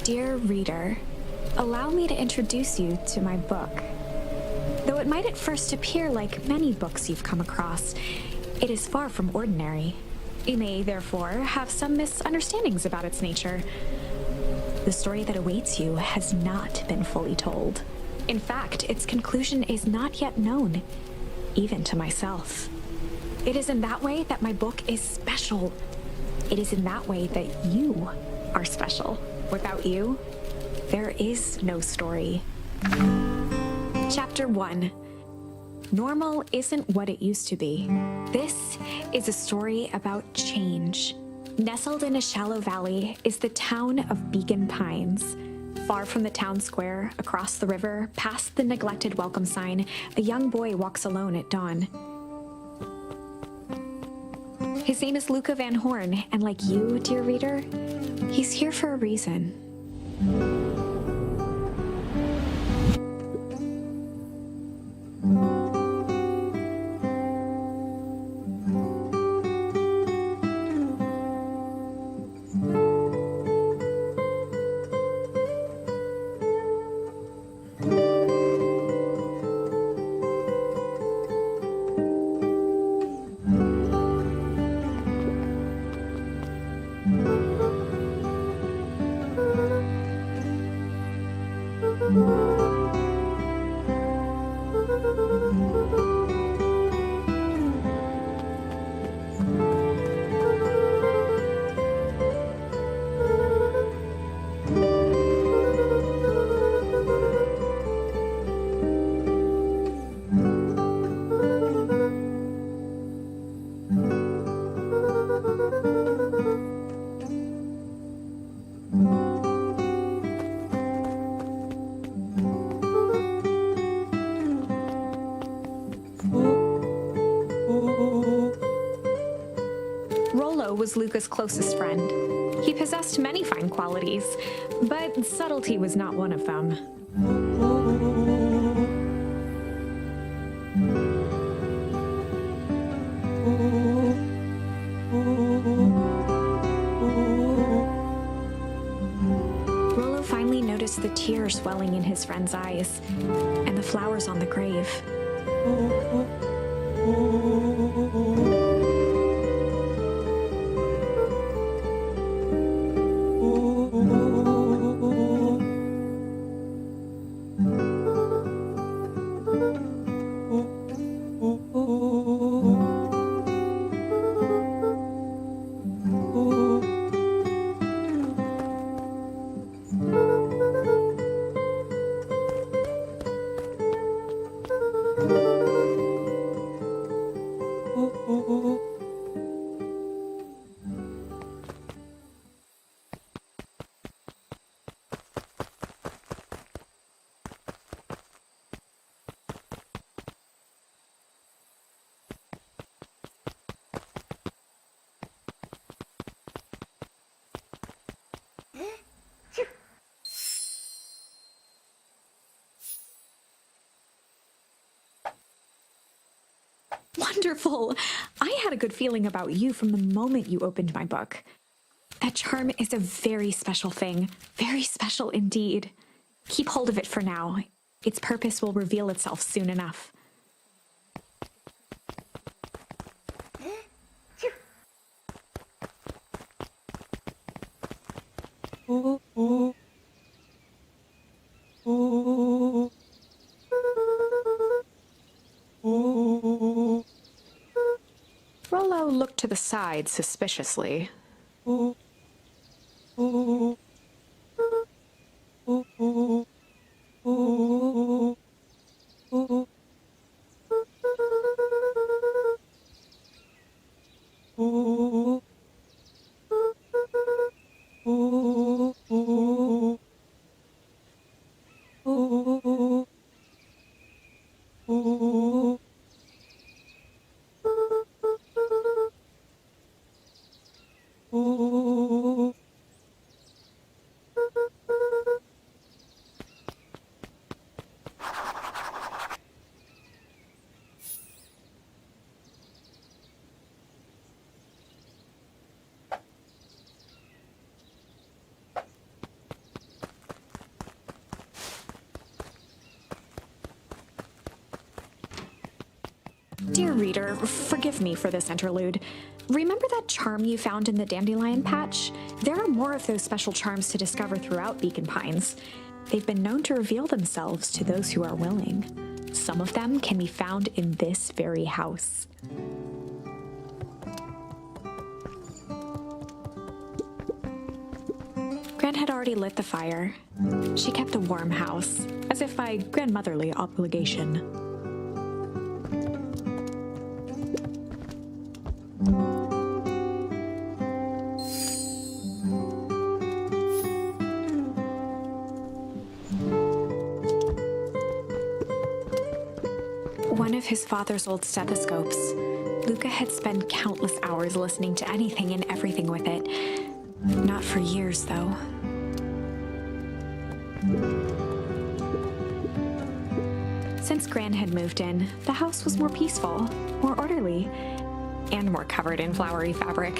Dear reader, allow me to introduce you to my book. Though it might at first appear like many books you've come across, it is far from ordinary. You may, therefore, have some misunderstandings about its nature. The story that awaits you has not been fully told. In fact, its conclusion is not yet known, even to myself. It is in that way that my book is special. It is in that way that you are special. Without you, there is no story. Chapter 1. Normal isn't what it used to be. This is a story about change. Nestled in a shallow valley is the town of Beacon Pines. Far from the town square, across the river, past the neglected welcome sign, a young boy walks alone at dawn. His name is Luca Van Horn, and like you, dear reader, he's here for a reason. Was Luca's closest friend. He possessed many fine qualities, but subtlety was not one of them. Rollo finally noticed the tears welling in his friend's eyes, and the flowers on the grave. Wonderful! I had a good feeling about you from the moment you opened my book. That charm is a very special thing. Very special indeed. Keep hold of it for now. Its purpose will reveal itself soon enough. Rollo looked to the side suspiciously. Dear reader, forgive me for this interlude. Remember that charm you found in the dandelion patch? There are more of those special charms to discover throughout Beacon Pines. They've been known to reveal themselves to those who are willing. Some of them can be found in this very house. Gran had already lit the fire. She kept a warm house, as if by grandmotherly obligation. One of his father's old stethoscopes. Luca had spent countless hours listening to anything and everything with it. Not for years, though. Since Gran had moved in, the house was more peaceful, more orderly, and more covered in flowery fabric.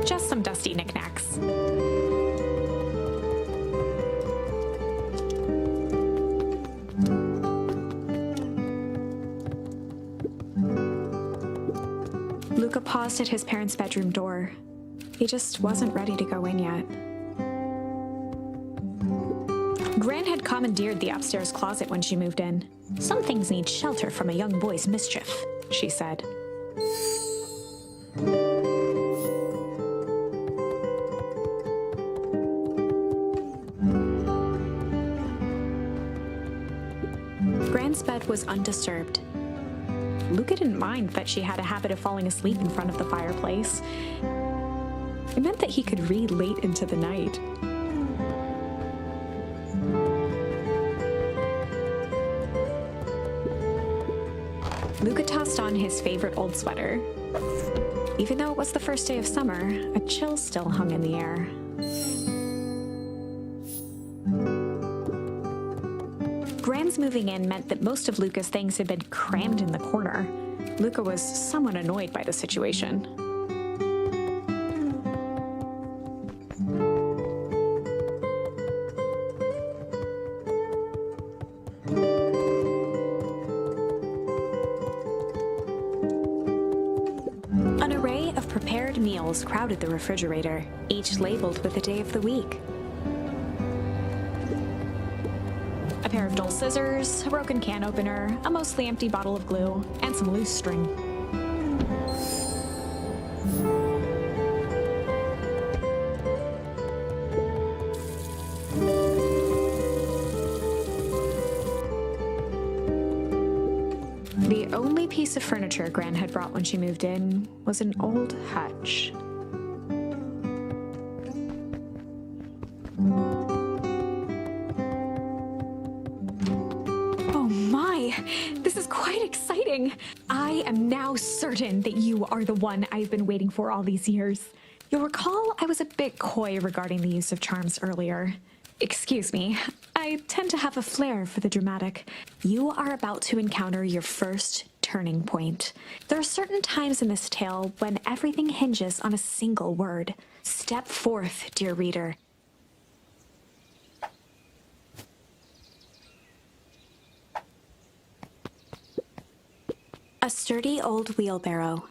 Just some dusty knickknacks. Luca paused at his parents' bedroom door. He just wasn't ready to go in yet. Gran had commandeered the upstairs closet when she moved in. Some things need shelter from a young boy's mischief, she said. Gran's bed was undisturbed. Luca didn't mind that she had a habit of falling asleep in front of the fireplace. It meant that he could read late into the night. Luca tossed on his favorite old sweater. Even though it was the first day of summer, a chill still hung in the air. Gran's moving in meant that most of Luca's things had been crammed in the corner. Luca was somewhat annoyed by the situation. An array of prepared meals crowded the refrigerator, each labeled with the day of the week. A pair of dull scissors, a broken can opener, a mostly empty bottle of glue, and some loose string. The only piece of furniture Gran had brought when she moved in was an old hutch. This is quite exciting. I am now certain that you are the one I've been waiting for all these years. You'll recall I was a bit coy regarding the use of charms earlier. Excuse me, I tend to have a flair for the dramatic. You are about to encounter your first turning point. There are certain times in this tale when everything hinges on a single word. Step forth, dear reader. A sturdy old wheelbarrow.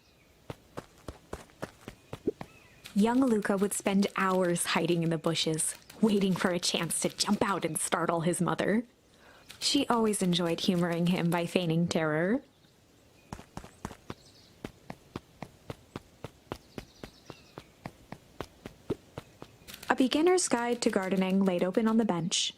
Young Luca would spend hours hiding in the bushes, waiting for a chance to jump out and startle his mother. She always enjoyed humoring him by feigning terror. A beginner's guide to gardening laid open on the bench.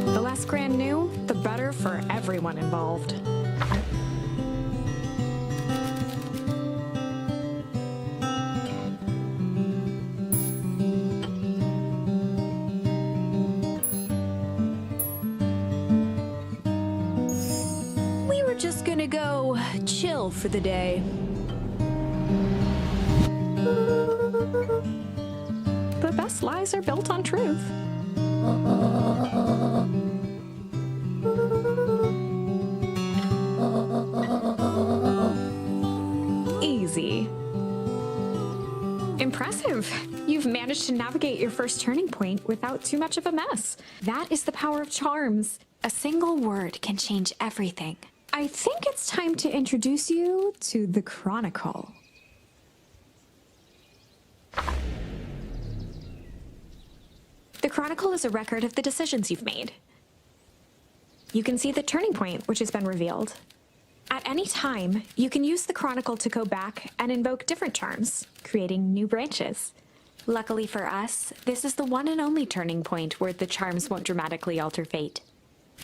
The less Gran knew, the better for everyone involved. We were just gonna go chill for the day. The best Most lies are built on truth. Easy. Impressive. You've managed to navigate your first turning point without too much of a mess. That is the power of charms. A single word can change everything. I think it's time to introduce you to the Chronicle. The Chronicle is a record of the decisions you've made. You can see the turning point which has been revealed. At any time, you can use the Chronicle to go back and invoke different charms, creating new branches. Luckily for us, this is the one and only turning point where the charms won't dramatically alter fate.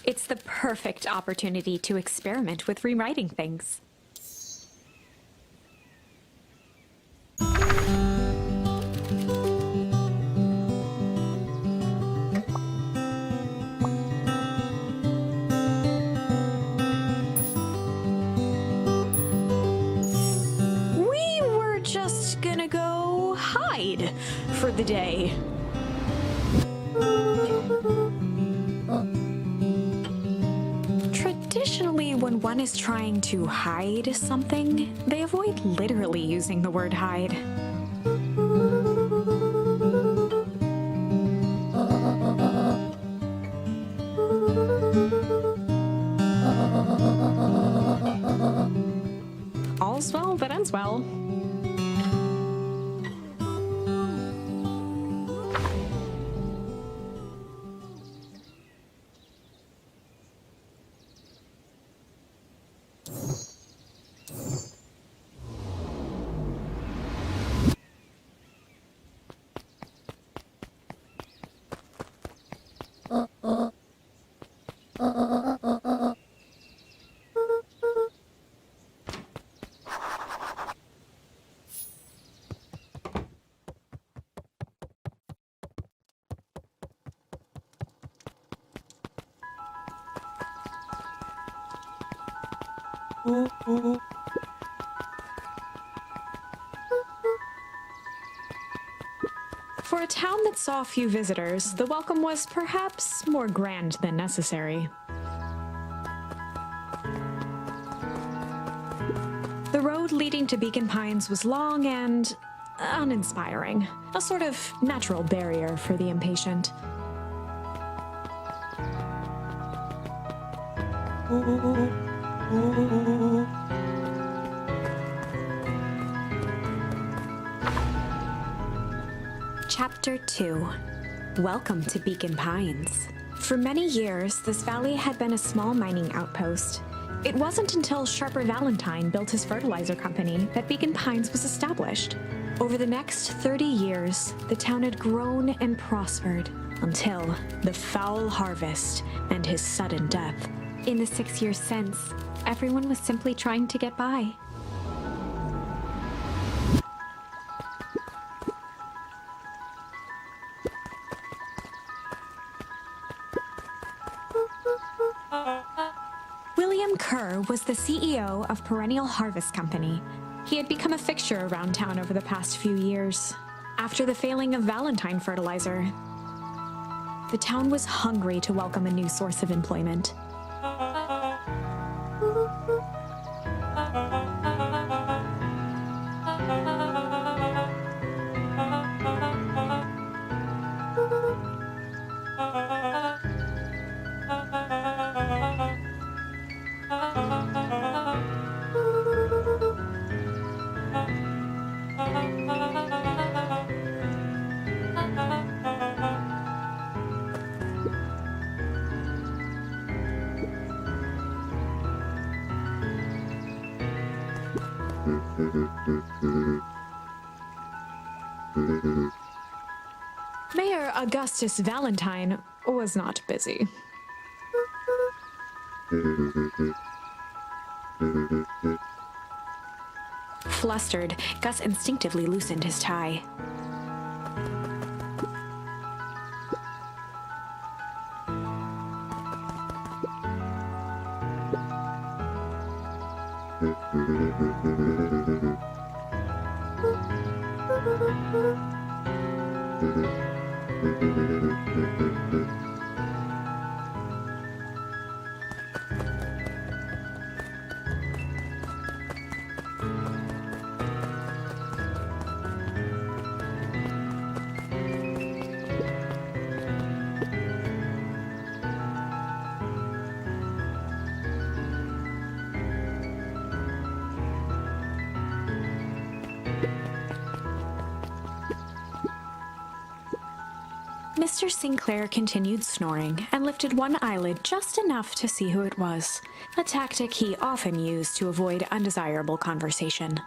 It's the perfect opportunity to experiment with rewriting things. We were just gonna go hide for the day. Traditionally, when one is trying to hide something, they avoid literally using the word hide. All's well that ends well. For a town that saw few visitors, the welcome was perhaps more grand than necessary. The road leading to Beacon Pines was long and uninspiring, a sort of natural barrier for the impatient. Chapter 2. Welcome to Beacon Pines. For many years, this valley had been a small mining outpost. It wasn't until Sharper Valentine built his fertilizer company that Beacon Pines was established. Over the next 30 years, the town had grown and prospered until the foul harvest and his sudden death. In the 6 years since, everyone was simply trying to get by. Ќ़ was the CEO of Perennial Harvest Company. He had become a fixture around town over the past few years. After the failing of Valentine fertilizer, the town was hungry to welcome a new source of employment. Mayor Augustus Valentine was not busy. Flustered, Gus instinctively loosened his tie. Mr. Sinclair continued snoring and lifted one eyelid just enough to see who it was, a tactic he often used to avoid undesirable conversation.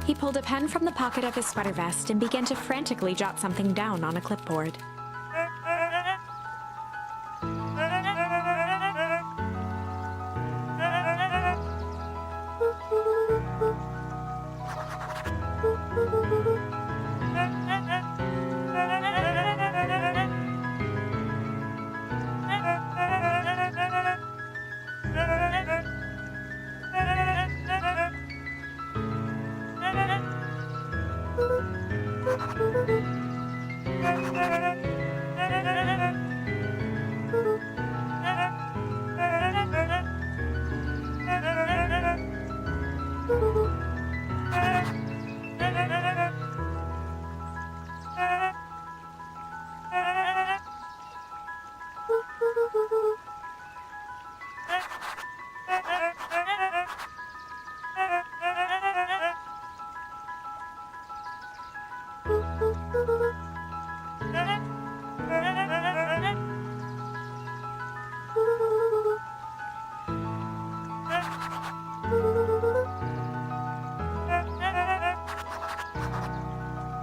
He pulled a pen from the pocket of his sweater vest and began to frantically jot something down on a clipboard.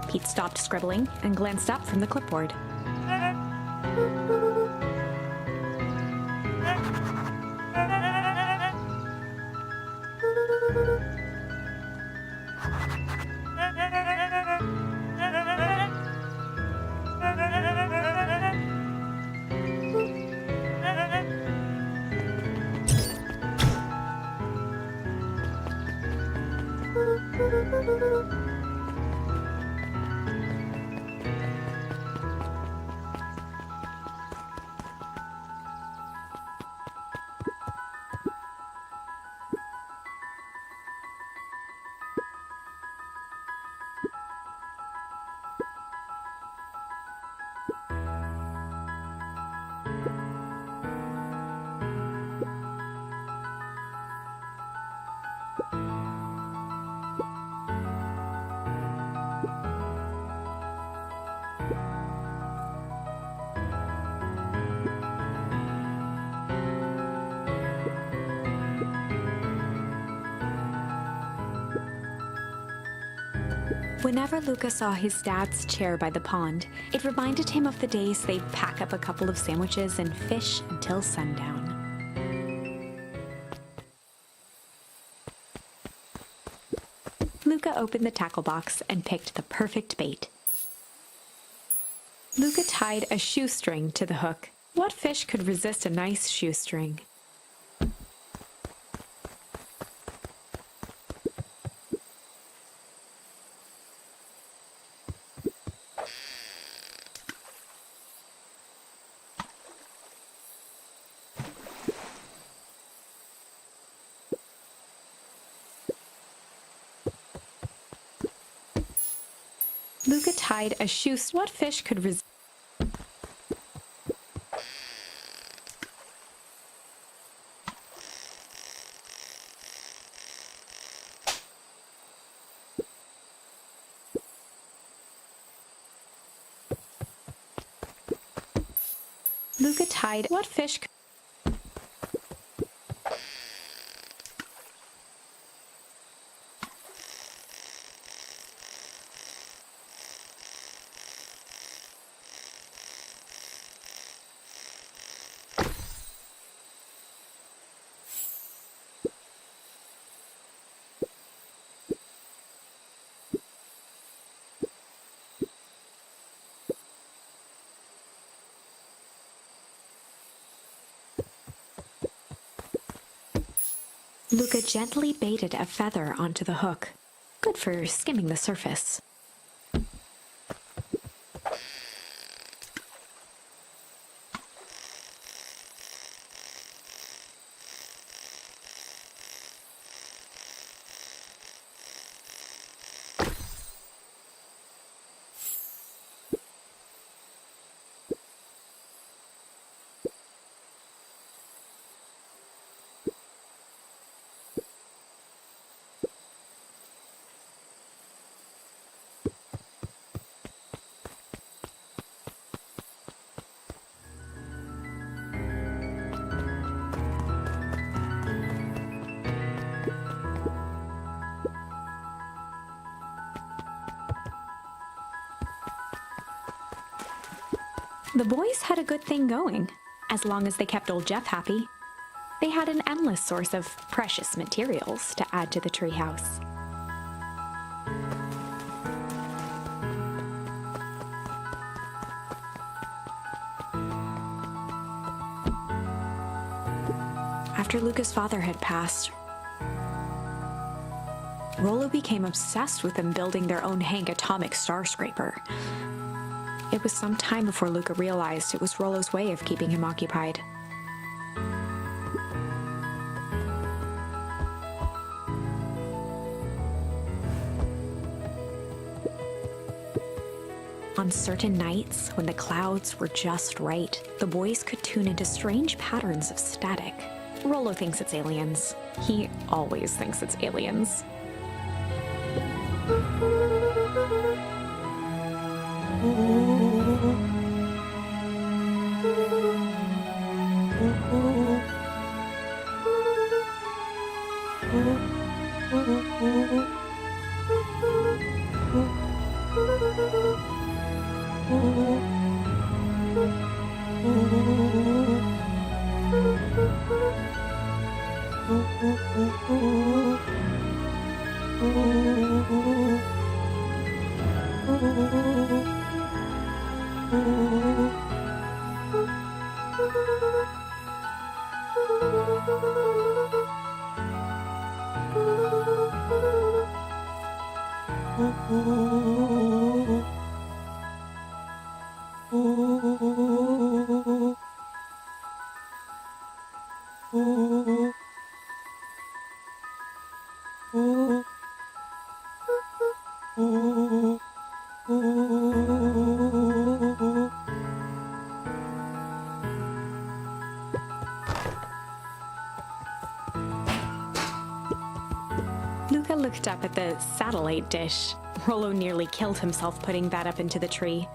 Pete stopped scribbling and glanced up from the clipboard. Whenever Luca saw his dad's chair by the pond, it reminded him of the days they'd pack up a couple of sandwiches and fish until sundown. Luca opened the tackle box and picked the perfect bait. Luca tied a shoestring to the hook. What fish could resist a nice shoestring? Luca tied a shoestring. What fish could resist? Luca tied. What fish could... Luca gently baited a feather onto the hook. Good for skimming the surface. The boys had a good thing going, as long as they kept old Jeff happy. They had an endless source of precious materials to add to the treehouse. After Luca's father had passed, Rollo became obsessed with them building their own Hank atomic star scraper. It was some time before Luca realized it was Rollo's way of keeping him occupied. On certain nights, when the clouds were just right, the boys could tune into strange patterns of static. Rollo thinks it's aliens. He always thinks it's aliens. Luca looked up at the satellite dish. Rollo nearly killed himself putting that up into the tree.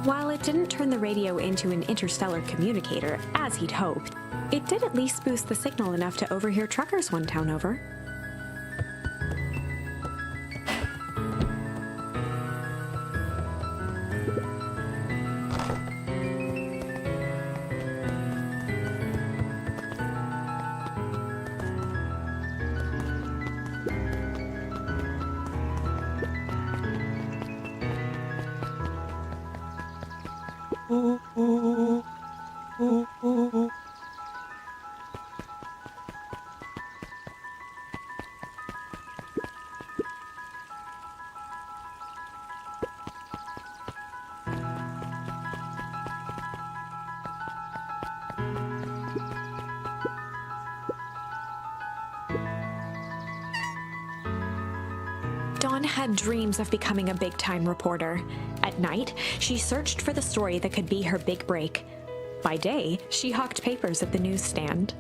While it didn't turn the radio into an interstellar communicator, as he'd hoped, it did at least boost the signal enough to overhear truckers one town over. Dawn had dreams of becoming a big-time reporter. At night, she searched for the story that could be her big break. By day, she hawked papers at the newsstand.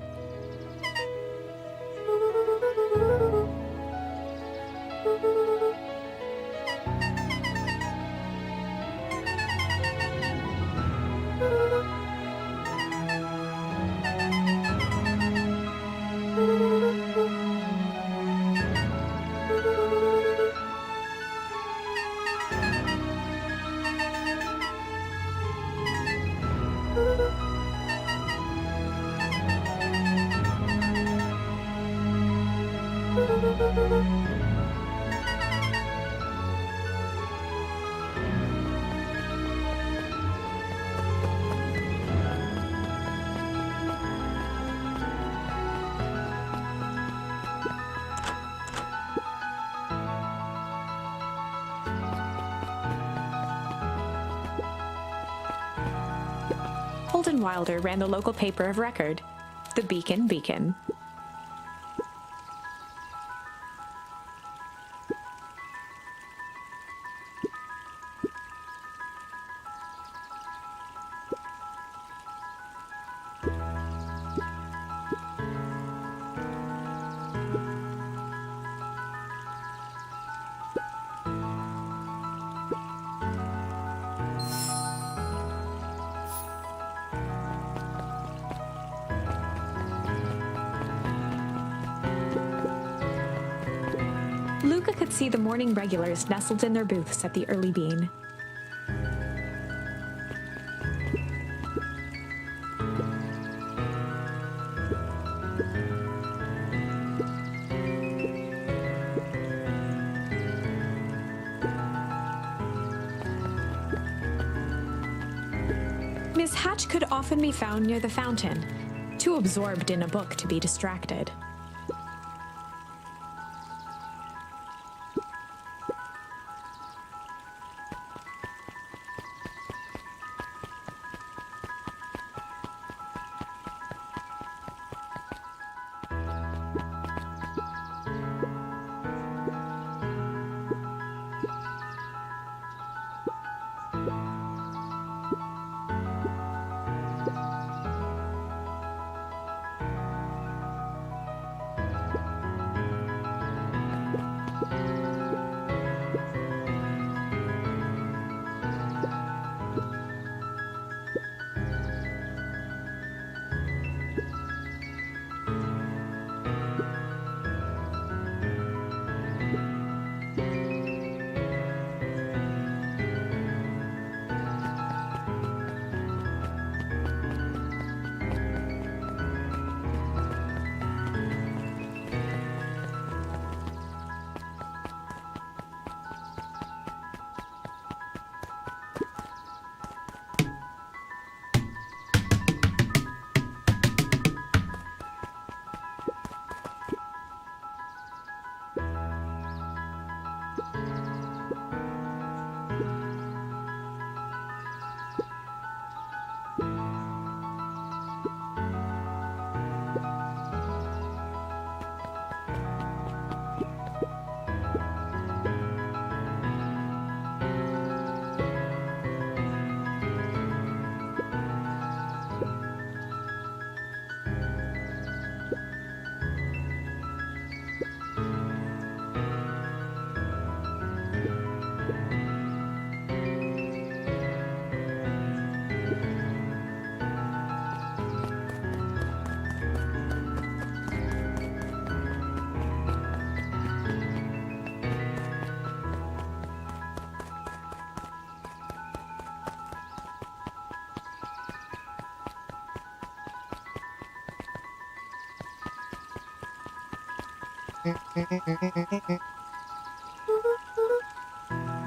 Alden Wilder ran the local paper of record, the Beacon. Luca could see the morning regulars nestled in their booths at the early bean. Miss Hatch could often be found near the fountain, too absorbed in a book to be distracted.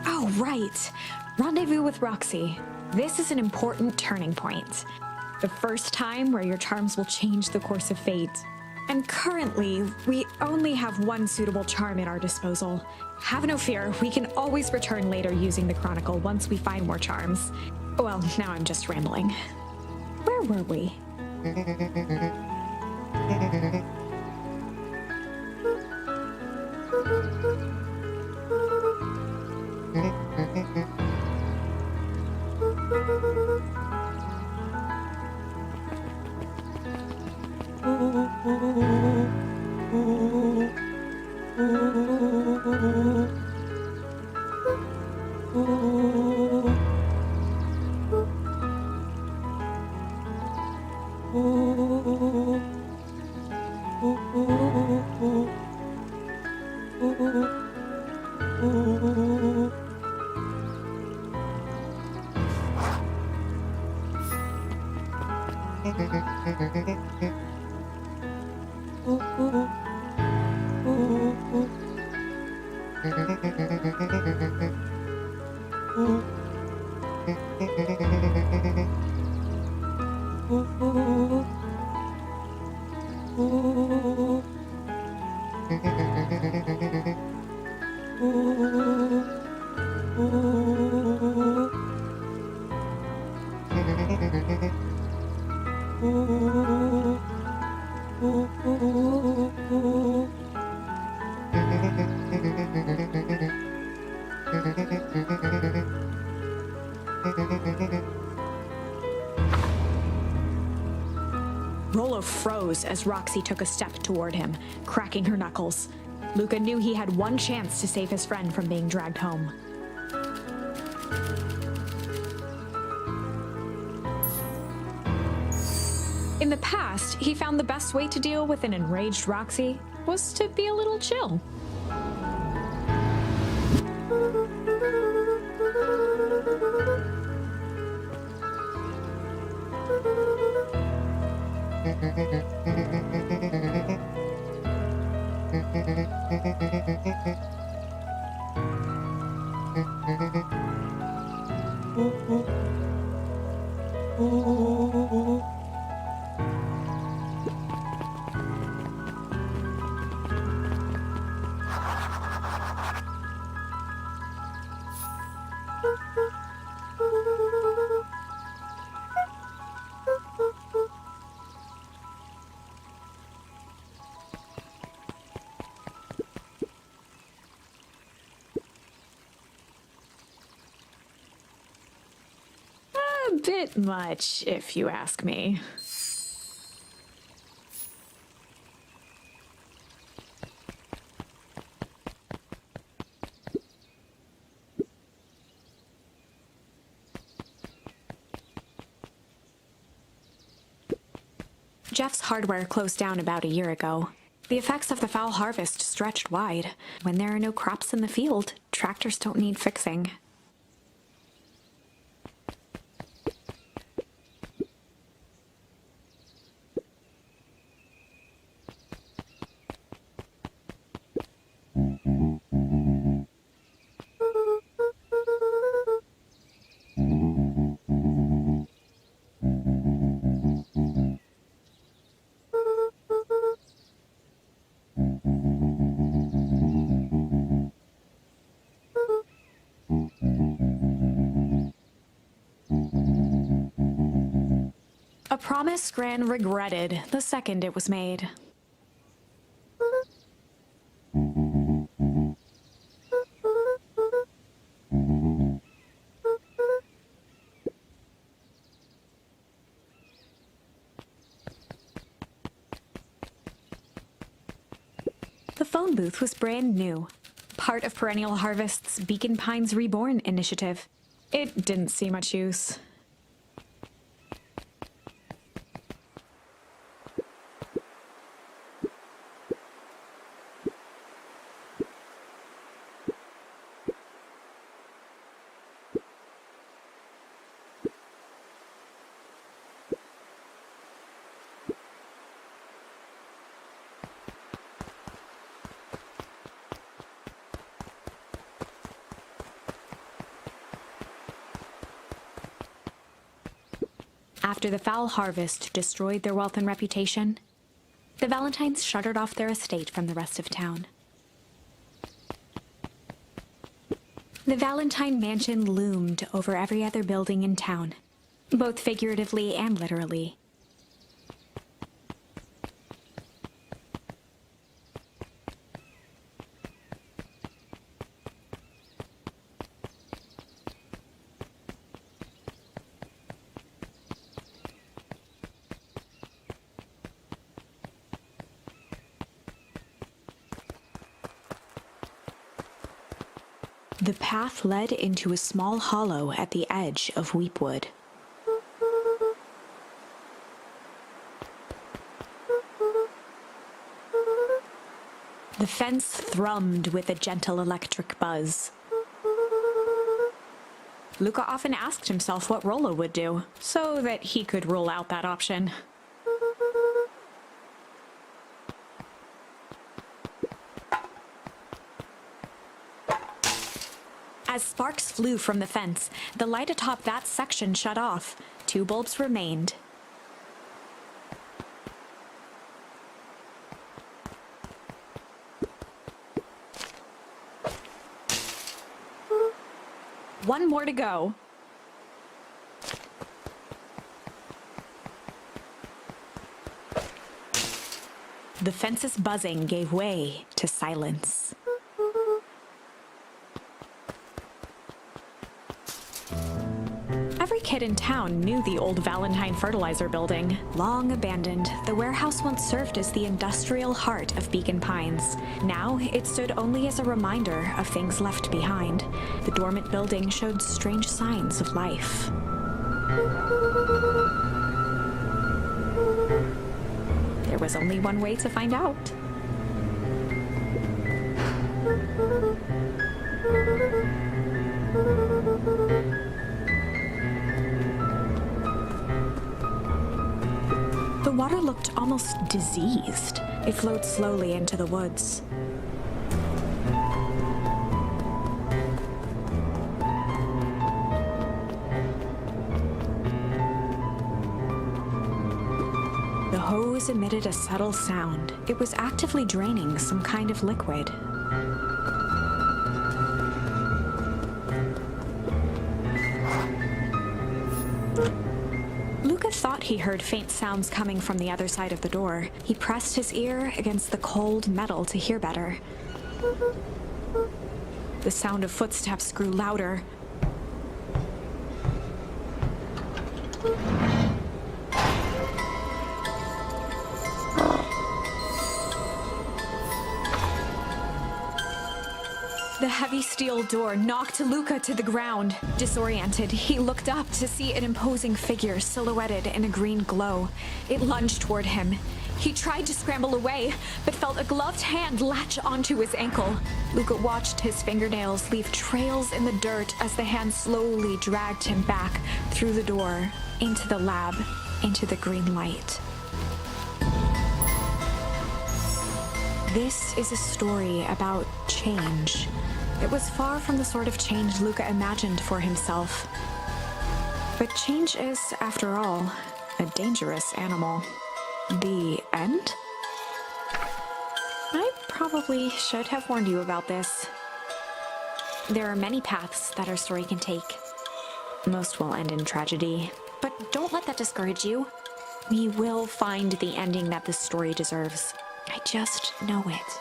Oh, right. Rendezvous with Roxy. This is an important turning point. The first time where your charms will change the course of fate. And currently, we only have one suitable charm at our disposal. Have no fear, we can always return later using the Chronicle once we find more charms. Well, now I'm just rambling. Where were we? Rolo froze as Roxy took a step toward him, cracking her knuckles. Luca knew he had one chance to save his friend from being dragged home. In the past, he found the best way to deal with an enraged Roxy was to be a little chill. A bit much, if you ask me. Jeff's hardware closed down about a year ago. The effects of the foul harvest stretched wide. When there are no crops in the field, tractors don't need fixing. A promise Gran regretted the second it was made. The phone booth was brand new, part of Perennial Harvest's Beacon Pines Reborn initiative. It didn't see much use. After the foul harvest destroyed their wealth and reputation, the Valentines shuttered off their estate from the rest of town. The Valentine mansion loomed over every other building in town, both figuratively and literally. The path led into a small hollow at the edge of Weepwood. The fence thrummed with a gentle electric buzz. Luca often asked himself what Rolo would do, so that he could rule out that option. As sparks flew from the fence, the light atop that section shut off. 2 bulbs remained. One more to go. The fence's buzzing gave way to silence. Every kid in town knew the old Valentine fertilizer building. Long abandoned, the warehouse once served as the industrial heart of Beacon Pines. Now, it stood only as a reminder of things left behind. The dormant building showed strange signs of life. There was only one way to find out. The water looked almost diseased. It flowed slowly into the woods. The hose emitted a subtle sound. It was actively draining some kind of liquid. Luca thought he heard faint sounds coming from the other side of the door. He pressed his ear against the cold metal to hear better. The sound of footsteps grew louder. The heavy steel door knocked Luca to the ground. Disoriented, he looked up to see an imposing figure silhouetted in a green glow. It lunged toward him. He tried to scramble away, but felt a gloved hand latch onto his ankle. Luca watched his fingernails leave trails in the dirt as the hand slowly dragged him back through the door, into the lab, into the green light. This is a story about change. It was far from the sort of change Luca imagined for himself. But change is, after all, a dangerous animal. The end? I probably should have warned you about this. There are many paths that our story can take. Most will end in tragedy. But don't let that discourage you. We will find the ending that this story deserves. I just know it.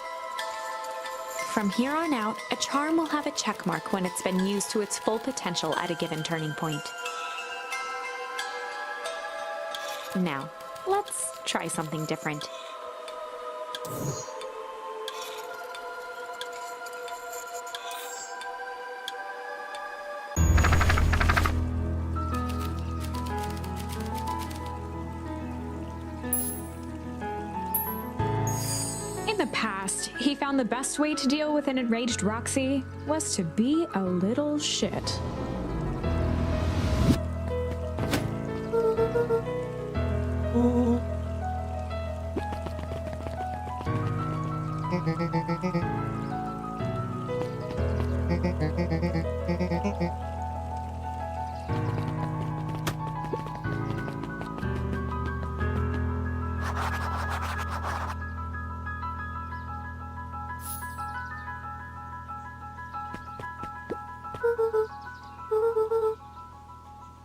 From here on out, a charm will have a check mark when it's been used to its full potential at a given turning point. Now, let's try something different. In the past, he found the best way to deal with an enraged Roxy was to be a little shit.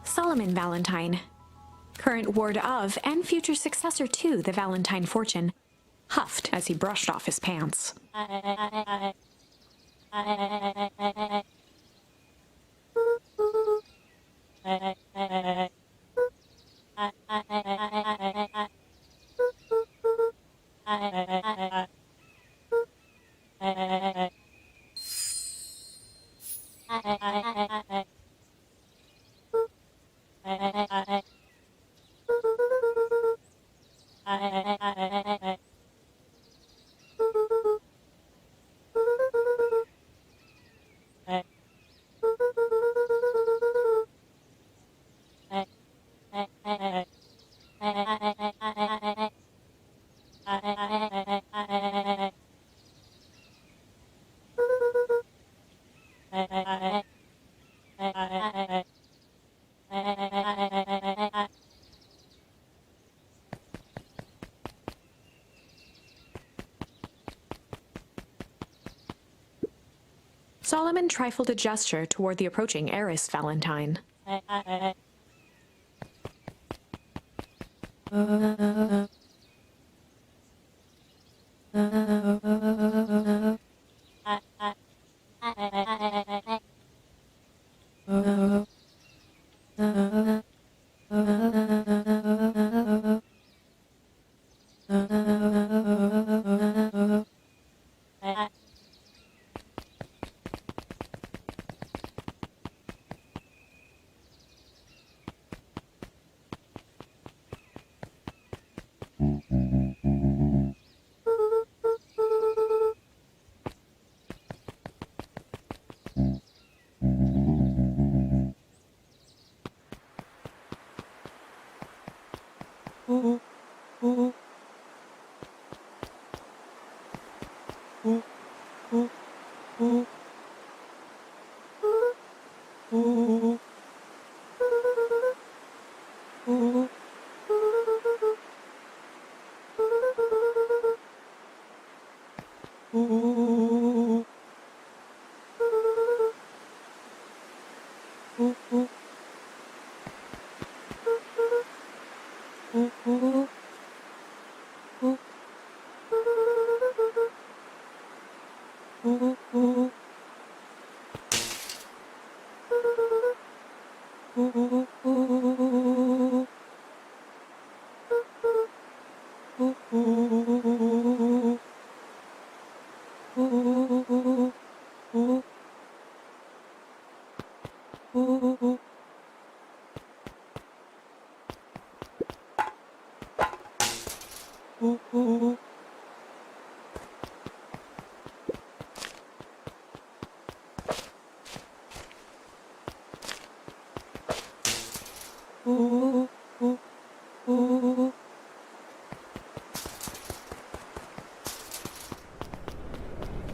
Solomon Valentine, current ward of and future successor to the Valentine fortune, huffed as he brushed off his pants. Solomon trifled a gesture toward the approaching heiress Valentine.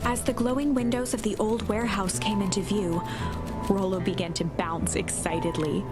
As the glowing windows of the old warehouse came into view, Rollo began to bounce excitedly.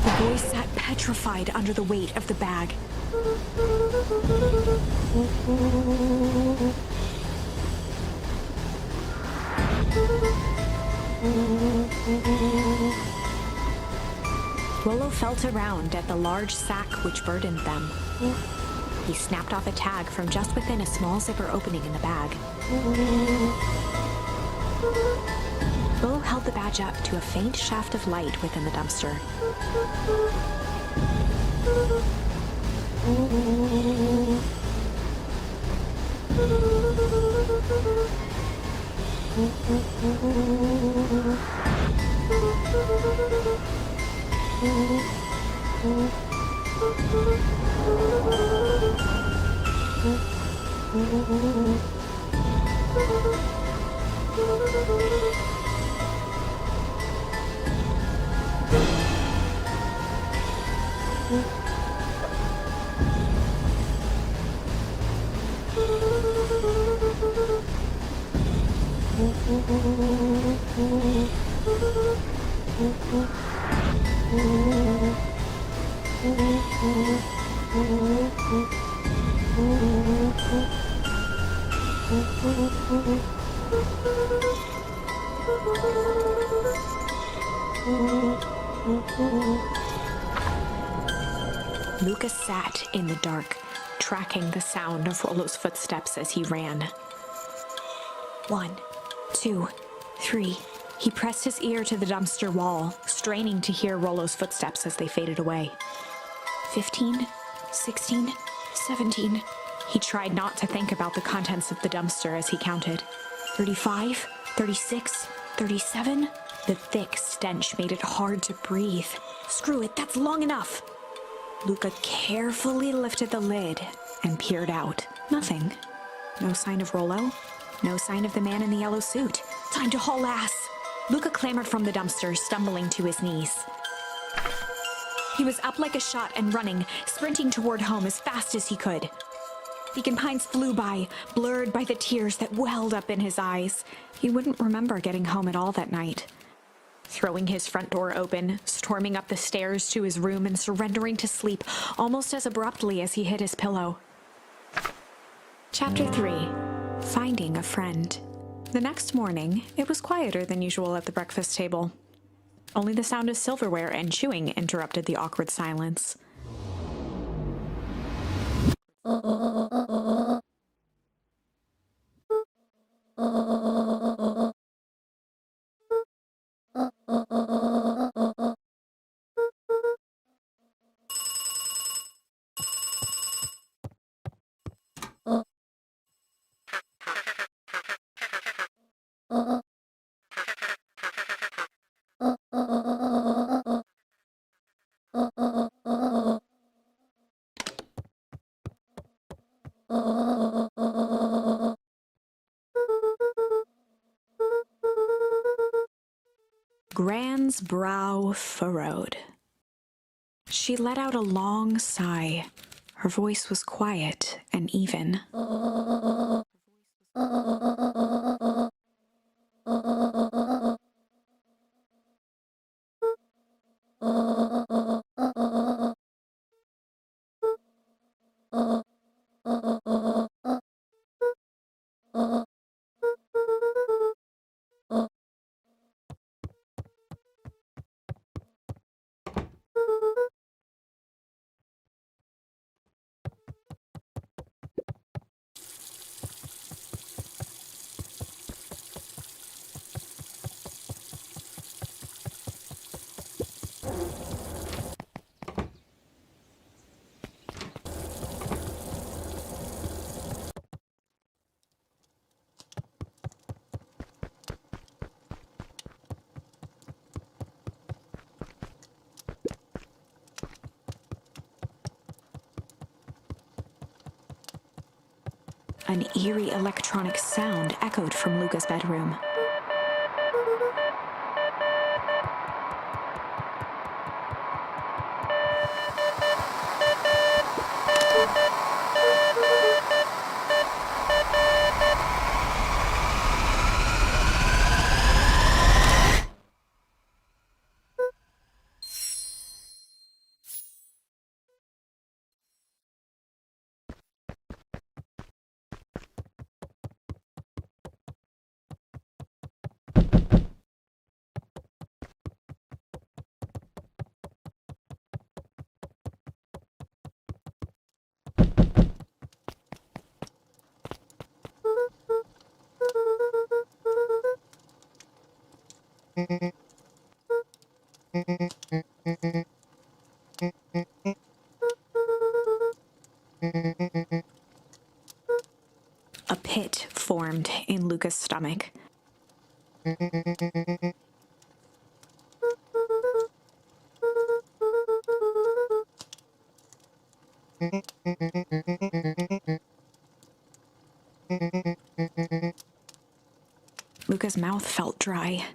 The boy sat petrified under the weight of the bag. Rollo felt around at the large sack which burdened them. He snapped off a tag from just within a small zipper opening in the bag. Rollo held the badge up to a faint shaft of light within the dumpster. Lucas sat in the dark, tracking the sound of Rollo's footsteps as he ran. 1, 2, 3. He pressed his ear to the dumpster wall, straining to hear Rollo's footsteps as they faded away. 15, 16, 17. He tried not to think about the contents of the dumpster as he counted. 35, 36, 37. The thick stench made it hard to breathe. Screw it, that's long enough. Luca carefully lifted the lid and peered out. Nothing. No sign of Rollo. No sign of the man in the yellow suit. Time to haul ass. Luca clambered from the dumpster, stumbling to his knees. He was up like a shot and running, sprinting toward home as fast as he could. Beacon Pines flew by, blurred by the tears that welled up in his eyes. He wouldn't remember getting home at all that night. Throwing his front door open, storming up the stairs to his room and surrendering to sleep almost as abruptly as he hit his pillow. Chapter 3. Finding a Friend. The next morning, it was quieter than usual at the breakfast table. Only the sound of silverware and chewing interrupted the awkward silence. Gran's brow furrowed. She let out a long sigh. Her voice was quiet and even. An eerie electronic sound echoed from Luca's bedroom. A pit formed in Luca's stomach. Luca's mouth felt dry.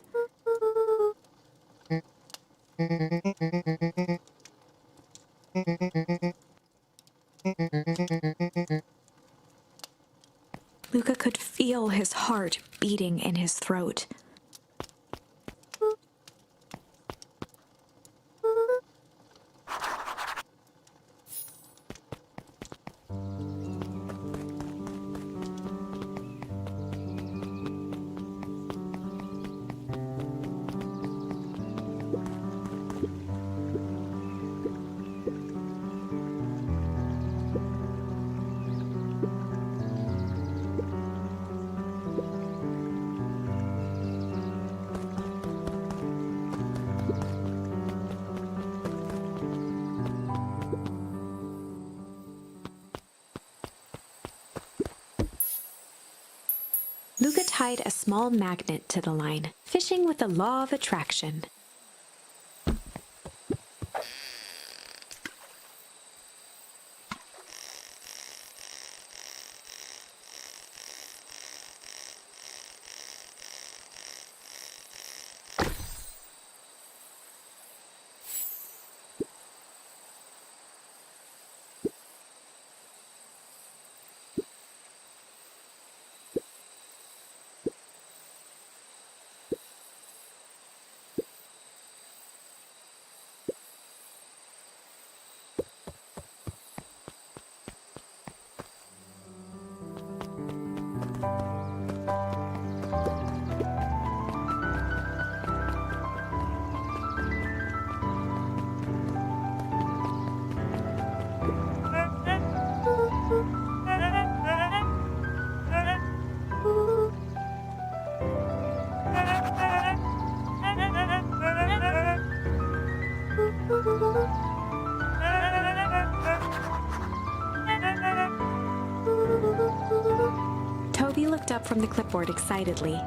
Luca could feel his heart beating in his his throat. Luca tied a small magnet to the line, fishing with the law of attraction. Toby looked up from the clipboard excitedly.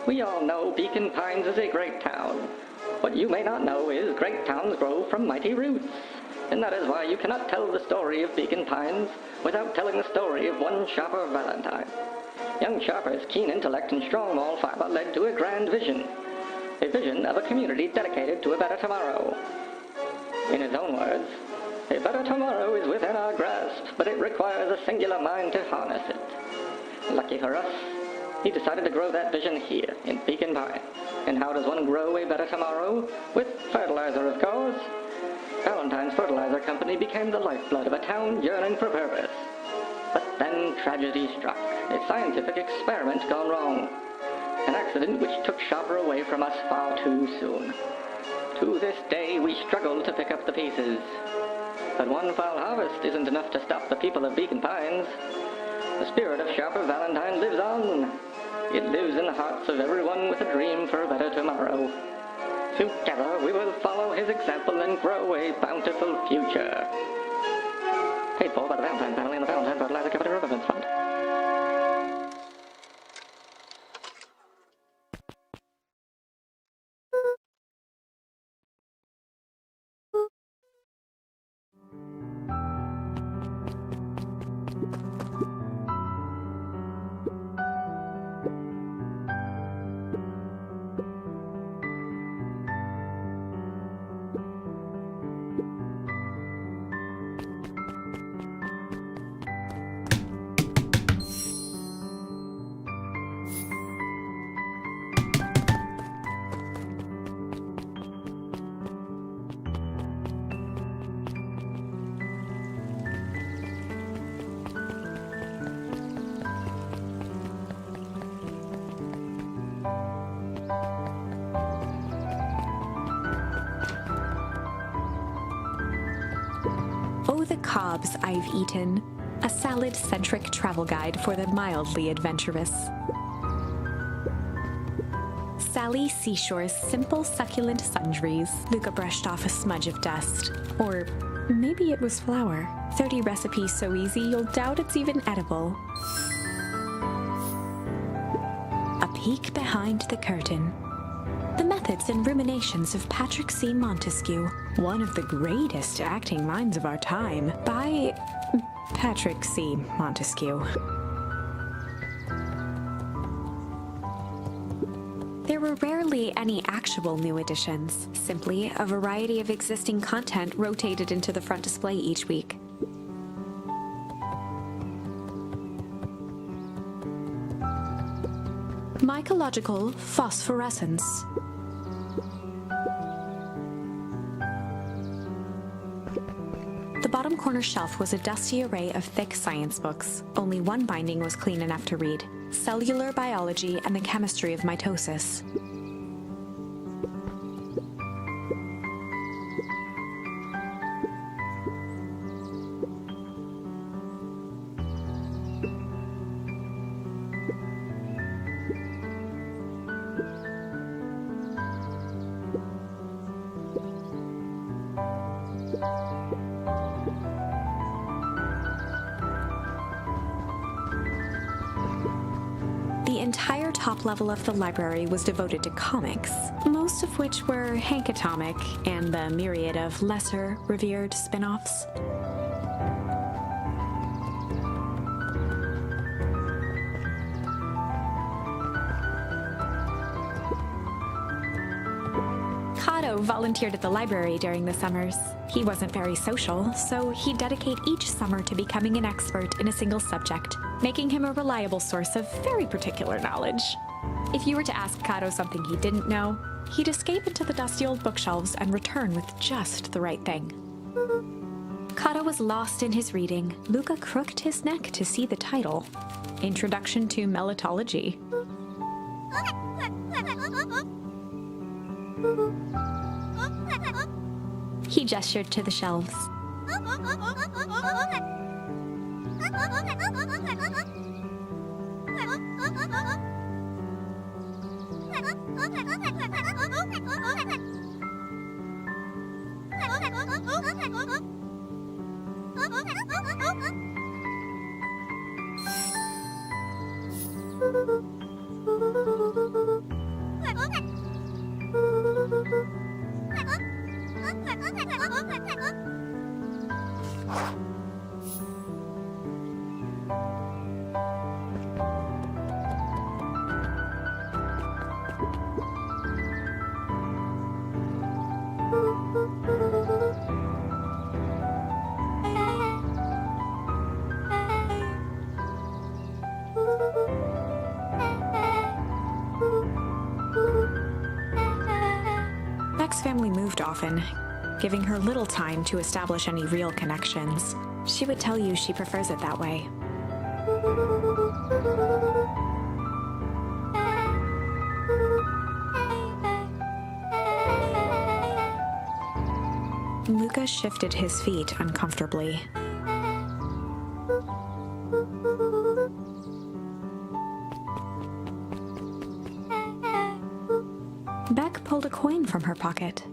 We all know Beacon Pines is a great town. What you may not know is great towns grow from mighty roots. And that is why you cannot tell the story of Beacon Pines without telling the story of one Sharper Valentine. Young Sharper's keen intellect and strong moral fiber led to a grand vision. A vision of a community dedicated to a better tomorrow. In his own words, a better tomorrow is within our grasp, but it requires a singular mind to harness it. Lucky for us, he decided to grow that vision here, in Beacon Pine. And how does one grow a better tomorrow? With fertilizer, of course. Valentine's Fertilizer Company became the lifeblood of a town yearning for purpose. But then tragedy struck, a scientific experiment gone wrong. An accident which took Sharper away from us far too soon. To this day, we struggle to pick up the pieces. But one foul harvest isn't enough to stop the people of Beacon Pines. The spirit of Sharper Valentine lives on. It lives in the hearts of everyone with a dream for a better tomorrow. Together, we will follow his example and grow a bountiful future. Paid for by the Valentine family and the Valentine Fertilizer Company Remembrance Fund. Oh, the cobs I've eaten. A salad-centric travel guide for the mildly adventurous. Sally Seashore's simple succulent sundries. Luca brushed off a smudge of dust. Or maybe it was flour. 30 recipes so easy you'll doubt it's even edible. A peek behind the curtain. The methods and ruminations of Patrick C. Montesquieu, one of the greatest acting minds of our time, by Patrick C. Montesquieu. There were rarely any actual new additions, simply a variety of existing content rotated into the front display each week. Mycological phosphorescence. The bottom corner shelf was a dusty array of thick science books. Only one binding was clean enough to read: Cellular Biology and the Chemistry of Mitosis. The entire top level of the library was devoted to comics, most of which were *atomic and the myriad of lesser, revered spin-offs. Ќ़ᵃℏ volunteered at the library during the summers. He wasn't very social, so he'd dedicate each summer to becoming an expert in a single subject, making him a reliable source of very particular knowledge. If you were to ask Ќᵃℏ something he didn't know, he'd escape into the dusty old bookshelves and return with just the right thing. Ќᵃℏ was lost in his reading. Luca crooked his neck to see the title: Introduction to Melitology. He gestured to the shelves. Beck's family moved often, giving her little time to establish any real connections. She would tell you she prefers it that way. Luca shifted his feet uncomfortably. Beck pulled a coin from her pocket.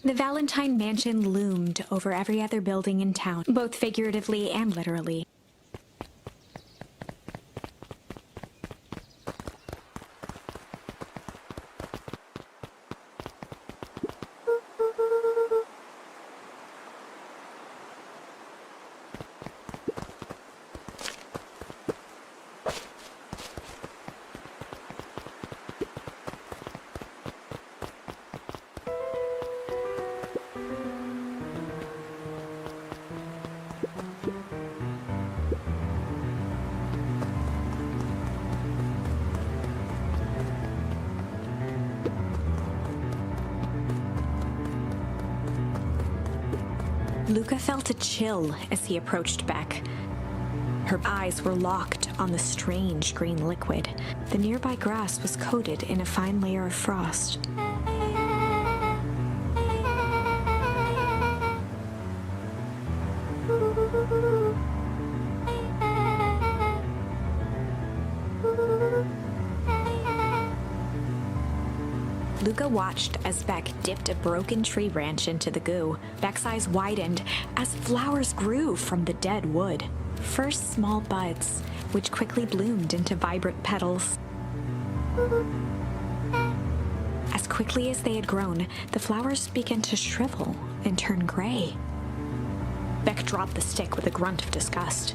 The Valentine mansion loomed over every other building in town, both figuratively and literally. Luca felt a chill as he approached Beck. Her eyes were locked on the strange green liquid. The nearby grass was coated in a fine layer of frost. Luca watched as Beck dipped a broken tree branch into the goo. Beck's eyes widened as flowers grew from the dead wood. First small buds, which quickly bloomed into vibrant petals. As quickly as they had grown, the flowers began to shrivel and turn gray. Beck dropped the stick with a grunt of disgust.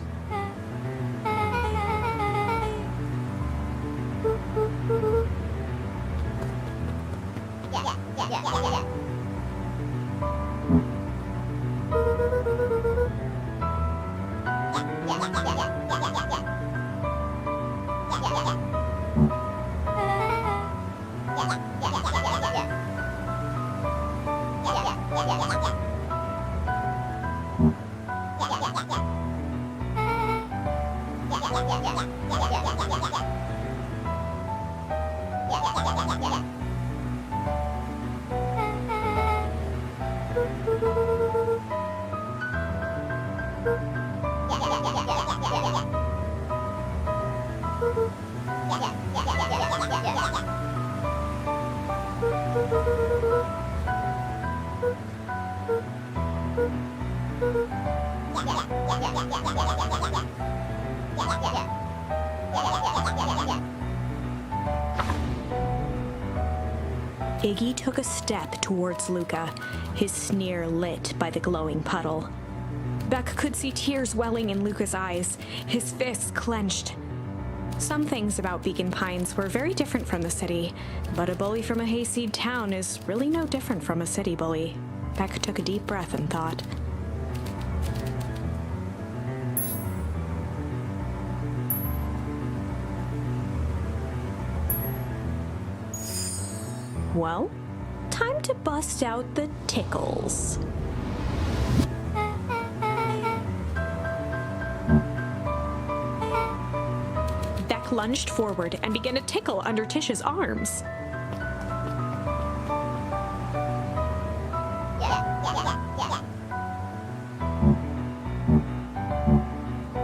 Iggy took a step towards Luca, his sneer lit by the glowing puddle. Beck could see tears welling in Luca's eyes, his fists clenched. Some things about Beacon Pines were very different from the city, but a bully from a hayseed town is really no different from a city bully. Beck took a deep breath and thought. Well, time to bust out the tickles. Beck lunged forward and began to tickle under Tish's arms.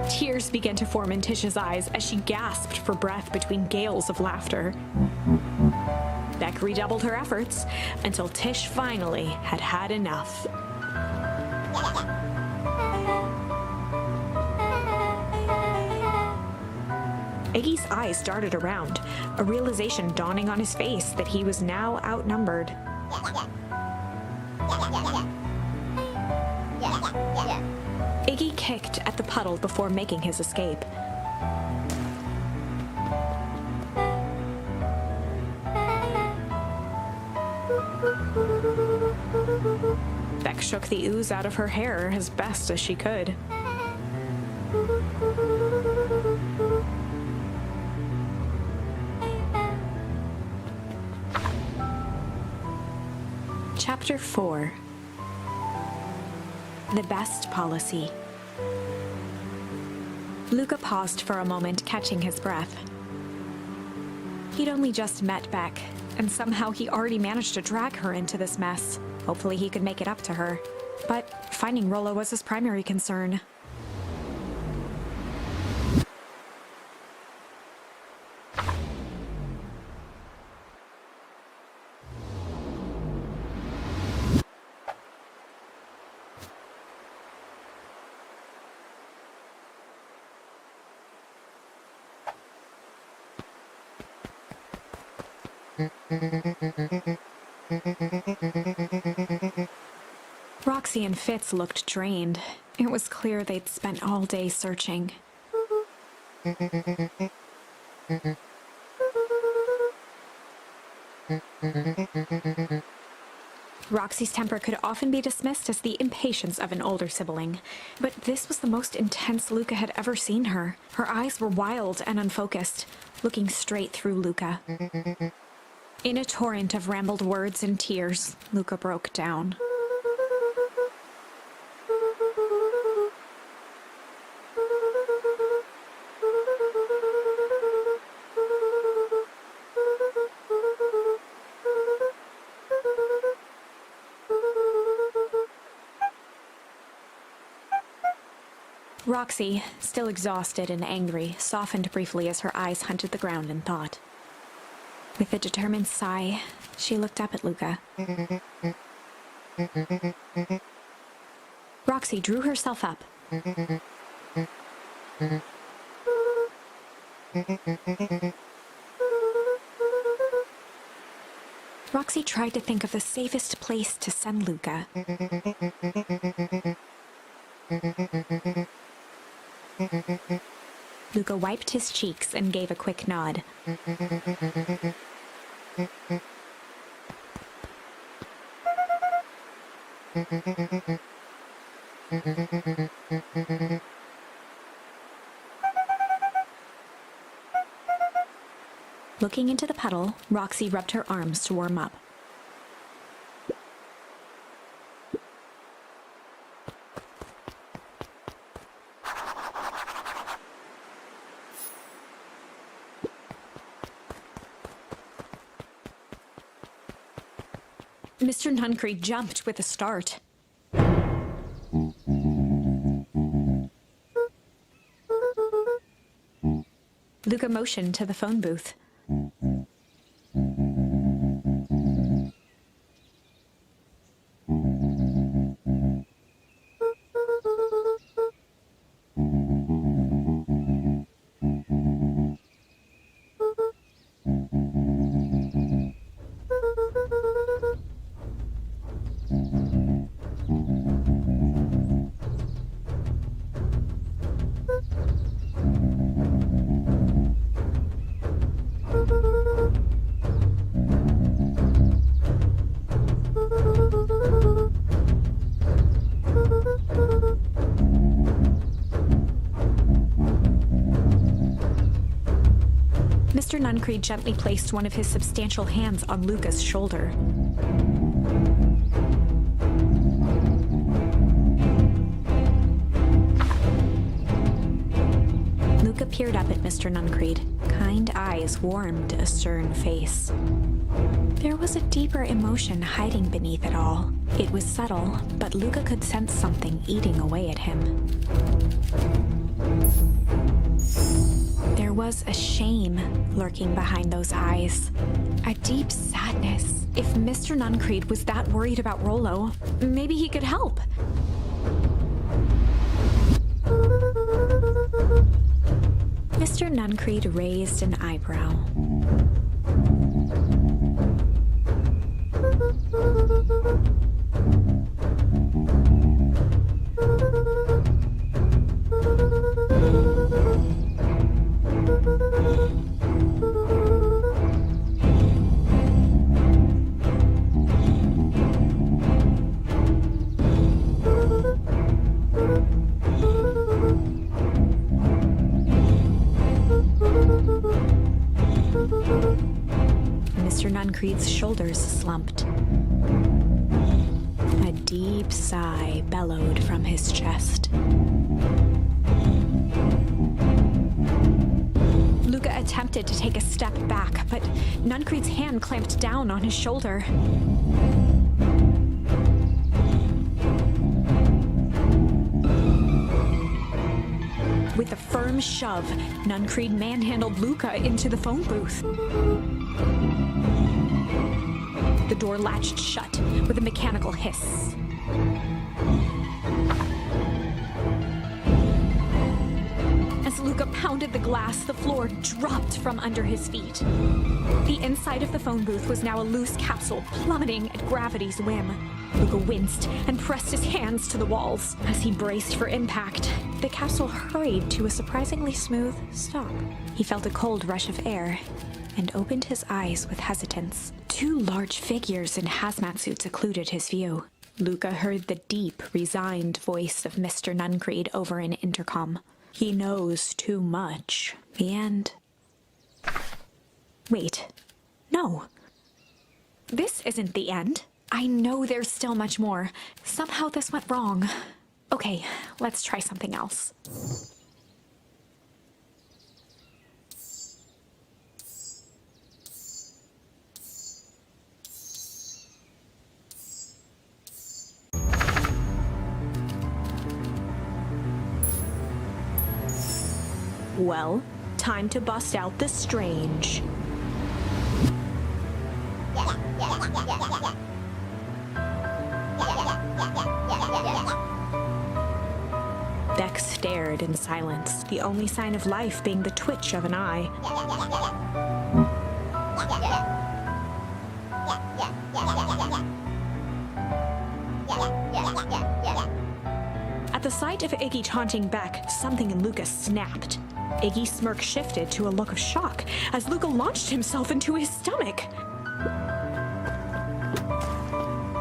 Tears began to form in Tish's eyes as she gasped for breath between gales of laughter. Beck redoubled her efforts until Tish finally had had enough. Iggy's eyes darted around, a realization dawning on his face that he was now outnumbered. Iggy kicked at the puddle before making his escape. Beck shook the ooze out of her hair as best as she could. Chapter 4. The Best Policy. Luca paused for a moment, catching his breath. He'd only just met Beck, and somehow he already managed to drag her into this mess. Hopefully he could make it up to her. But finding Rollo was his primary concern. Roxy and Fitz looked drained. It was clear they'd spent all day searching. Roxy's temper could often be dismissed as the impatience of an older sibling, but this was the most intense Luca had ever seen her. Her eyes were wild and unfocused, looking straight through Luca. In a torrent of rambled words and tears, Luca broke down. Roxy, still exhausted and angry, softened briefly as her eyes hunted the ground in thought. With a determined sigh, she looked up at Luca. Roxy drew herself up. Roxy tried to think of the safest place to send Luca. Luca wiped his cheeks and gave a quick nod. Looking into the puddle, Roxy rubbed her arms to warm up. Mr. Nuncree jumped with a start. Luca motioned to the phone booth. Mr. Nuncreed gently placed one of his substantial hands on Luca's shoulder. Luca peered up at Mr. Nuncreed. Kind eyes warmed a stern face. There was a deeper emotion hiding beneath it all. It was subtle, but Luca could sense something eating away at him. There was a shame lurking behind those eyes. A deep sadness. If Mr. Nuncreed was that worried about Rollo, maybe he could help. Mr. Nuncreed raised an eyebrow. Mr. Nuncreed's shoulders slumped. A deep sigh bellowed from his chest. Luca attempted to take a step back, but Nuncreed's hand clamped down on his shoulder. With a firm shove, Nuncreed manhandled Luca into the phone booth. The door latched shut with a mechanical hiss. As Luca pounded the glass, the floor dropped from under his feet. The inside of the phone booth was now a loose capsule plummeting at gravity's whim. Luca winced and pressed his hands to the walls. As he braced for impact, the capsule hurried to a surprisingly smooth stop. He felt a cold rush of air and opened his eyes with hesitance. Two large figures in hazmat suits occluded his view. Luca heard the deep, resigned voice of Mr. Nuncreed over an intercom. He knows too much. The end. Wait. No. This isn't the end. I know there's still much more. Somehow this went wrong. Okay, let's try something else. Well, time to bust out the strange. Beck stared in silence, the only sign of life being the twitch of an eye. At the sight of Iggy taunting Beck, something in Luca snapped. Iggy's smirk shifted to a look of shock as Luca launched himself into his stomach.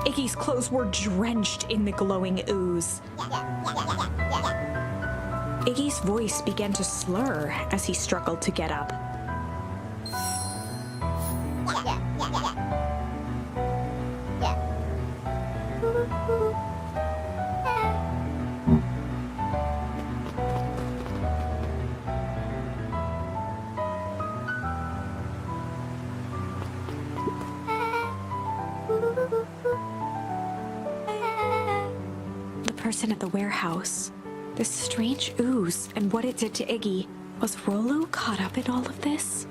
Iggy's clothes were drenched in the glowing ooze. Iggy's voice began to slur as he struggled to get up. Person at the warehouse. This strange ooze and what it did to Iggy. Was Rollo caught up in all of this?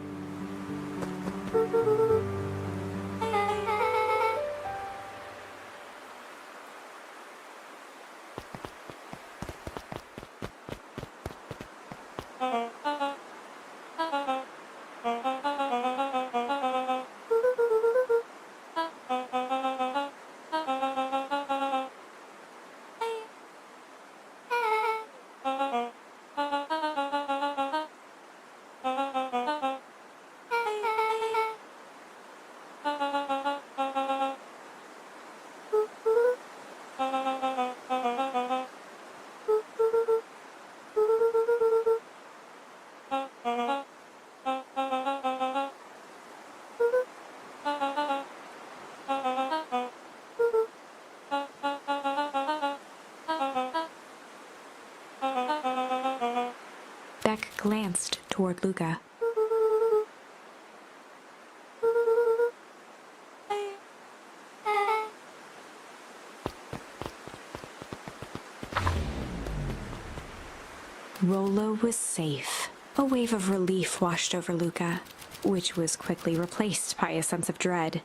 Beck glanced toward Luca. Rollo was safe. A wave of relief washed over Luca, which was quickly replaced by a sense of dread.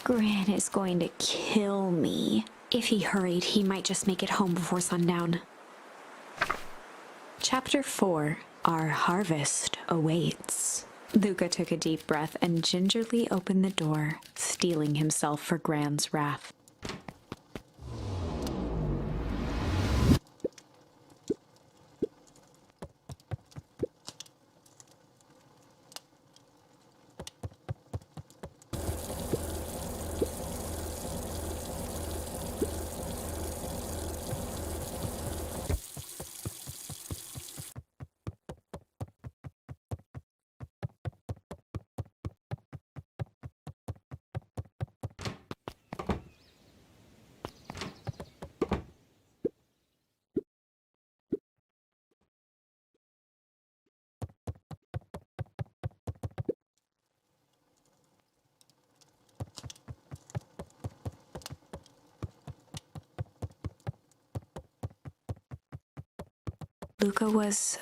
Gran is going to kill me. If he hurried, he might just make it home before sundown. Chapter 4. Our harvest awaits. Luca took a deep breath and gingerly opened the door, steeling himself for Gran's wrath. Luca was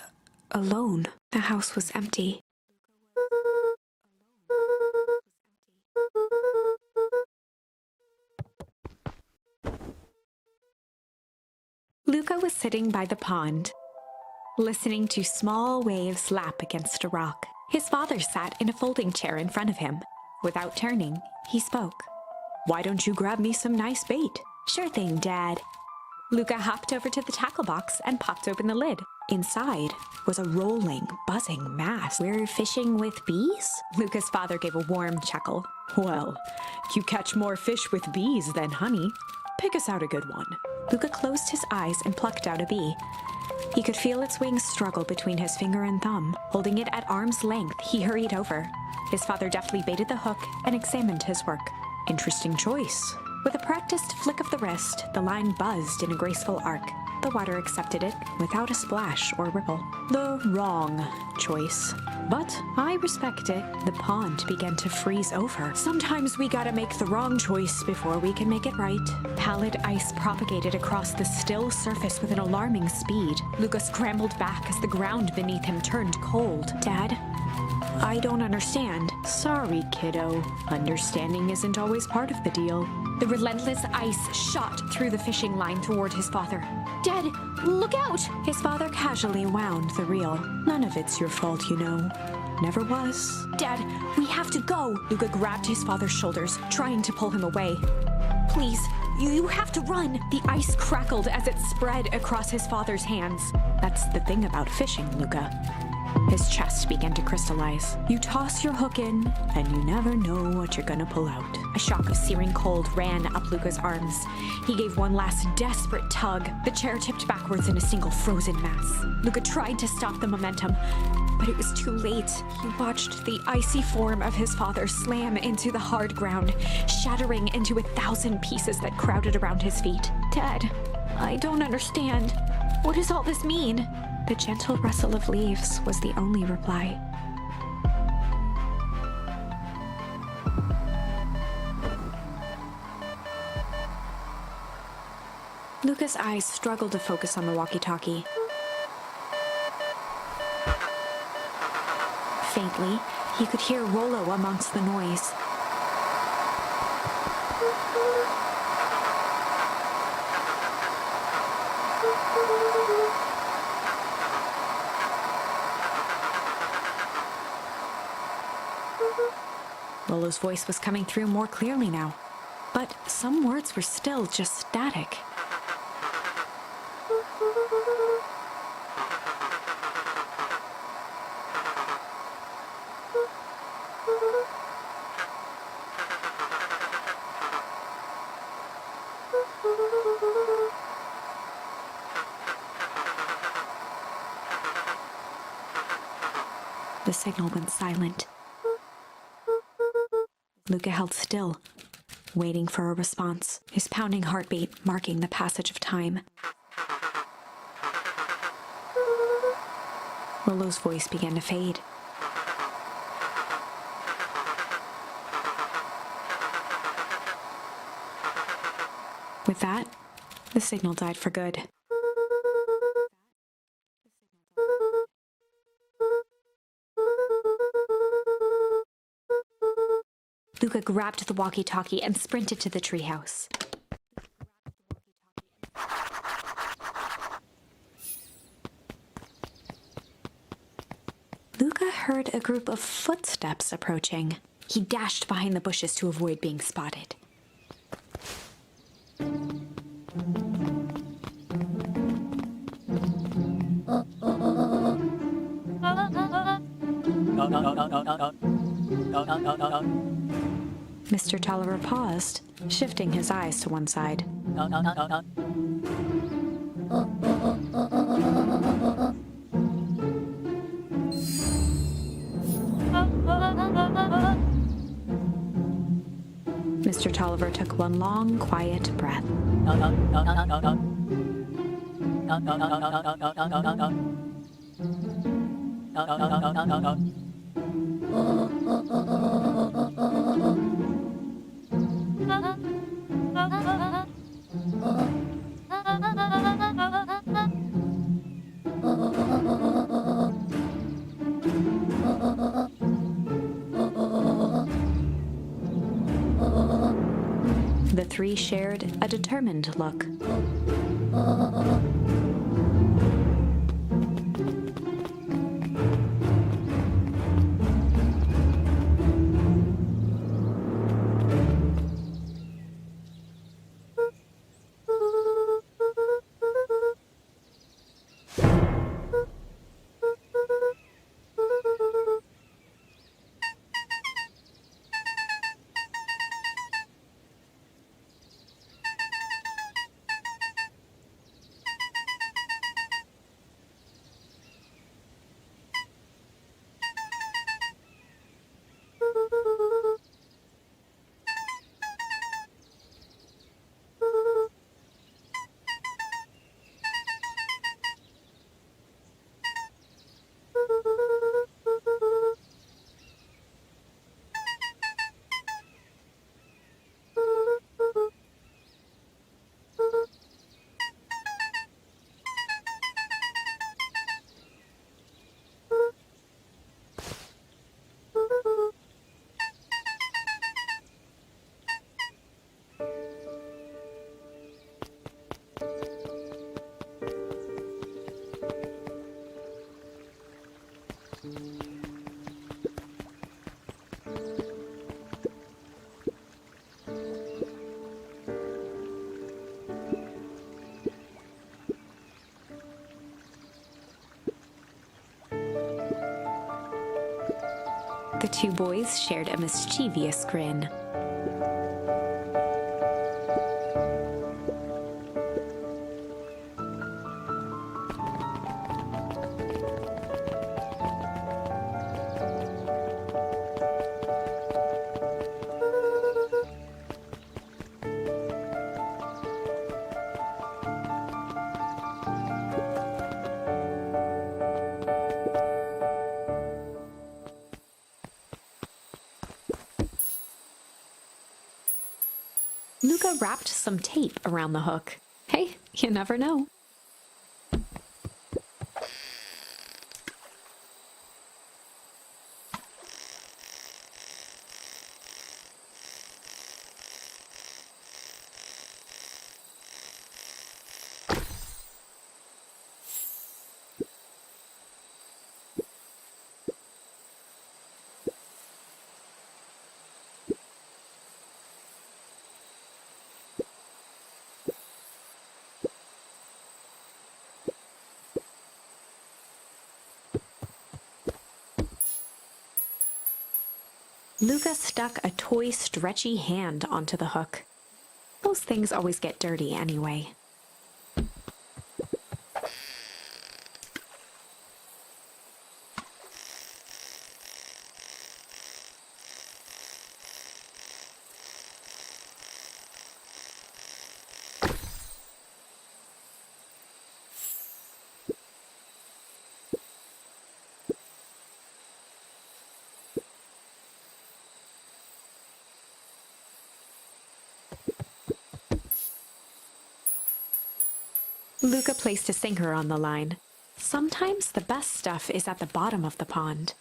alone. The house was empty. Luca was sitting by the pond, listening to small waves lap against a rock. His father sat in a folding chair in front of him. Without turning, he spoke. "Why don't you grab me some nice bait?" "Sure thing, Dad." Luca hopped over to the tackle box and popped open the lid. Inside was a rolling, buzzing mass. "We're fishing with bees?" Luca's father gave a warm chuckle. "Well, you catch more fish with bees than honey. Pick us out a good one." Luca closed his eyes and plucked out a bee. He could feel its wings struggle between his finger and thumb. Holding it at arm's length, he hurried over. His father deftly baited the hook and examined his work. "Interesting choice." With a practiced flick of the wrist, the line buzzed in a graceful arc. The water accepted it without a splash or ripple. The wrong choice. But I respect it. The pond began to freeze over. Sometimes we gotta make the wrong choice before we can make it right. Pallid ice propagated across the still surface with an alarming speed. Luca scrambled back as the ground beneath him turned cold. "Dad, I don't understand." "Sorry, kiddo. Understanding isn't always part of the deal." The relentless ice shot through the fishing line toward his father. "Dad, look out!" His father casually wound the reel. "None of it's your fault, you know. Never was." "Dad, we have to go!" Luca grabbed his father's shoulders, trying to pull him away. "Please, you have to run!" The ice crackled as it spread across his father's hands. "That's the thing about fishing, Luca." His chest began to crystallize. "You toss your hook in, and you never know what you're gonna pull out." A shock of searing cold ran up Luca's arms. He gave one last desperate tug. The chair tipped backwards in a single frozen mass. Luca tried to stop the momentum, but it was too late. He watched the icy form of his father slam into the hard ground, shattering into 1,000 pieces that crowded around his feet. "Dad, I don't understand. What does all this mean?" The gentle rustle of leaves was the only reply. Luca's eyes struggled to focus on the walkie-talkie. Faintly, he could hear Rollo amongst the noise. Rollo's voice was coming through more clearly now, but some words were still just static. The signal went silent. Luca held still, waiting for a response, his pounding heartbeat marking the passage of time. Lolo's voice began to fade. With that, the signal died for good. Luca grabbed the walkie-talkie and sprinted to the treehouse. Luca heard a group of footsteps approaching. He dashed behind the bushes to avoid being spotted. Mr. Tolliver paused, shifting his eyes to one side. Mr. Tolliver took one long, quiet breath. The three shared a determined look. The two boys shared a mischievous grin. Luca wrapped some tape around the hook. Hey, you never know. Luca stuck a toy stretchy hand onto the hook. Those things always get dirty anyway. Luca placed a sinker on the line. Sometimes the best stuff is at the bottom of the pond.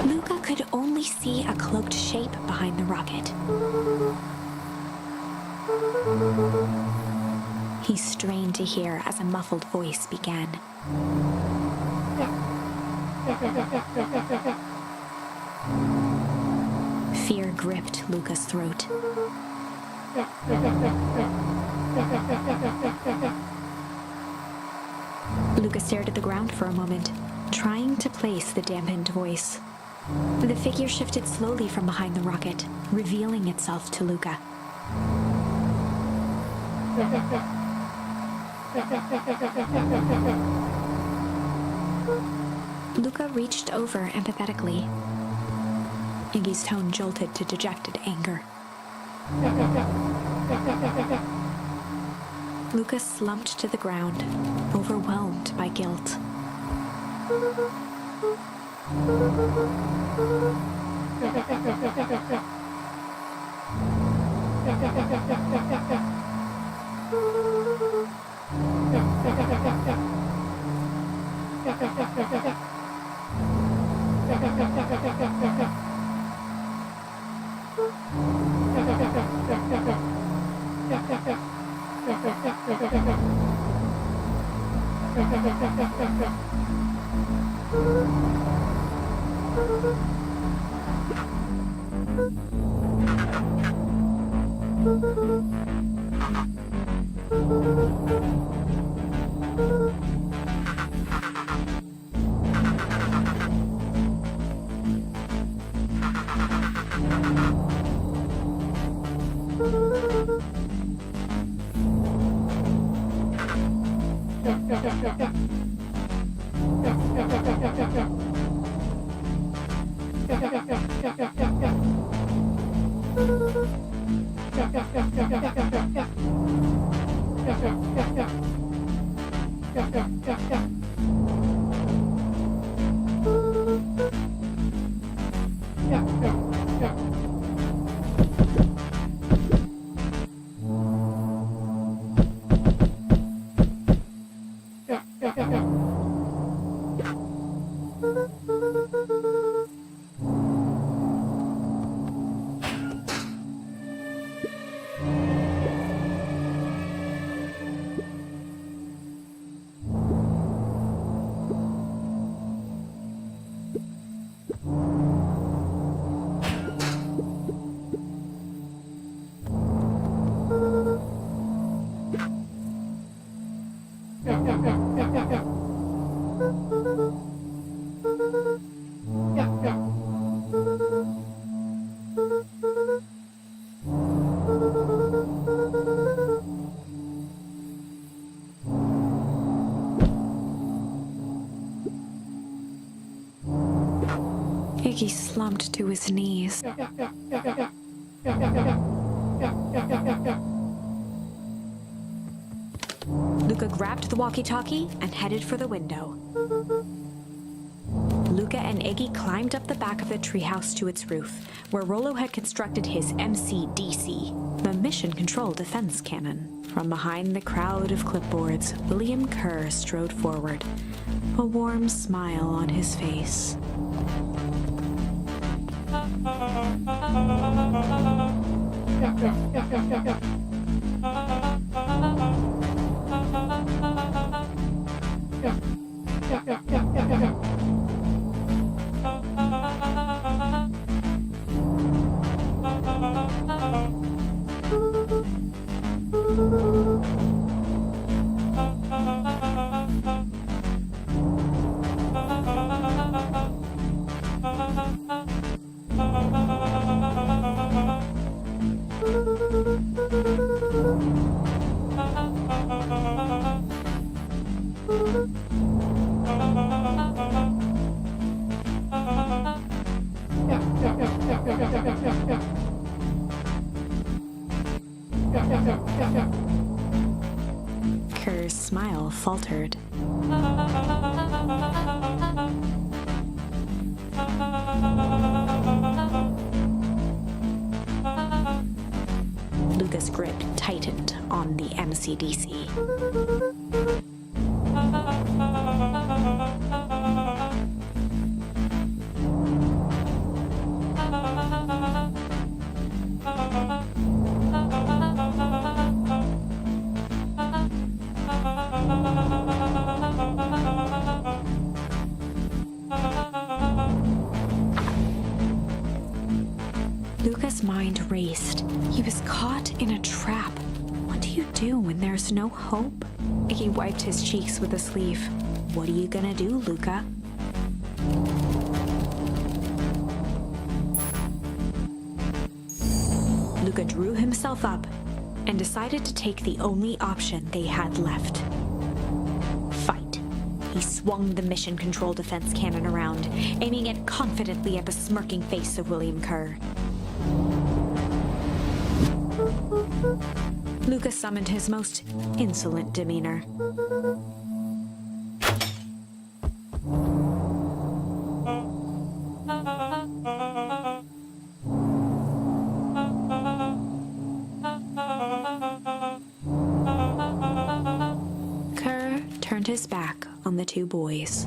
Luca could only see a cloaked shape behind the rocket. He strained to hear as a muffled voice began. Fear gripped Luca's throat. Luca stared at the ground for a moment, trying to place the dampened voice. The figure shifted slowly from behind the rocket, revealing itself to Luca. Luca reached over empathetically. Iggy's tone jolted to dejected anger. Luca slumped to the ground, overwhelmed by guilt. Iggy slumped to his knees. Luca grabbed the walkie-talkie and headed for the window. Luca and Iggy climbed up the back of the treehouse to its roof, where Rollo had constructed his MCDC, the mission control defense cannon. From behind the crowd of clipboards, William Kerr strode forward, a warm smile on his face. Kerr's smile faltered. Luca's grip tightened on the MCDC. Luca's mind raced. He was caught in a trap. What do you do when there's no hope? He wiped his cheeks with a sleeve. What are you gonna do, Luca? Luca drew himself up and decided to take the only option they had left. Fight. He swung the mission control defense cannon around, aiming it confidently at the smirking face of William Kerr. Luca summoned his most insolent demeanor. Kerr turned his back on the two boys.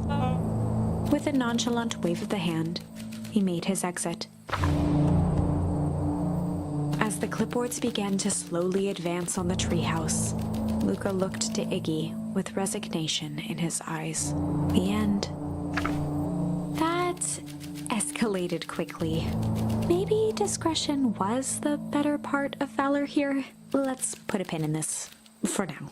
With a nonchalant wave of the hand, he made his exit. As the clipboards began to slowly advance on the treehouse, Luca looked to Iggy with resignation in his eyes. The end. That escalated quickly. Maybe discretion was the better part of valor here. Let's put a pin in this for now.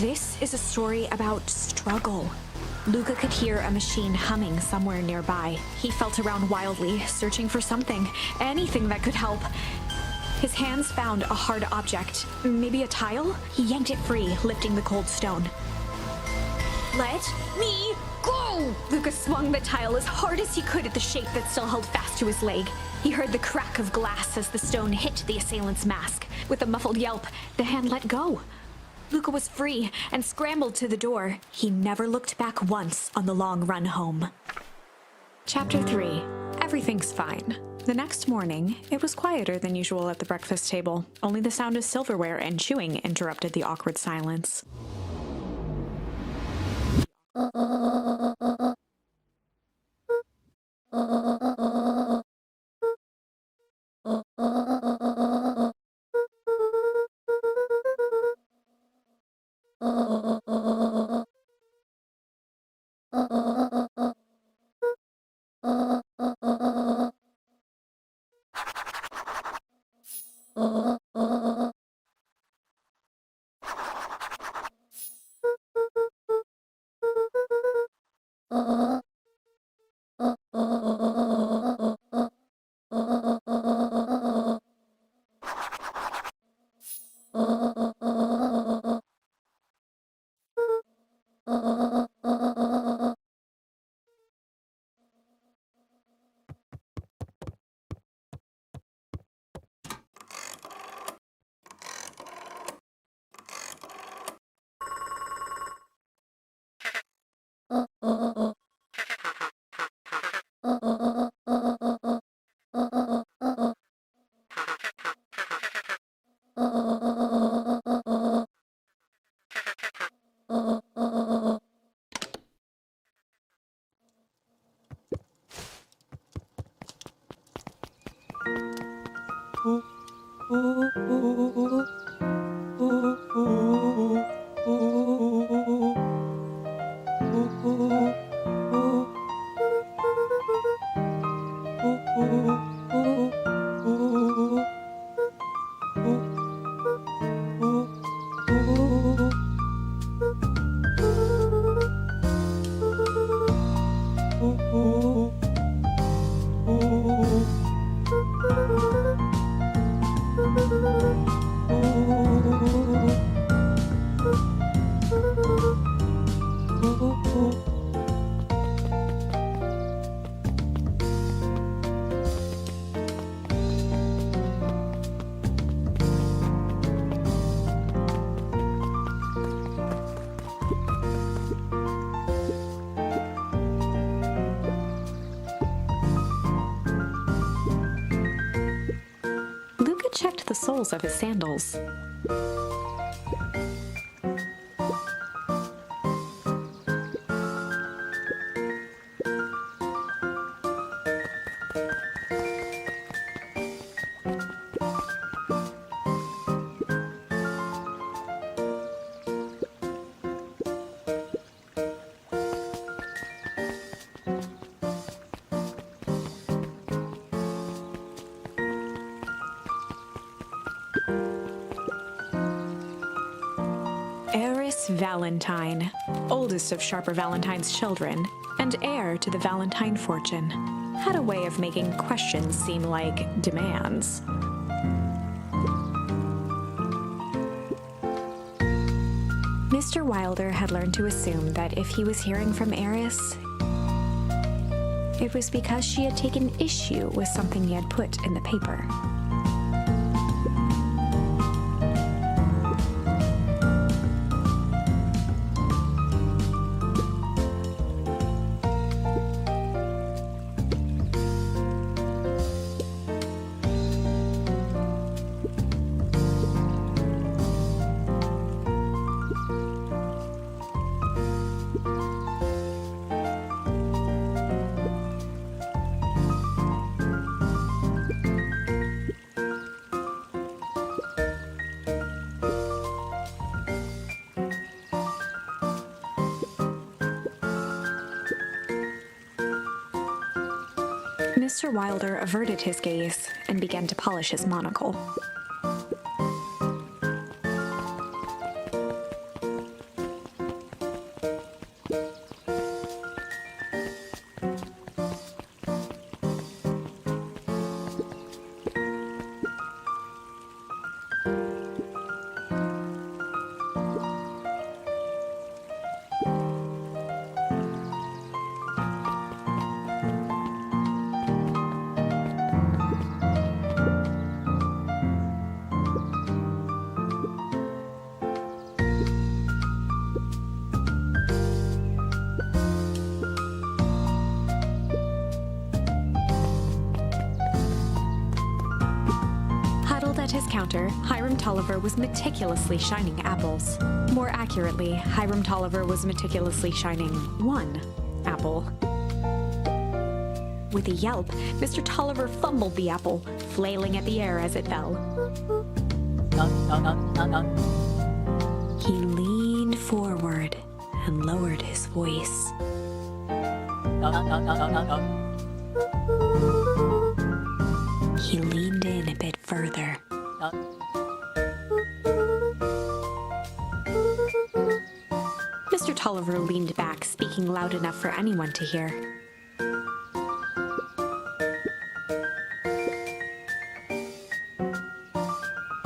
This is a story about struggle. Luca could hear a machine humming somewhere nearby. He felt around wildly, searching for something, anything that could help. His hands found a hard object, maybe a tile? He yanked it free, lifting the cold stone. Let me go! Luca swung the tile as hard as he could at the shape that still held fast to his leg. He heard the crack of glass as the stone hit the assailant's mask. With a muffled yelp, the hand let go. Luca was free and scrambled to the door. He never looked back once on the long run home. Chapter 3. Everything's fine. The next morning, it was quieter than usual at the breakfast table. Only the sound of silverware and chewing interrupted the awkward silence. Checked the soles of his sandals. Valentine, oldest of Sharper Valentine's children, and heir to the Valentine fortune, had a way of making questions seem like demands. Mr. Wilder had learned to assume that if he was hearing from Eris, it was because she had taken issue with something he had put in the paper. Mr. Wilder averted his gaze and began to polish his monocle. At his counter, Hiram Tolliver was meticulously shining apples. More accurately, Hiram Tolliver was meticulously shining one apple. With a yelp, Mr. Tolliver fumbled the apple, flailing at the air as it fell. He leaned forward and lowered his voice. He leaned in a bit further. Mr. Tolliver leaned back, speaking loud enough for anyone to hear.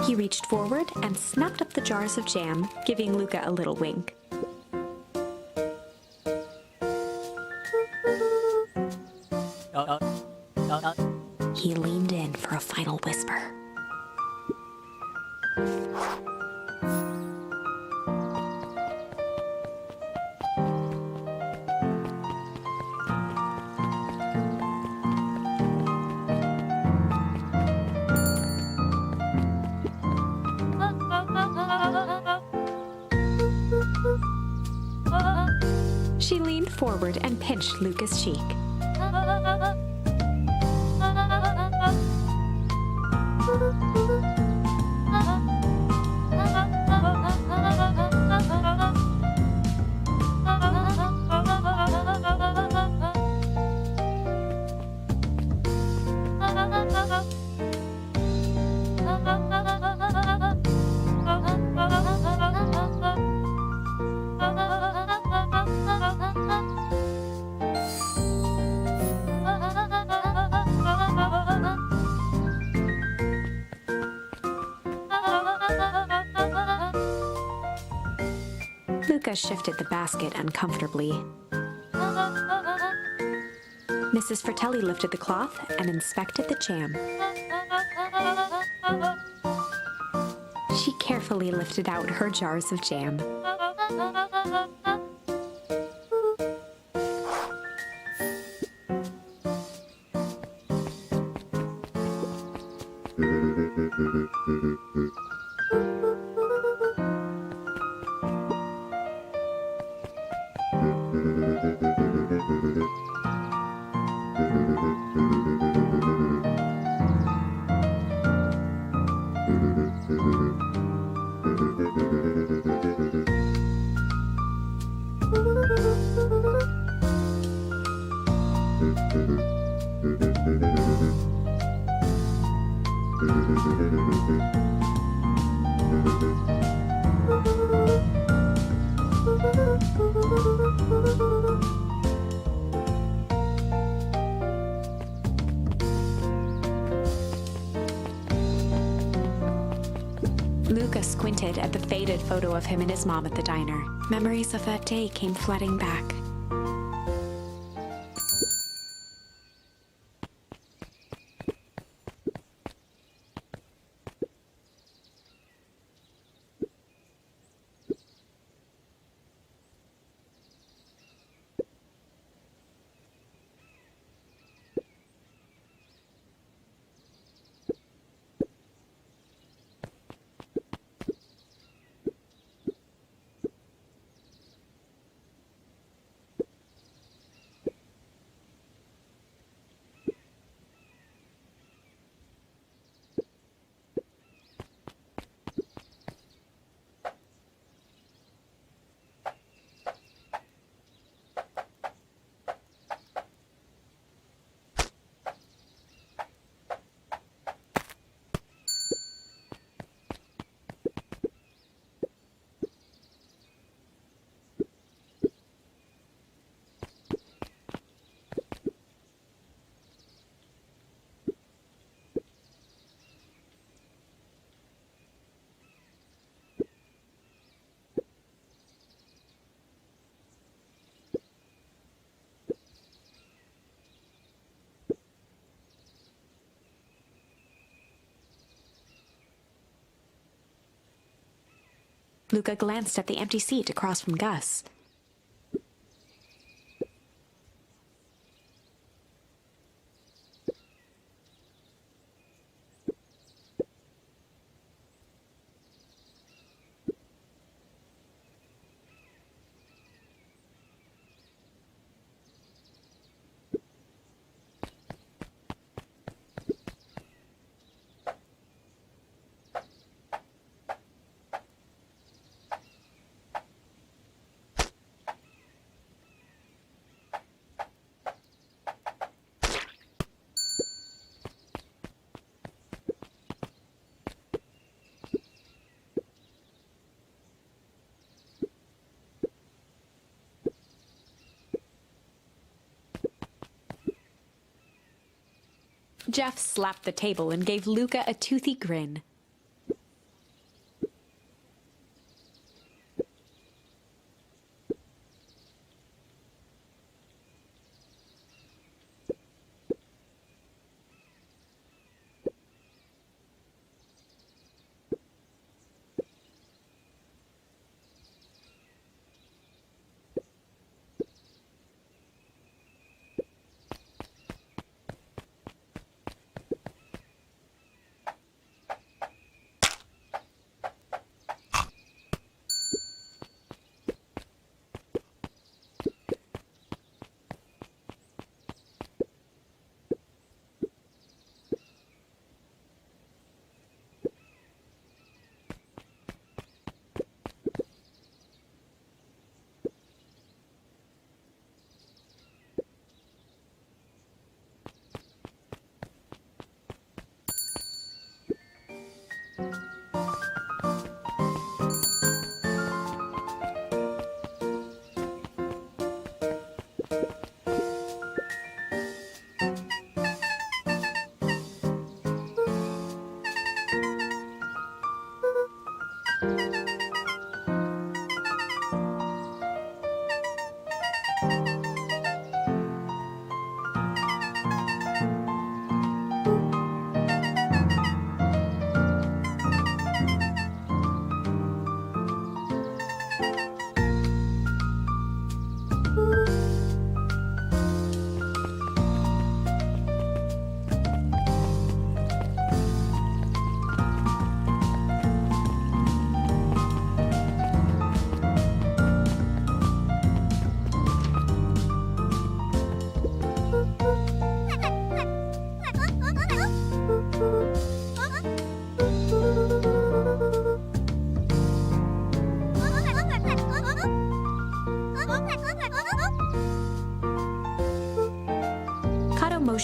He reached forward and snapped up the jars of jam, giving Luca a little wink. He leaned in for a final whisper. She leaned forward and pinched Luca's cheek. Luca shifted the basket uncomfortably. Mrs. Fratelli lifted the cloth and inspected the jam. She carefully lifted out her jars of jam. Luca squinted at the faded photo of him and his mom at the diner. Memories of that day came flooding back. Luca glanced at the empty seat across from Gus. Jeff slapped the table and gave Luca a toothy grin.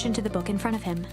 motioned to the book in front of him.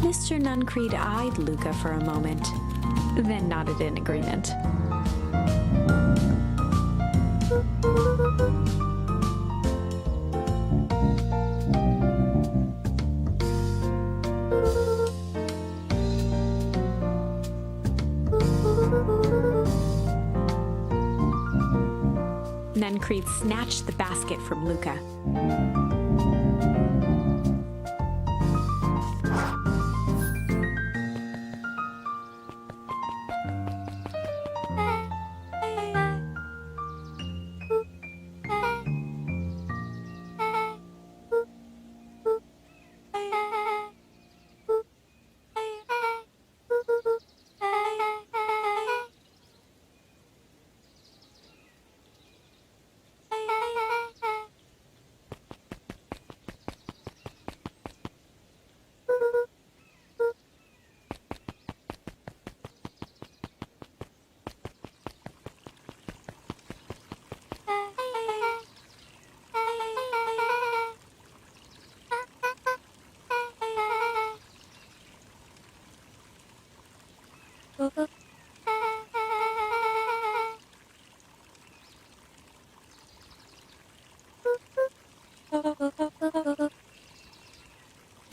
Mr. Nuncreed eyed Luca for a moment, then nodded in agreement. Nuncreed snatched the basket from Luca.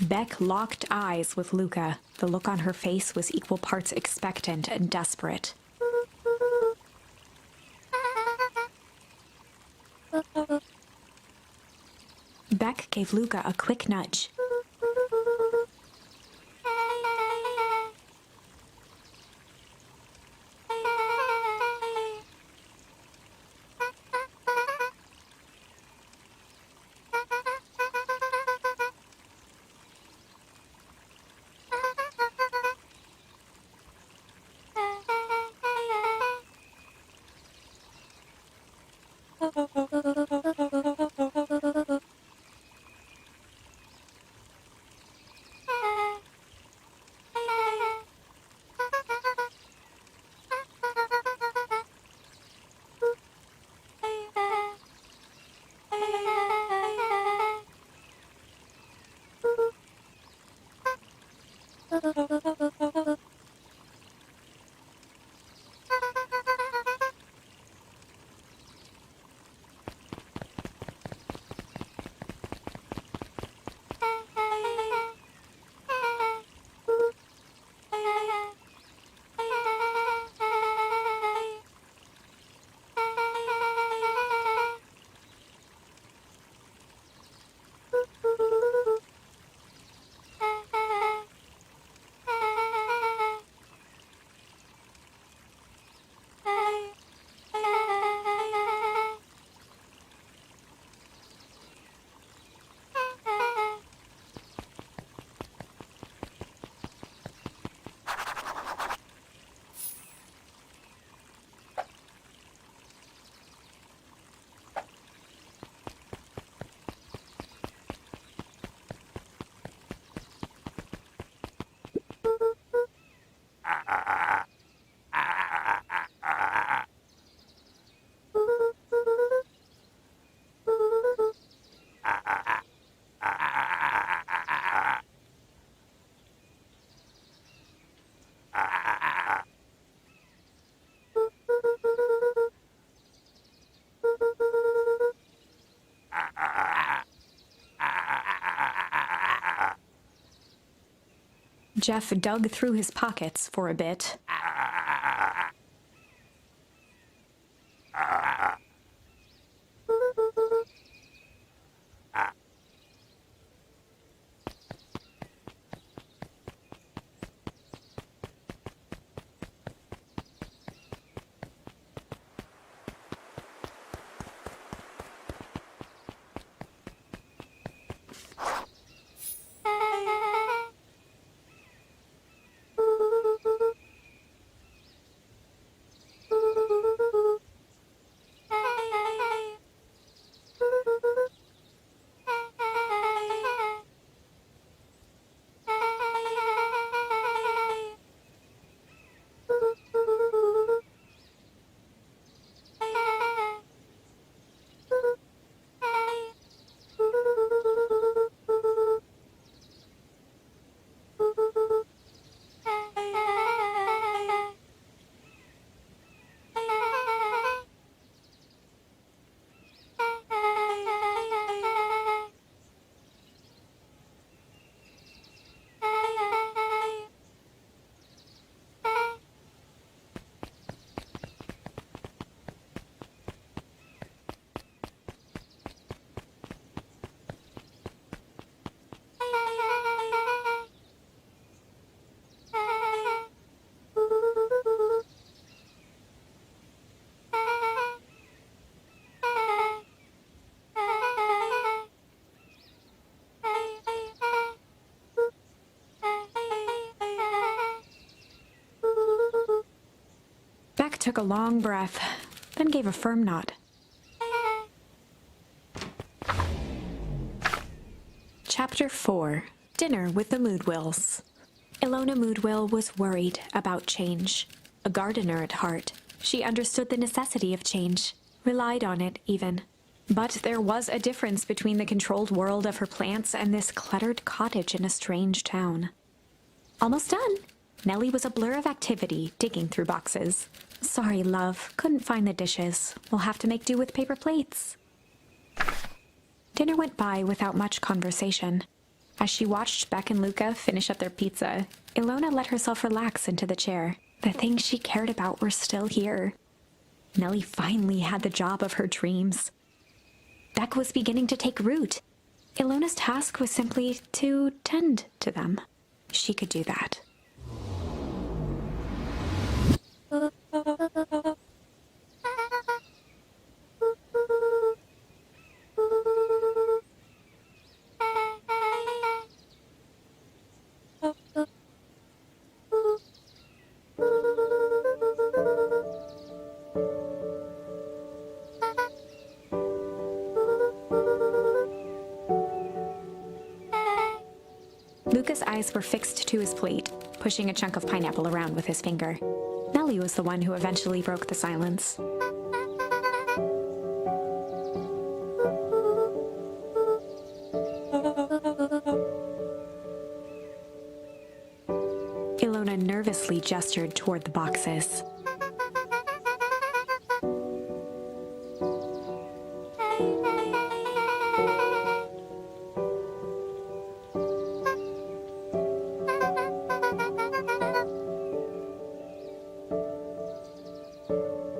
Beck locked eyes with Luca. The look on her face was equal parts expectant and desperate. Beck gave Luca a quick nudge. Jeff dug through his pockets for a bit. Beck took a long breath, then gave a firm nod. Chapter 4. Dinner with the Moodwills. Ilona Moodwill was worried about change. A gardener at heart, she understood the necessity of change, relied on it even. But there was a difference between the controlled world of her plants and this cluttered cottage in a strange town. Almost done. Nellie was a blur of activity, digging through boxes. Sorry, love, couldn't find the dishes. We'll have to make do with paper plates. Dinner went by without much conversation. As she watched Beck and Luca finish up their pizza, Ilona let herself relax into the chair. The things she cared about were still here. Nellie finally had the job of her dreams. Beck was beginning to take root. Ilona's task was simply to tend to them. She could do that. Luca's eyes were fixed to his plate, pushing a chunk of pineapple around with his finger. Nellie was the one who eventually broke the silence. Ilona nervously gestured toward the boxes.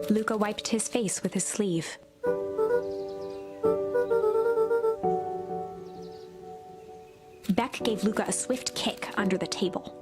Luca wiped his face with his sleeve. Beck gave Luca a swift kick under the table.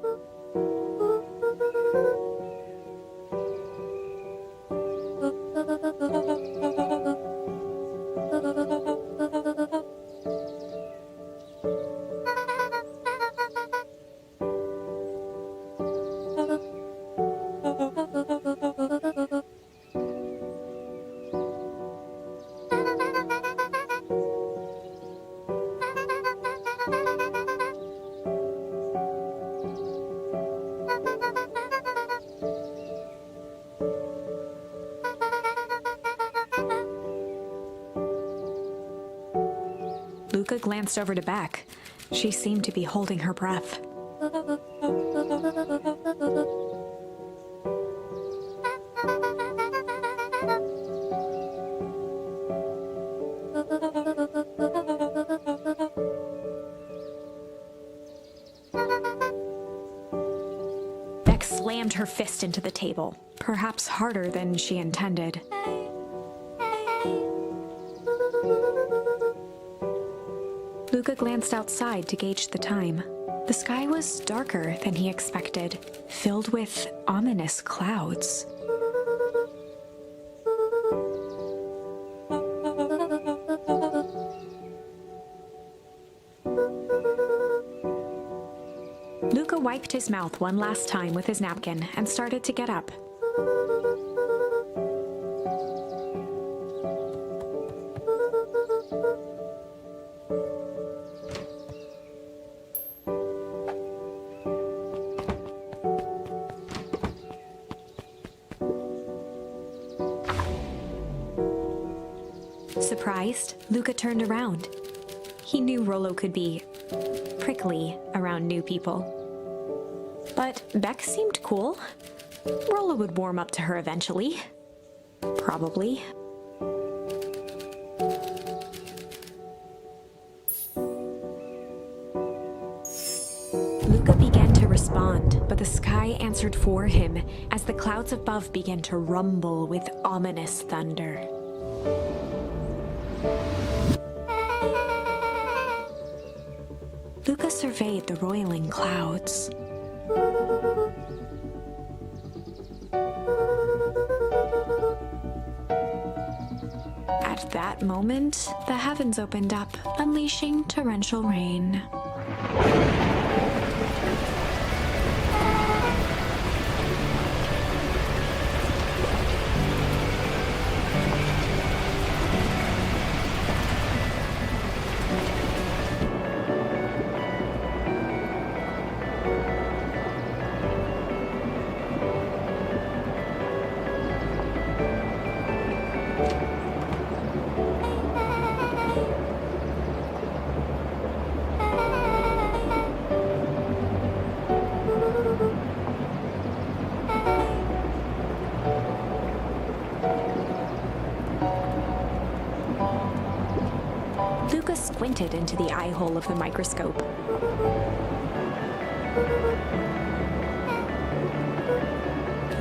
Luca glanced over to Beck. She seemed to be holding her breath. slammed her fist into the table, perhaps harder than she intended. Luca glanced outside to gauge the time. The sky was darker than he expected, filled with ominous clouds. Luca wiped his mouth one last time with his napkin and started to get up. Surprised, Luca turned around. He knew Rollo could be prickly around new people. But Beck seemed cool. Rollo would warm up to her eventually. Probably. Luca began to respond, but the sky answered for him as the clouds above began to rumble with ominous thunder. Luca surveyed the roiling clouds. At that moment, the heavens opened up, unleashing torrential rain. Luca squinted into the eye hole of the microscope.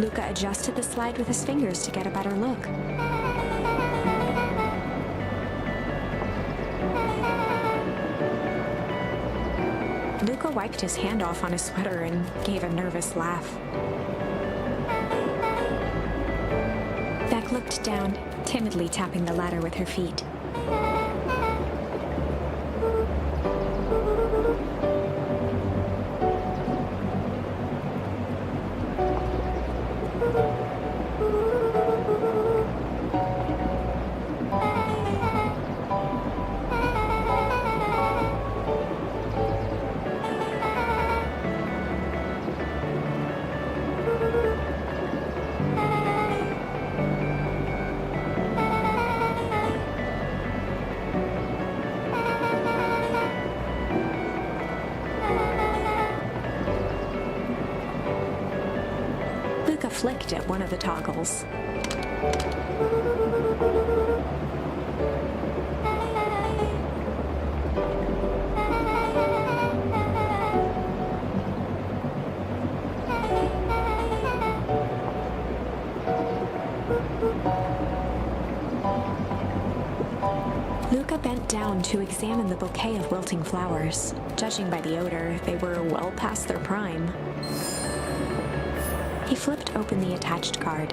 Luca adjusted the slide with his fingers to get a better look. Luca wiped his hand off on his sweater and gave a nervous laugh. Beck looked down, timidly tapping the ladder with her feet. Luca flicked at one of the toggles. Luca bent down to examine the bouquet of wilting flowers. Judging by the odor, they were well past their prime. He flipped open the attached card.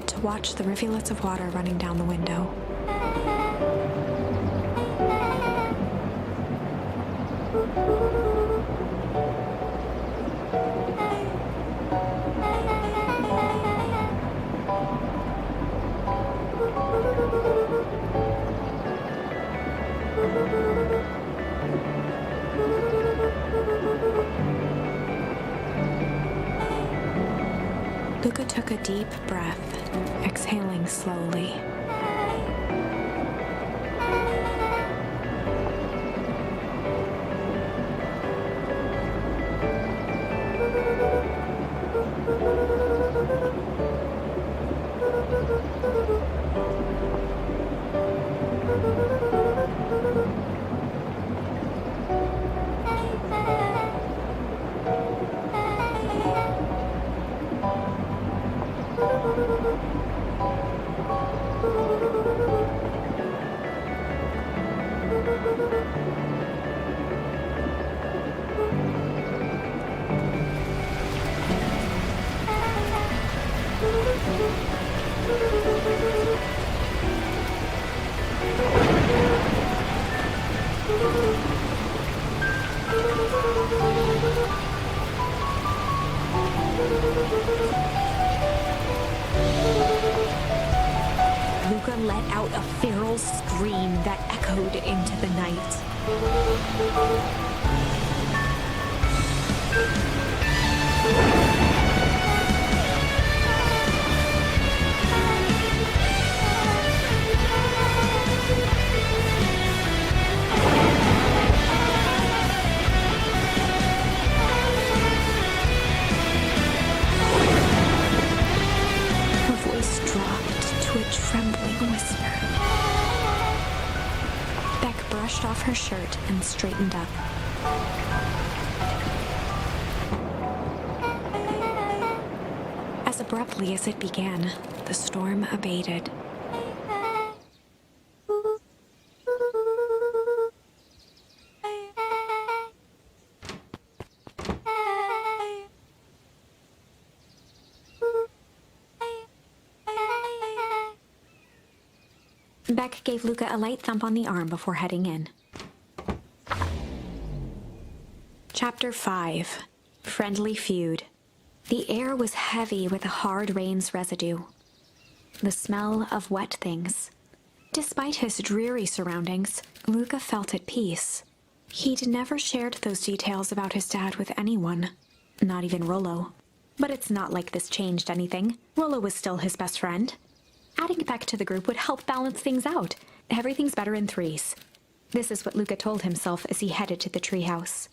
moment to watch the rivulets of water running down the window. Luca took a deep breath, exhaling slowly. Luca let out a feral scream that echoed into the night. Her voice dropped to a trembling whisper. Beck brushed off her shirt and straightened up. As abruptly as it began, the storm abated. Beck gave Luca a light thump on the arm before heading in. Chapter 5. Friendly Feud. The air was heavy with a hard rain's residue. The smell of wet things. Despite his dreary surroundings, Luca felt at peace. He'd never shared those details about his dad with anyone, not even Rollo. But it's not like this changed anything. Rollo was still his best friend. Adding Beck to the group would help balance things out. Everything's better in threes. This is what Luca told himself as he headed to the treehouse.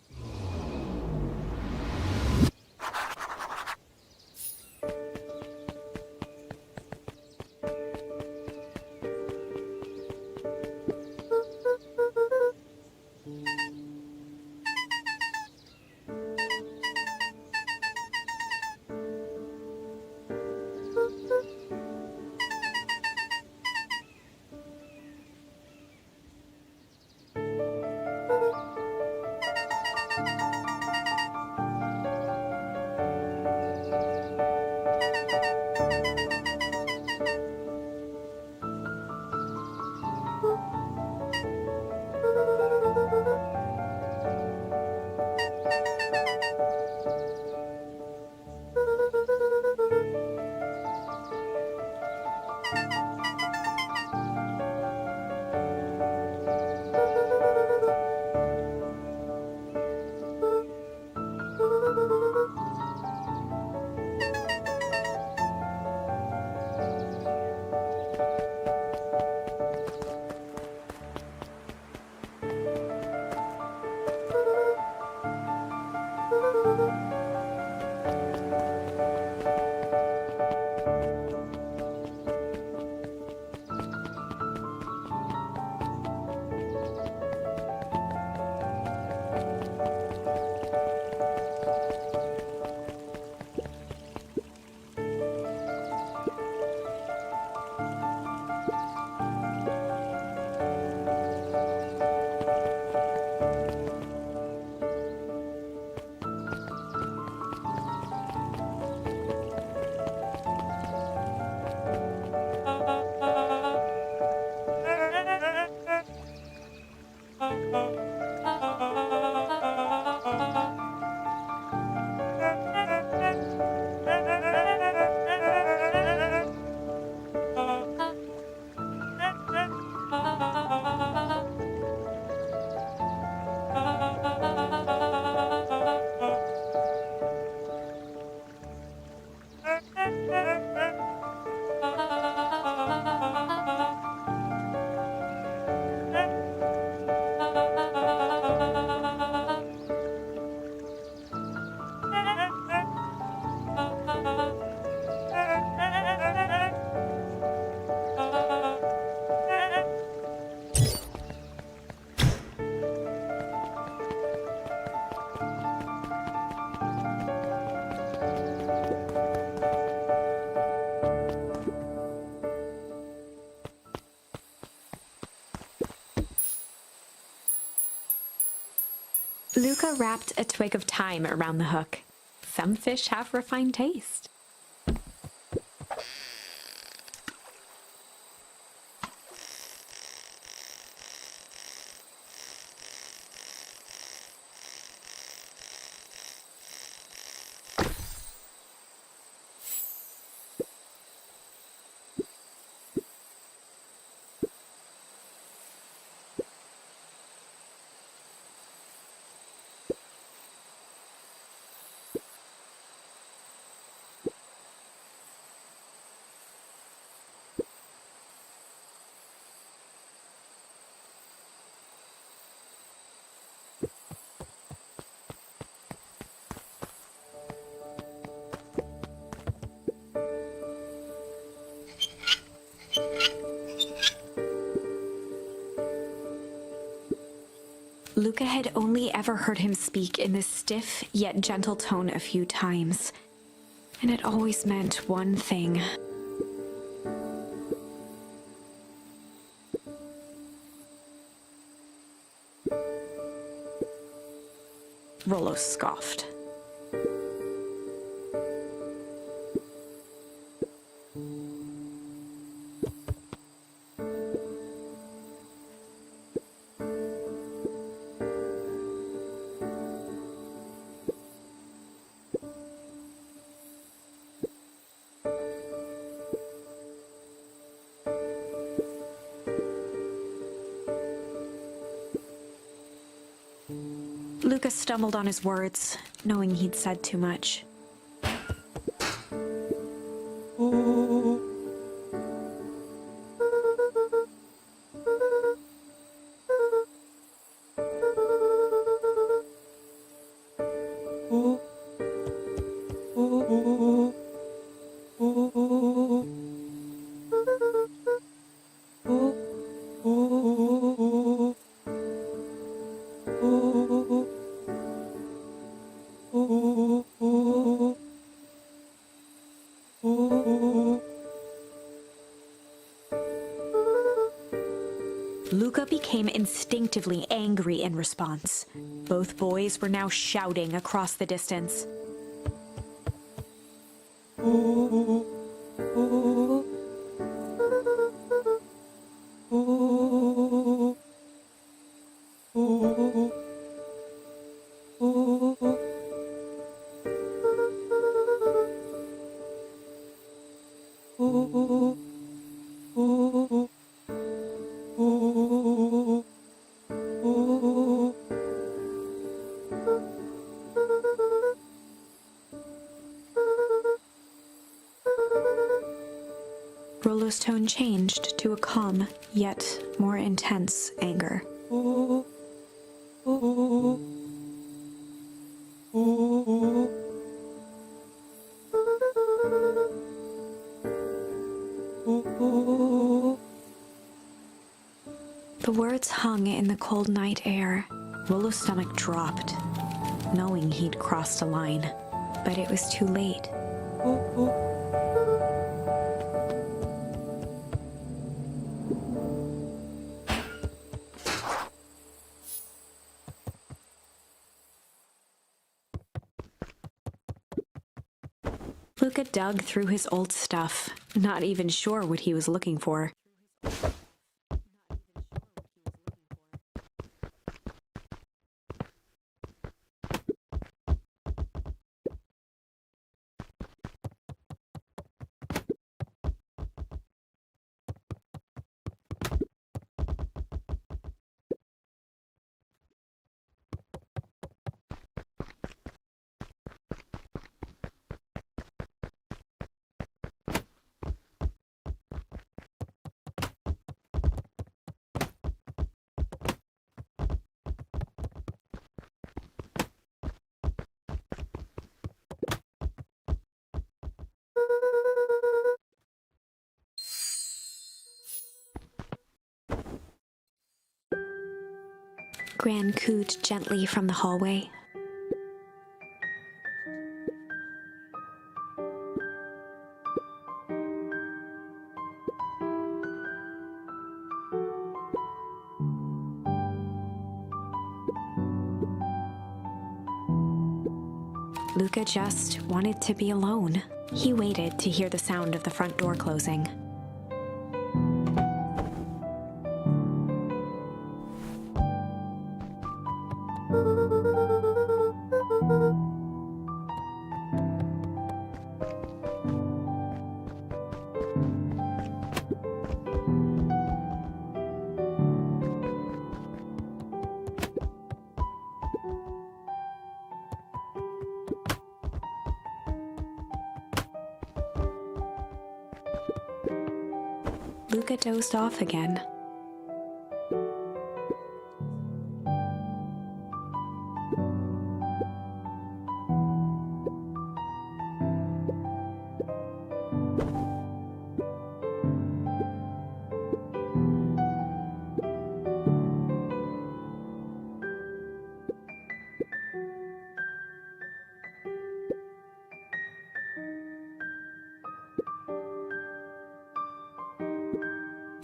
Luca wrapped a twig of thyme around the hook. Some fish have refined taste. Luca had only ever heard him speak in this stiff yet gentle tone a few times, and it always meant one thing. Rollo scoffed. Luca stumbled on his words, knowing he'd said too much. Luca became instinctively angry in response. Both boys were now shouting across the distance. Rollo's tone changed to a calm, yet more intense anger. The words hung in the cold night air. Rollo's stomach dropped, knowing he'd crossed a line. But it was too late. Luca dug through his old stuff, not even sure what he was looking for. Gran cooed gently from the hallway. Luka just wanted to be alone. He waited to hear the sound of the front door closing. Luka dozed off again.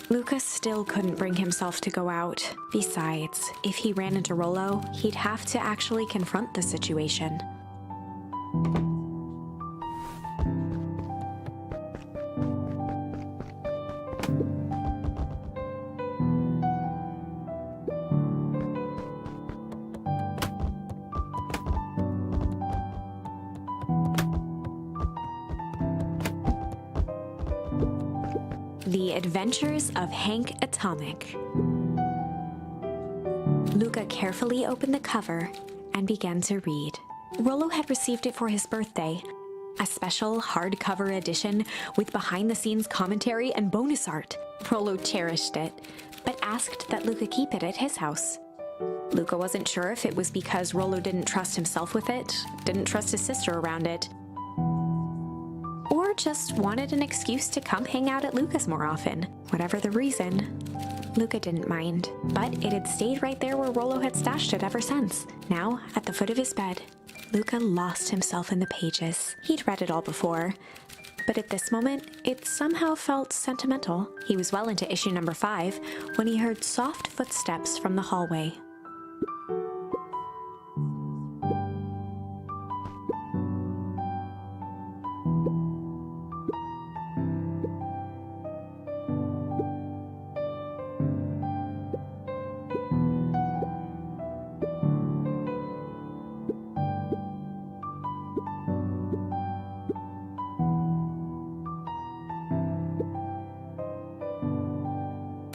Luka still couldn't bring himself to go out. Besides, if he ran into Rollo, he'd have to actually confront the situation. The Adventures of Č़Žᵃ℃. Luka carefully opened the cover and began to read. Rollo had received it for his birthday, a special hardcover edition with behind-the-scenes commentary and bonus art. Rollo cherished it, but asked that Luka keep it at his house. Luka wasn't sure if it was because Rollo didn't trust himself with it, didn't trust his sister around it, or just wanted an excuse to come hang out at Luka's more often. Whatever the reason, Luka didn't mind, but it had stayed right there where Rollo had stashed it ever since. Now, at the foot of his bed, Luka lost himself in the pages. He'd read it all before, but at this moment, it somehow felt sentimental. He was well into issue number 5 when he heard soft footsteps from the hallway.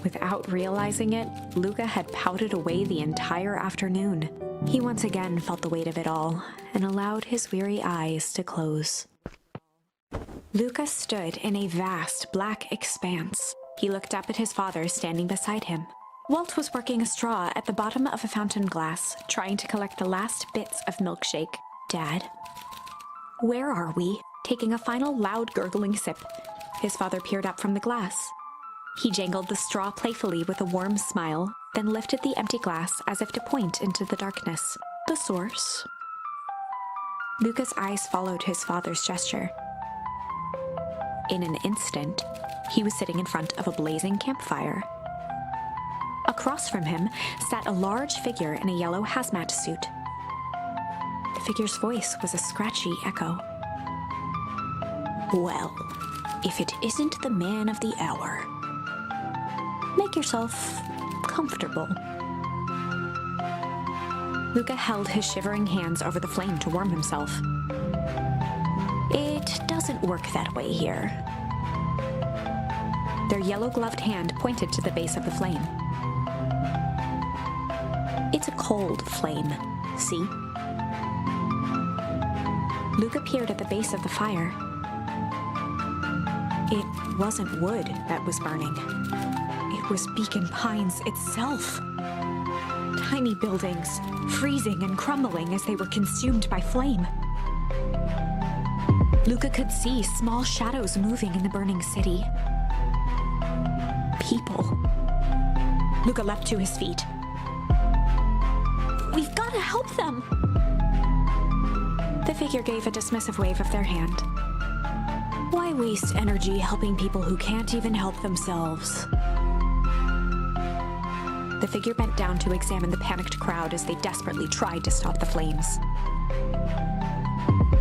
Without realizing it, Luka had pouted away the entire afternoon. He once again felt the weight of it all and allowed his weary eyes to close. Luka stood in a vast black expanse. He looked up at his father standing beside him. Walt was working a straw at the bottom of a fountain glass, trying to collect the last bits of milkshake. "Dad, where are we?" Taking a final loud gurgling sip, his father peered up from the glass. He jangled the straw playfully with a warm smile, then lifted the empty glass as if to point into the darkness. "The source?" Luka's eyes followed his father's gesture. In an instant, he was sitting in front of a blazing campfire. Across from him sat a large figure in a yellow hazmat suit. The figure's voice was a scratchy echo. "Well, if it isn't the man of the hour. Make yourself comfortable." Luka held his shivering hands over the flame to warm himself. "It doesn't work that way here." Their yellow-gloved hand pointed to the base of the flame. "It's a cold flame, see?" Luka peered at the base of the fire. It wasn't wood that was burning. It was Beacon Pines itself. Tiny buildings, freezing and crumbling as they were consumed by flame. Luka could see small shadows moving in the burning city. People. Luka leapt to his feet. "We've got to help them!" The figure gave a dismissive wave of their hand. "Why waste energy helping people who can't even help themselves?" The figure bent down to examine the panicked crowd as they desperately tried to stop the flames.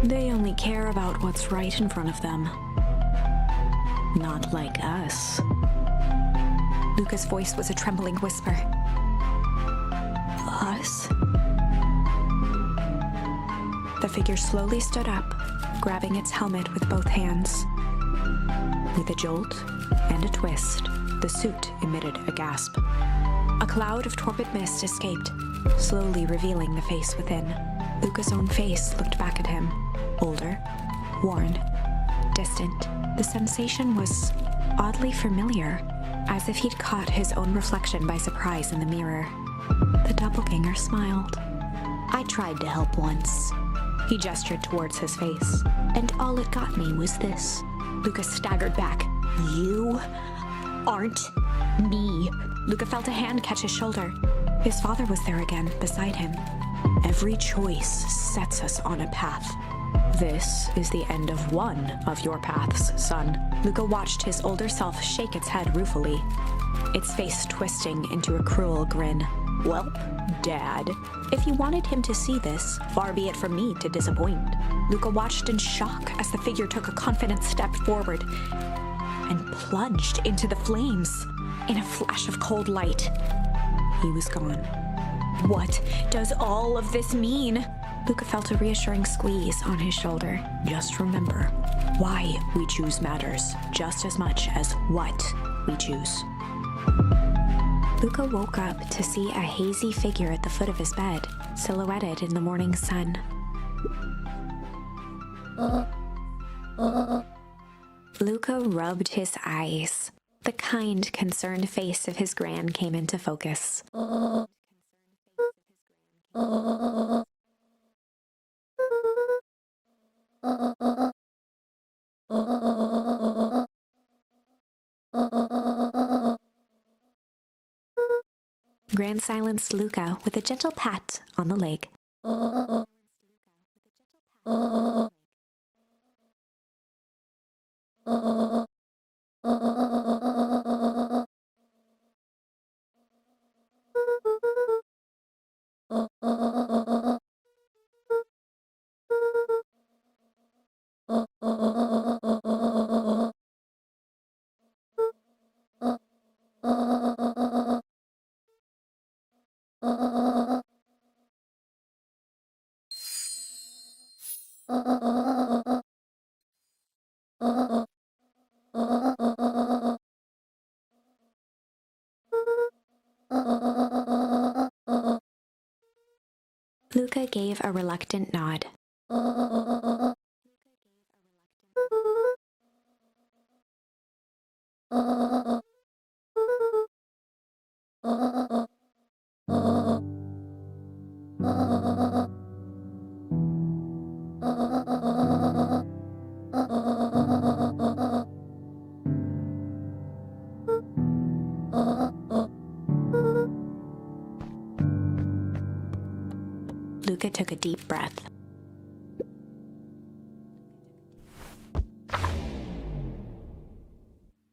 They only care about what's right in front of them. Not like us. Luca's voice was a trembling whisper. Us? The figure slowly stood up, grabbing its helmet with both hands. With a jolt and a twist, the suit emitted a gasp. A cloud of torpid mist escaped, slowly revealing the face within. Luca's own face looked back at him, older, worn, distant. The sensation was oddly familiar, as if he'd caught his own reflection by surprise in the mirror. The doppelganger smiled. I tried to help once. He gestured towards his face. And all it got me was this. Luca staggered back. You aren't me. Luca felt a hand catch his shoulder. His father was there again, beside him. Every choice sets us on a path. This is the end of one of your paths, son. Luca watched his older self shake its head ruefully, its face twisting into a cruel grin. Well, Dad, if you wanted him to see this, far be it from me to disappoint. Luca watched in shock as the figure took a confident step forward and plunged into the flames. In a flash of cold light, he was gone. What does all of this mean? Luca felt a reassuring squeeze on his shoulder. Just remember, why we choose matters just as much as what we choose. Luca woke up to see a hazy figure at the foot of his bed, silhouetted in the morning sun. Luca rubbed his eyes. The kind, concerned face of his gran came into focus. Gran silenced Luca with a gentle pat on the leg. Luca gave a reluctant nod. Luca took a deep breath.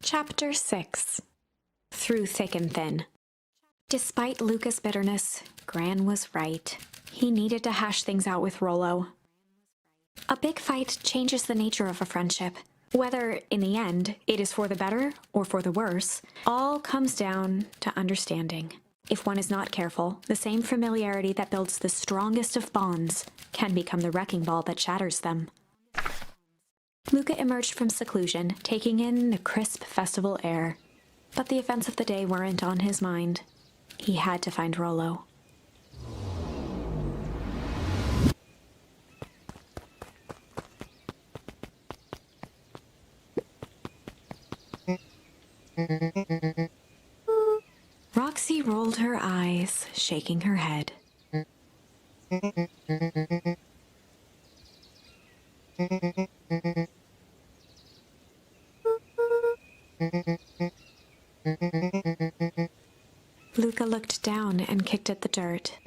Chapter 6. Through Thick and Thin. Despite Luca's bitterness, Gran was right. He needed to hash things out with Rollo. A big fight changes the nature of a friendship. Whether, in the end, it is for the better or for the worse, all comes down to understanding. If one is not careful, the same familiarity that builds the strongest of bonds can become the wrecking ball that shatters them. Luca emerged from seclusion, taking in the crisp festival air. But the events of the day weren't on his mind. He had to find Rollo. Roxy rolled her eyes, shaking her head. Luca looked down and kicked at the dirt.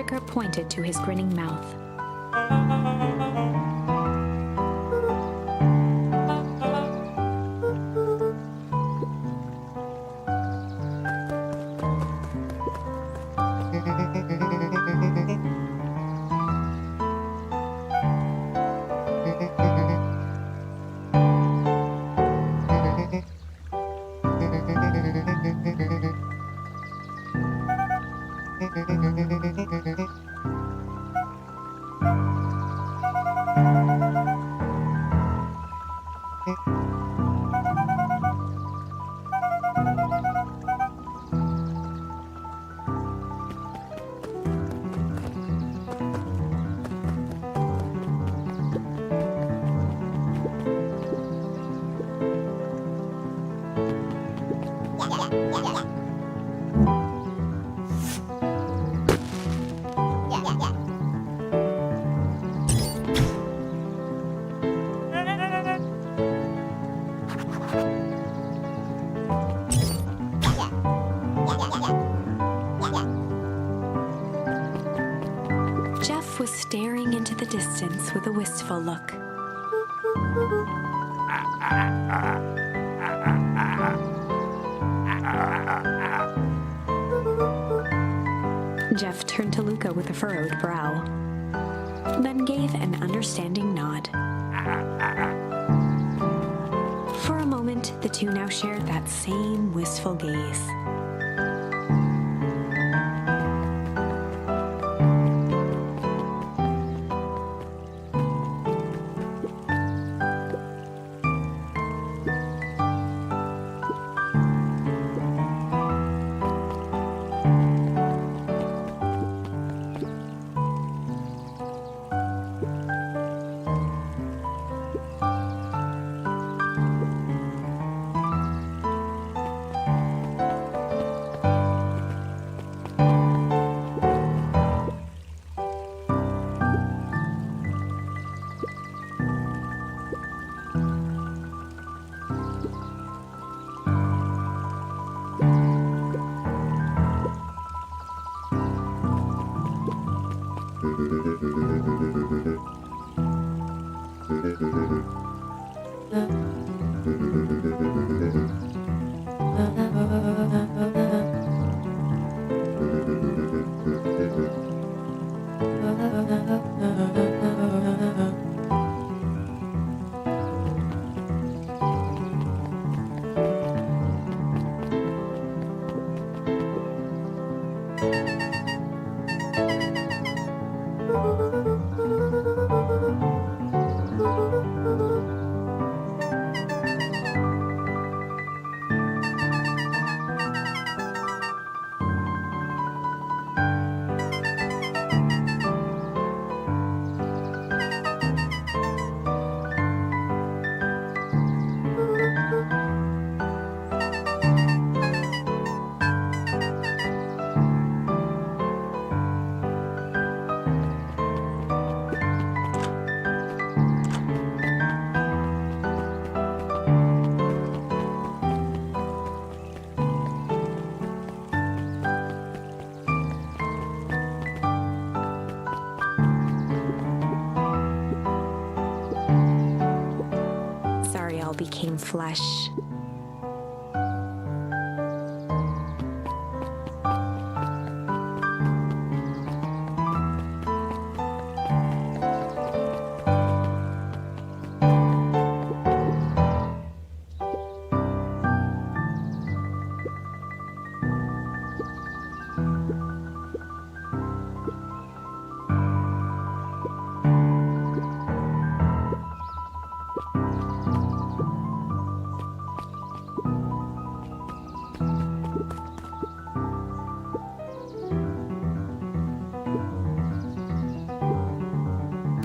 ttўğᵃ pointed to his grinning mouth. Jeff was staring into the distance with a wistful look. Jeff turned to Luca with a furrowed brow, then gave an understanding nod. For a moment, the two now shared that same wistful gaze. Became flesh.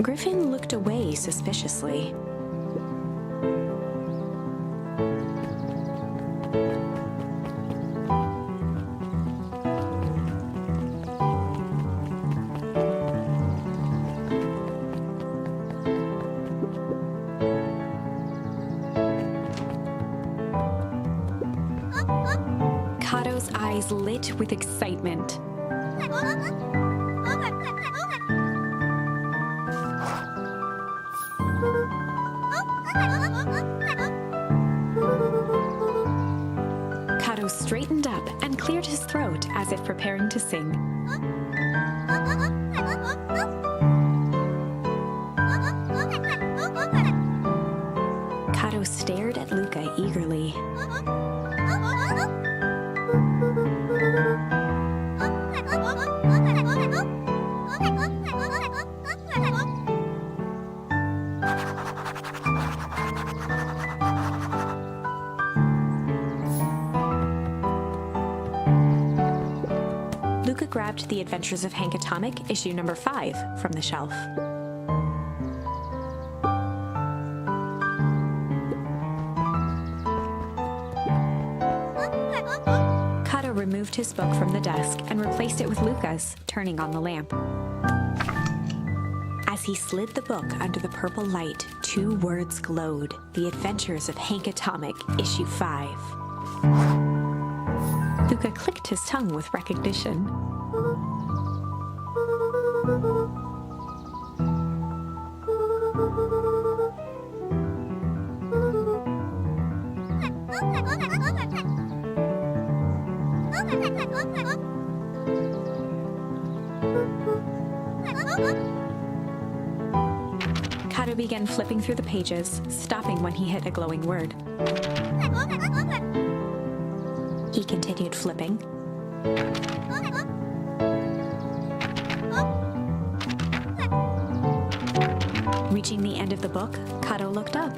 Griffin looked away suspiciously. Kato's eyes lit with excitement. straightened up and cleared his throat as if preparing to sing. Kato stared at Luca eagerly. Luca grabbed The Adventures of ćŽᵃᵃ, issue number 5, from the shelf. Kato removed his book from the desk and replaced it with Luca's, turning on the lamp. As he slid the book under the purple light, 2 words glowed: The Adventures of ćŽᵃᵃ, issue 5. Luca clicked his tongue with recognition. Kato began flipping through the pages, stopping when he hit a glowing word. He continued flipping. Reaching the end of the book, Kato looked up.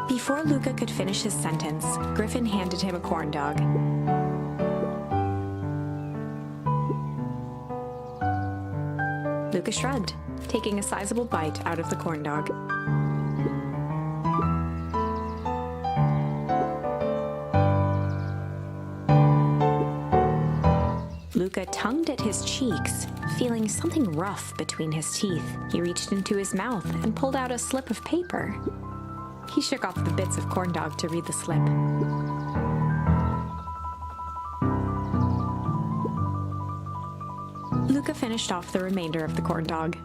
Before Luca could finish his sentence, Griffin handed him a corn dog. Luca shrugged, taking a sizable bite out of the corn dog. Luca tongued at his cheeks, feeling something rough between his teeth. He reached into his mouth and pulled out a slip of paper. He shook off the bits of corn dog to read the slip. Luca finished off the remainder of the corn dog.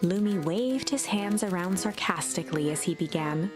Lumi waved his hands around sarcastically as he began.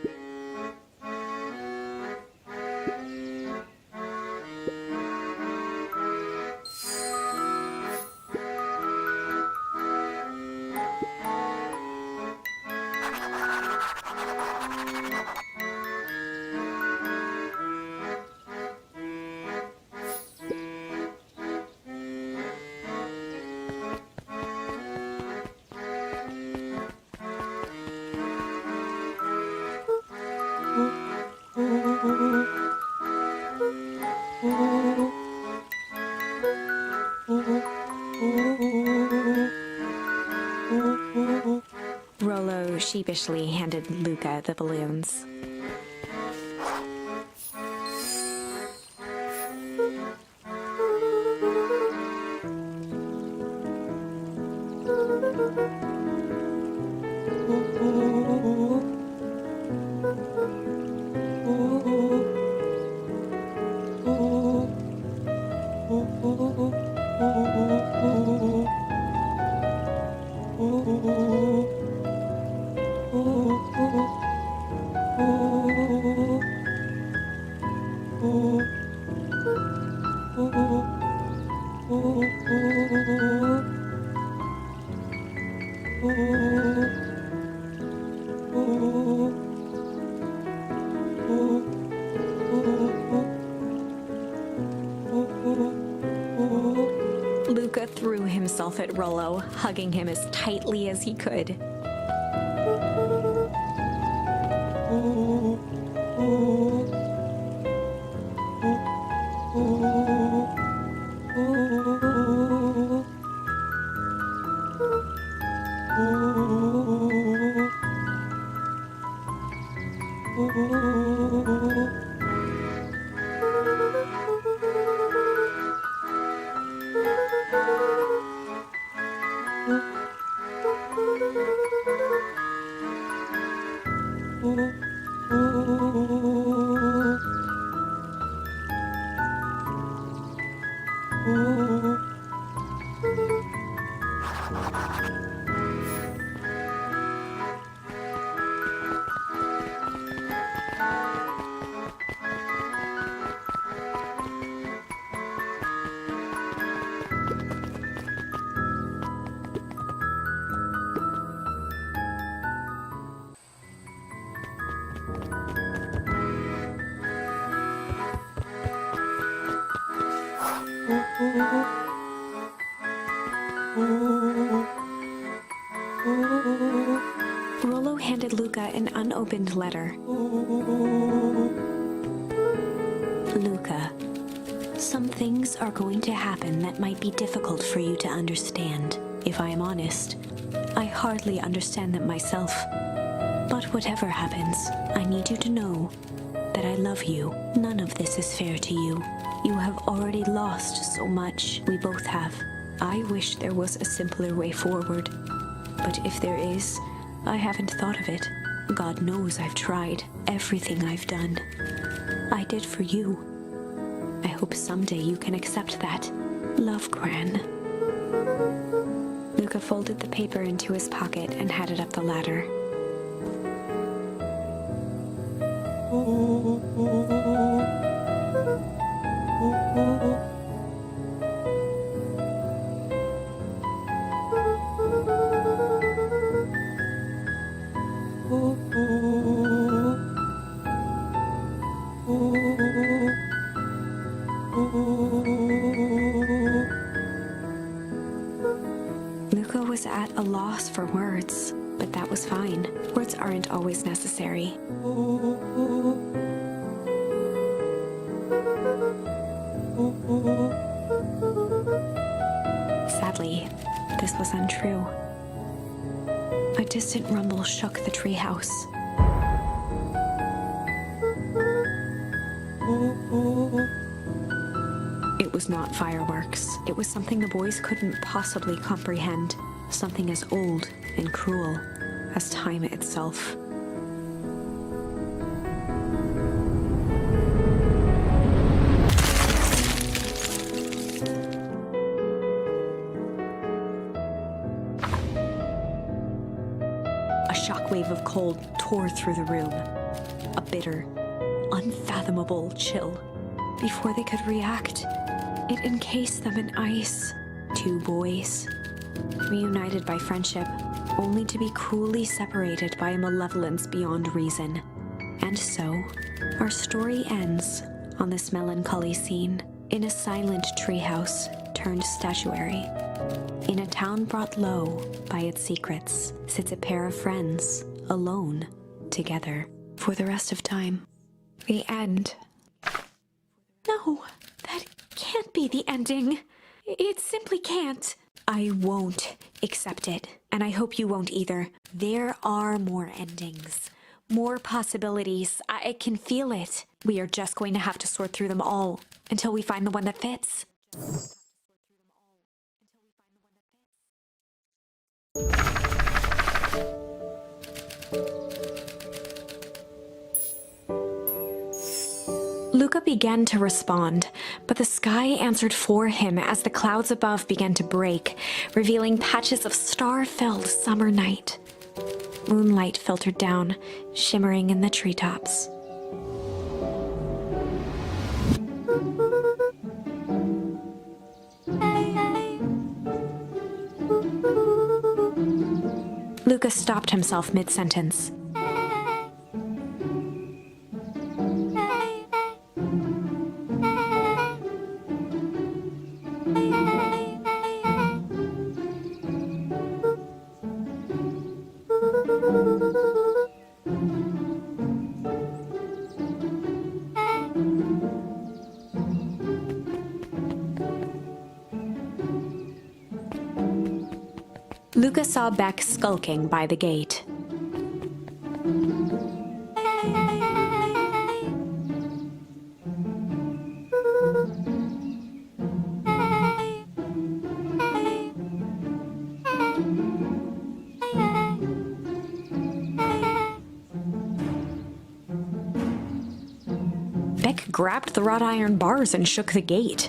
Rollo sheepishly handed Luca the balloons. Luca threw himself at Rollo, hugging him as tightly as he could. Rollo handed Luca an unopened letter. Luca, some things are going to happen that might be difficult for you to understand. If I am honest, I hardly understand them myself. But whatever happens, I need you to know that I love you. None of this is fair to you. You have already lost so much. We both have. I wish there was a simpler way forward. But if there is, I haven't thought of it. God knows I've tried. Everything I've done, I did for you. I hope someday you can accept that. Love, Gran. Luca folded the paper into his pocket and headed up the ladder. Luca was at a loss for words, but that was fine. Words aren't always necessary. Sadly, this was untrue. A distant rumble shook the treehouse. It was not fireworks. It was something the boys couldn't possibly comprehend. Something as old and cruel as time itself. A shockwave of cold tore through the room. A bitter, unfathomable chill. Before they could react, it encased them in ice. Two boys, reunited by friendship, only to be cruelly separated by a malevolence beyond reason. And so, our story ends on this melancholy scene, in a silent treehouse turned statuary. In a town brought low by its secrets, sits a pair of friends, alone, together, for the rest of time. The end. No, that can't be the ending. It simply can't. I won't accept it, and I hope you won't either. There are more endings, more possibilities. I can feel it. We are just going to have to sort through them all until we find the one that fits. Luca began to respond, but the sky answered for him as the clouds above began to break, revealing patches of star-filled summer night. Moonlight filtered down, shimmering in the treetops. Luca stopped himself mid-sentence. Luca saw Beck skulking by the gate. Beck grabbed the wrought iron bars and shook the gate.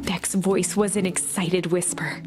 Beck's voice was an excited whisper.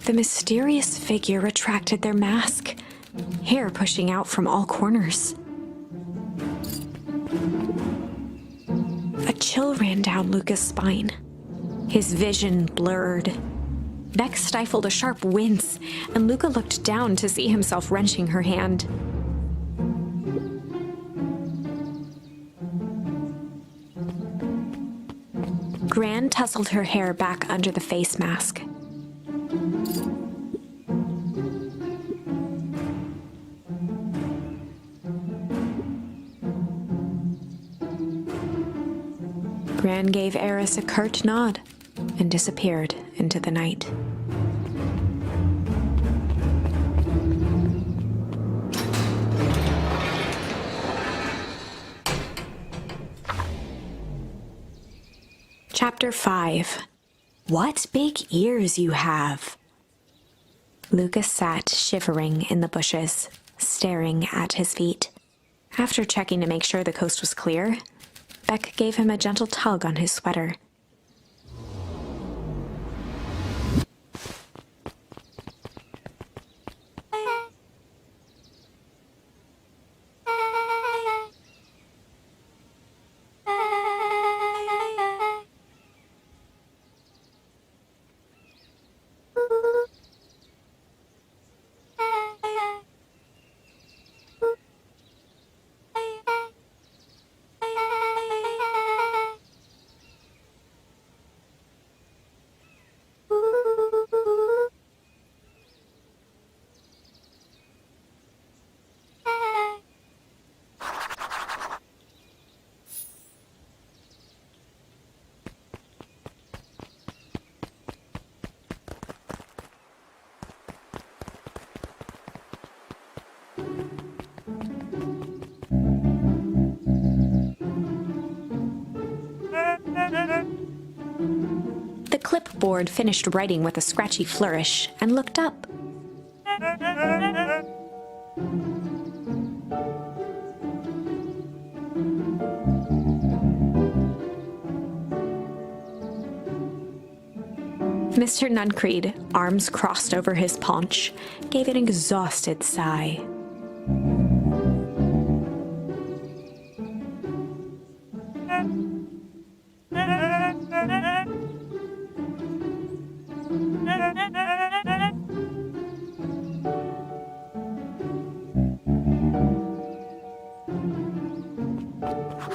The mysterious figure retracted their mask, hair pushing out from all corners. A chill ran down Luca's spine. His vision blurred. Beck stifled a sharp wince, and Luca looked down to see himself wrenching her hand. Gran tousled her hair back under the face mask. Gran gave Eris a curt nod and disappeared into the night. Chapter 5. What big ears you have! Lucas sat shivering in the bushes, staring at his feet. After checking to make sure the coast was clear, Beck gave him a gentle tug on his sweater. The clipboard finished writing with a scratchy flourish and looked up. Mr. Nuncreed, arms crossed over his paunch, gave an exhausted sigh.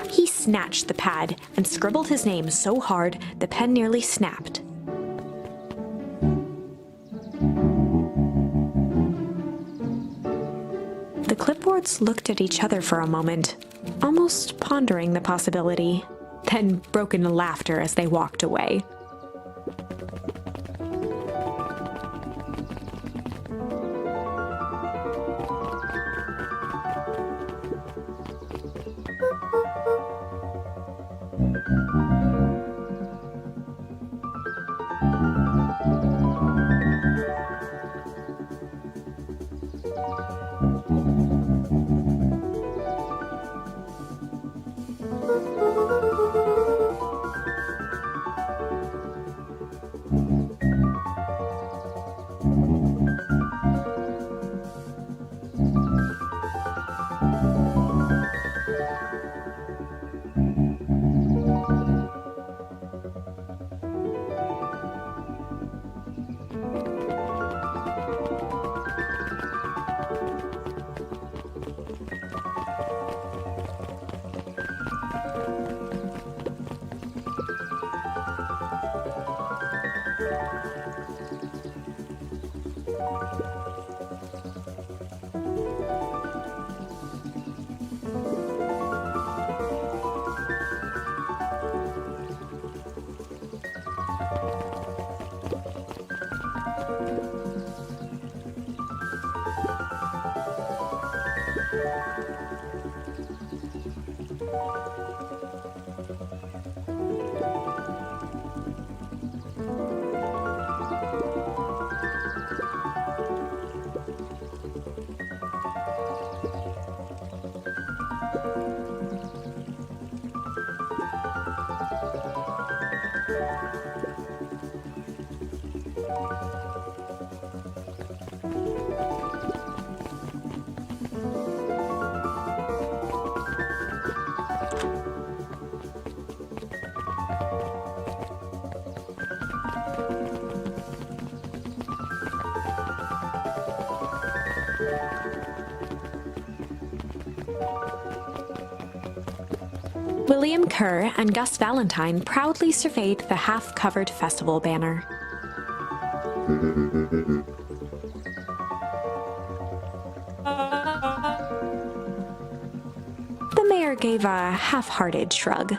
He snatched the pad and scribbled his name so hard the pen nearly snapped. The clipboards looked at each other for a moment, almost pondering the possibility, then broke into laughter as they walked away. William Kerr and Gus Valentine proudly surveyed the half-covered festival banner. The mayor gave a half-hearted shrug.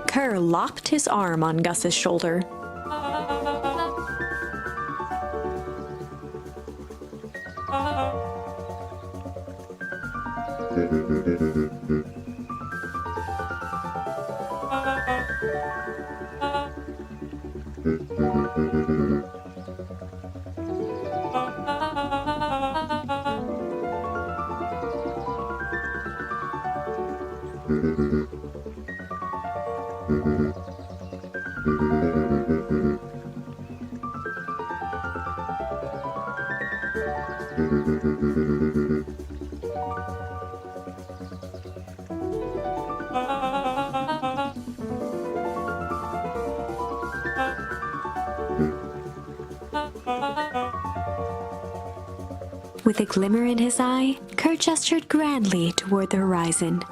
Kerr locked his arm on Gus's shoulder. With a glimmer in his eye, Kerr gestured grandly toward the horizon.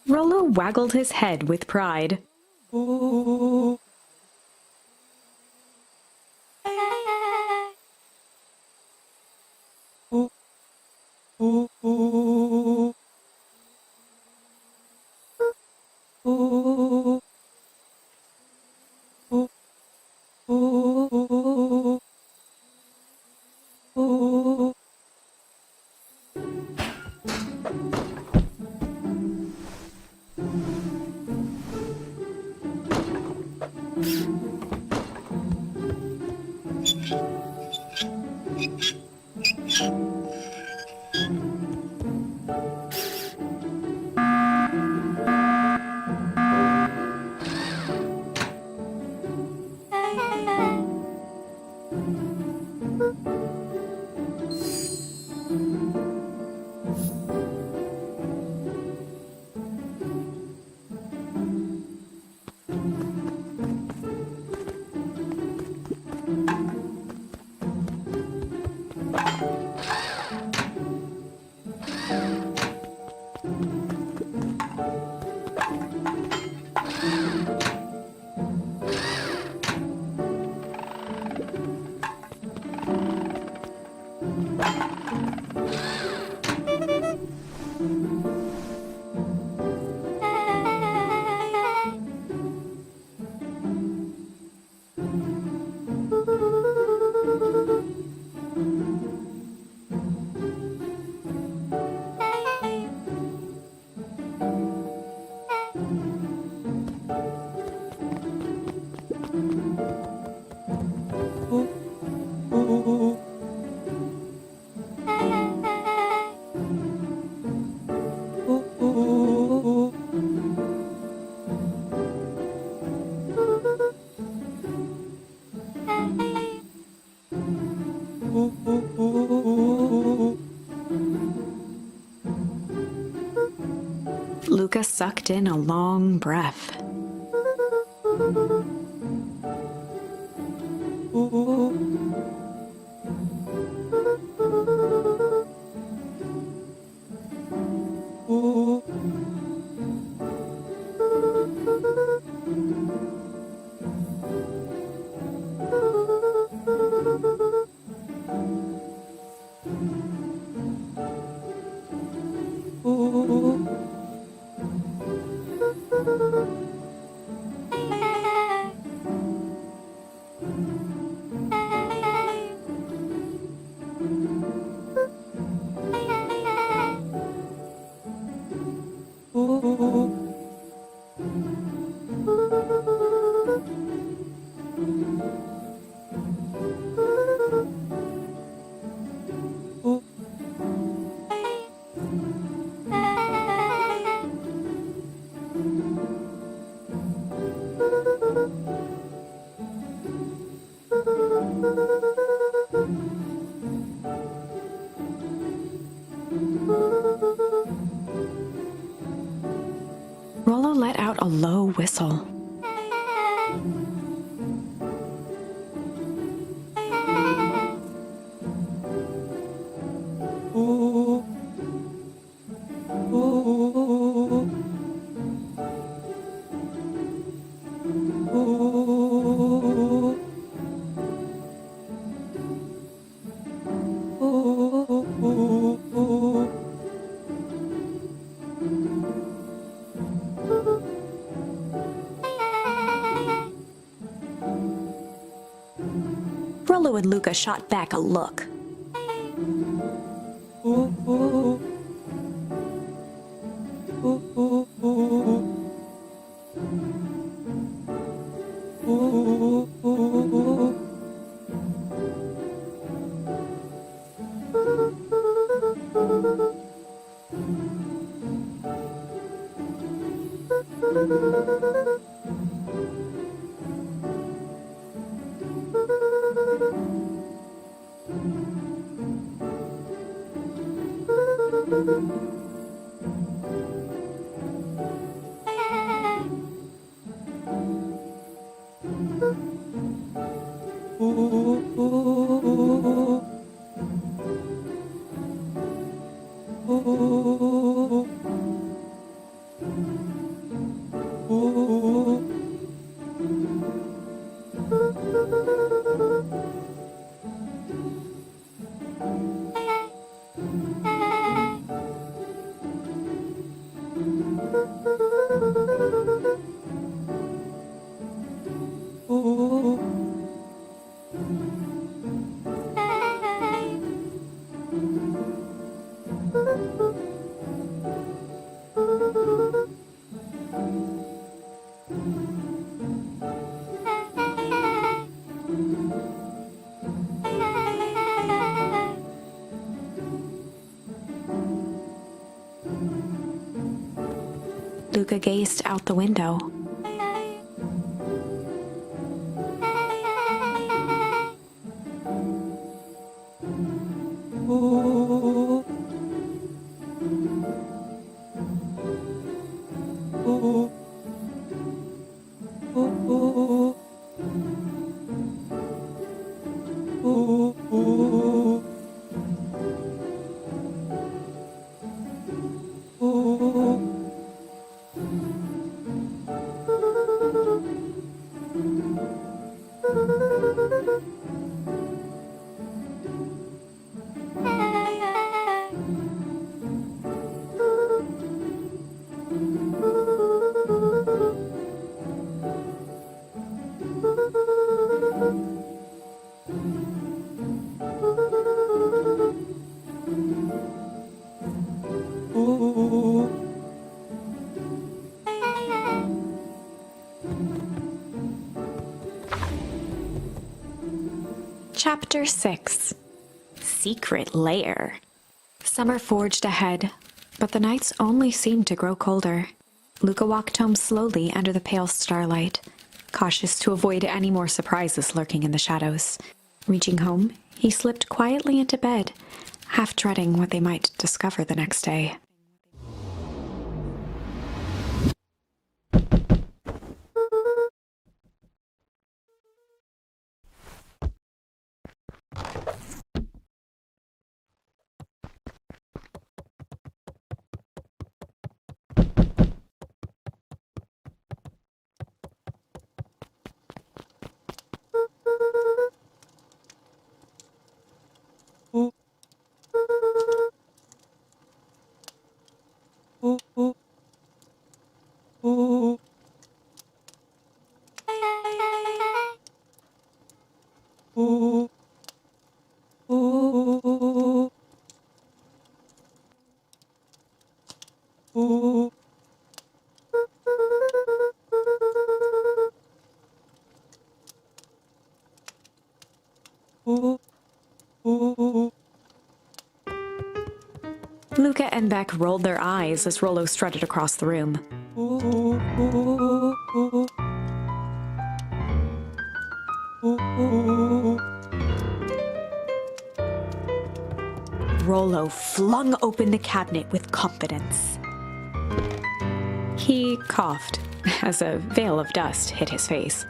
Rollo waggled his head with pride. Luca sucked in a long breath. Rollo let out a low whistle. Rollo and Luca shot back a look. Luca gazed out the window. Chapter 6. Secret Lair. Summer forged ahead, but the nights only seemed to grow colder. Luca walked home slowly under the pale starlight, cautious to avoid any more surprises lurking in the shadows. Reaching home, he slipped quietly into bed, half dreading what they might discover the next day. Luca and Beck rolled their eyes as Rollo strutted across the room. Rollo flung open the cabinet with confidence. He coughed as a veil of dust hit his face.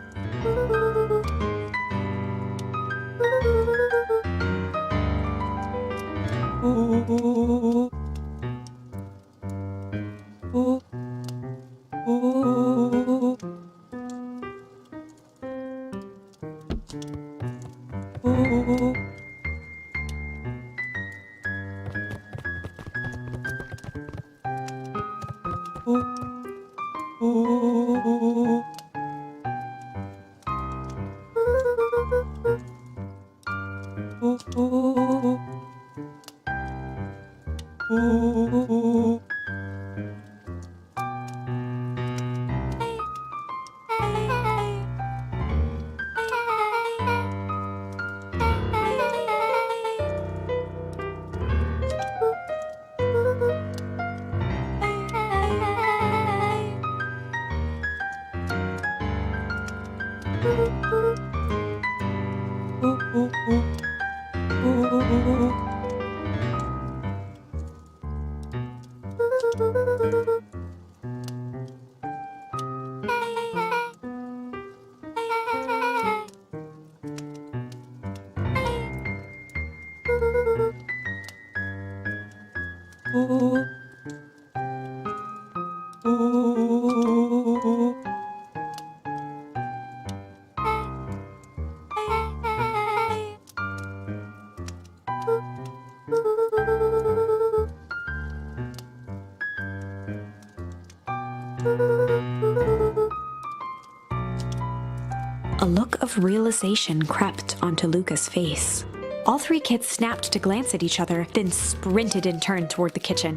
A look of realization crept onto Luca's face. All three kids snapped to glance at each other, then sprinted in turn toward the kitchen.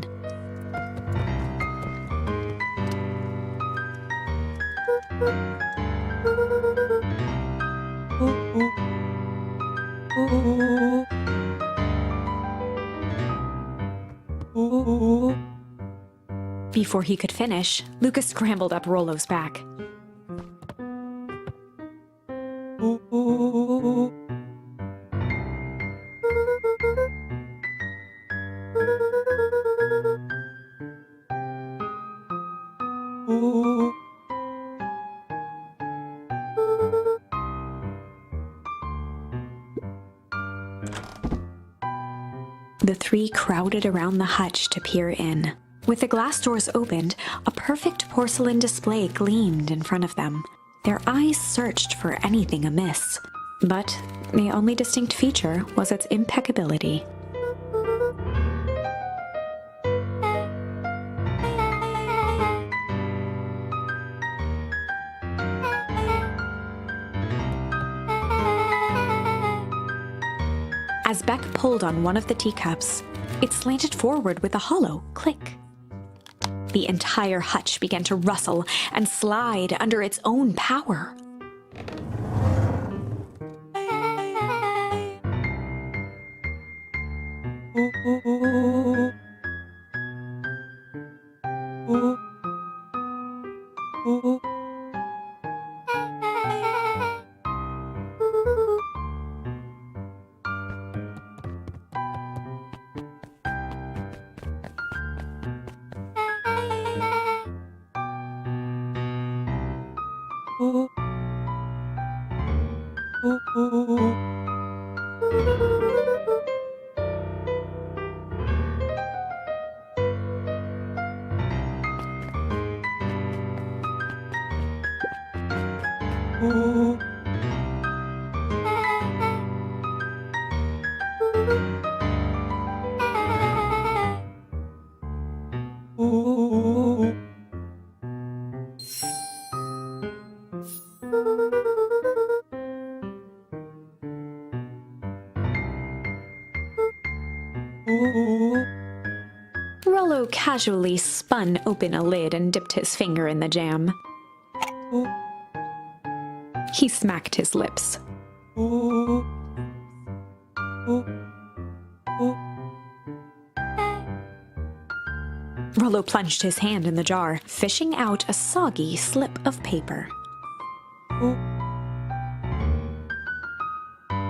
Before he could finish, Luca scrambled up Rollo's back. The three crowded around the hutch to peer in. With the glass doors opened, a perfect porcelain display gleamed in front of them. Their eyes searched for anything amiss, but the only distinct feature was its impeccability. As Beck pulled on one of the teacups, it slanted forward with a hollow click. The entire hutch began to rustle and slide under its own power. Rollo casually spun open a lid and dipped his finger in the jam. He smacked his lips. Rollo plunged his hand in the jar, fishing out a soggy slip of paper.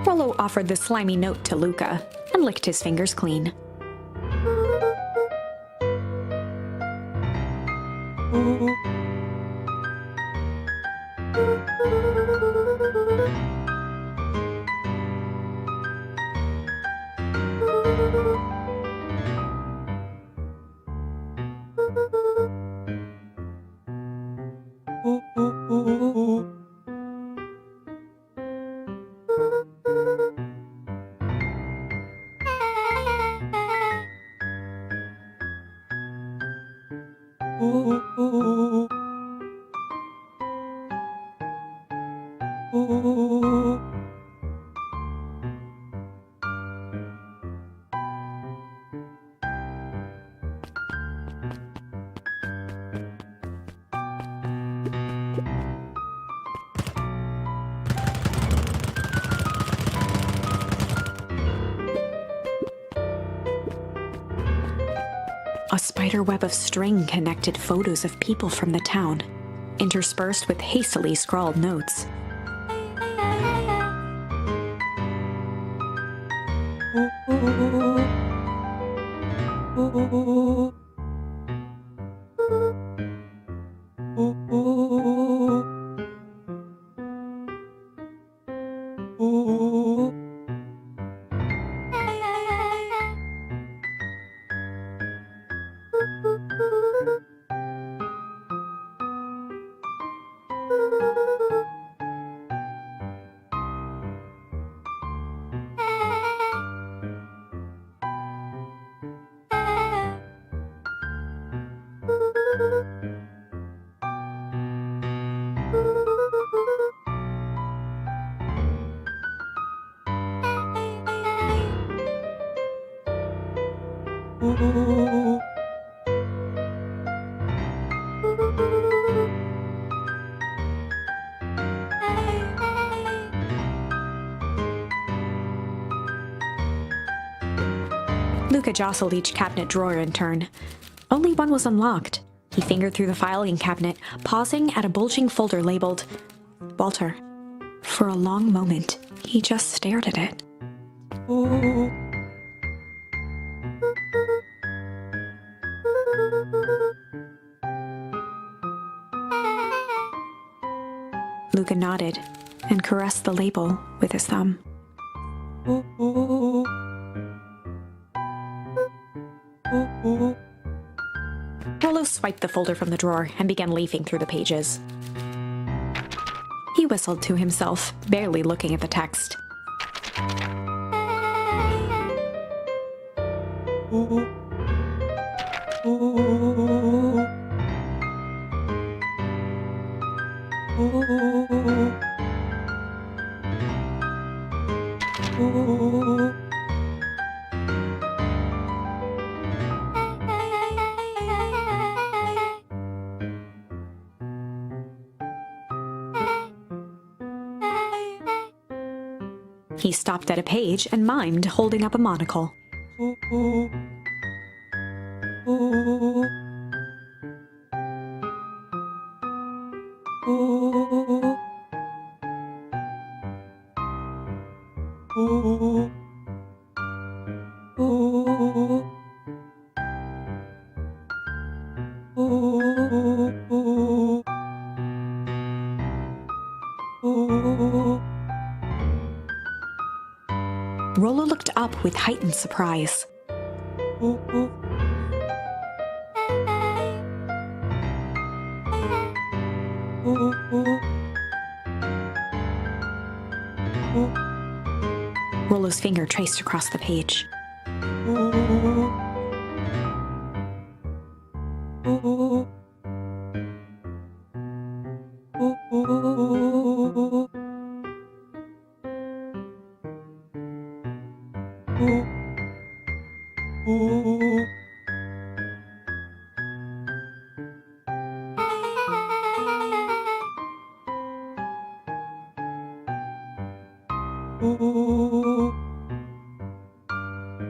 Rollo offered the slimy note to Luca and licked his fingers clean. A spider web of string connected photos of people from the town, interspersed with hastily scrawled notes. Luca jostled each cabinet drawer in turn. Only one was unlocked. He fingered through the filing cabinet, pausing at a bulging folder labeled Walter. For a long moment, he just stared at it. Luca nodded and caressed the label with his thumb. Rollo swiped the folder from the drawer and began leafing through the pages. He whistled to himself, barely looking at the text. He stopped at a page and mimed, holding up a monocle. Rollo looked up with heightened surprise. Rollo's finger traced across the page.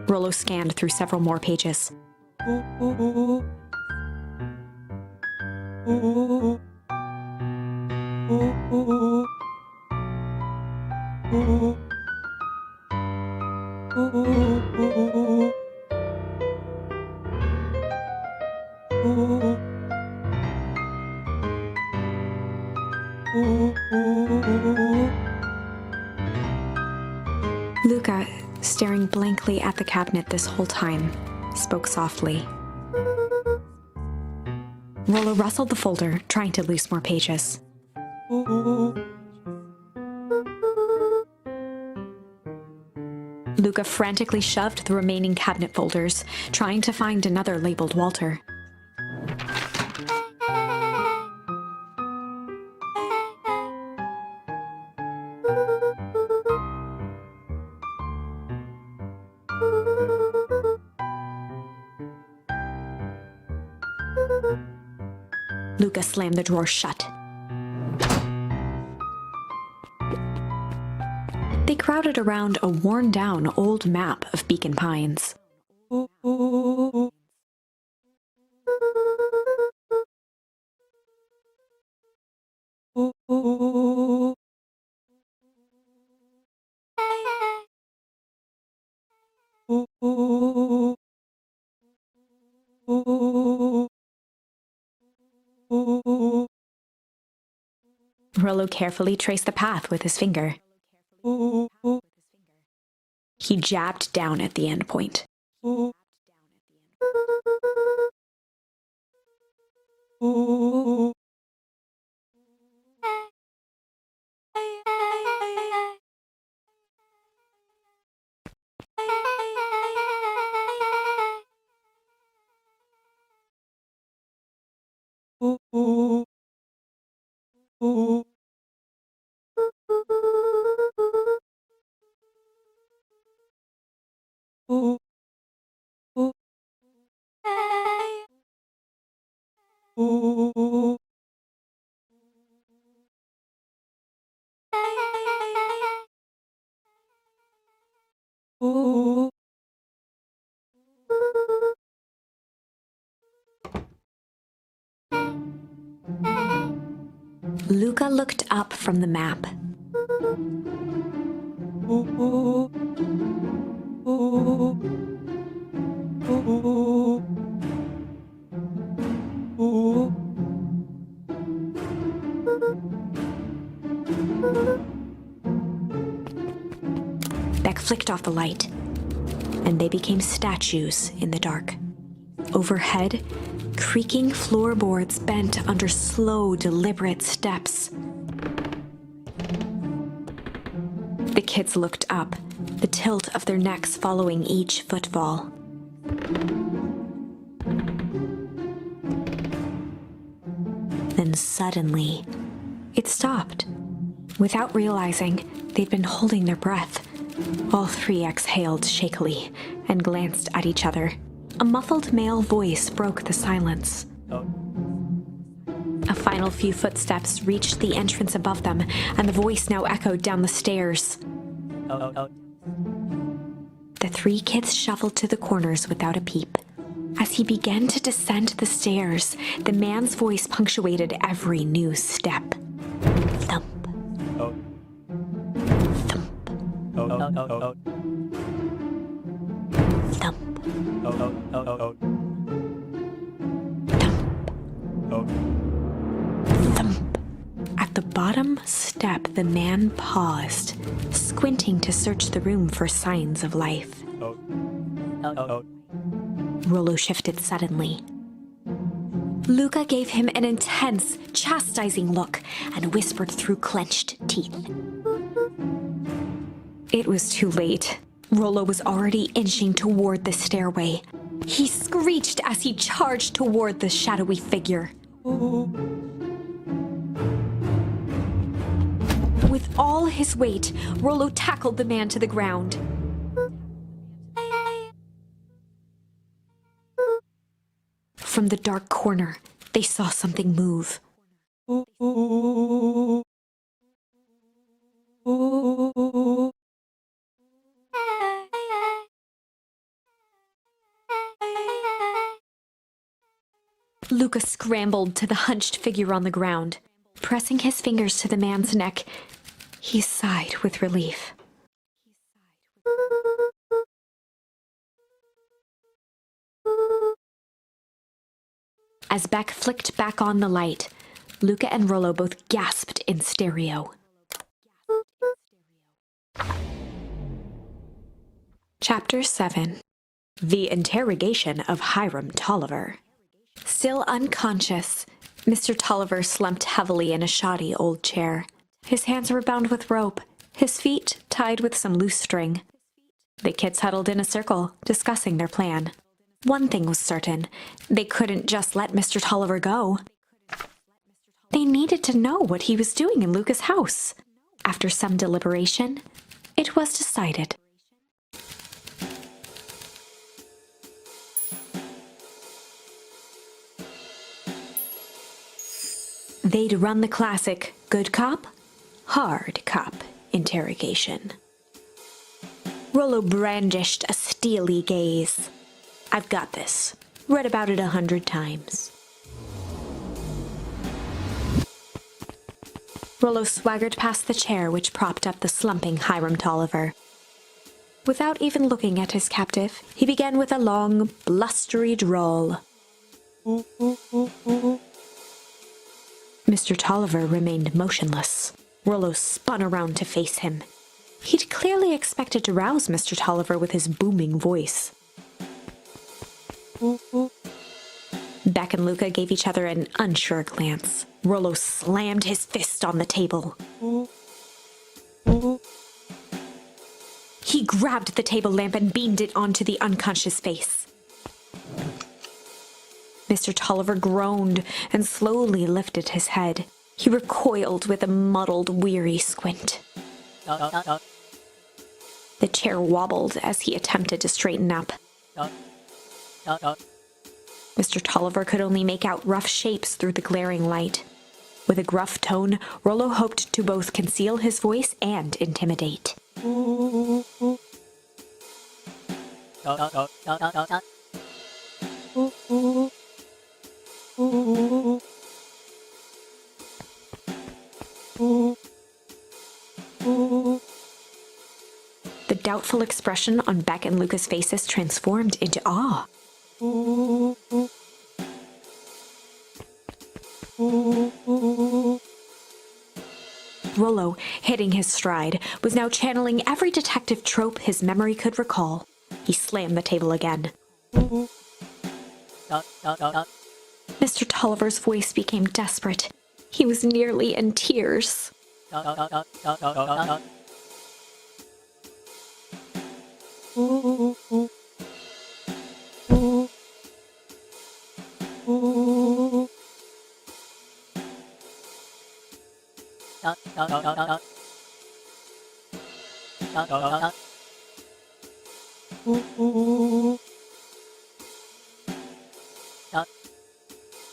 Rollo scanned through several more pages. Luca, staring blankly at the cabinet this whole time, spoke softly. Rollo rustled the folder, trying to loose more pages. Luca frantically shoved the remaining cabinet folders, trying to find another labeled Walter. Luca slammed the drawer shut. They crowded around a worn-down old map of Beacon Pines. Rollo carefully traced the path with his finger. He jabbed down at the end point. Luca looked up from the map. Beck flicked off the light, and they became statues in the dark. Overhead, creaking floorboards bent under slow, deliberate steps. The kids looked up, the tilt of their necks following each footfall. Then suddenly, it stopped. Without realizing, they'd been holding their breath. All three exhaled shakily and glanced at each other. A muffled male voice broke the silence. A final few footsteps reached the entrance above them, and the voice now echoed down the stairs. The three kids shuffled to the corners without a peep. As he began to descend the stairs, the man's voice punctuated every new step. Thump. Thump. Thump. Thump. At the bottom step, the man paused, squinting to search the room for signs of life. Rollo shifted suddenly. Luca gave him an intense, chastising look and whispered through clenched teeth. It was too late. Rollo was already inching toward the stairway. He screeched as he charged toward the shadowy figure. With all his weight, Rollo tackled the man to the ground. From the dark corner, they saw something move. Luca scrambled to the hunched figure on the ground. Pressing his fingers to the man's neck, he sighed with relief. As Beck flicked back on the light, Luca and Rollo both gasped in stereo. Chapter 7. The Interrogation of Hiram Tolliver. Still unconscious, Mr. Tolliver slumped heavily in a shoddy old chair. His hands were bound with rope, his feet tied with some loose string. The kids huddled in a circle, discussing their plan. One thing was certain, they couldn't just let Mr. Tolliver go. They needed to know what he was doing in Luca's house. After some deliberation, it was decided. They'd run the classic good cop, hard cop interrogation. Rollo brandished a steely gaze. I've got this. Read about it 100 times. Rollo swaggered past the chair which propped up the slumping Hiram Tolliver. Without even looking at his captive, he began with a long, blustery drawl. Mr. Tolliver remained motionless. Rollo spun around to face him. He'd clearly expected to rouse Mr. Tolliver with his booming voice. Beck and Luca gave each other an unsure glance. Rollo slammed his fist on the table. He grabbed the table lamp and beamed it onto the unconscious face. Mr. Tolliver groaned and slowly lifted his head. He recoiled with a muddled, weary squint. The chair wobbled as he attempted to straighten up. Mr. Tolliver could only make out rough shapes through the glaring light. With a gruff tone, Rollo hoped to both conceal his voice and intimidate. The doubtful expression on Beck and Luca's faces transformed into awe. Rollo, hitting his stride, was now channeling every detective trope his memory could recall. He slammed the table again. Mr. Tolliver's voice became desperate. He was nearly in tears.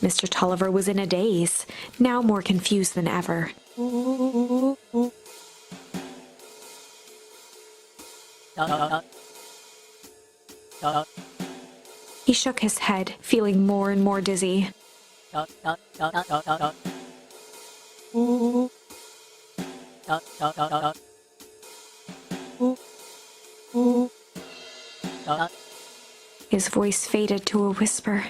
Mr. Tolliver was in a daze, now more confused than ever. He shook his head, feeling more and more dizzy. His voice faded to a whisper.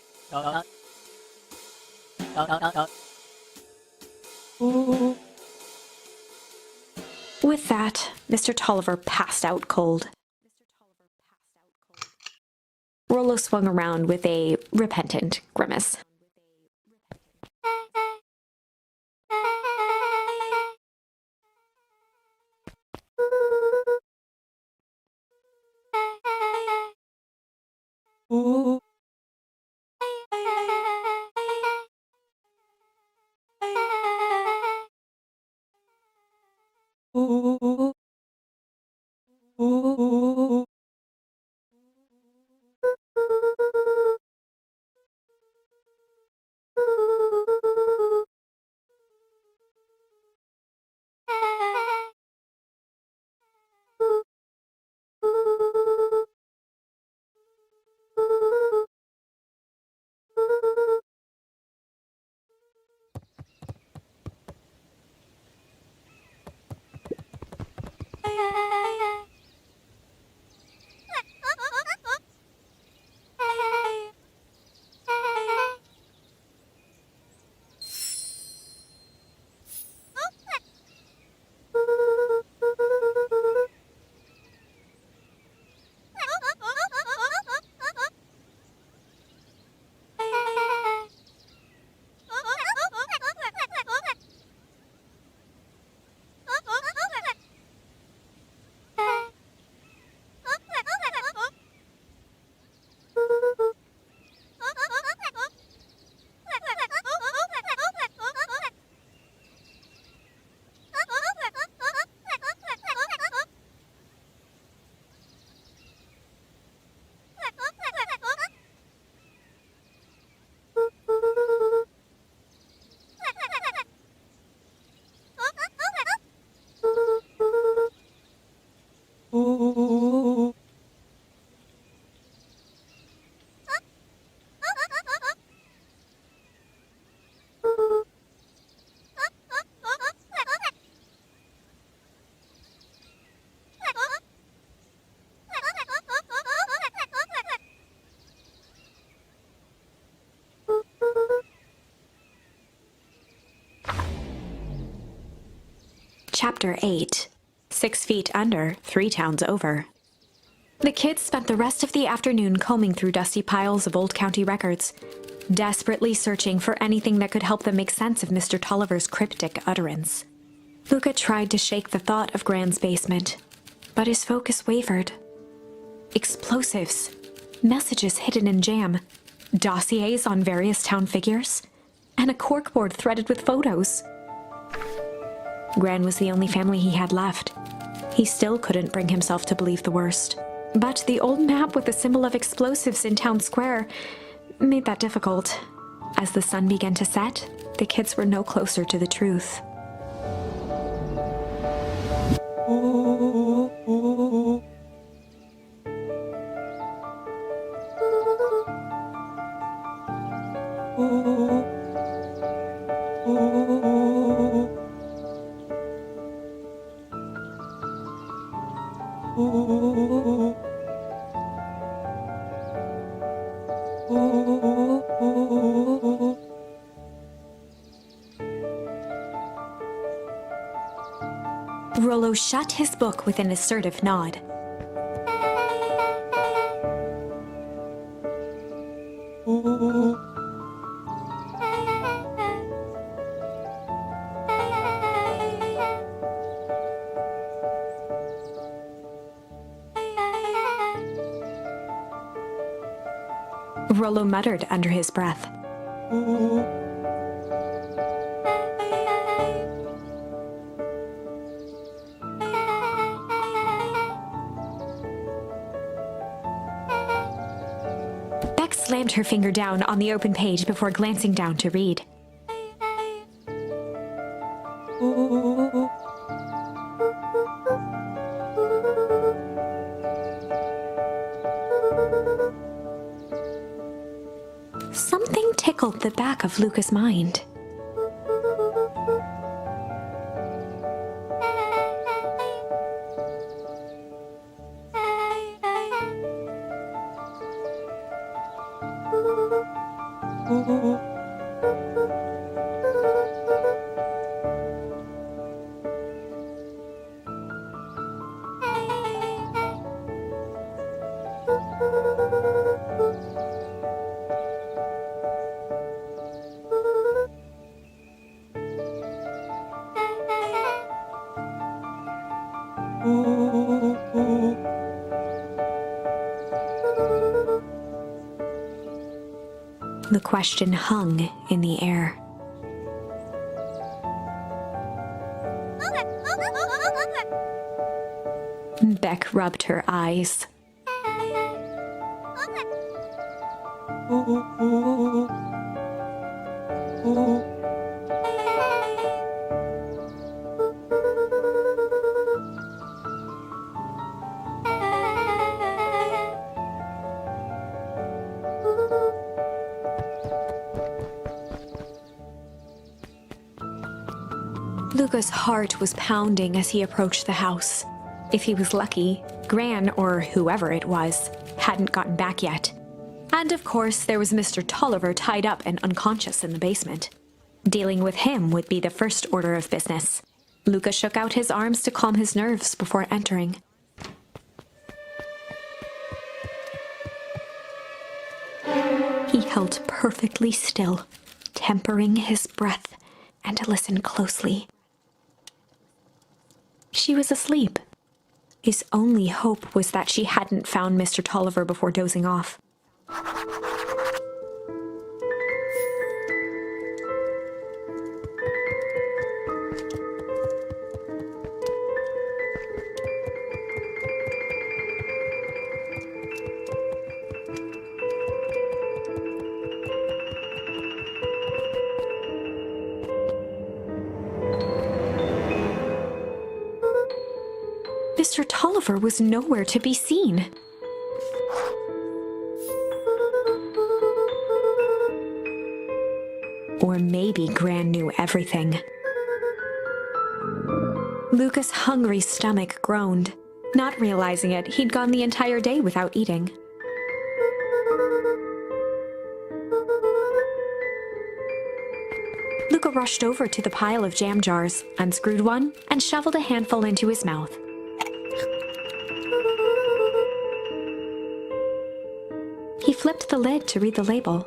With that, Mr. Tolliver passed out cold. Rollo swung around with a repentant grimace. Chapter 8. 6 Feet Under, 3 Towns Over. The kids spent the rest of the afternoon combing through dusty piles of old county records, desperately searching for anything that could help them make sense of Mr. Tolliver's cryptic utterance. Luca tried to shake the thought of Gran's basement, but his focus wavered. Explosives, messages hidden in jam, dossiers on various town figures, and a corkboard threaded with photos. Gran was the only family he had left. He still couldn't bring himself to believe the worst. But the old map with the symbol of explosives in town square, made that difficult. As the sun began to set, the kids were no closer to the truth. Rollo shut his book with an assertive nod. Rollo muttered under his breath. Beck slammed her finger down on the open page before glancing down to read. Something tickled the back of Luca's mind. The question hung in the air. Beck rubbed her eyes. Luca's heart was pounding as he approached the house. If he was lucky, Gran, or whoever it was, hadn't gotten back yet. And of course, there was Mr. Tolliver tied up and unconscious in the basement. Dealing with him would be the first order of business. Luca shook out his arms to calm his nerves before entering. He held perfectly still, tempering his breath, and listened closely. She was asleep. His only hope was that she hadn't found Mr. Tolliver before dozing off. Mr. Tolliver was nowhere to be seen. Or maybe Gran knew everything. Luca's hungry stomach groaned. Not realizing it, he'd gone the entire day without eating. Luca rushed over to the pile of jam jars, unscrewed one, and shoveled a handful into his mouth. He flipped the lid to read the label.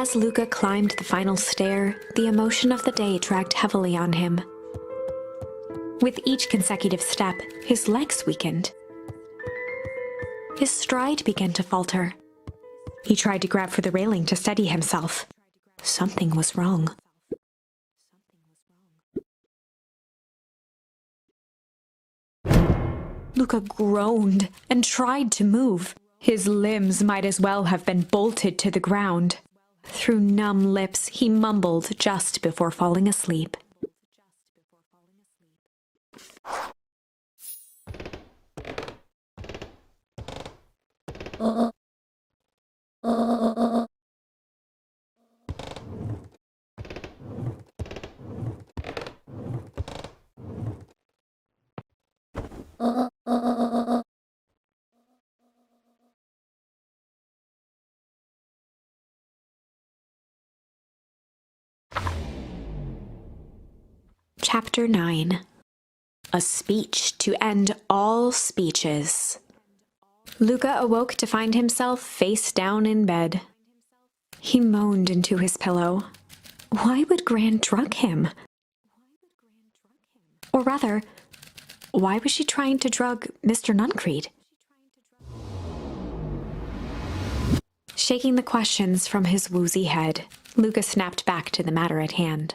As Luca climbed the final stair, the emotion of the day dragged heavily on him. With each consecutive step, his legs weakened. His stride began to falter. He tried to grab for the railing to steady himself. Something was wrong. Luca groaned and tried to move. His limbs might as well have been bolted to the ground. Through numb lips, he mumbled just before falling asleep. Chapter 9. A speech to end all speeches. Luca awoke to find himself face down in bed. He moaned into his pillow. Why would Gran drug him? Or rather, why was she trying to drug Mr. Nuncreed? Shaking the questions from his woozy head, Luca snapped back to the matter at hand.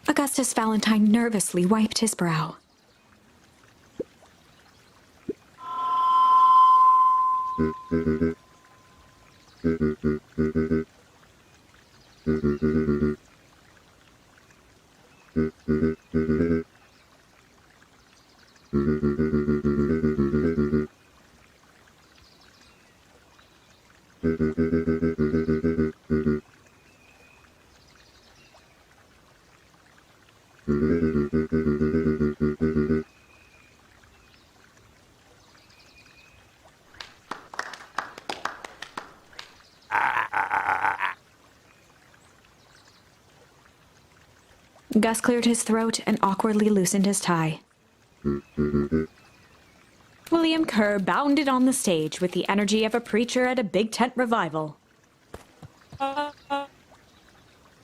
Augustus Valentine nervously wiped his brow. Gus cleared his throat and awkwardly loosened his tie. William Kerr bounded on the stage with the energy of a preacher at a big tent revival.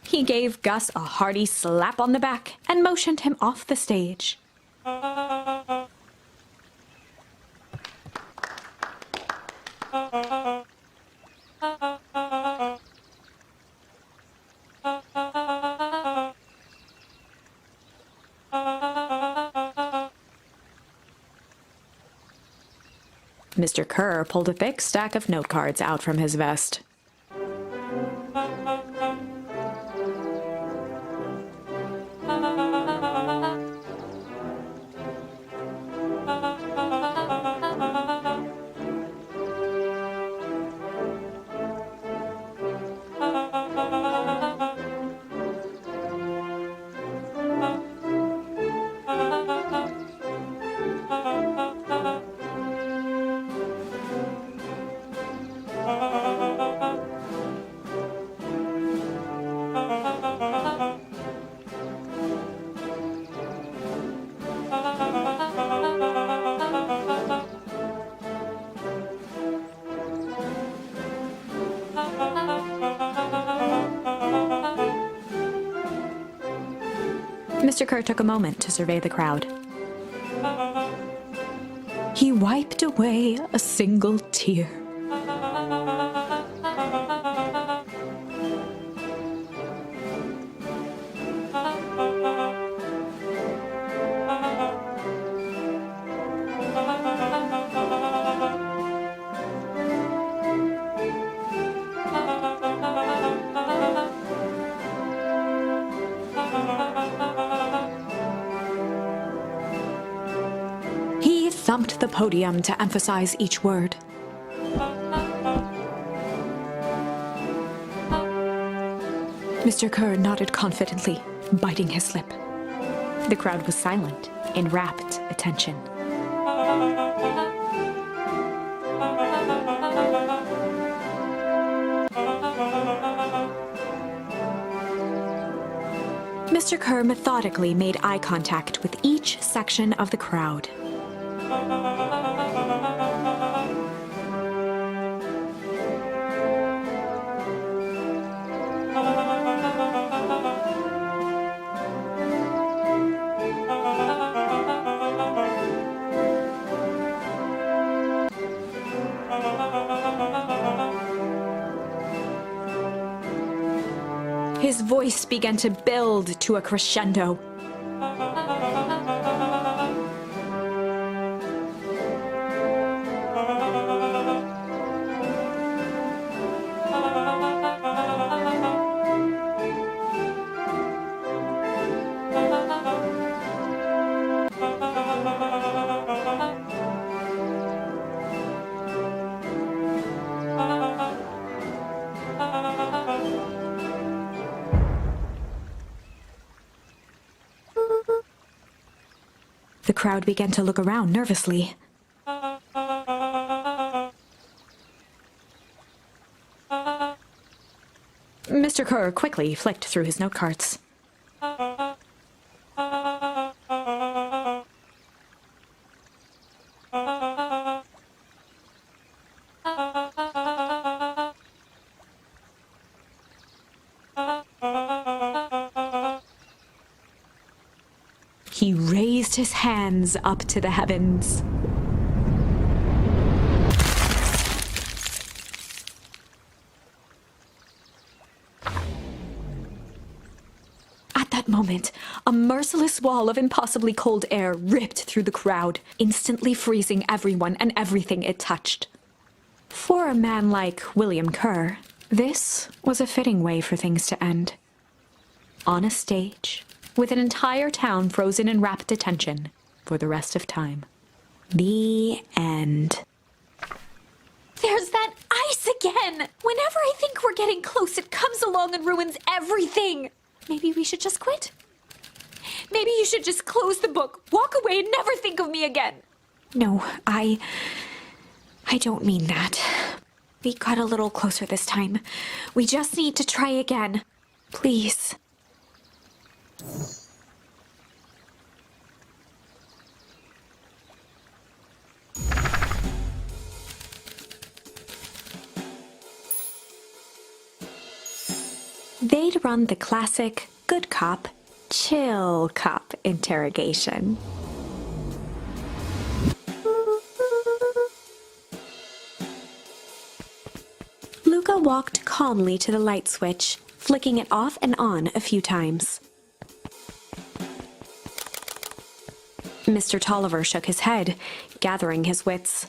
He gave Gus a hearty slap on the back and motioned him off the stage. Mr. Kerr pulled a thick stack of note cards out from his vest. Mr. took a moment to survey the crowd. He wiped away a single tear. He thumped the podium to emphasize each word. Mr. Kerr nodded confidently, biting his lip. The crowd was silent, in rapt attention. Mr. Kerr methodically made eye contact with each section of the crowd. His voice began to build to a crescendo. The crowd began to look around nervously. Mr. Kerr quickly flicked through his note cards. He raised his hands up to the heavens. At that moment, a merciless wall of impossibly cold air ripped through the crowd, instantly freezing everyone and everything it touched. For a man like William Kerr, this was a fitting way for things to end. On a stage, with an entire town frozen in rapt attention for the rest of time. The end. There's that ice again! Whenever I think we're getting close, it comes along and ruins everything! Maybe we should just quit? Maybe you should just close the book, walk away, and never think of me again. No, I don't mean that. We got a little closer this time. We just need to try again. Please. They'd run the classic good cop, chill cop interrogation. Luca walked calmly to the light switch, flicking it off and on a few times. Mr. Tolliver shook his head, gathering his wits.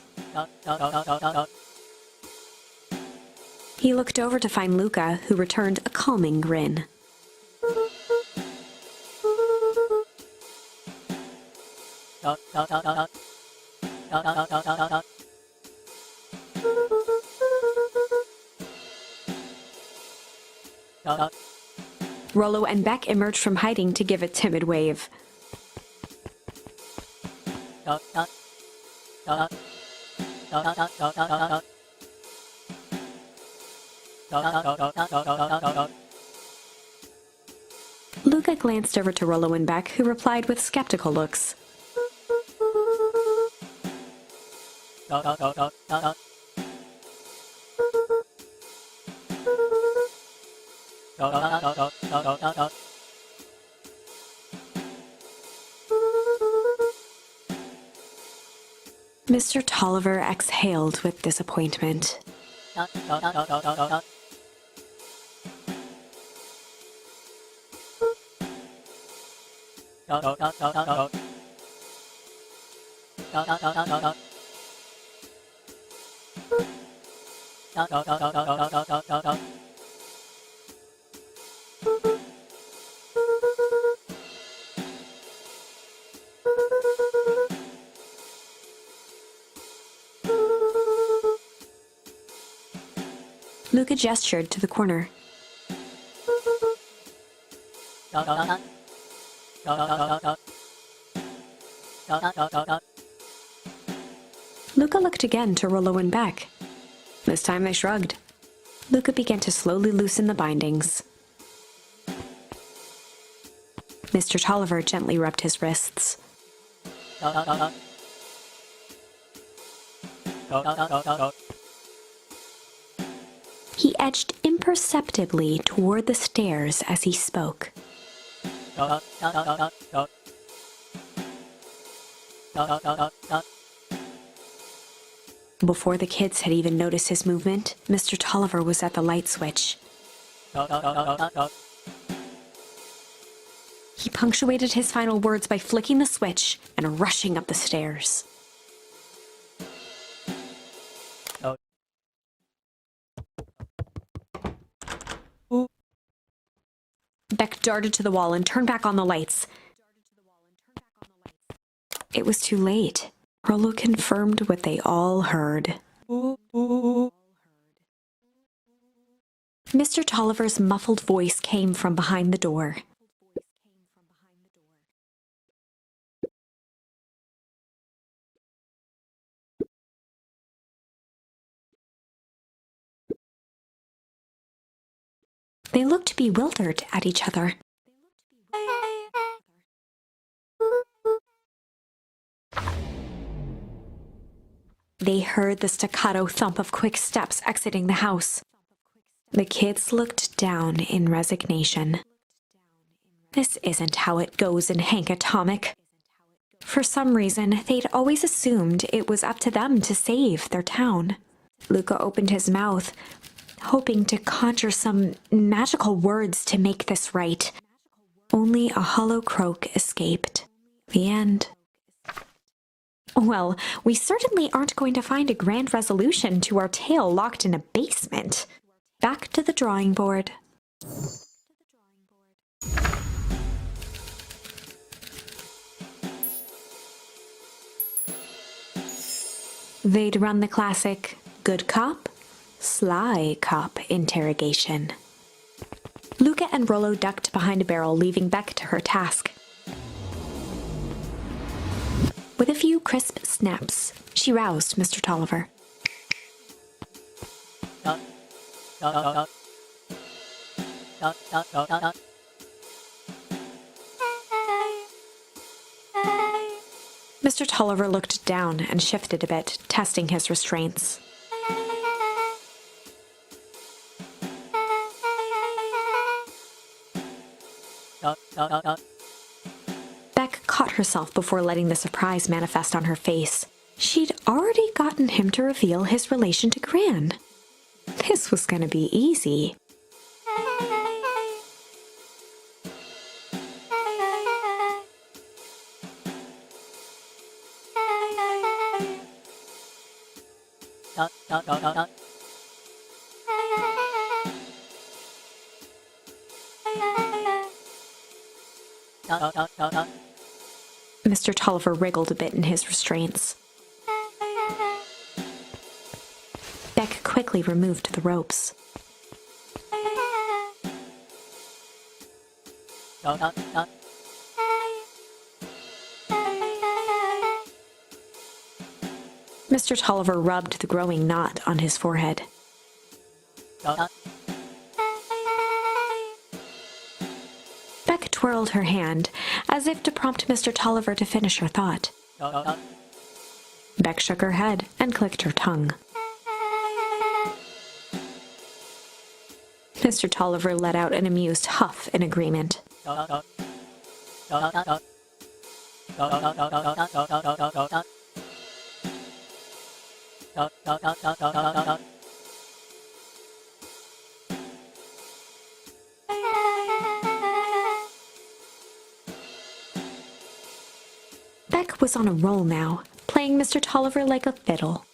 He looked over to find Luca, who returned a calming grin. Rollo and Beck emerged from hiding to give a timid wave. Luca glanced over to Rollo and Beck, who replied with skeptical looks. Mr. Tolliver exhaled with disappointment. Luca gestured to the corner. Luca looked again to Rollo and Beck. This time they shrugged. Luca began to slowly loosen the bindings. Mr. Tolliver gently rubbed his wrists. He edged imperceptibly toward the stairs as he spoke. Before the kids had even noticed his movement, Mr. Tolliver was at the light switch. He punctuated his final words by flicking the switch and rushing up the stairs. Beck darted to the wall and turned back on the lights. It was too late. Rollo confirmed what they all heard. Mr. Tolliver's muffled voice came from behind the door. They looked bewildered at each other. They heard the staccato thump of quick steps exiting the house. The kids looked down in resignation. This isn't how it goes in ďʻᵃ℃. For some reason, they'd always assumed it was up to them to save their town. Luca opened his mouth, hoping to conjure some magical words to make this right. Only a hollow croak escaped. The end. Well, we certainly aren't going to find a grand resolution to our tale locked in a basement. Back to the drawing board. They'd run the classic good cop, sly cop interrogation. Luca and Rollo ducked behind a barrel, leaving Beck to her task. With a few crisp snaps, she roused Mr. Tolliver. Mr. Tolliver looked down and shifted a bit, testing his restraints. Beck caught herself before letting the surprise manifest on her face. She'd already gotten him to reveal his relation to Gran. This was going to be easy. Mr. Tolliver wriggled a bit in his restraints. Beck quickly removed the ropes. Mr. Tolliver rubbed the growing knot on his forehead. Beck twirled her hand, as if to prompt Mr. Tolliver to finish her thought. Beck shook her head and clicked her tongue. Mr. Tolliver let out an amused huff in agreement. Beck was on a roll now, playing Mr. Tolliver like a fiddle.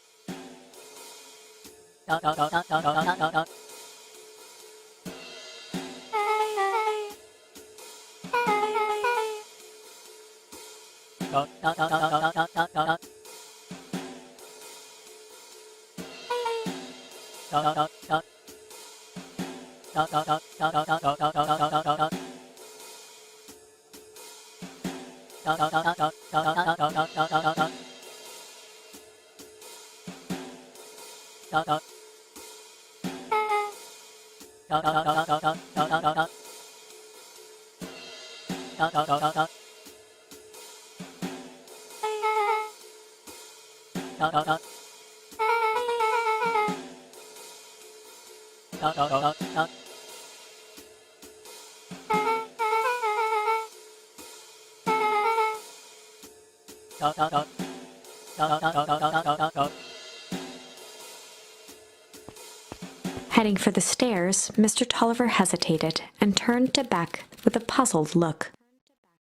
Heading for the stairs, Mr. Tolliver hesitated and turned to Beck with a puzzled look.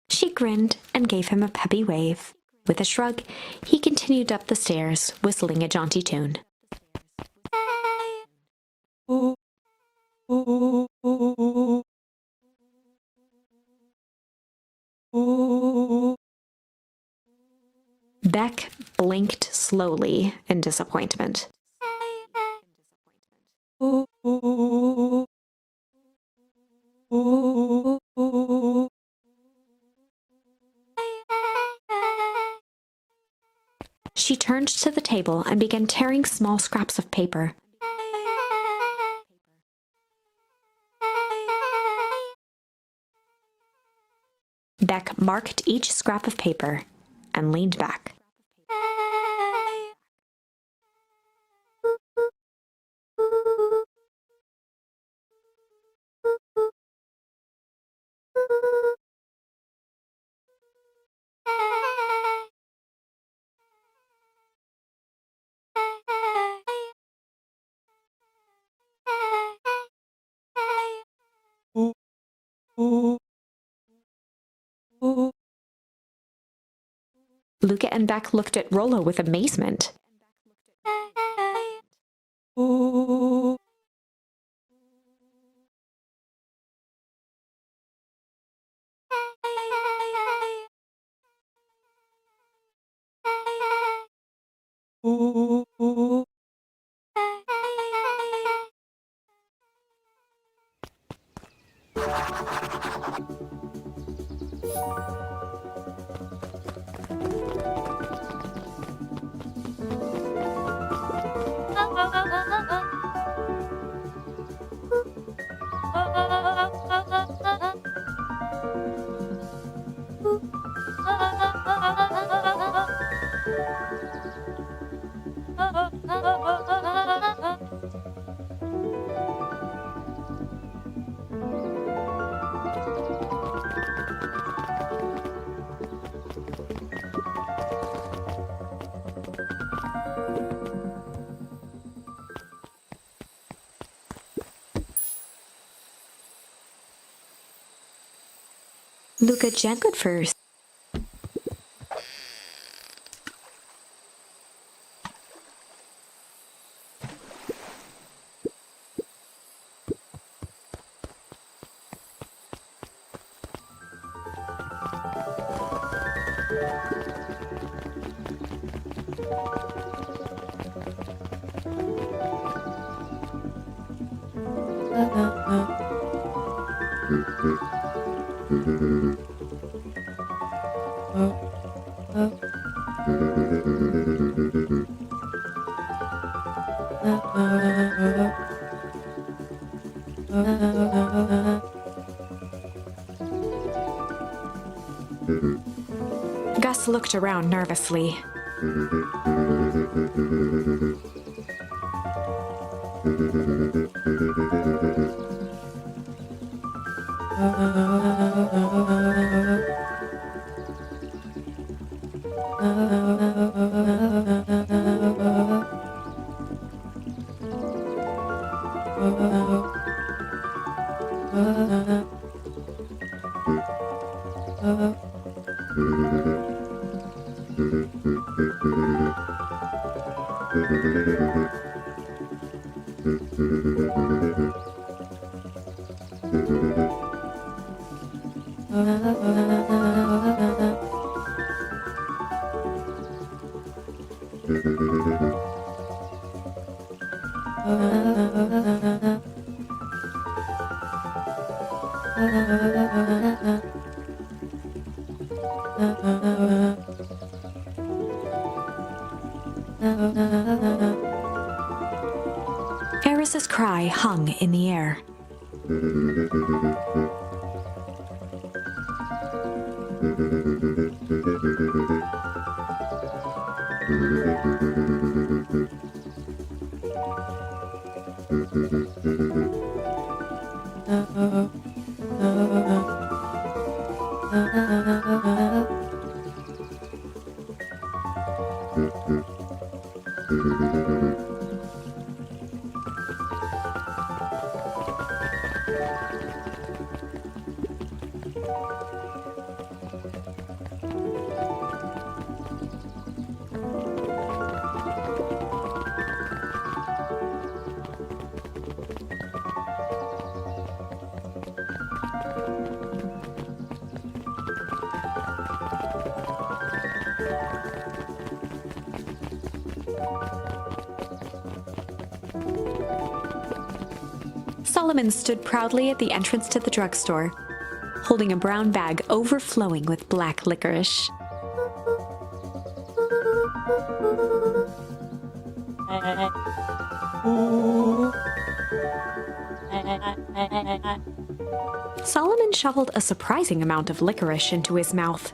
She grinned and gave him a peppy wave. With a shrug, he continued up the stairs, whistling a jaunty tune. Beck blinked slowly in disappointment. She turned to the table and began tearing small scraps of paper. Beck marked each scrap of paper and leaned back. Luca and Beck looked at Rollo with amazement. Luca gently first. Gus looked around nervously. Eris's cry hung in the air. Solomon stood proudly at the entrance to the drugstore, holding a brown bag overflowing with black licorice. Solomon shoveled a surprising amount of licorice into his mouth.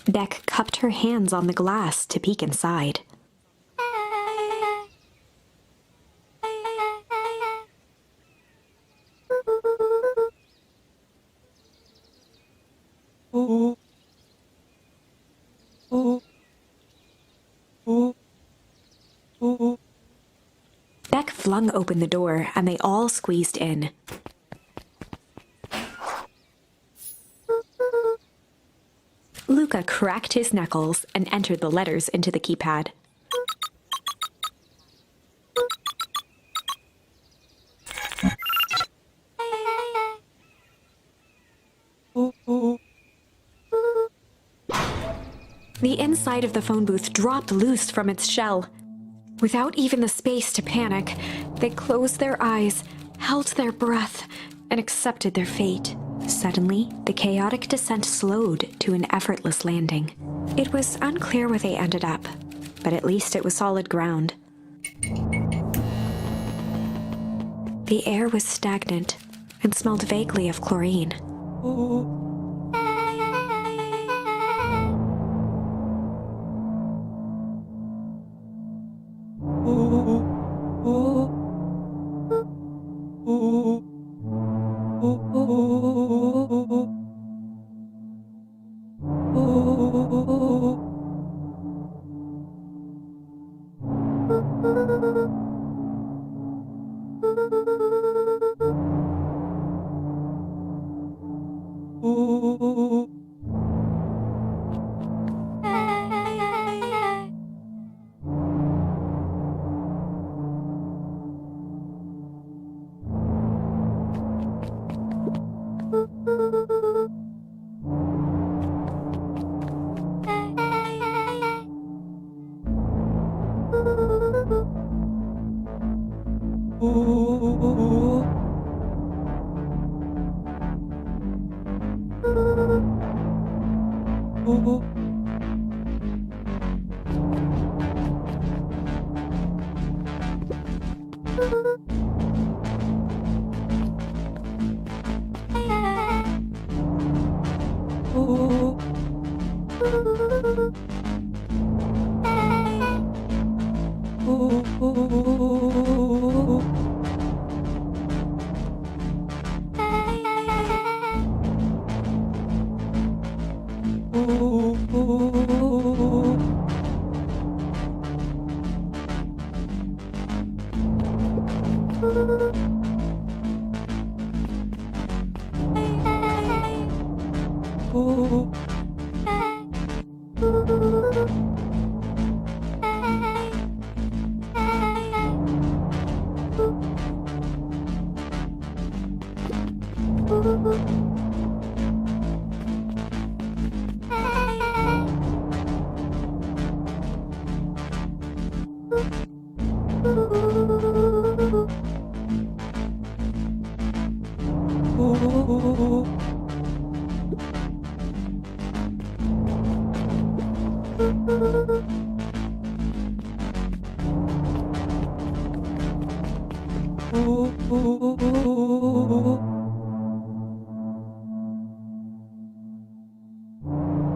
Ďák cupped her hands on the glass to peek inside. Ďák flung open the door and they all squeezed in. Luca cracked his knuckles and entered the letters into the keypad. The inside of the phone booth dropped loose from its shell. Without even the space to panic, they closed their eyes, held their breath, and accepted their fate. Suddenly, the chaotic descent slowed to an effortless landing. It was unclear where they ended up, but at least it was solid ground. The air was stagnant and smelled vaguely of chlorine.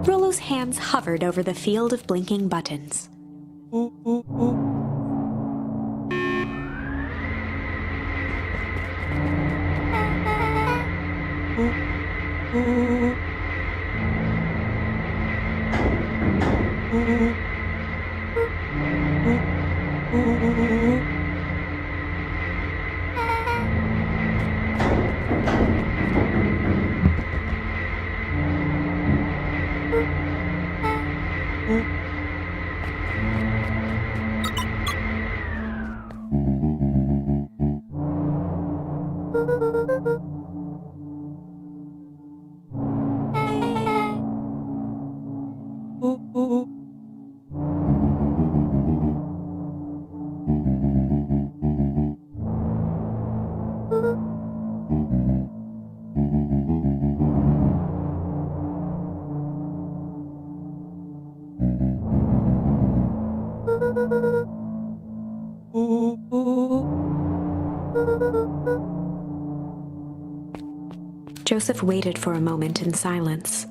Rollo's hands hovered over the field of blinking buttons. Joseph waited for a moment in silence.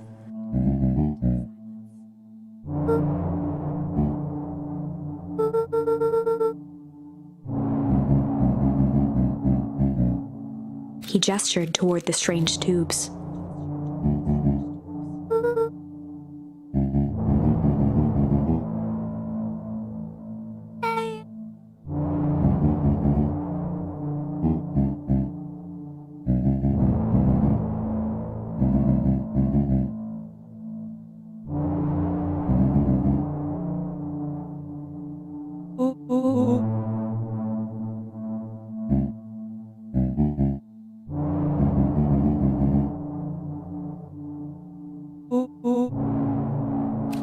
He gestured toward the strange tubes.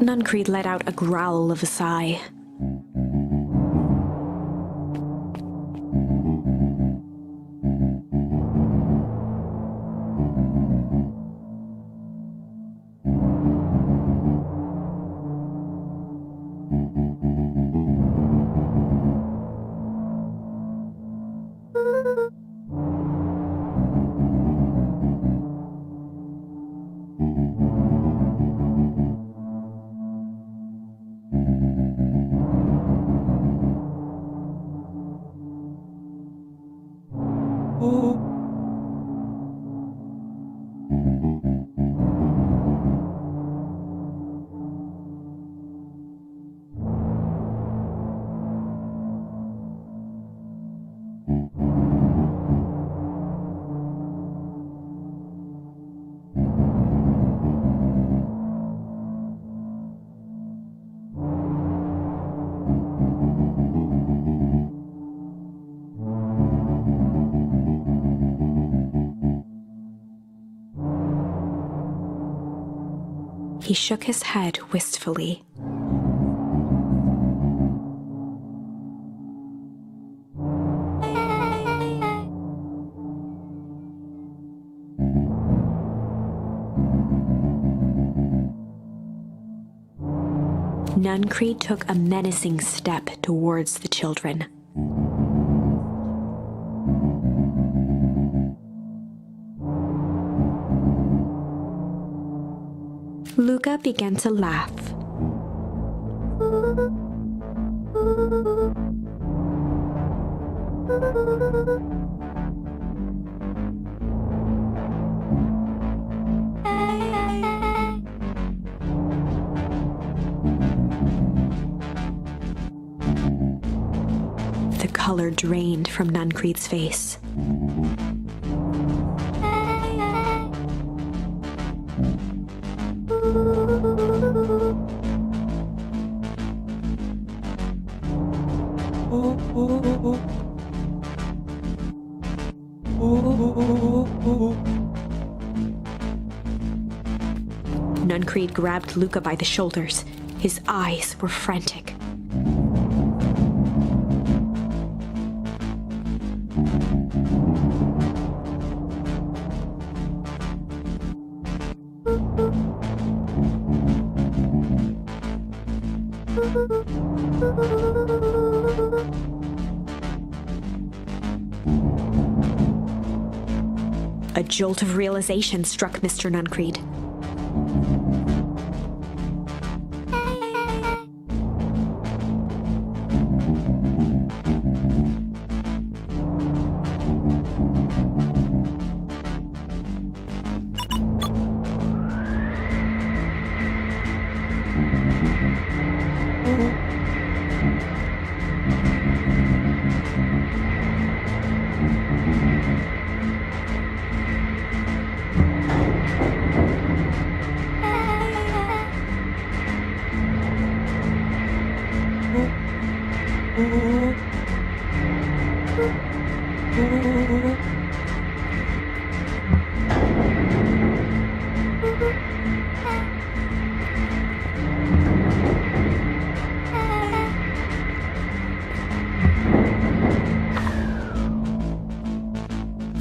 Nuncreed let out a growl of a sigh. He shook his head wistfully. ĆÄŽᵃ took a menacing step towards the children. Luca began to laugh. The color drained from ĆÄŽᵃ's face. ĆÄŽᵃ grabbed Luca by the shoulders. His eyes were frantic. A jolt of realization struck Mr. ĆÄŽᵃ.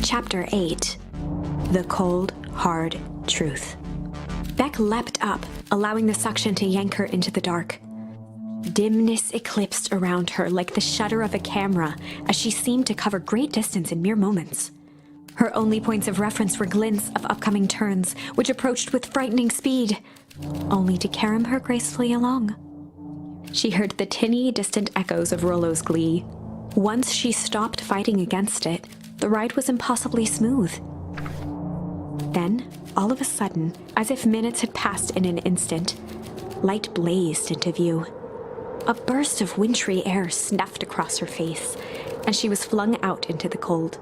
Chapter 8. The Cold, Hard Truth. Beck leapt up, allowing the suction to yank her into the dark. Dimness eclipsed around her like the shutter of a camera as she seemed to cover great distance in mere moments. Her only points of reference were glints of upcoming turns, which approached with frightening speed, only to carry her gracefully along. She heard the tinny, distant echoes of Rollo's glee. Once she stopped fighting against it, the ride was impossibly smooth. Then, all of a sudden, as if minutes had passed in an instant, light blazed into view. A burst of wintry air snuffed across her face, and she was flung out into the cold.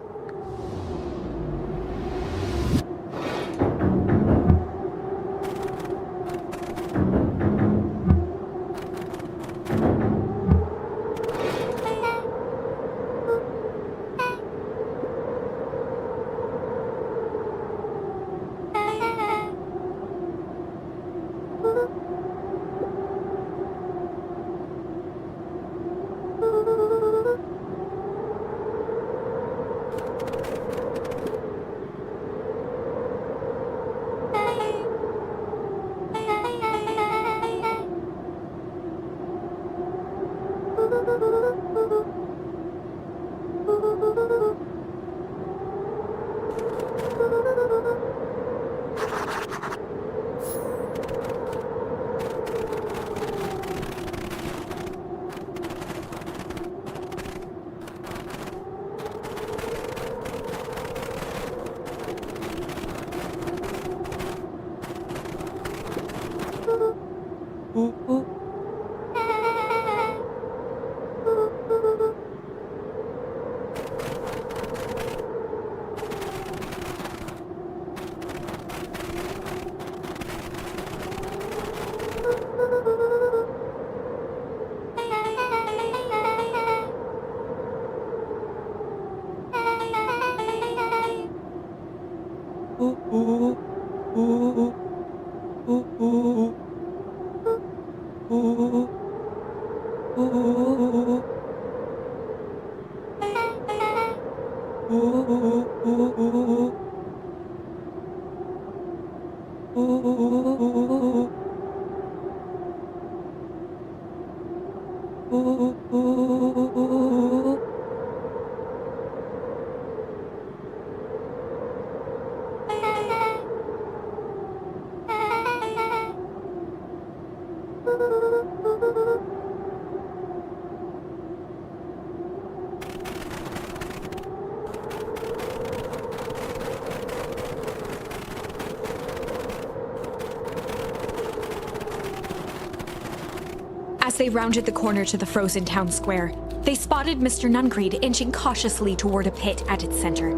As they rounded the corner to the frozen town square, they spotted Mr. Nuncreed inching cautiously toward a pit at its center.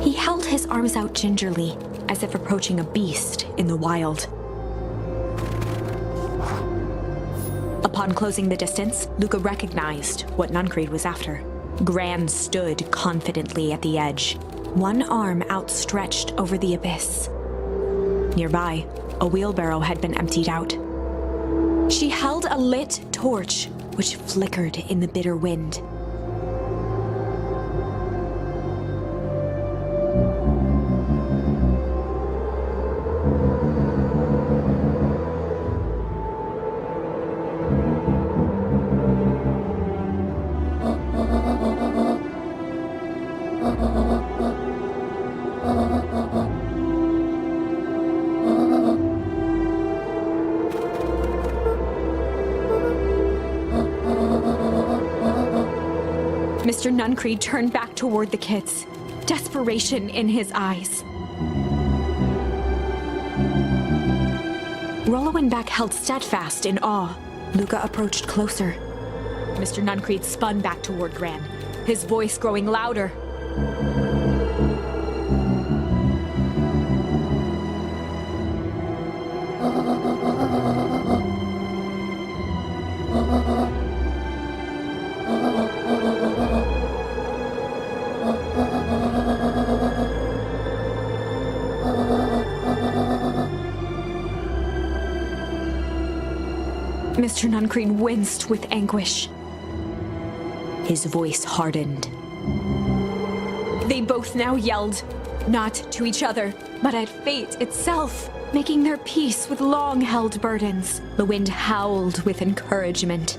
He held his arms out gingerly, as if approaching a beast in the wild. Upon closing the distance, Luca recognized what Nuncreed was after. Gran stood confidently at the edge, one arm outstretched over the abyss. Nearby, a wheelbarrow had been emptied out. She held a lit torch, which flickered in the bitter wind. Mr. Nuncreed turned back toward the kids, desperation in his eyes. Rollo and Beck held steadfast in awe. Luca approached closer. Mr. Nuncreed spun back toward Gran, his voice growing louder. Mr. Nuncreed winced with anguish. His voice hardened. They both now yelled, not to each other, but at fate itself, making their peace with long-held burdens. The wind howled with encouragement.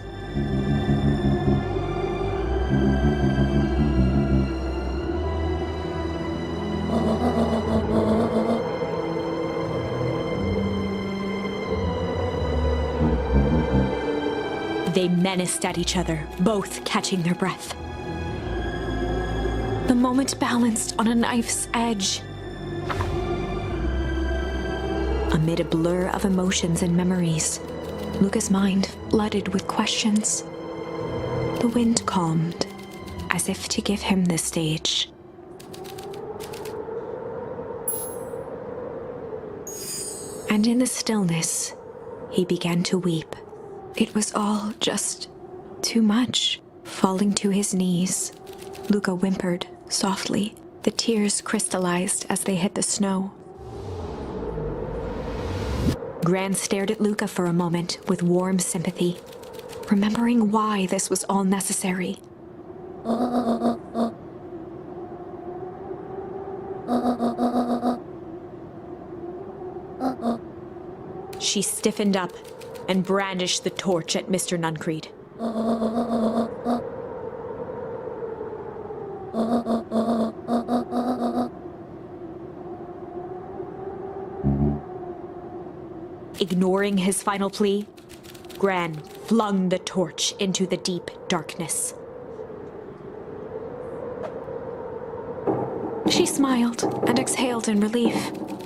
They menaced at each other, both catching their breath. The moment balanced on a knife's edge. Amid a blur of emotions and memories, Luca's mind flooded with questions. The wind calmed, as if to give him the stage. And in the stillness, he began to weep. It was all just too much. Falling to his knees, Luca whimpered softly. The tears crystallized as they hit the snow. Gran stared at Luca for a moment with warm sympathy, remembering why this was all necessary. She stiffened up and brandished the torch at Mr. Nuncreed. Ignoring his final plea, Gran flung the torch into the deep darkness. She smiled and exhaled in relief.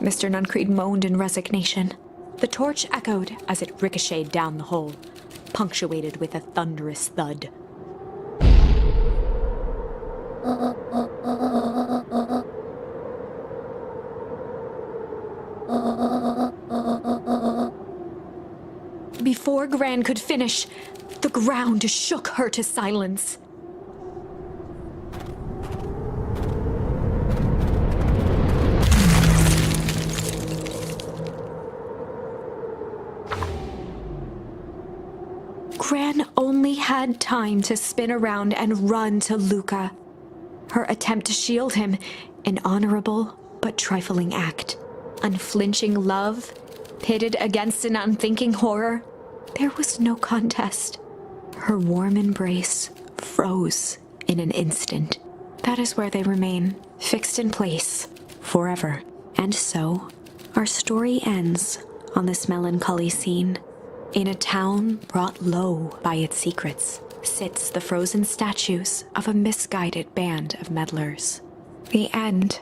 Mr. Nuncreed moaned in resignation. The torch echoed as it ricocheted down the hole, punctuated with a thunderous thud. Before Gran could finish, the ground shook her to silence. Gran only had time to spin around and run to Luca. Her attempt to shield him, an honorable but trifling act. Unflinching love, pitted against an unthinking horror. There was no contest. Her warm embrace froze in an instant. That is where they remain, fixed in place, forever. And so, our story ends on this melancholy scene. In a town brought low by its secrets sits the frozen statues of a misguided band of meddlers. The end.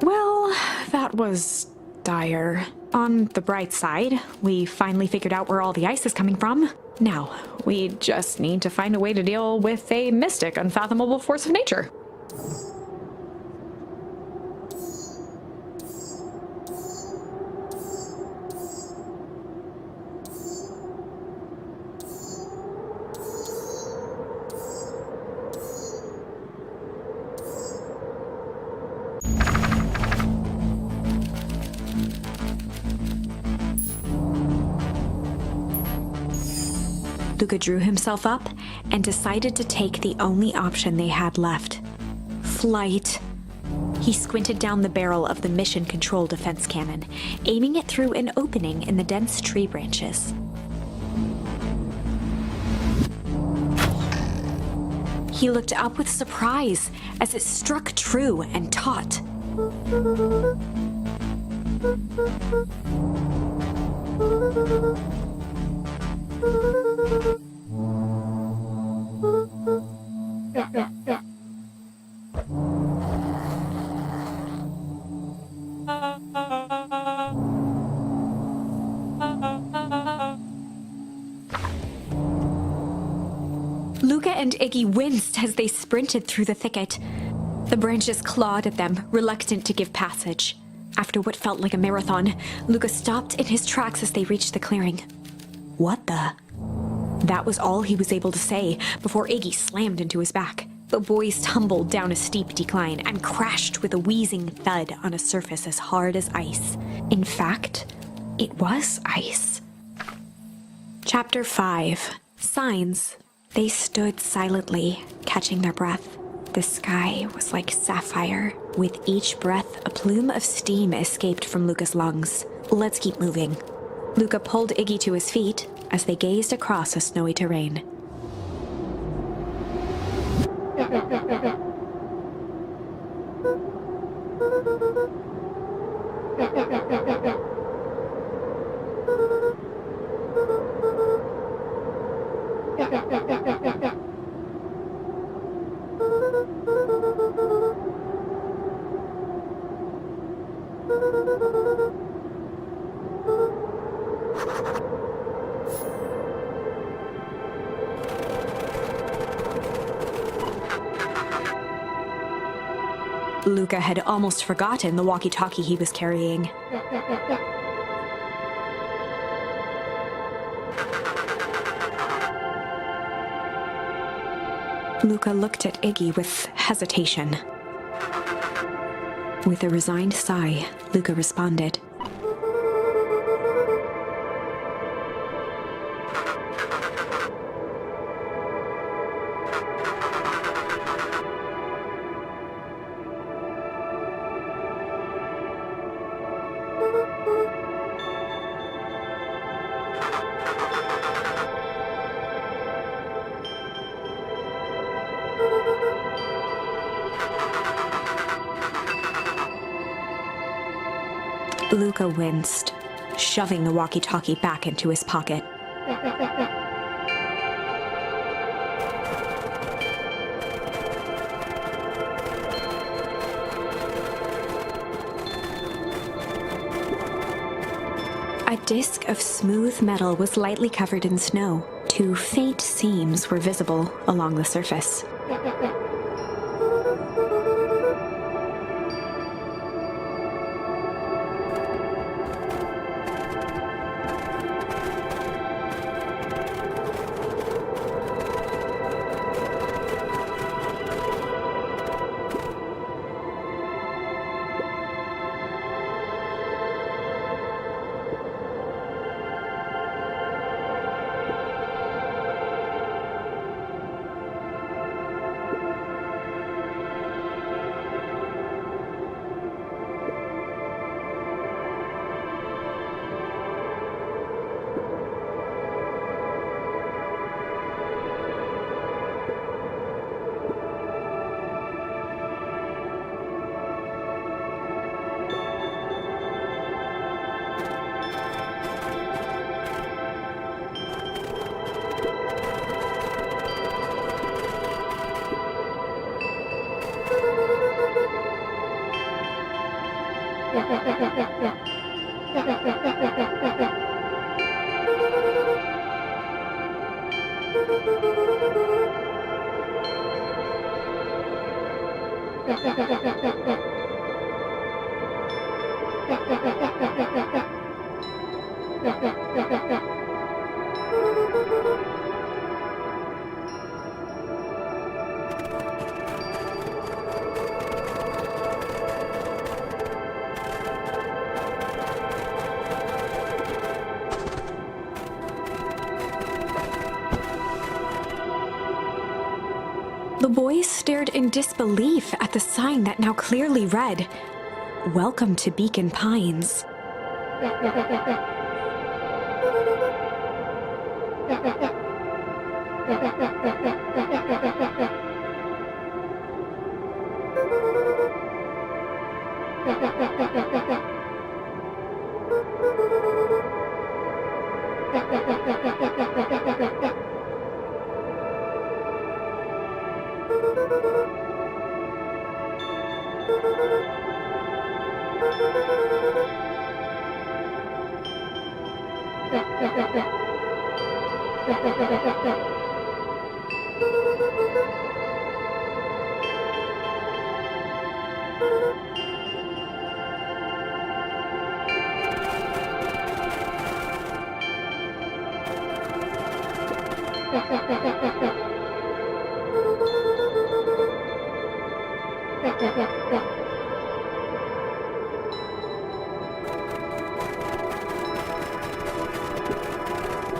Well, that was dire. On the bright side, we finally figured out where all the ice is coming from. Now, we just need to find a way to deal with a mystic, unfathomable force of nature. Luca drew himself up and decided to take the only option they had left. Flight. He squinted down the barrel of the mission control defense cannon, aiming it through an opening in the dense tree branches. He looked up with surprise as it struck true and taut. Luca and Iggy winced as they sprinted through the thicket. The branches clawed at them, reluctant to give passage. After what felt like a marathon, Luca stopped in his tracks as they reached the clearing. What the? That was all he was able to say before Iggy slammed into his back. The boys tumbled down a steep decline and crashed with a wheezing thud on a surface as hard as ice. In fact, it was ice. Chapter 5. Signs. They stood silently, catching their breath. The sky was like sapphire. With each breath, a plume of steam escaped from Luca's lungs. Let's keep moving. Luca pulled Iggy to his feet as they gazed across a snowy terrain. Luca had almost forgotten the walkie-talkie he was carrying. Luca looked at Iggy with hesitation. With a resigned sigh, Luca responded. Luca winced, shoving the walkie-talkie back into his pocket. A disc of smooth metal was lightly covered in snow. Two faint seams were visible along the surface. The boys stared in disbelief at the sign that now clearly read, "Welcome to Beacon Pines."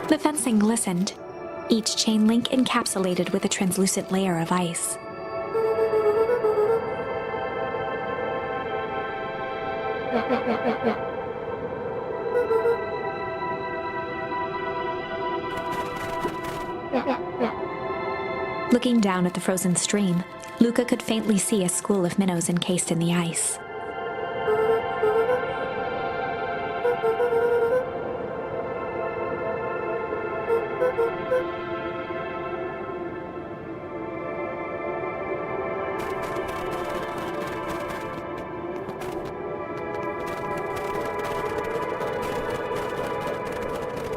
The fencing glistened, each chain link encapsulated with a translucent layer of ice. Looking down at the frozen stream, Luca could faintly see a school of minnows encased in the ice.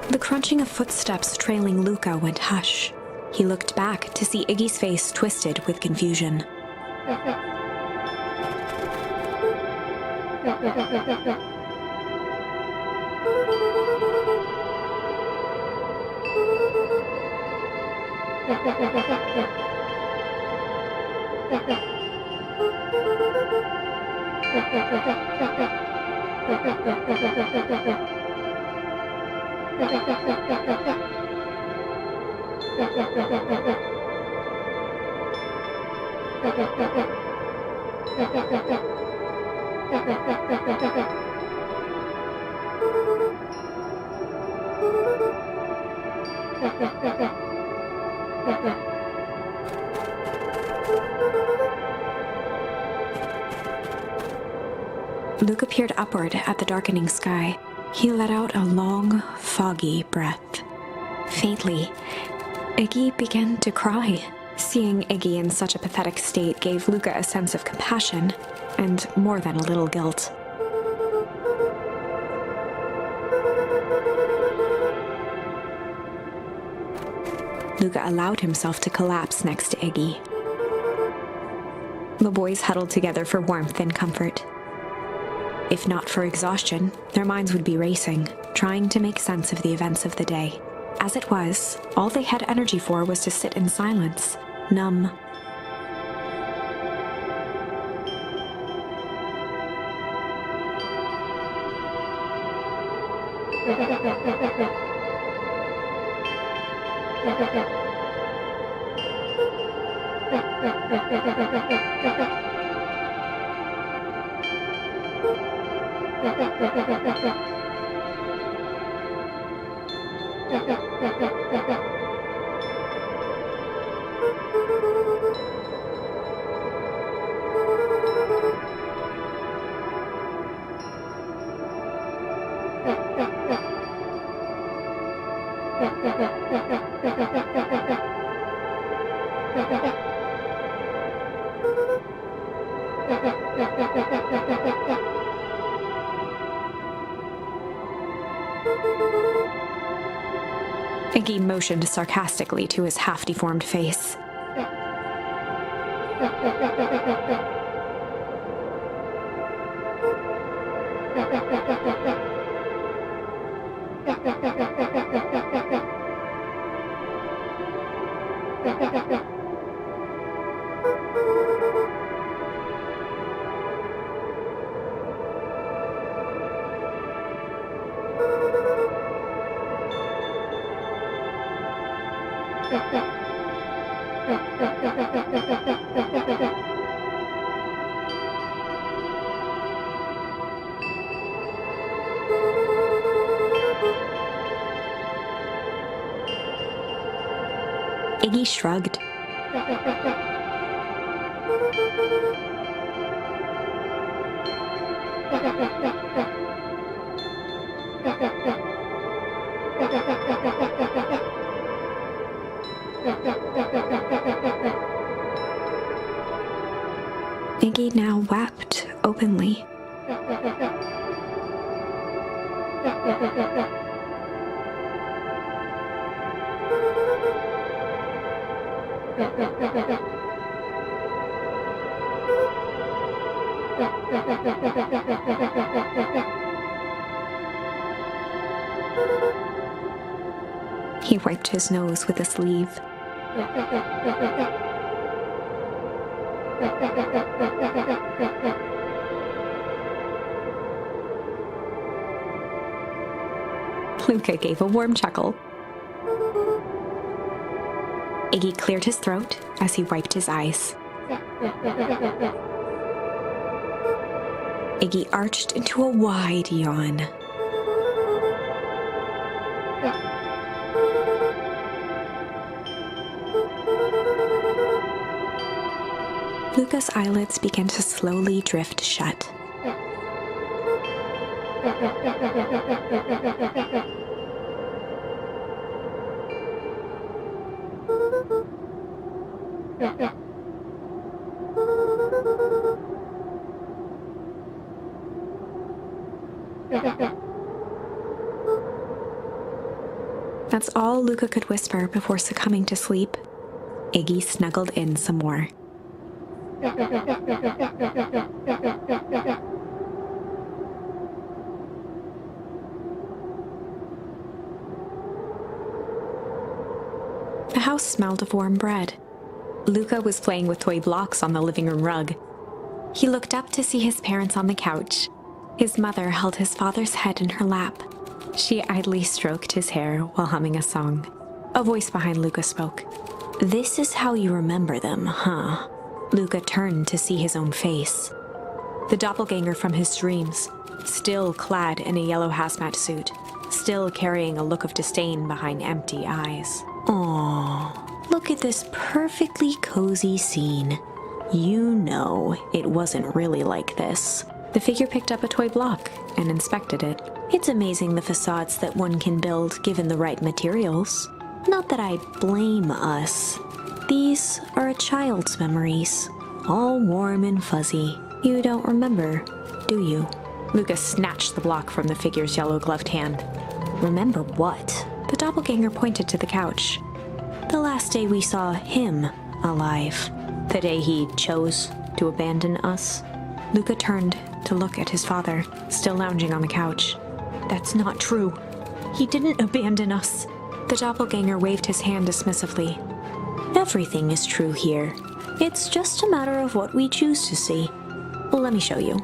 The crunching of footsteps trailing Luca went hush. He looked back to see Iggy's face twisted with confusion. Luca peered upward at the darkening sky. He let out a long, foggy breath. Faintly, Iggy began to cry. Seeing Iggy in such a pathetic state gave Luca a sense of compassion, and more than a little guilt. Luca allowed himself to collapse next to Iggy. The boys huddled together for warmth and comfort. If not for exhaustion, their minds would be racing, trying to make sense of the events of the day. As it was, all they had energy for was to sit in silence, numb. Iggy motioned sarcastically to his half-deformed face. Iggy shrugged. Iggy now wept openly. He wiped his nose with a sleeve. Luca gave a warm chuckle. Iggy cleared his throat as he wiped his eyes. Iggy arched into a wide yawn. Luca's eyelids began to slowly drift shut. That's all Luca could whisper before succumbing to sleep. Iggy snuggled in some more. The house smelled of warm bread. Luca was playing with toy blocks on the living room rug. He looked up to see his parents on the couch. His mother held his father's head in her lap. She idly stroked his hair while humming a song. A voice behind Luca spoke. "This is how you remember them, huh?" Luca turned to see his own face. The doppelganger from his dreams, still clad in a yellow hazmat suit, still carrying a look of disdain behind empty eyes. "Aww, look at this perfectly cozy scene. You know it wasn't really like this." The figure picked up a toy block and inspected it. "It's amazing the facades that one can build given the right materials. Not that I blame us. These are a child's memories, all warm and fuzzy. You don't remember, do you?" Luca snatched the block from the figure's yellow-gloved hand. "Remember what?" The doppelganger pointed to the couch. "The last day we saw him alive. The day he chose to abandon us." Luca turned to look at his father, still lounging on the couch. "That's not true. He didn't abandon us." The doppelganger waved his hand dismissively. "Everything is true here. It's just a matter of what we choose to see. Let me show you."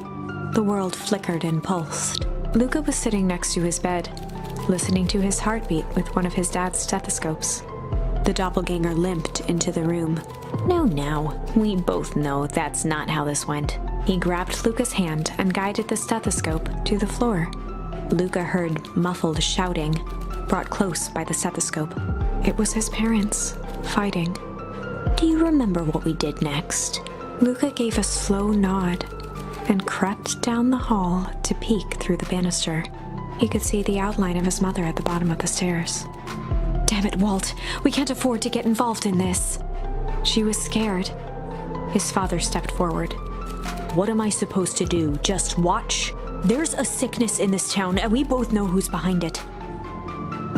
The world flickered and pulsed. Luca was sitting next to his bed, listening to his heartbeat with one of his dad's stethoscopes. The doppelganger limped into the room. Now, we both know that's not how this went." He grabbed Luca's hand and guided the stethoscope to the floor. Luca heard muffled shouting, brought close by the stethoscope. It was his parents, fighting. "Do you remember what we did next?" Luca gave a slow nod and crept down the hall to peek through the banister. He could see the outline of his mother at the bottom of the stairs. "Damn it, Walt, we can't afford to get involved in this." She was scared. His father stepped forward. "What am I supposed to do? Just watch? There's a sickness in this town, and we both know who's behind it.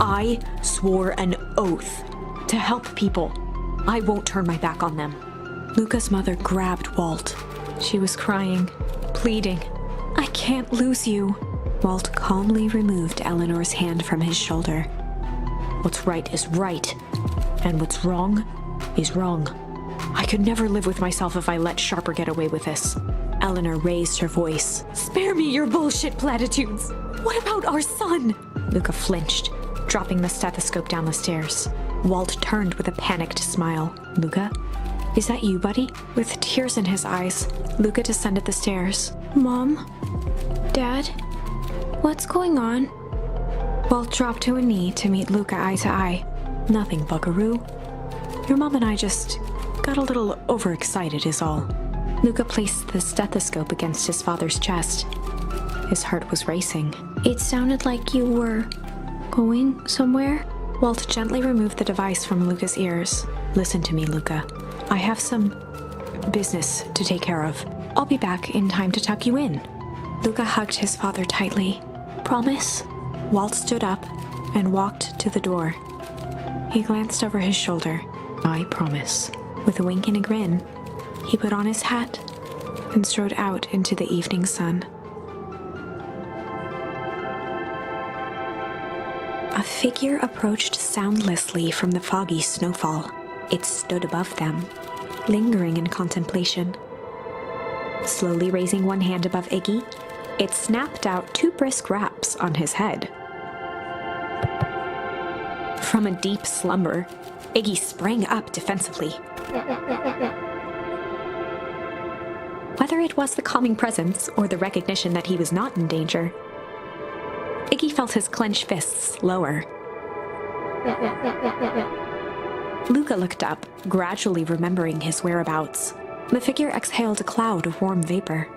I swore an oath to help people. I won't turn my back on them. Luca's mother grabbed Walt. She was crying, pleading. I can't lose you. Walt calmly removed Eleanor's hand from his shoulder. What's right is right, and what's wrong is wrong. I could never live with myself if I let Sharper get away with this. Eleanor raised her voice. Spare me your bullshit platitudes. What about our son? Luca flinched, dropping the stethoscope down the stairs. Walt turned with a panicked smile. Luca? Is that you, buddy? With tears in his eyes, Luca descended the stairs. Mom? Dad? What's going on? Walt dropped to a knee to meet Luca eye to eye. Nothing, buckaroo. Your mom and I just got a little overexcited is all. Luca placed the stethoscope against his father's chest. His heart was racing. It sounded like you were going somewhere? Walt gently removed the device from Luca's ears. Listen to me, Luca. I have some business to take care of. I'll be back in time to tuck you in. Luca hugged his father tightly. Promise? Walt stood up and walked to the door. He glanced over his shoulder. I promise. With a wink and a grin, he put on his hat and strode out into the evening sun. A figure approached soundlessly from the foggy snowfall. It stood above them, lingering in contemplation. Slowly raising one hand above Iggy, it snapped out 2 brisk raps on his head. From a deep slumber, Iggy sprang up defensively. Whether it was the calming presence or the recognition that he was not in danger, Iggy felt his clenched fists lower. Luca looked up, gradually remembering his whereabouts. The figure exhaled a cloud of warm vapor.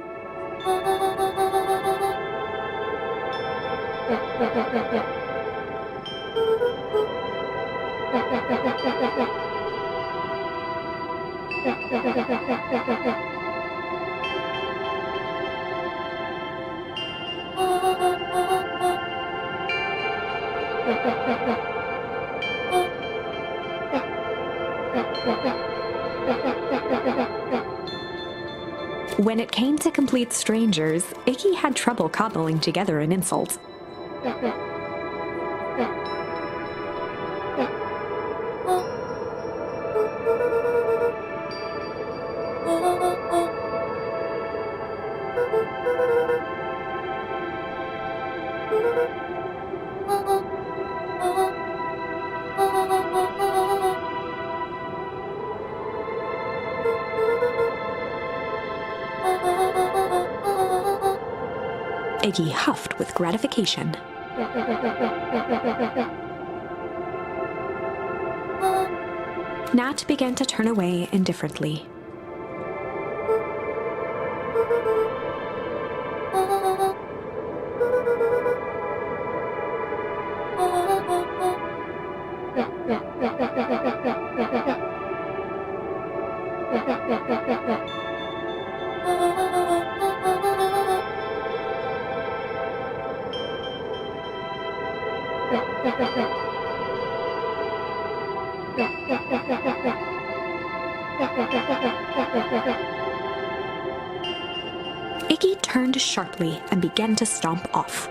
When it came to complete strangers, Iggy had trouble cobbling together an insult. Iggy huffed with gratification. Nat began to turn away indifferently. Iggy turned sharply and began to stomp off.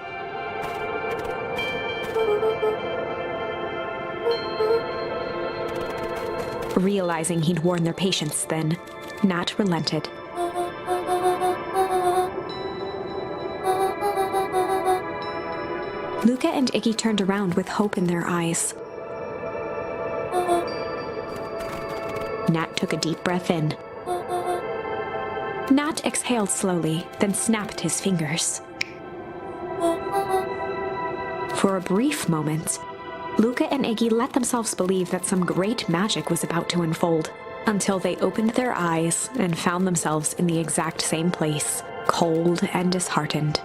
Realizing he'd worn their patience thin, Nat relented. Luca and Iggy turned around with hope in their eyes. Nat took a deep breath in. Nat exhaled slowly, then snapped his fingers. For a brief moment, Luca and Iggy let themselves believe that some great magic was about to unfold, until they opened their eyes and found themselves in the exact same place, cold and disheartened.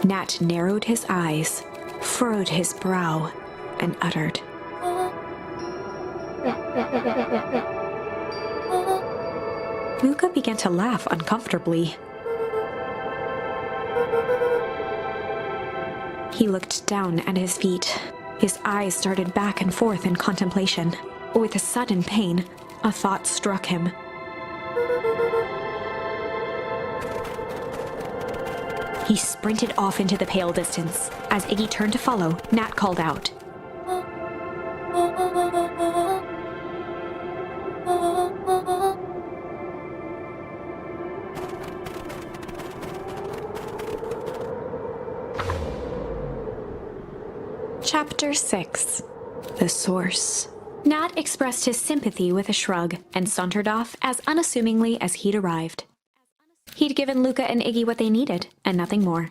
Nat narrowed his eyes, furrowed his brow, and uttered, Luca began to laugh uncomfortably. He looked down at his feet. His eyes started back and forth in contemplation. With a sudden pain, a thought struck him. He sprinted off into the pale distance. As Iggy turned to follow, Nat called out, Chapter 6. The Source. Nat expressed his sympathy with a shrug and sauntered off as unassumingly as he'd arrived. He'd given Luca and Iggy what they needed, and nothing more.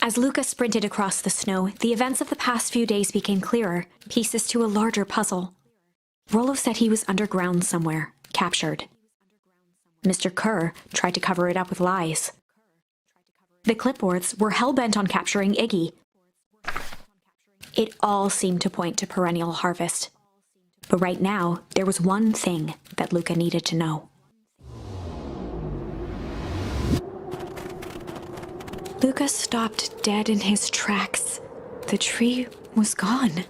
As Luca sprinted across the snow, the events of the past few days became clearer, pieces to a larger puzzle. Roloff said he was underground somewhere, captured. Mr. Kerr tried to cover it up with lies. The clipboards were hell-bent on capturing Iggy. It all seemed to point to perennial harvest. But right now, there was one thing that Luca needed to know. Luca stopped dead in his tracks. The tree was gone,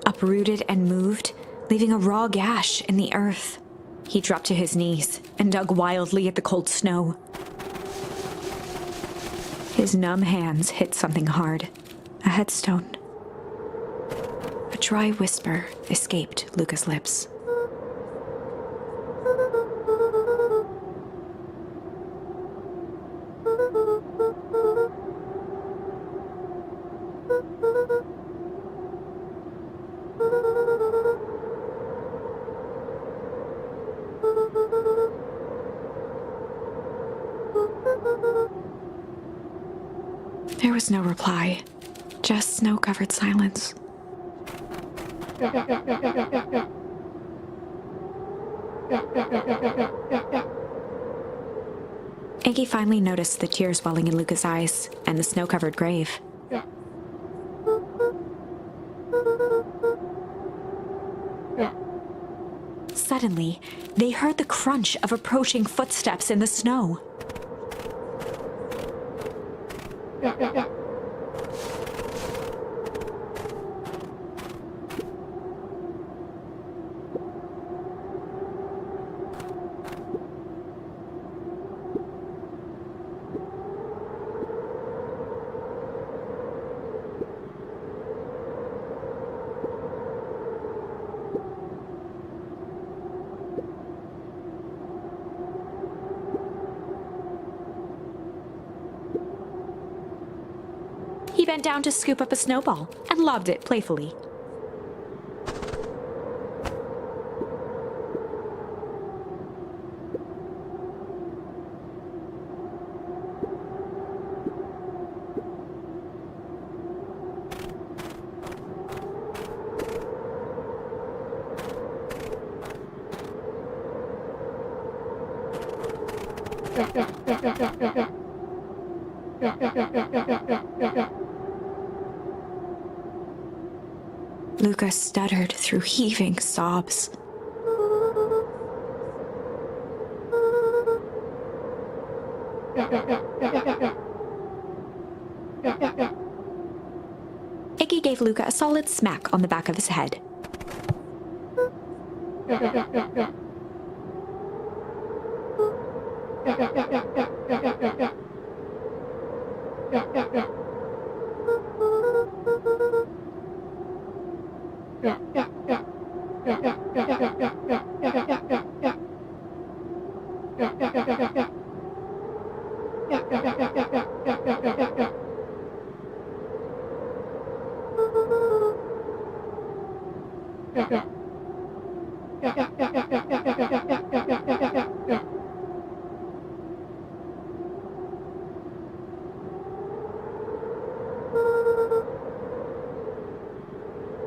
uprooted and moved, leaving a raw gash in the earth. He dropped to his knees and dug wildly at the cold snow. His numb hands hit something hard, a headstone. A dry whisper escaped Luca's lips. There was no reply, just snow-covered silence. Iggy finally noticed the tears welling in Luca's eyes and the snow-covered grave. Suddenly, they heard the crunch of approaching footsteps in the snow. He bent down to scoop up a snowball and lobbed it playfully. Luca stuttered through heaving sobs. Iggy gave Luca a solid smack on the back of his head.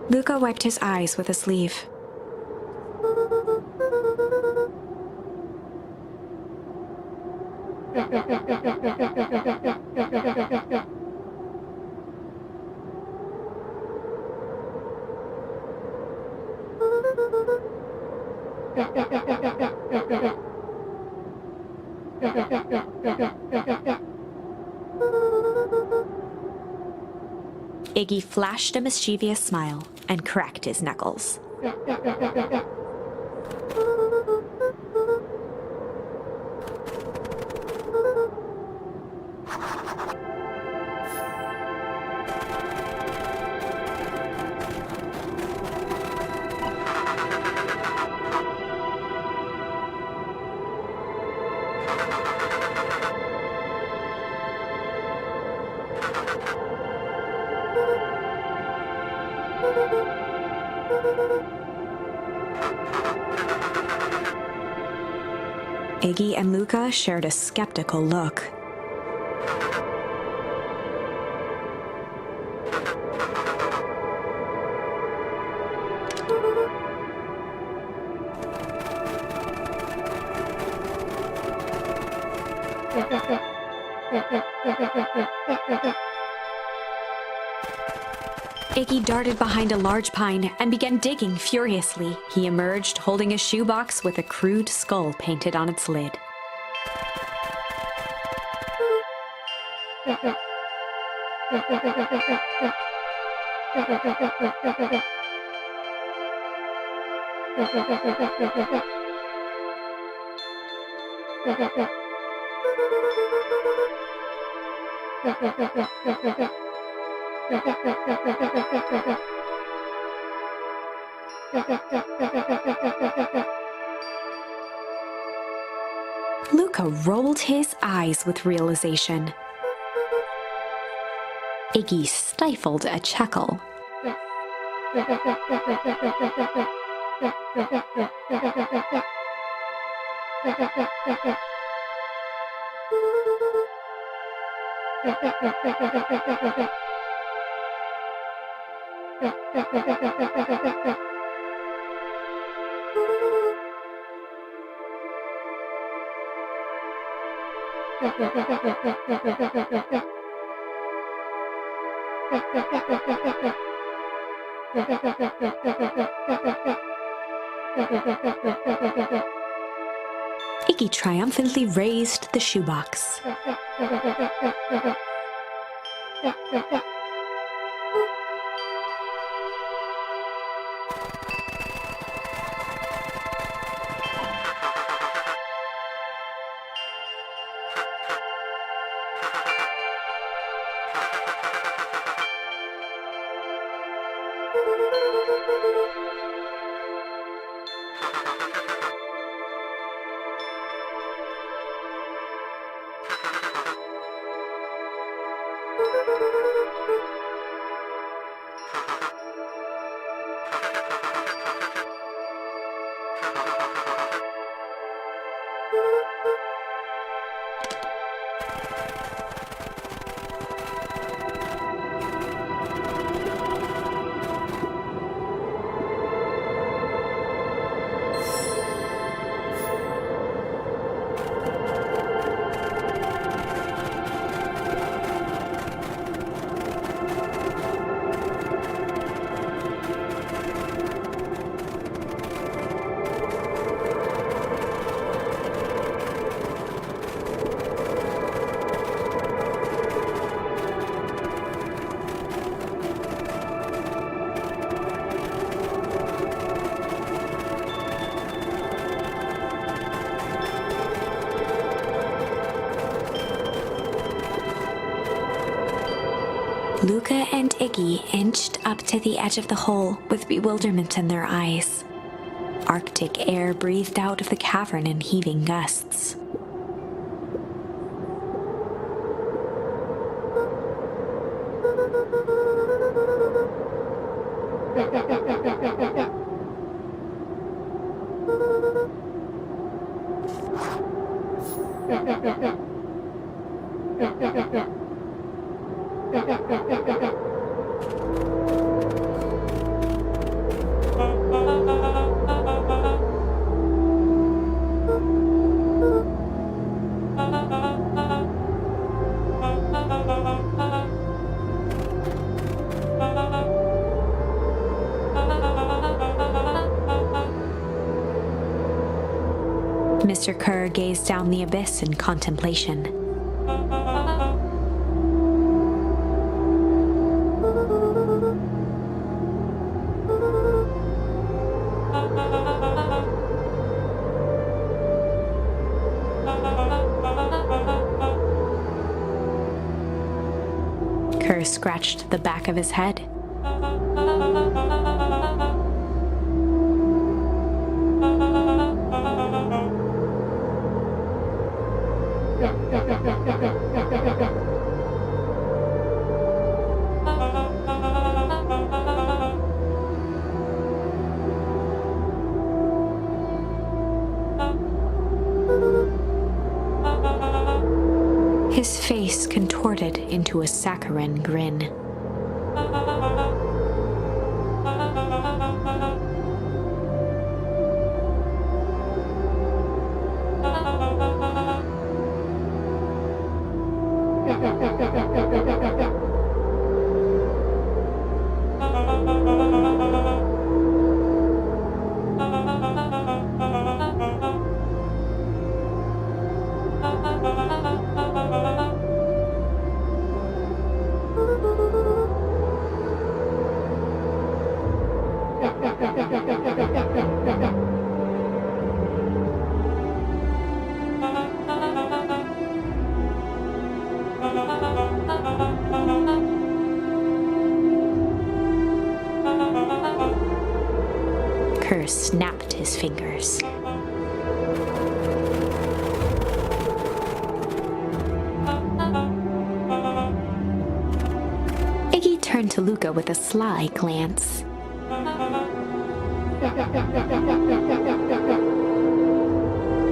Luca wiped his eyes with a sleeve. Iggy flashed a mischievous smile and cracked his knuckles. Iggy and Luca shared a skeptical look. Iggy darted behind a large pine and began digging furiously. He emerged holding a shoebox with a crude skull painted on its lid. Luca rolled his eyes with realization. Iggy stifled a chuckle. Iggy triumphantly raised the shoebox. Luca and Iggy inched up to the edge of the hole with bewilderment in their eyes. Arctic air breathed out of the cavern in heaving gusts. Mr. Kerr gazed down the abyss in contemplation. Kerr scratched the back of his head. His face contorted into a saccharine grin. Kerr snapped his fingers. Iggy turned to Luca with a sly glance.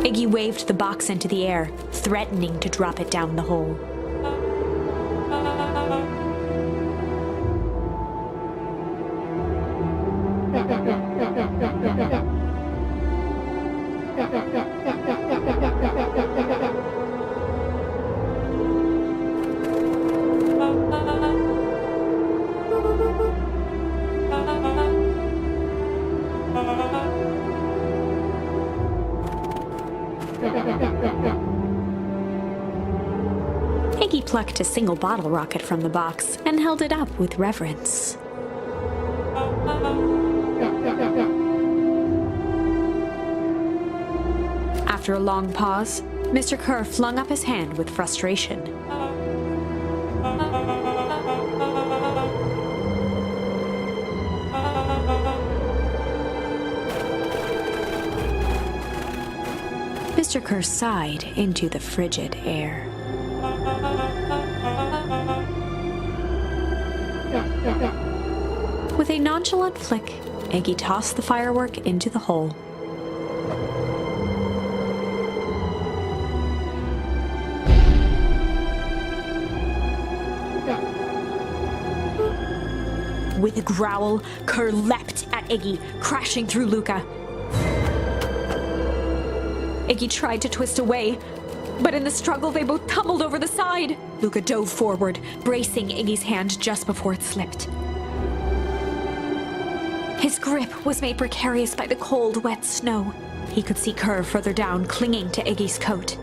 Iggy waved the box into the air, threatening to drop it down the hole. Iggy plucked a single bottle rocket from the box and held it up with reverence. After a long pause, Mr. Kerr flung up his hand with frustration. Mr. Kerr sighed into the frigid air. With a nonchalant flick, Iggy tossed the firework into the hole. With a growl, Kerr leapt at Iggy, crashing through Luca. Iggy tried to twist away, but in the struggle they both tumbled over the side. Luca dove forward, bracing Iggy's hand just before it slipped. His grip was made precarious by the cold, wet snow. He could see Kerr further down, clinging to Iggy's coat.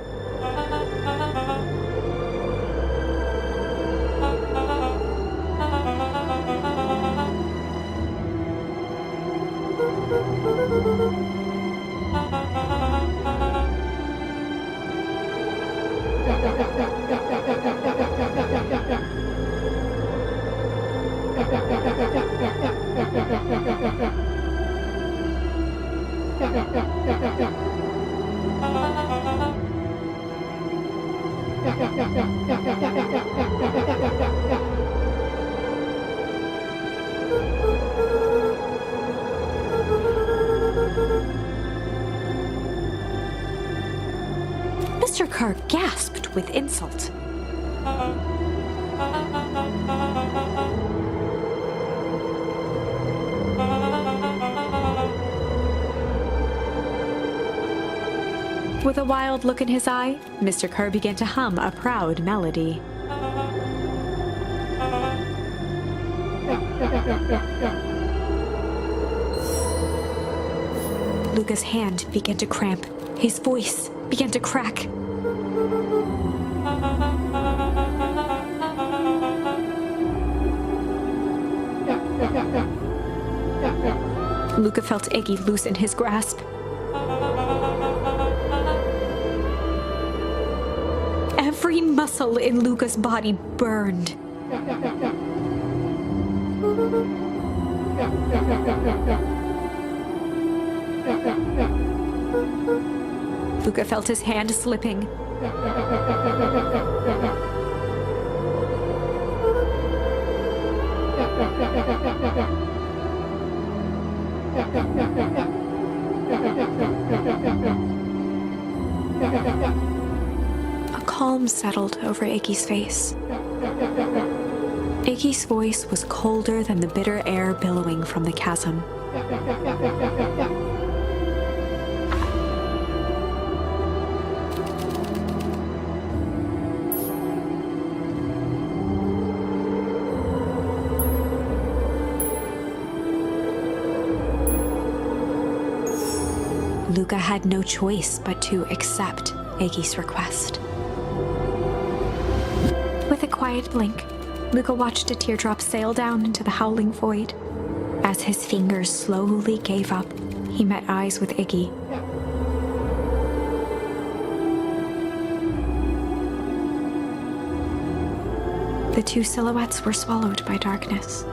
ﷺ gasped with insult. With a wild look in his eye, Mr. Kerr began to hum a proud melody. Luca's hand began to cramp. His voice began to crack. Luca felt Iggy loosen his grasp. Every muscle in Luca's body burned. Luca felt his hand slipping. A calm settled over Iggy's face. Iggy's voice was colder than the bitter air billowing from the chasm. Luca had no choice but to accept Iggy's request. With a quiet blink, Luca watched a teardrop sail down into the howling void. As his fingers slowly gave up, he met eyes with Iggy. The two silhouettes were swallowed by darkness.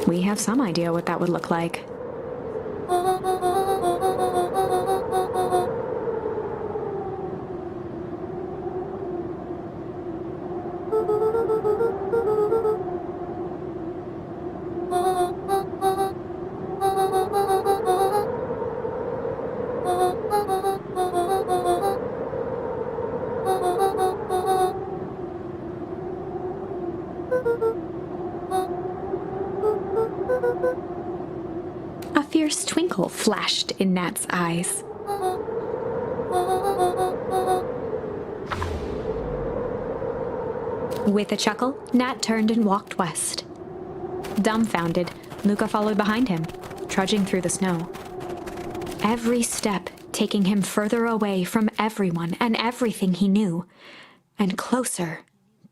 We have some idea what that would look like. A fierce twinkle flashed in Nat's eyes. With a chuckle, Nat turned and walked west. Dumbfounded, Luca followed behind him, trudging through the snow. Every step taking him further away from everyone and everything he knew, and closer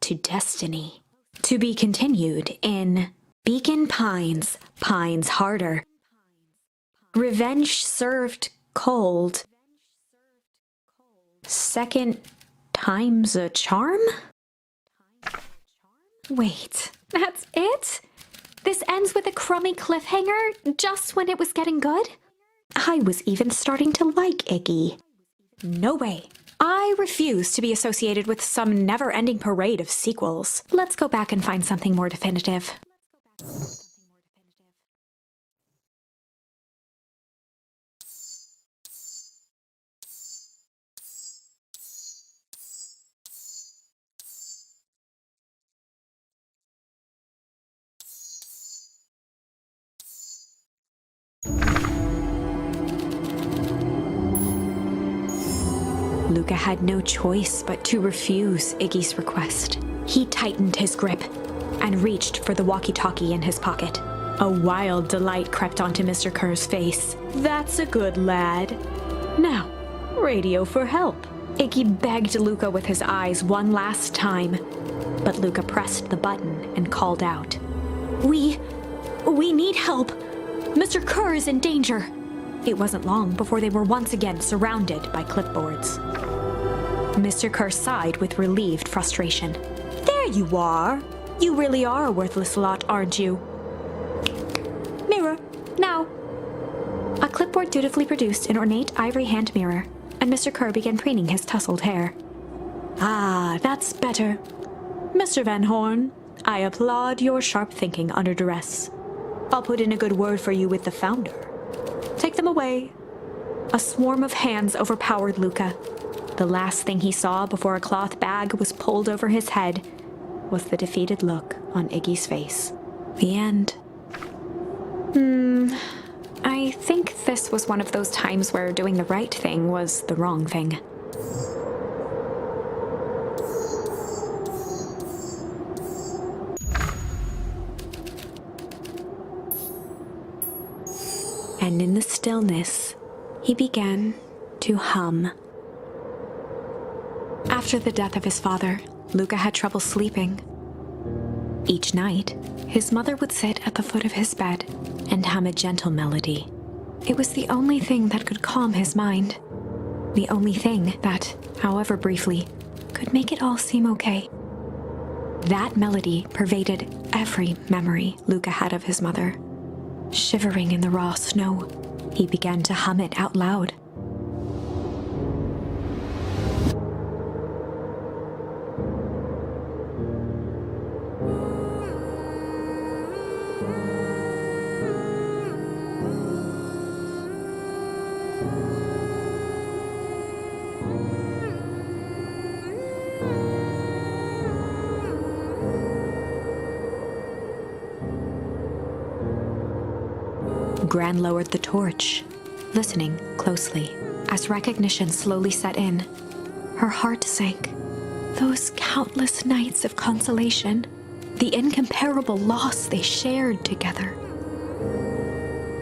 to destiny. To be continued in Beacon Pines, Pines Harder. Revenge served cold. Second time's a charm? Wait, that's it? This ends with a crummy cliffhanger just when it was getting good? I was even starting to like Ќ़ģᵃ. No way. I refuse to be associated with some never-ending parade of sequels. Let's go back and find something more definitive. Luca had no choice but to refuse Iggy's request. He tightened his grip and reached for the walkie-talkie in his pocket. A wild delight crept onto Mr. Kerr's face. That's a good lad. Now, radio for help. Ќ़ģᵃ begged Luca with his eyes one last time, but Luca pressed the button and called out. We need help. Mr. Kerr is in danger. It wasn't long before they were once again surrounded by clipboards. Mr. Kerr sighed with relieved frustration. There you are. You really are a worthless lot, aren't you? Mirror, now. A clipboard dutifully produced an ornate ivory hand mirror, and Mr. Kerr began preening his tousled hair. Ah, that's better. Mr. Van Horn, I applaud your sharp thinking under duress. I'll put in a good word for you with the founder. Take them away. A swarm of hands overpowered Luca. The last thing he saw before a cloth bag was pulled over his head was the defeated look on Iggy's face. The end. I think this was one of those times where doing the right thing was the wrong thing. And in the stillness, he began to hum. After the death of his father, Luca had trouble sleeping. Each night, his mother would sit at the foot of his bed and hum a gentle melody. It was the only thing that could calm his mind. The only thing that, however briefly, could make it all seem okay. That melody pervaded every memory Luca had of his mother. Shivering in the raw snow, he began to hum it out loud. Gran lowered the torch, listening closely. As recognition slowly set in, her heart sank. Those countless nights of consolation, the incomparable loss they shared together.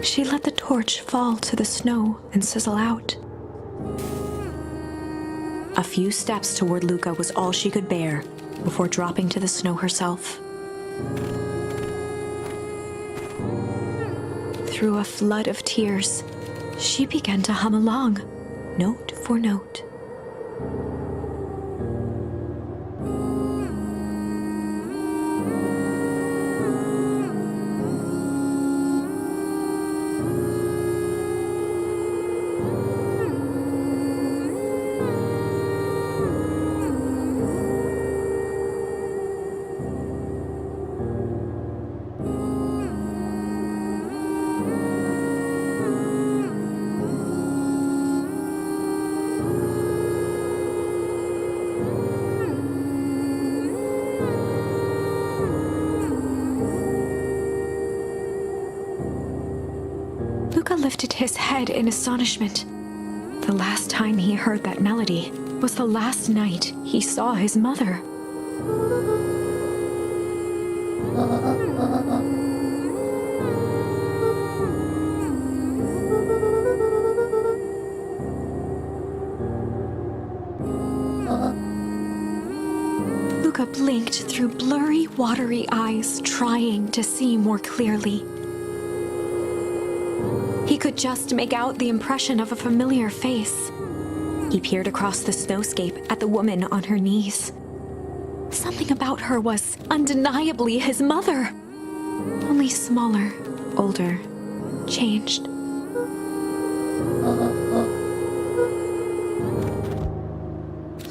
She let the torch fall to the snow and sizzle out. A few steps toward Luca was all she could bear before dropping to the snow herself. Through a flood of tears, she began to hum along, note for note. Luca lifted his head in astonishment. The last time he heard that melody was the last night he saw his mother. Luca blinked through blurry, watery eyes, trying to see more clearly. He could just make out the impression of a familiar face. He peered across the snowscape at the woman on her knees. Something about her was undeniably his mother. Only smaller, older, changed.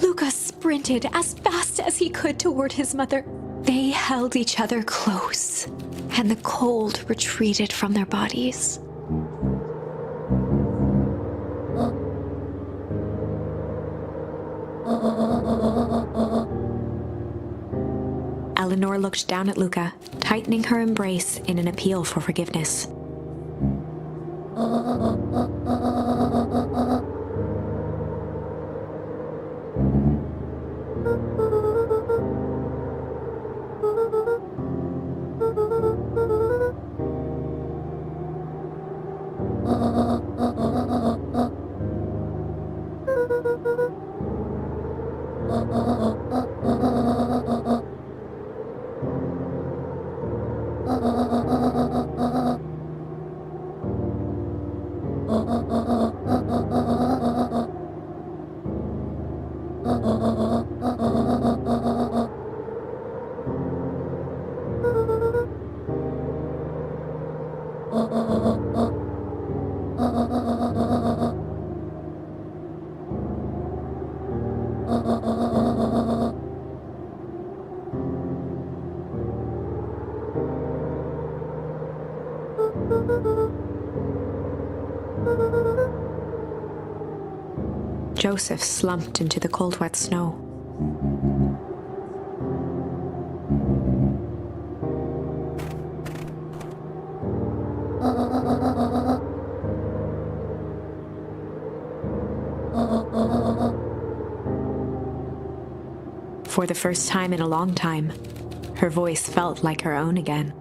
Lucas sprinted as fast as he could toward his mother. They held each other close, and the cold retreated from their bodies. Eleanor looked down at Luca, tightening her embrace in an appeal for forgiveness. Joseph slumped into the cold, wet snow. For the first time in a long time, her voice felt like her own again.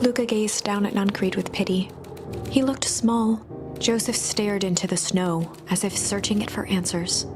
Luca gazed down at Nancred with pity. He looked small. Joseph stared into the snow, as if searching it for answers.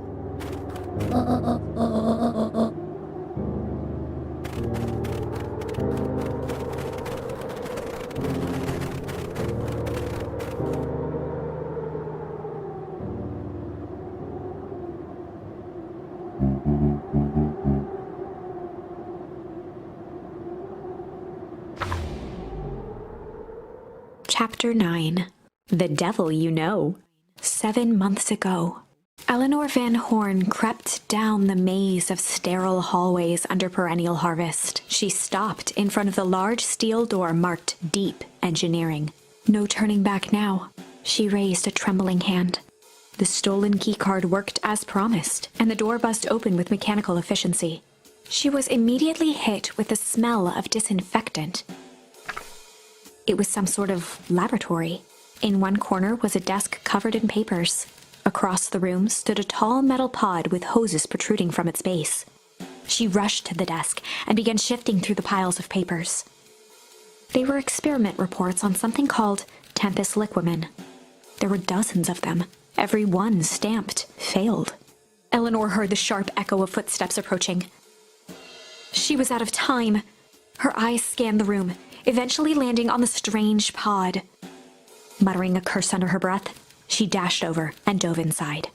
Chapter 9. The Devil You Know. 7 months ago, Eleanor Van Horn crept down the maze of sterile hallways under perennial harvest. She stopped in front of the large steel door marked Deep Engineering. No turning back now. She raised a trembling hand. The stolen keycard worked as promised, and the door buzzed open with mechanical efficiency. She was immediately hit with the smell of disinfectant. It was some sort of laboratory. In one corner was a desk covered in papers. Across the room stood a tall metal pod with hoses protruding from its base. She rushed to the desk and began shifting through the piles of papers. They were experiment reports on something called Tempus liquamen. There were dozens of them, every one stamped failed. Eleanor heard the sharp echo of footsteps approaching. She was out of time. Her eyes scanned the room, eventually landing on the strange pod. Muttering a curse under her breath, she dashed over and dove inside.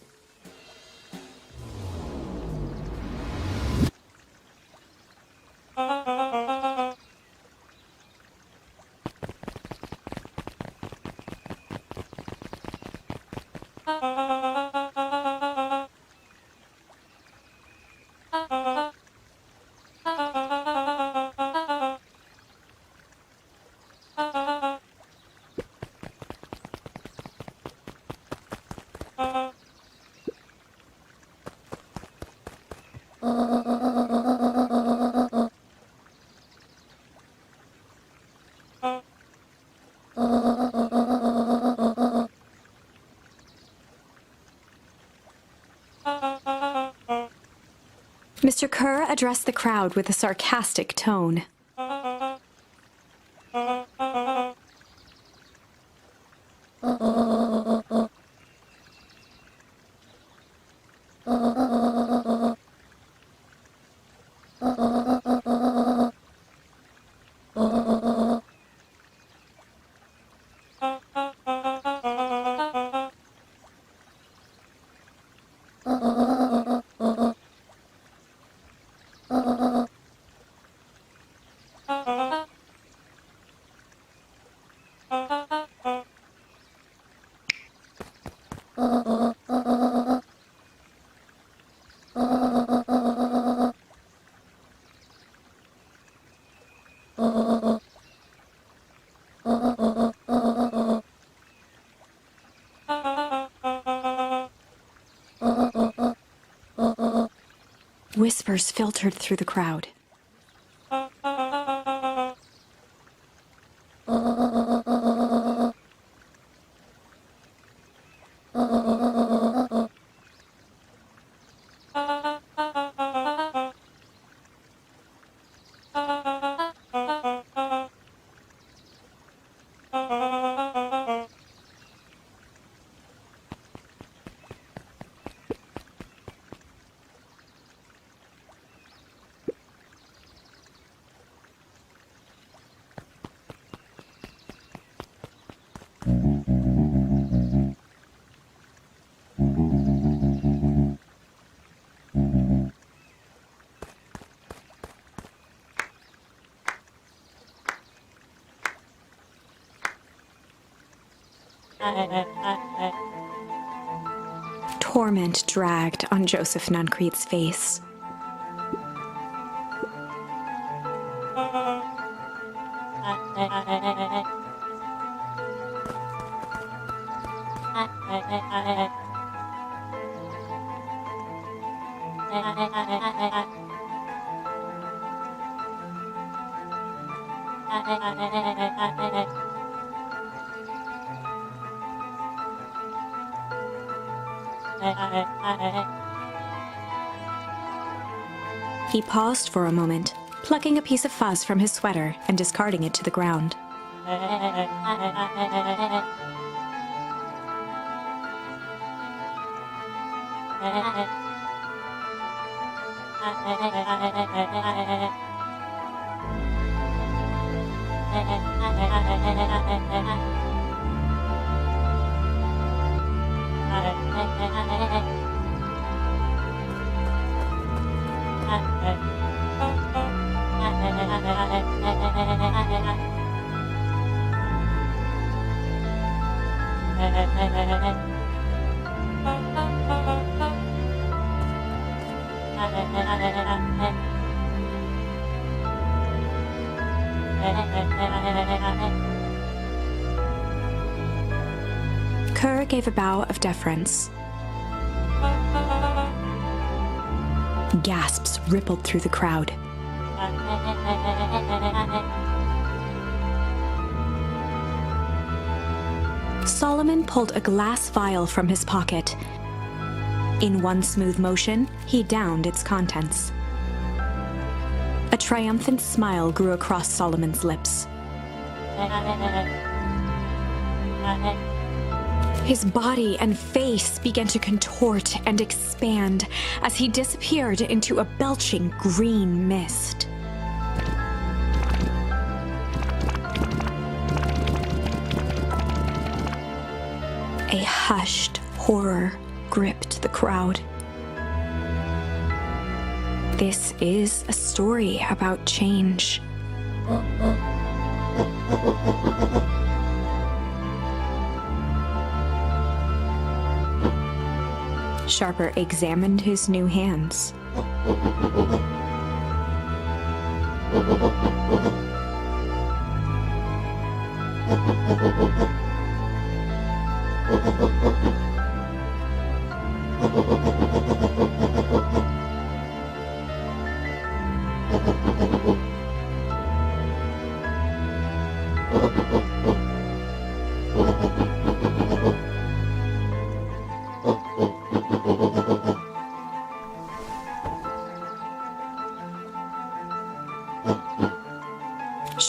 Mr. Kerr addressed the crowd with a sarcastic tone. Whispers filtered through the crowd. Torment dragged on ťÄŽ℃℃'s face. He paused for a moment, plucking a piece of fuzz from his sweater and discarding it to the ground. ЌÄฌ gave a bow of deference. Gasps rippled through the crowd. Solomon pulled a glass vial from his pocket. In one smooth motion, he downed its contents. A triumphant smile grew across Solomon's lips. His body and face began to contort and expand as he disappeared into a belching green mist. A hushed horror gripped the crowd. This is a story about change. Sharper examined his new hands.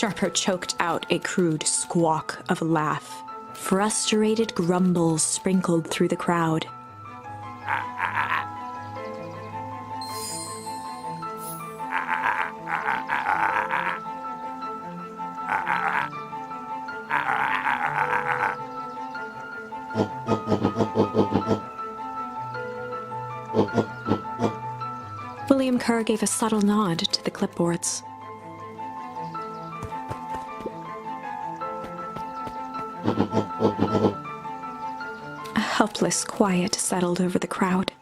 Sharper choked out a crude squawk of a laugh. Frustrated grumbles sprinkled through the crowd. William ЌÄฌ gave a subtle nod to the clipboards. A helpless quiet settled over the crowd.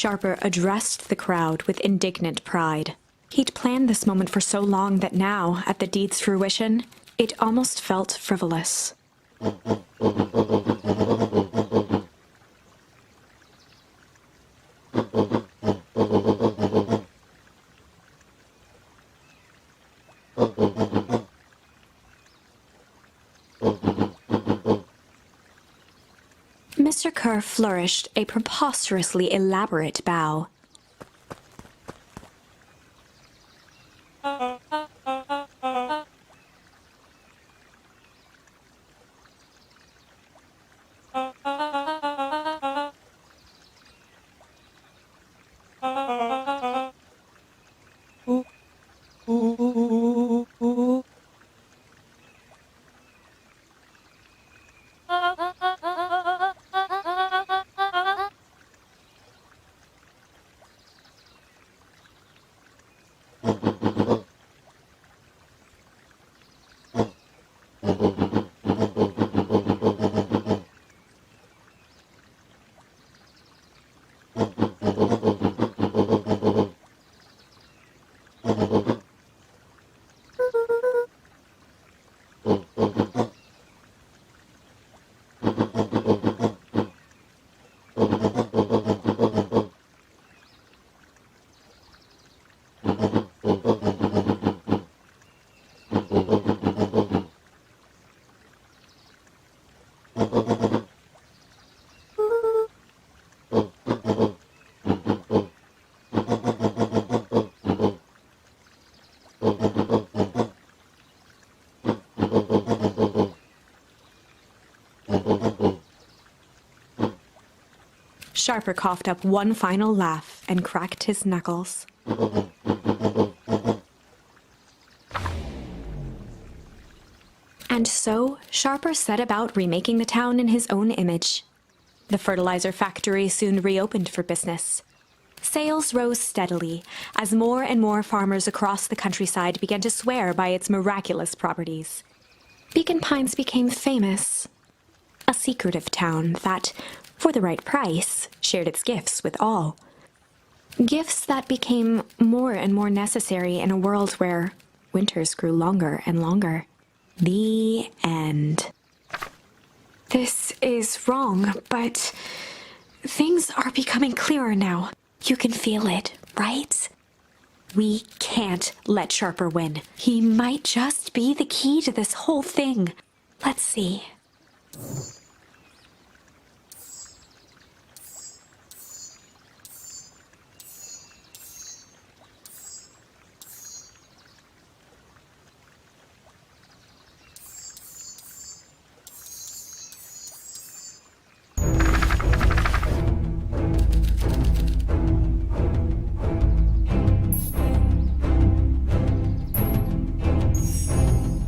Sharper addressed the crowd with indignant pride. He'd planned this moment for so long that now, at the deed's fruition, it almost felt frivolous. Mr. Kerr flourished a preposterously elaborate bow. Sharper coughed up one final laugh and cracked his knuckles. And so, Sharper set about remaking the town in his own image. The fertilizer factory soon reopened for business. Sales rose steadily as more and more farmers across the countryside began to swear by its miraculous properties. Beacon Pines became famous, a secretive town that, for the right price, shared its gifts with all. Gifts that became more and more necessary in a world where winters grew longer and longer. The end. This is wrong, but things are becoming clearer now. You can feel it, right? We can't let Sharper win. He might just be the key to this whole thing. Let's see.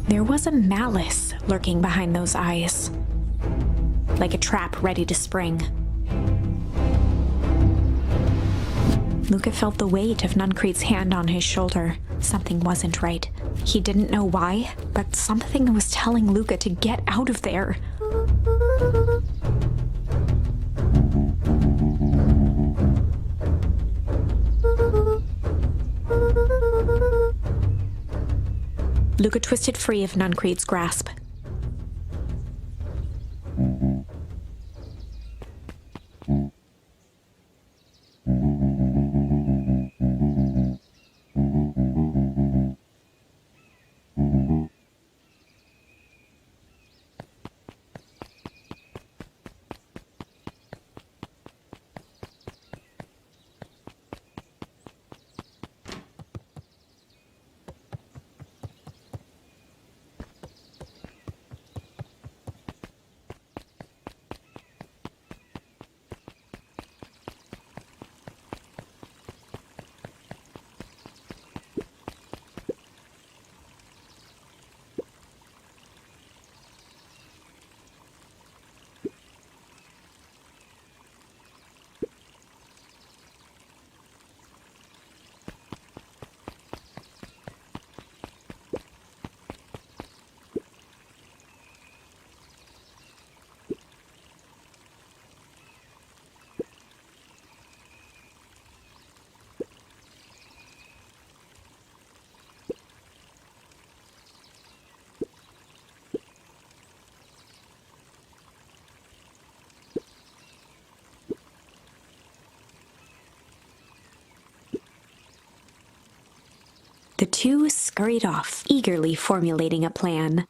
There was a malice lurking behind those eyes, like a trap ready to spring. Luca felt the weight of Nuncreed's hand on his shoulder. Something wasn't right. He didn't know why, but something was telling Luca to get out of there. Luca twisted free of Nuncreed's grasp. The two scurried off, eagerly formulating a plan.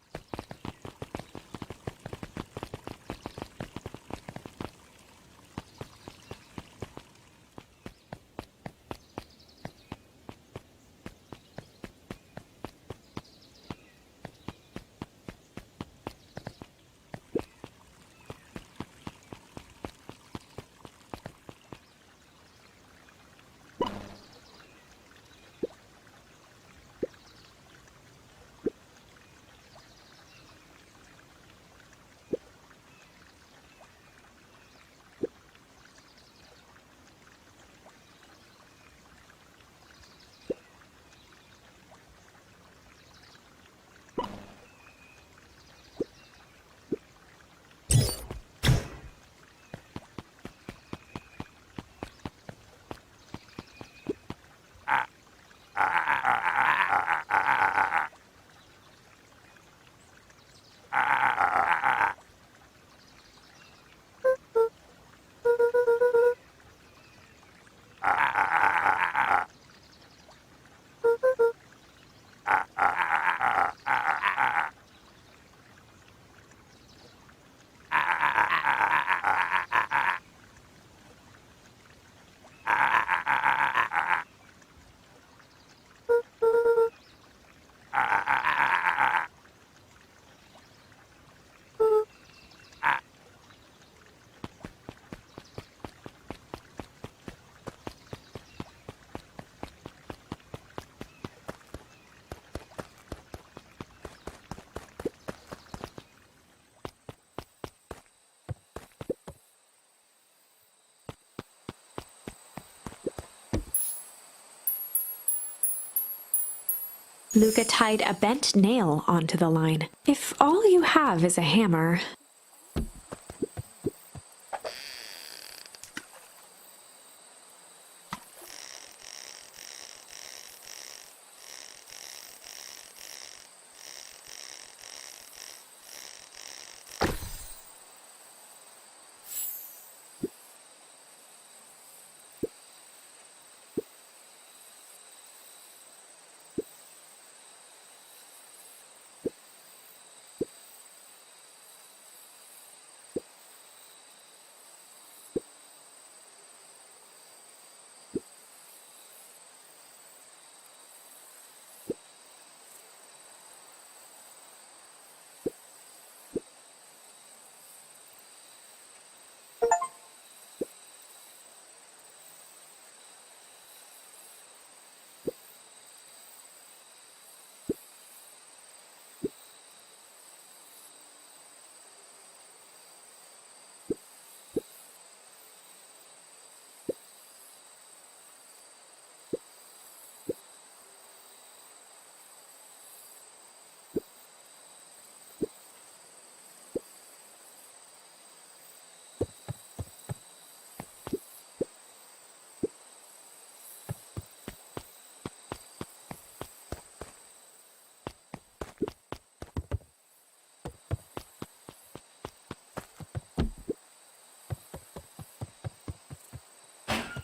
Luca tied a bent nail onto the line. If all you have is a hammer...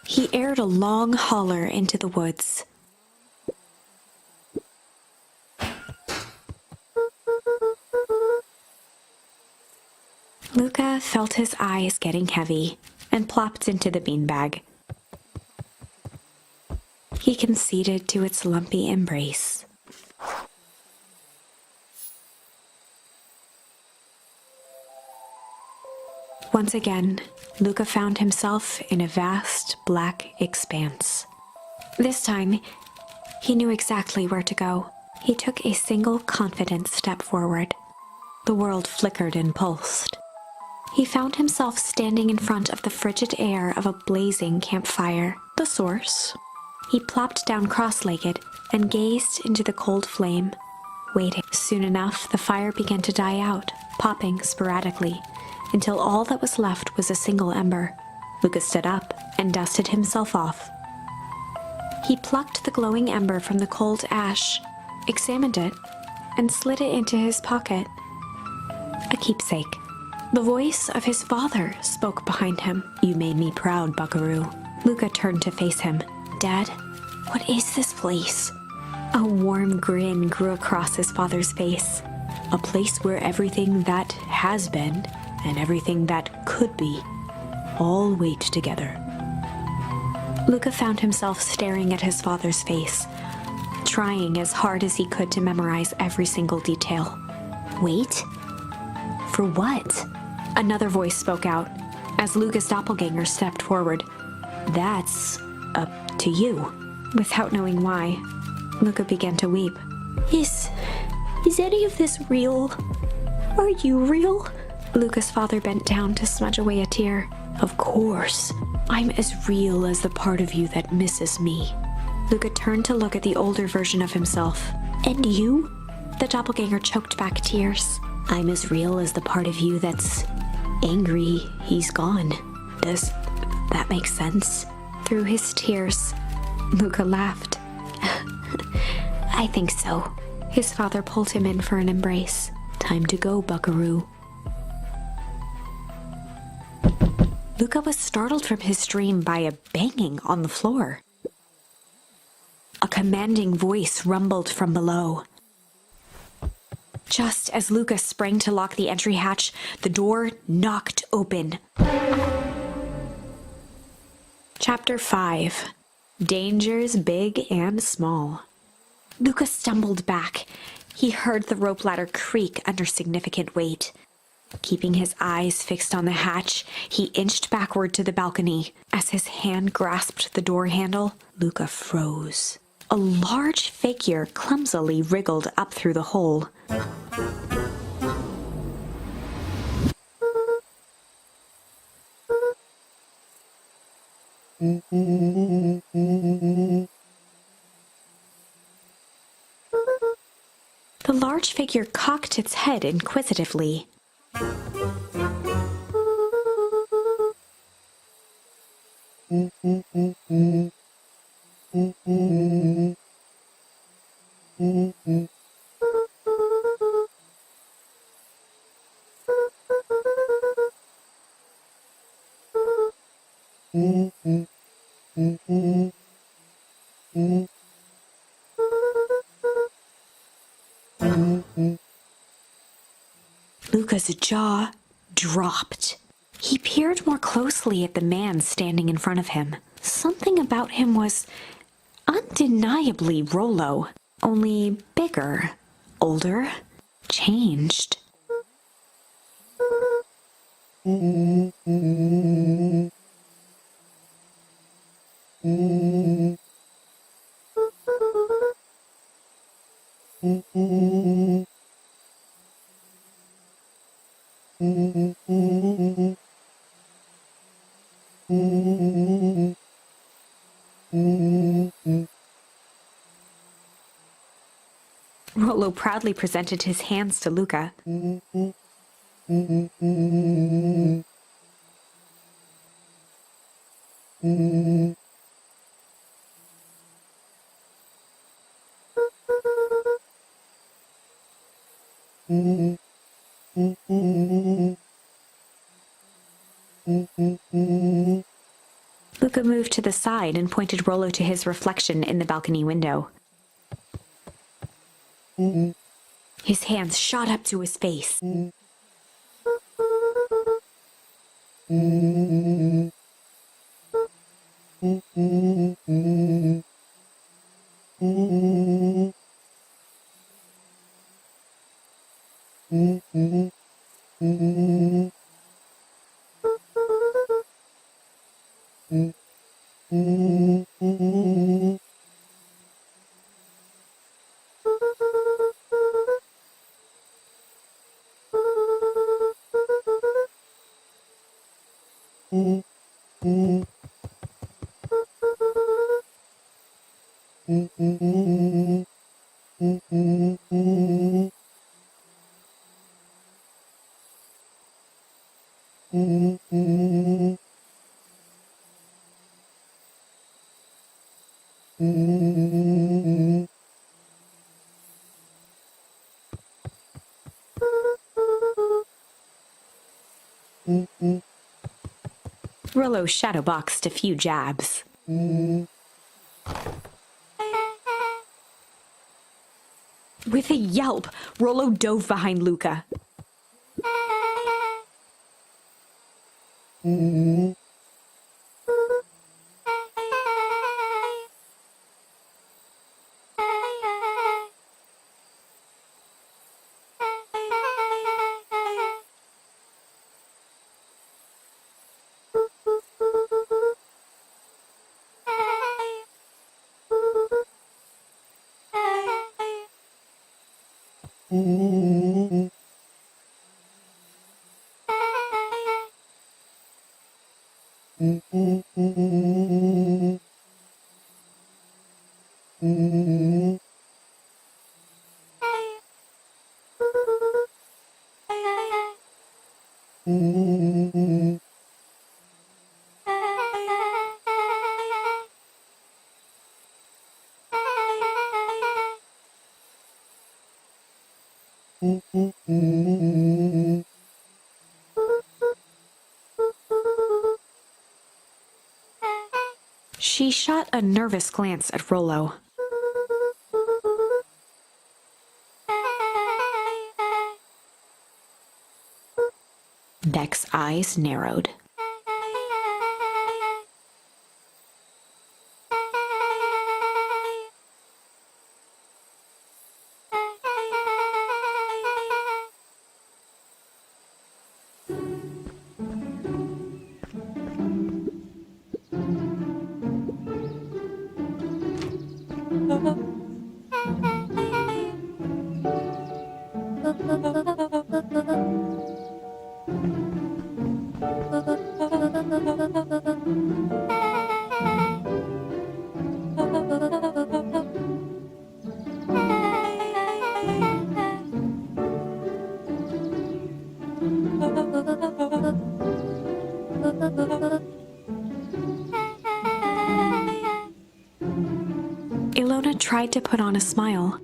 He aired a long holler into the woods. Luca felt his eyes getting heavy and plopped into the beanbag. He conceded to its lumpy embrace. Once again, Luca found himself in a vast black expanse. This time, he knew exactly where to go. He took a single confident step forward. The world flickered and pulsed. He found himself standing in front of the frigid air of a blazing campfire, the source. He plopped down cross-legged and gazed into the cold flame, waiting. Soon enough, the fire began to die out, popping sporadically, until all that was left was a single ember. Luca stood up and dusted himself off. He plucked the glowing ember from the cold ash, examined it, and slid it into his pocket. A keepsake. The voice of his father spoke behind him. "You made me proud, buckaroo." Luca turned to face him. "Dad, what is this place?" A warm grin grew across his father's face. "A place where everything that has been and everything that could be all wait together." Luca found himself staring at his father's face, trying as hard as he could to memorize every single detail. Wait? For what? Another voice spoke out as Luca's doppelganger stepped forward. "That's up to you." Without knowing why, Luca began to weep. Is any of this real? Are you real?" Luca's father bent down to smudge away a tear. "Of course. I'm as real as the part of you that misses me." Luca turned to look at the older version of himself. "And you?" The doppelganger choked back tears. "I'm as real as the part of you that's angry he's gone. Does that make sense?" Through his tears, Luca laughed. "I think so." His father pulled him in for an embrace. "Time to go, buckaroo." Luca was startled from his dream by a banging on the floor. A commanding voice rumbled from below. Just as Luca sprang to lock the entry hatch, the door knocked open. Chapter 5. Dangers Big and Small. Luca stumbled back. He heard the rope ladder creak under significant weight. Keeping his eyes fixed on the hatch, he inched backward to the balcony. As his hand grasped the door handle, Luca froze. A large figure clumsily wriggled up through the hole. The large figure cocked its head inquisitively. Luca's jaw dropped. He peered more closely at the man standing in front of him. Something about him was undeniably Rollo, only bigger, older, changed. Rollo proudly presented his hands to Luca. Luca moved to the side and pointed Rollo to his reflection in the balcony window. His hands shot up to his face. Rollo shadowboxed a few jabs. With a yelp, Rollo dove behind Luca. She shot a nervous glance at Rollo. Beck's eyes narrowed. tried to put on a smile.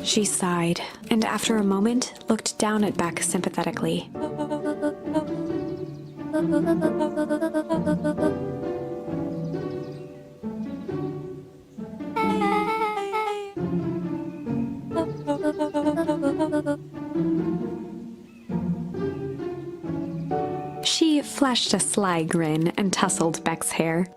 She sighed, and after a moment, looked down at Beck sympathetically. She flashed a sly grin and tousled Beck's hair.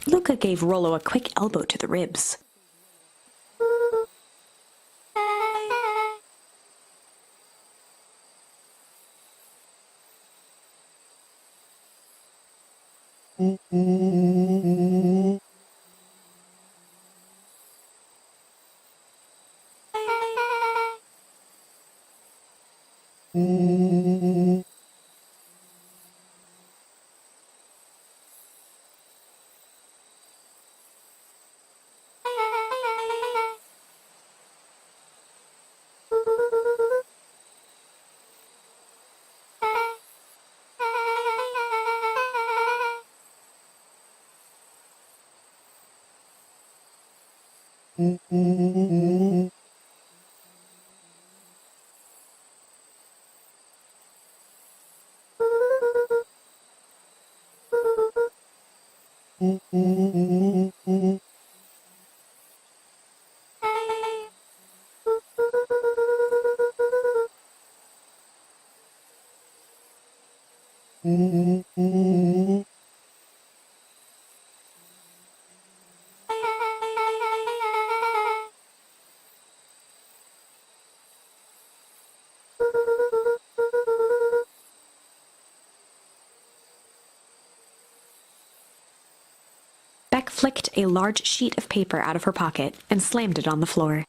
Luca gave Rollo a quick elbow to the ribs. Beck flicked a large sheet of paper out of her pocket and slammed it on the floor.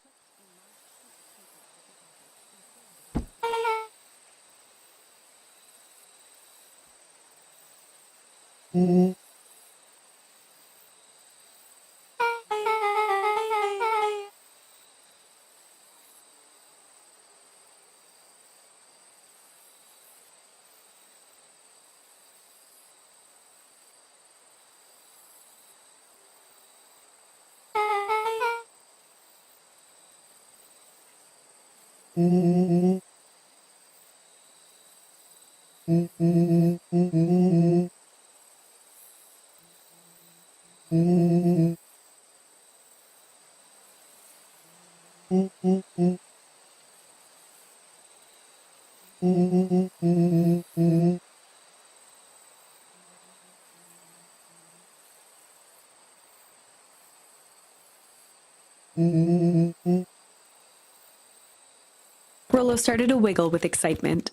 Rollo started to wiggle with excitement.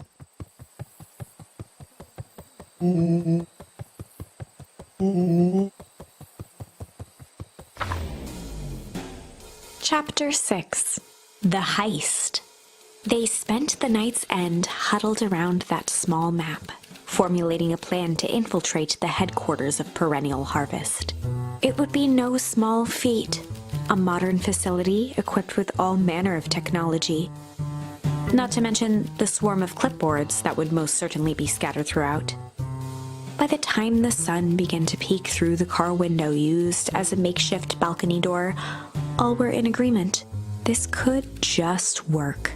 Chapter 6. The Heist. They spent the night's end huddled around that small map, formulating a plan to infiltrate the headquarters of Perennial Harvest. It would be no small feat, a modern facility equipped with all manner of technology. Not to mention the swarm of clipboards that would most certainly be scattered throughout. By the time the sun began to peek through the car window used as a makeshift balcony door, all were in agreement. This could just work.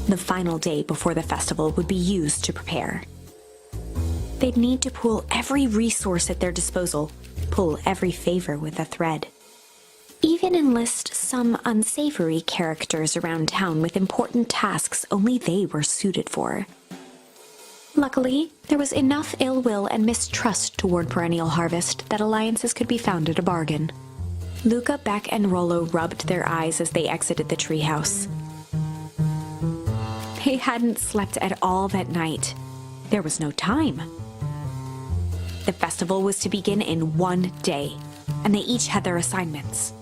The final day before the festival would be used to prepare. They'd need to pool every resource at their disposal, pull every favor with a thread. Even enlist some unsavory characters around town with important tasks only they were suited for. Luckily, there was enough ill will and mistrust toward Perennial Harvest that alliances could be found at a bargain. Luca, Beck, and Rollo rubbed their eyes as they exited the treehouse. They hadn't slept at all that night. There was no time. The festival was to begin in one day, and they each had their assignments.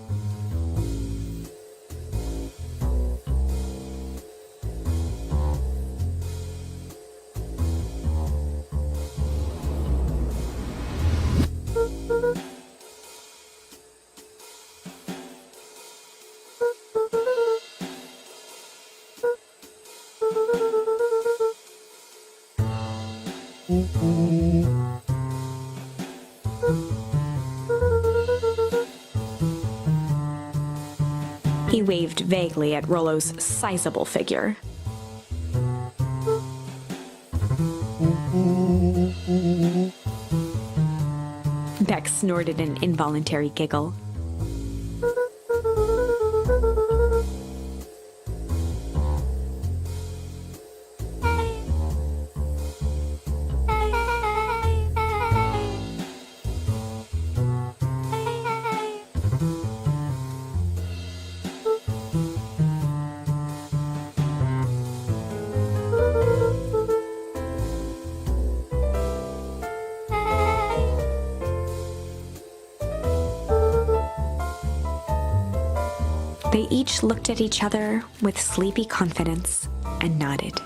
He waved vaguely at Rollo's sizable figure. Beck Jack snorted an involuntary giggle. They each looked at each other with sleepy confidence and nodded.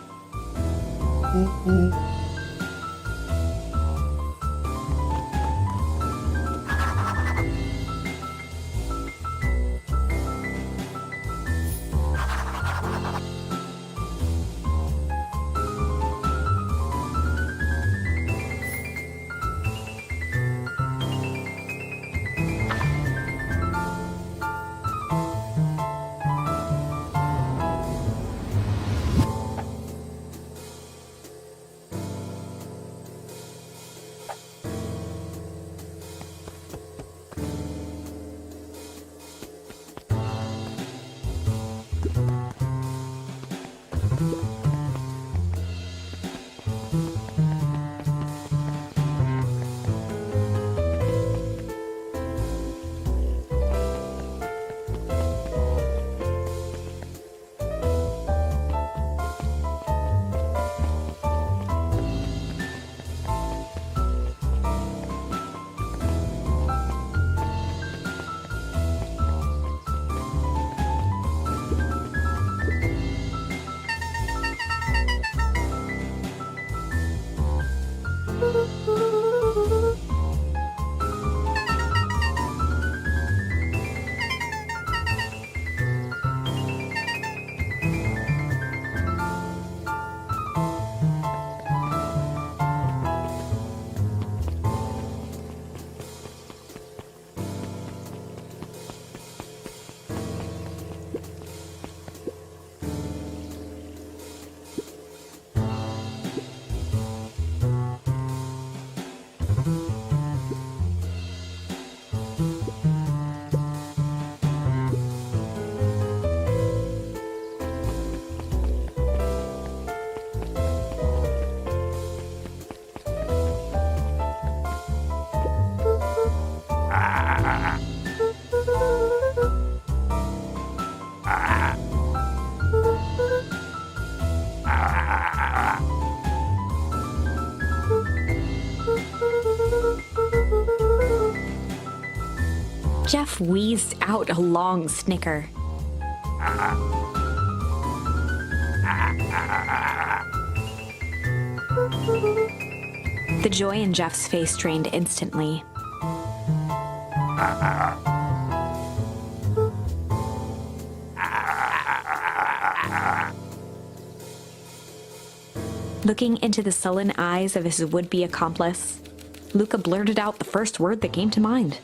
Jeff wheezed out a long snicker. The joy in Jeff's face drained instantly. Looking into the sullen eyes of his would-be accomplice, Luca blurted out the first word that came to mind.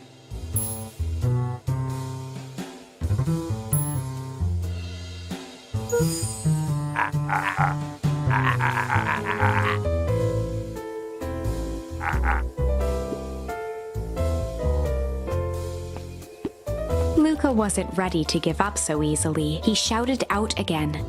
Luca wasn't ready to give up so easily. He shouted out again.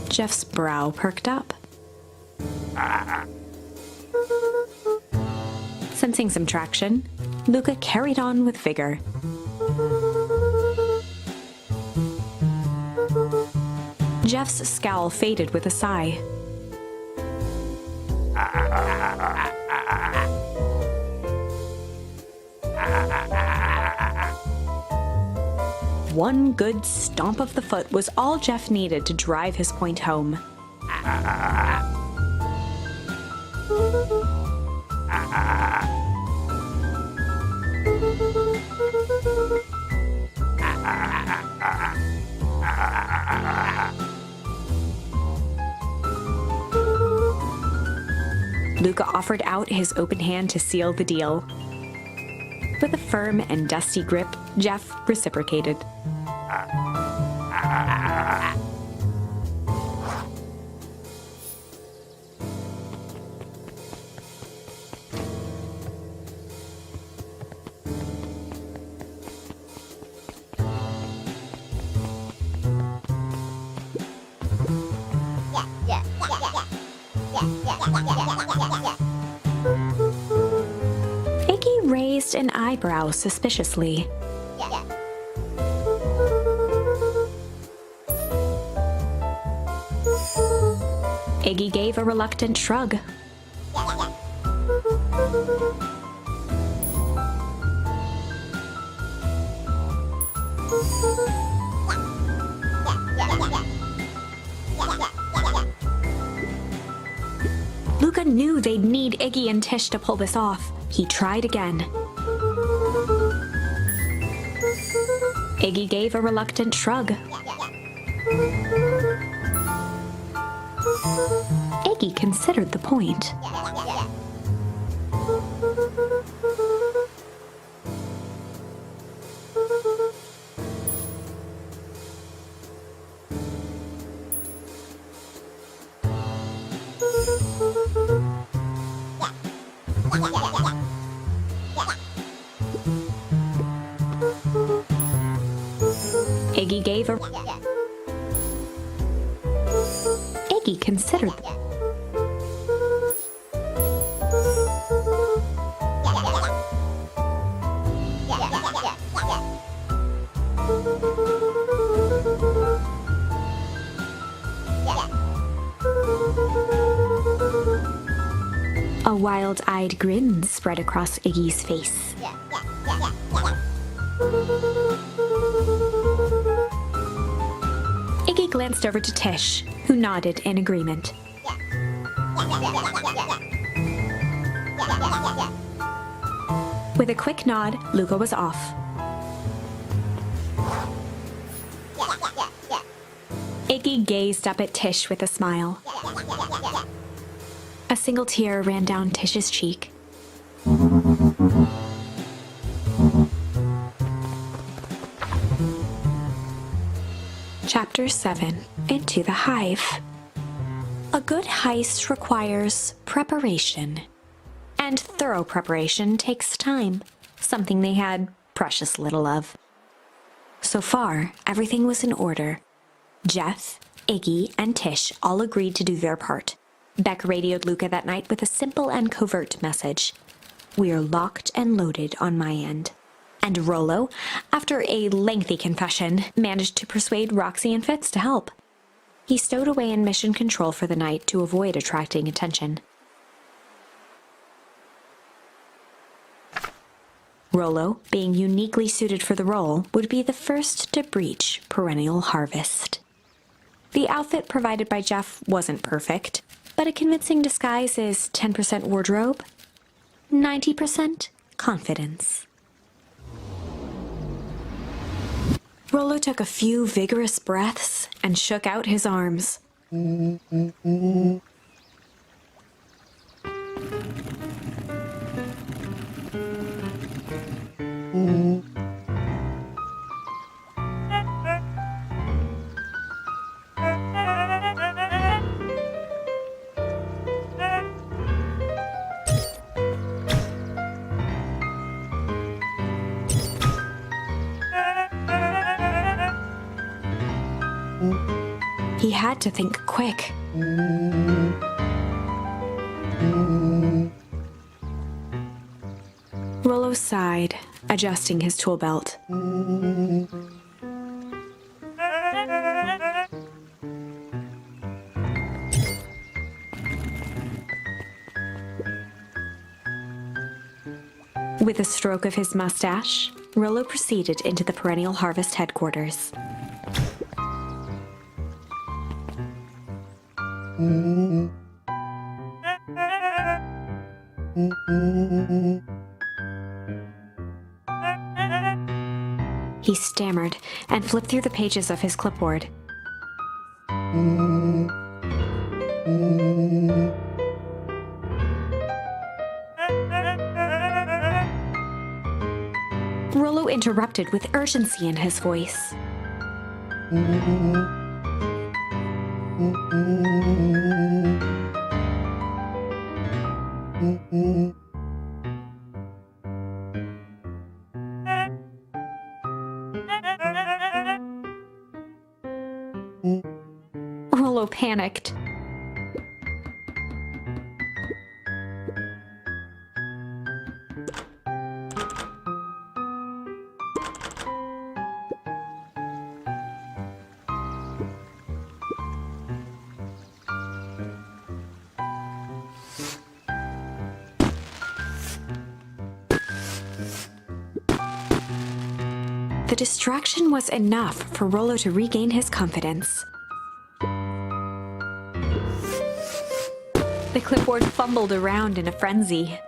Jeff's brow perked up. Sensing some traction, Luca carried on with vigor. Jeff's scowl faded with a sigh. one good stomp of the foot was all Jeff needed to drive his point home. Luca offered out his open hand to seal the deal. With a firm and dusty grip, Jeff reciprocated. Iggy raised an eyebrow suspiciously. Iggy gave a reluctant shrug. Luca knew they'd need Iggy and Tish to pull this off. He tried again. Iggy gave a reluctant shrug. Iggy considered the point. Iggy gave a... Iggy considered... A wild-eyed grin spread across Iggy's face. Iggy glanced over to Tish, who nodded in agreement. With a quick nod, Luca was off. Iggy gazed up at Tish with a smile. A single tear ran down Tish's cheek. Chapter 7. Into the Hive. A good heist requires preparation. And thorough preparation takes time, something they had precious little of. So far, everything was in order. Jeff, Iggy, and Tish all agreed to do their part. Beck radioed Luca that night with a simple and covert message. "We're locked and loaded on my end." And Rollo, after a lengthy confession, managed to persuade Roxy and Fitz to help. He stowed away in mission control for the night to avoid attracting attention. Rollo, being uniquely suited for the role, would be the first to breach perennial harvest. The outfit provided by Jeff wasn't perfect, but a convincing disguise is 10% wardrobe, 90% confidence. Rollo took a few vigorous breaths and shook out his arms. He had to think quick. Rollo sighed, adjusting his tool belt. With a stroke of his mustache, Rollo proceeded into the Perennial Harvest headquarters. He stammered and flipped through the pages of his clipboard. Rollo interrupted with urgency in his voice. Rollo panicked. The distraction was enough for Rollo to regain his confidence. The clipboard fumbled around in a frenzy.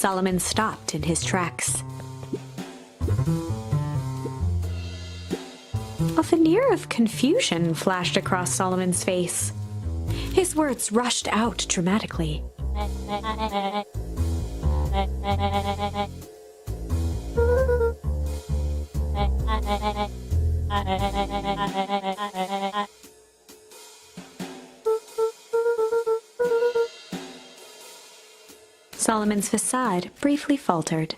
Solomon stopped in his tracks. A veneer of confusion flashed across Solomon's face. His words rushed out dramatically. Solomon's facade briefly faltered.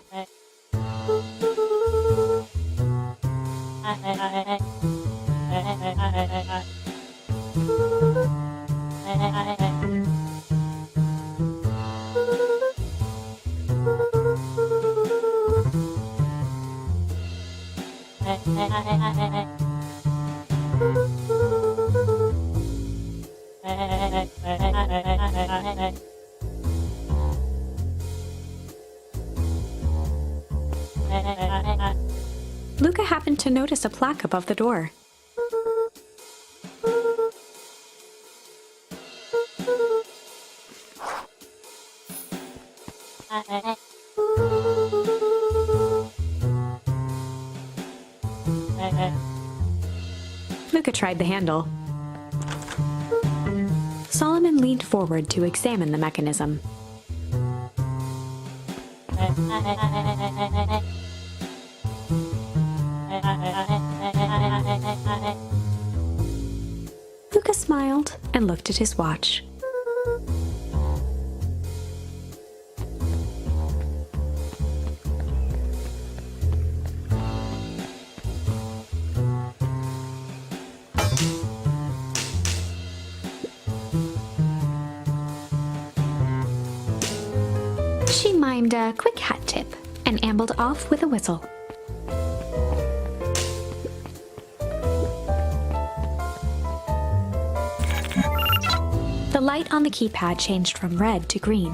Luca happened to notice a plaque above the door. Luca tried the handle. Solomon leaned forward to examine the mechanism. Luca's smiled and looked at his watch. She mimed a quick hat tip and ambled off with a whistle. The light on the keypad changed from red to green.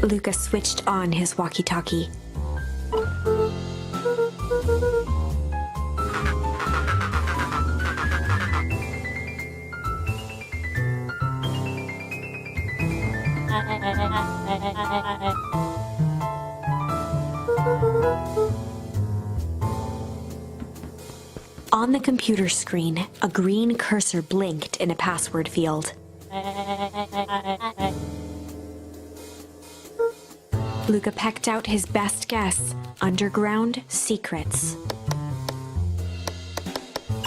Luca switched on his walkie-talkie. On the computer screen, a green cursor blinked in a password field. Luca pecked out his best guess: underground secrets.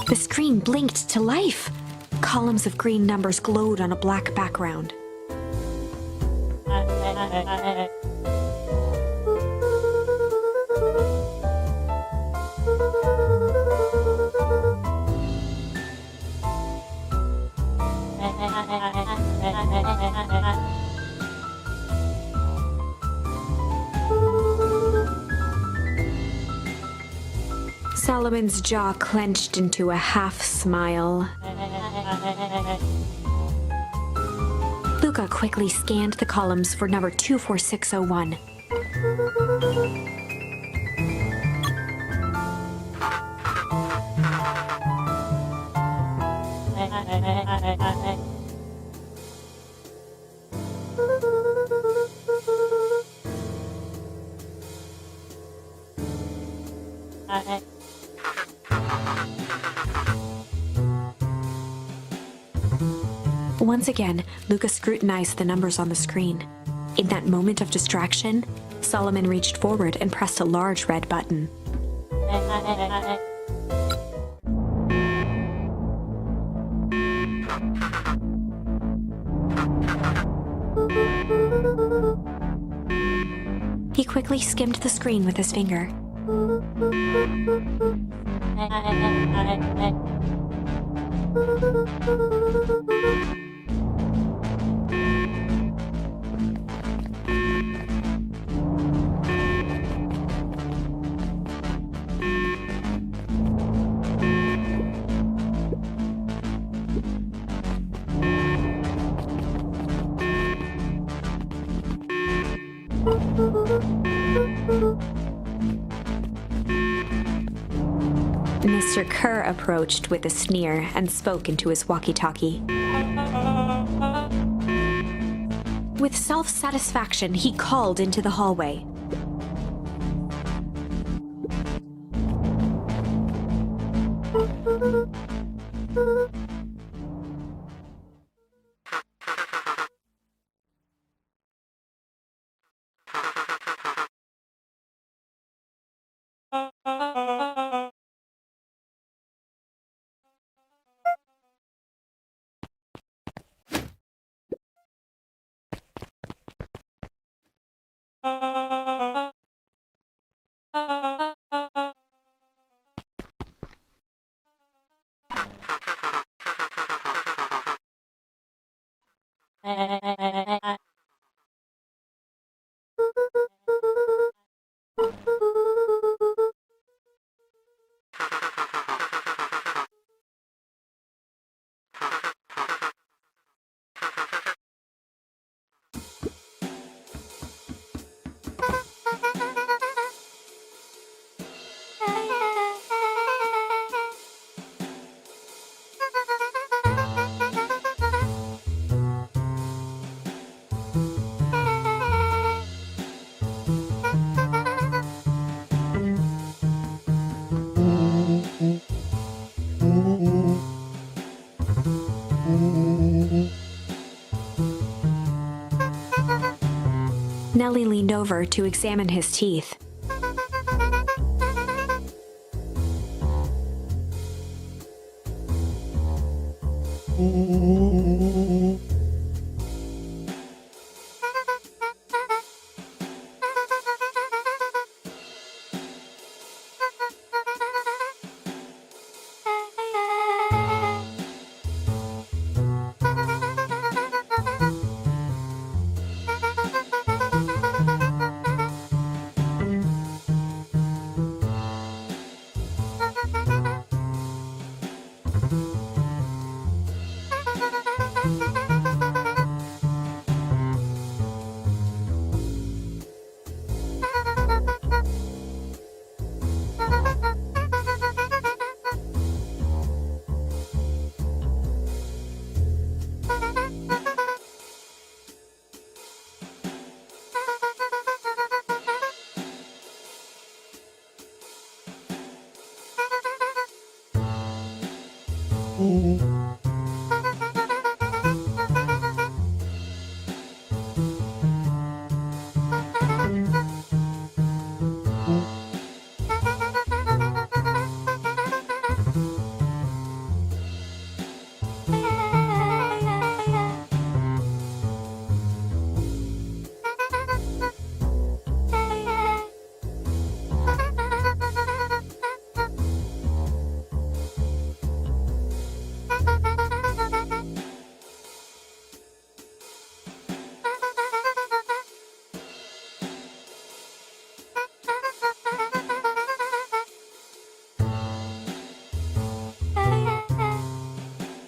The screen blinked to life. Columns of green numbers glowed on a black background. Solomon's jaw clenched into a half-smile. Luca quickly scanned the columns for number 24601. Once again, Luca scrutinized the numbers on the screen. In that moment of distraction, Solomon reached forward and pressed a large red button. He quickly skimmed the screen with his finger. Mr. Kerr approached with a sneer and spoke into his walkie-talkie. With self-satisfaction, he called into the hallway. over to examine his teeth.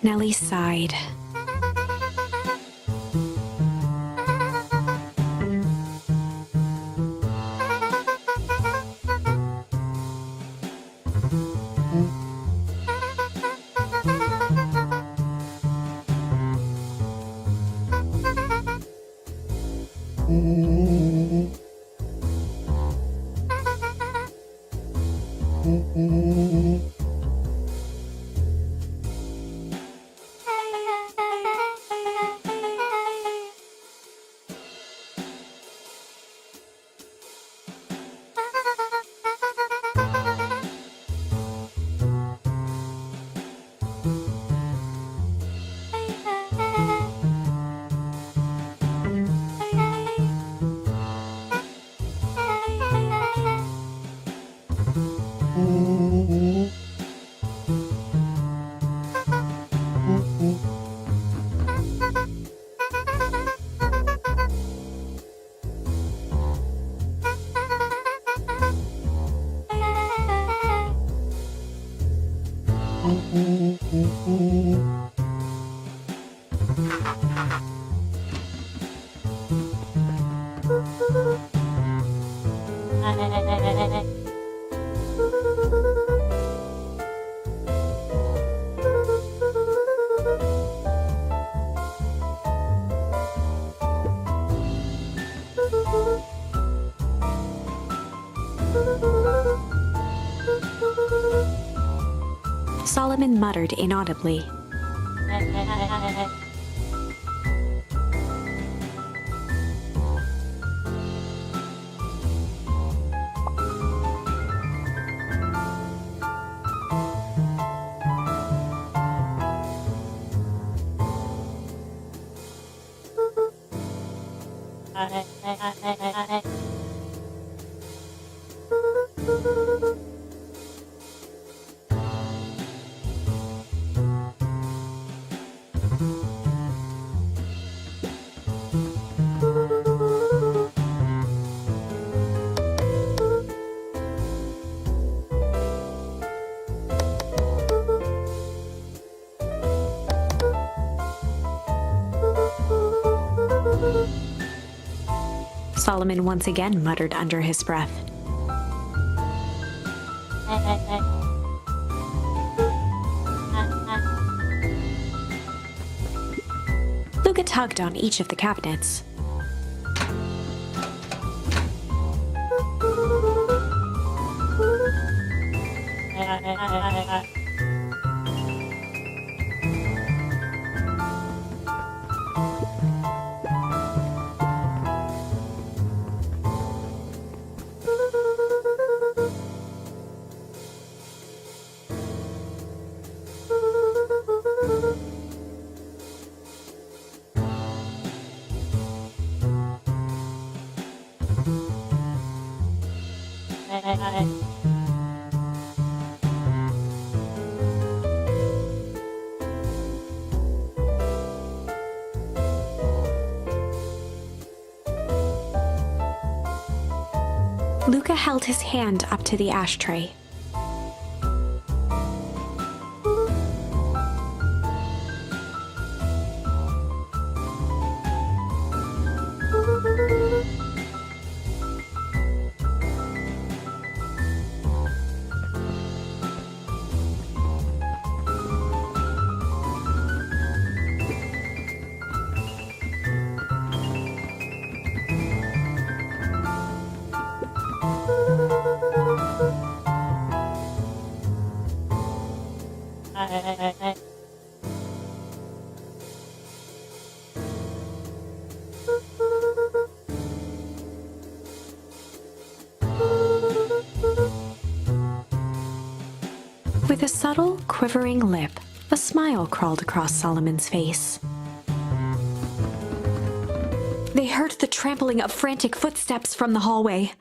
Nellie sighed. Solomon muttered inaudibly. Solomon once again muttered under his breath. Luca tugged on each of the cabinets. Luca held his hand up to the ashtray. With a subtle, quivering lip, a smile crawled across Solomon's face. They heard the trampling of frantic footsteps from the hallway.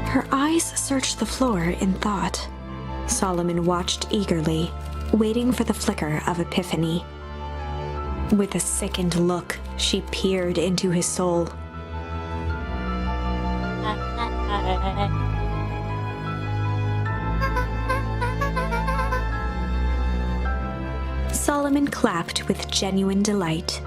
Her eyes searched the floor in thought. Solomon watched eagerly, waiting for the flicker of epiphany. With a sickened look, she peered into his soul. Solomon clapped with genuine delight.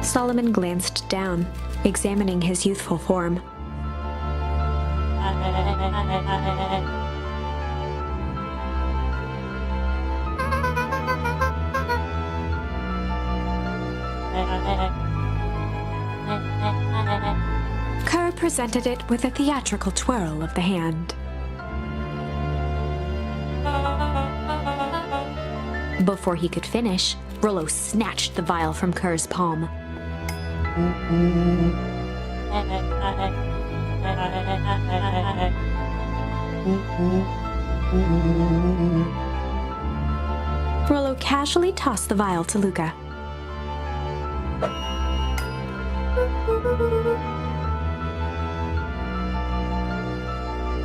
Solomon glanced down, examining his youthful form. Kerr presented it with a theatrical twirl of the hand. Before he could finish, Rollo snatched the vial from Kerr's palm. Rollo casually tossed the vial to Luca.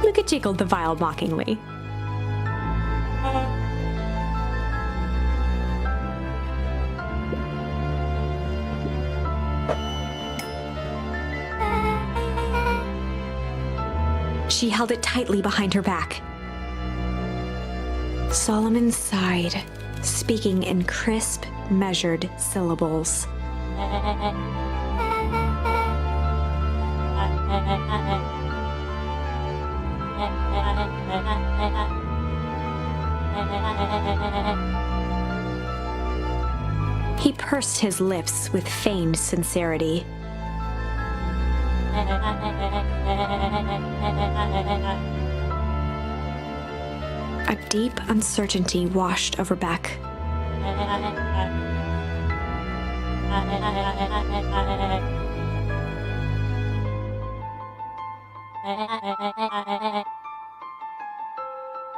Luca jiggled the vial mockingly. She held it tightly behind her back. Solomon sighed, speaking in crisp, measured syllables. He pursed his lips with feigned sincerity. A deep uncertainty washed over Beck.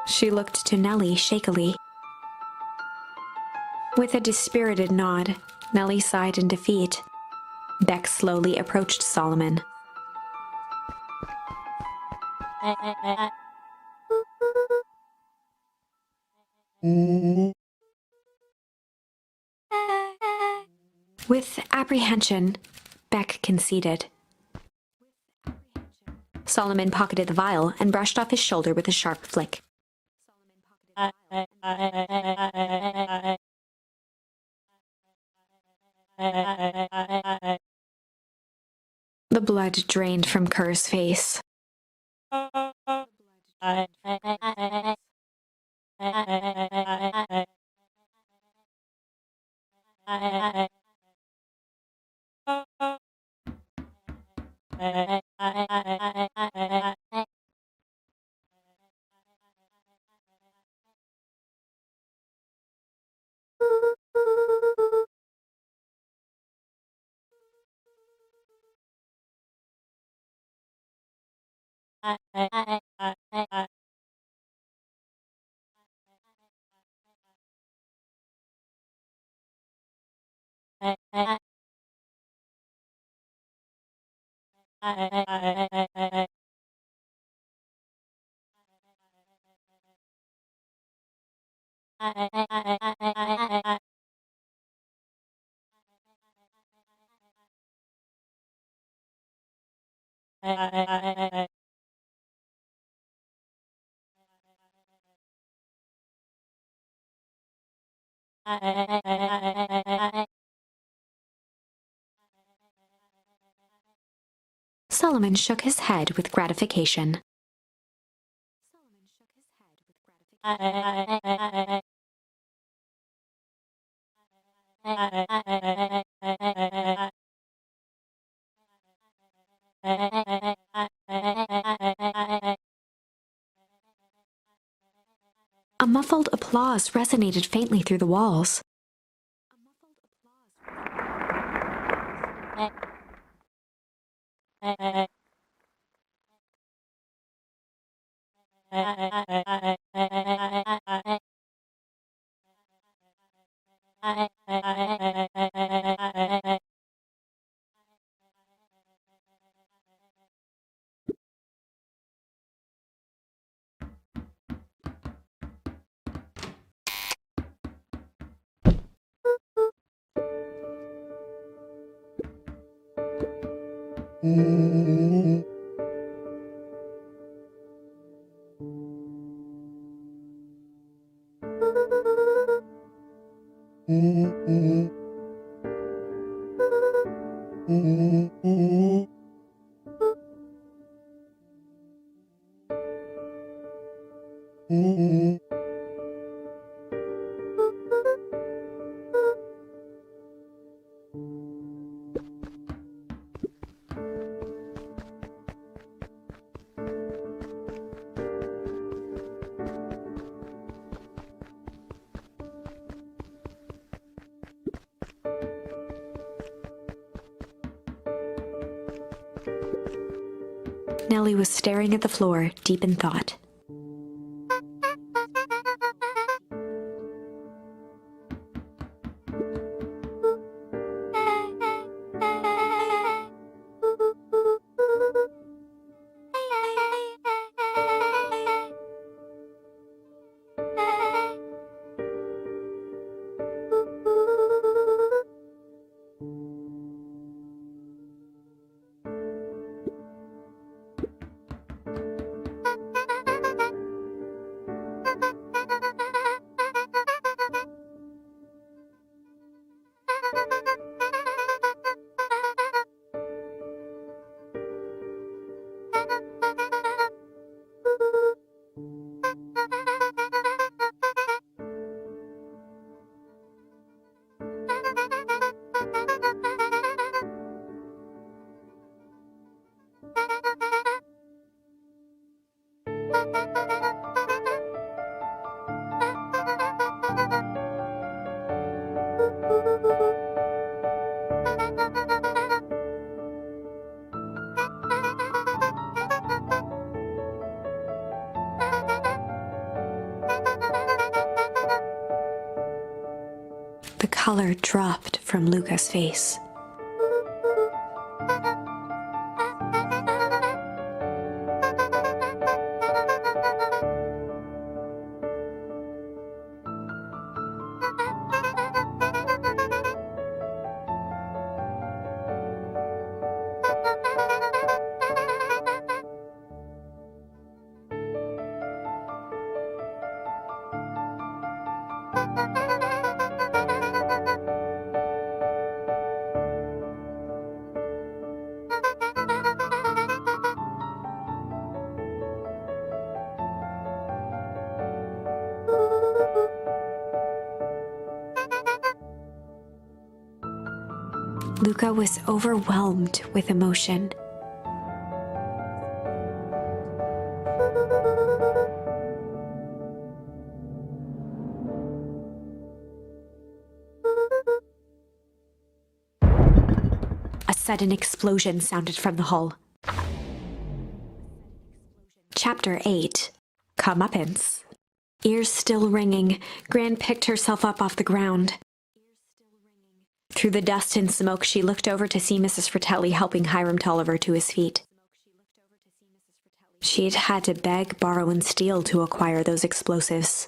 She looked to Nellie shakily. With a dispirited nod, Nellie sighed in defeat. Beck slowly approached Solomon. With apprehension, Beck conceded. Solomon pocketed the vial and brushed off his shoulder with a sharp flick. The blood drained from Kerr's face. Solomon shook his head with gratification. A muffled applause resonated faintly through the walls. Nellie was staring at the floor, deep in thought. The color dropped from Luca's face. Luca was overwhelmed with emotion. A sudden explosion sounded from the hull. Chapter 8. Comeuppance. Ears still ringing, Gran picked herself up off the ground. Through the dust and smoke, she looked over to see Mrs. Fratelli helping Hiram Tolliver to his feet. She'd had to beg, borrow, and steal to acquire those explosives.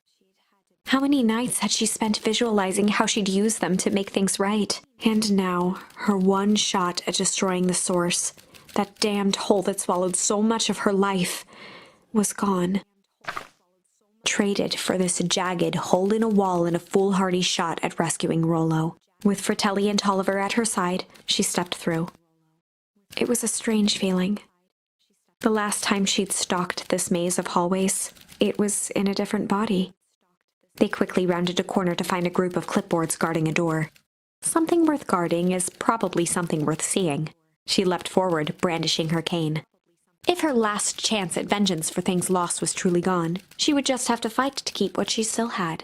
How many nights had she spent visualizing how she'd use them to make things right? And now, her one shot at destroying the source, that damned hole that swallowed so much of her life, was gone. Traded for this jagged hole in a wall and a foolhardy shot at rescuing Rollo. With Fratelli and Tolliver at her side, she stepped through. It was a strange feeling. The last time she'd stalked this maze of hallways, it was in a different body. They quickly rounded a corner to find a group of clipboards guarding a door. Something worth guarding is probably something worth seeing. She leapt forward, brandishing her cane. If her last chance at vengeance for things lost was truly gone, she would just have to fight to keep what she still had.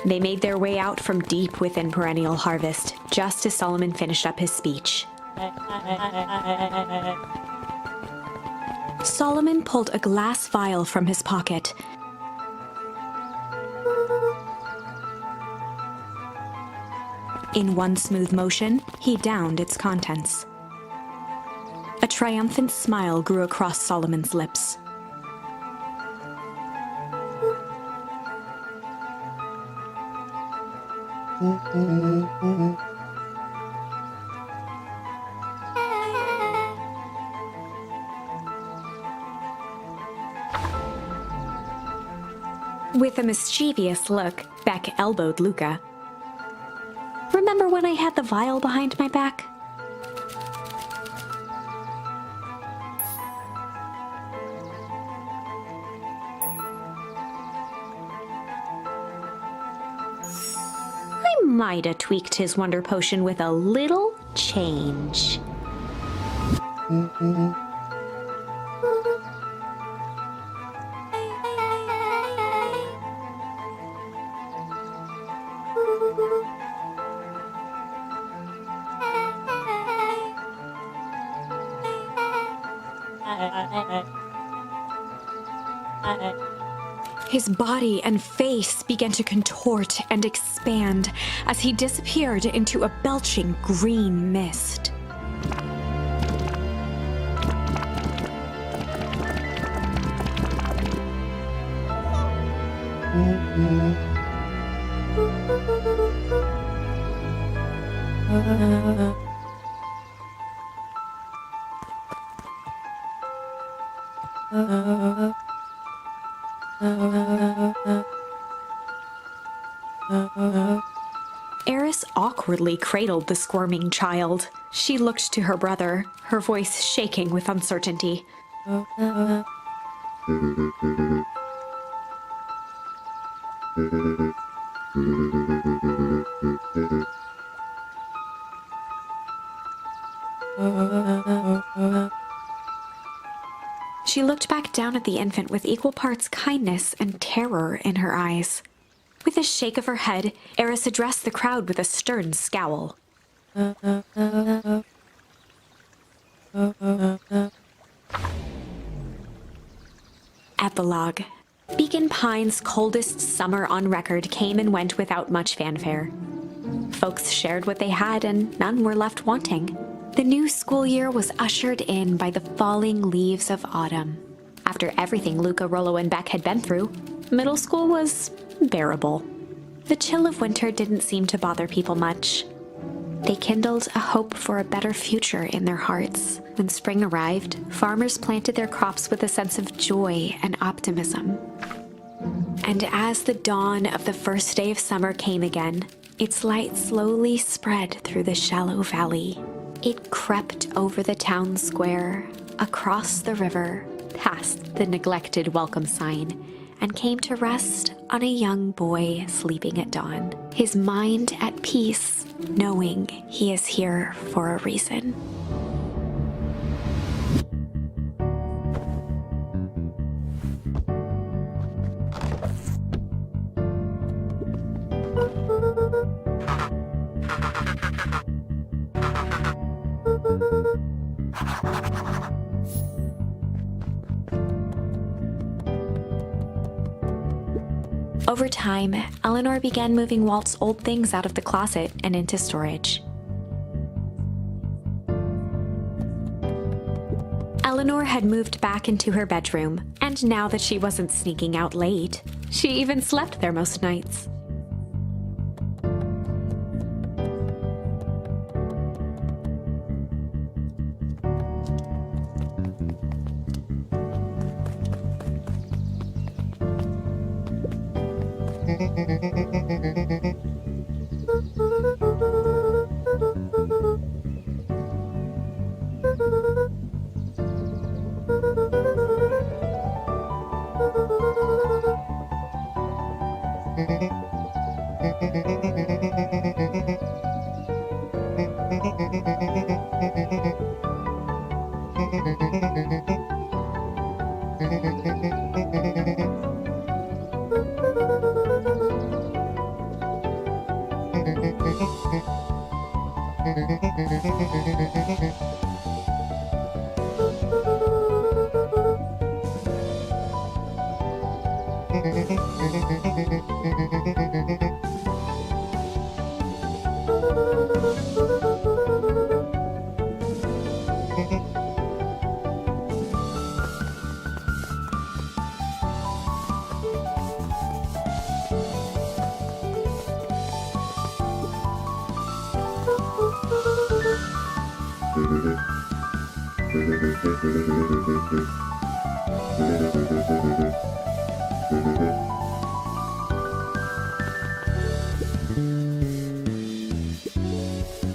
They made their way out from deep within Perennial Harvest, just as Solomon finished up his speech. Solomon pulled a glass vial from his pocket. In one smooth motion, he downed its contents. A triumphant smile grew across Solomon's lips. With a mischievous look, Beck elbowed Luca. Remember when I had the vial behind my back? I might have tweaked his wonder potion with a little change. His body and face began to contort and expand as he disappeared into a belching green mist. Eris awkwardly cradled the squirming child. She looked to her brother, her voice shaking with uncertainty. She looked back down at the infant with equal parts kindness and terror in her eyes. With a shake of her head, Eris addressed the crowd with a stern scowl. Epilogue. Beacon Pine's coldest summer on record came and went without much fanfare. Folks shared what they had and none were left wanting. The new school year was ushered in by the falling leaves of autumn. After everything Luca, Rollo, and Beck had been through, middle school was bearable. The chill of winter didn't seem to bother people much. They kindled a hope for a better future in their hearts. When spring arrived, farmers planted their crops with a sense of joy and optimism. And as the dawn of the first day of summer came again, its light slowly spread through the shallow valley. It crept over the town square, across the river, past the neglected welcome sign, and came to rest on a young boy sleeping at dawn, his mind at peace, knowing he is here for a reason. Over time, Eleanor began moving Walt's old things out of the closet and into storage. Eleanor had moved back into her bedroom, and now that she wasn't sneaking out late, she even slept there most nights.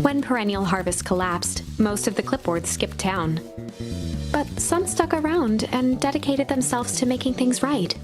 When Perennial Harvest collapsed, most of the clipboards skipped town. But some stuck around and dedicated themselves to making things right.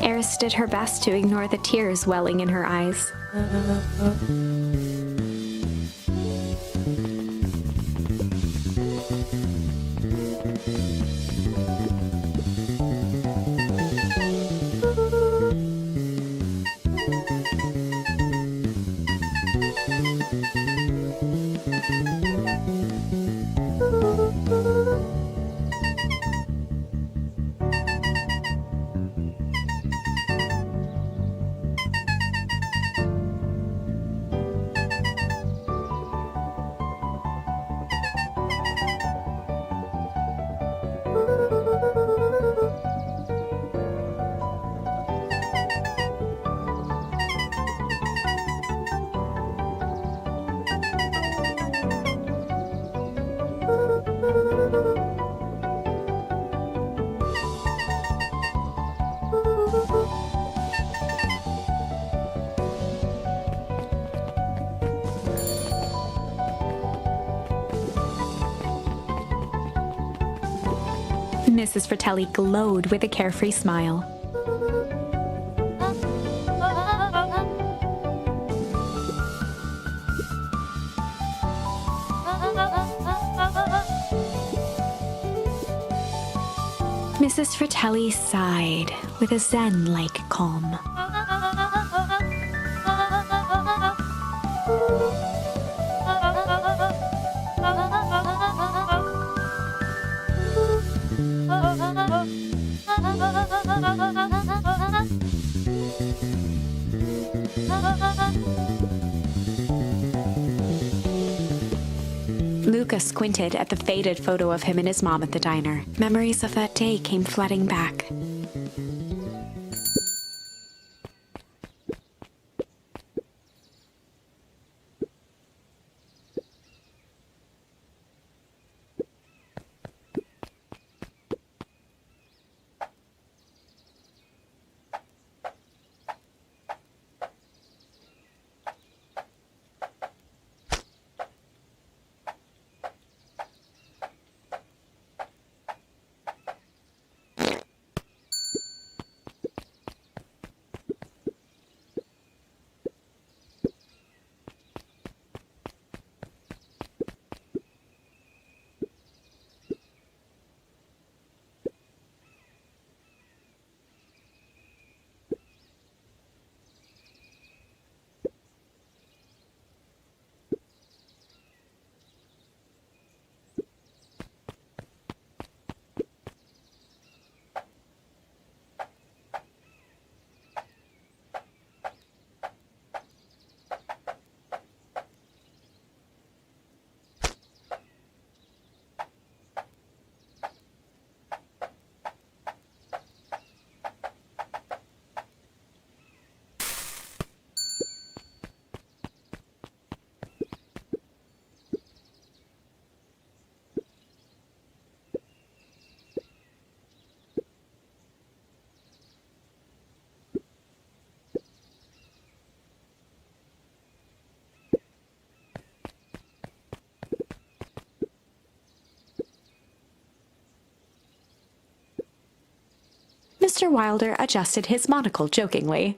Eris did her best to ignore the tears welling in her eyes. Mrs. Fratelli glowed with a carefree smile. Mrs. Fratelli sighed with a zen-like calm. Luca squinted at the faded photo of him and his mom at the diner. Memories of that day came flooding back. Mr. Wilder adjusted his monocle jokingly.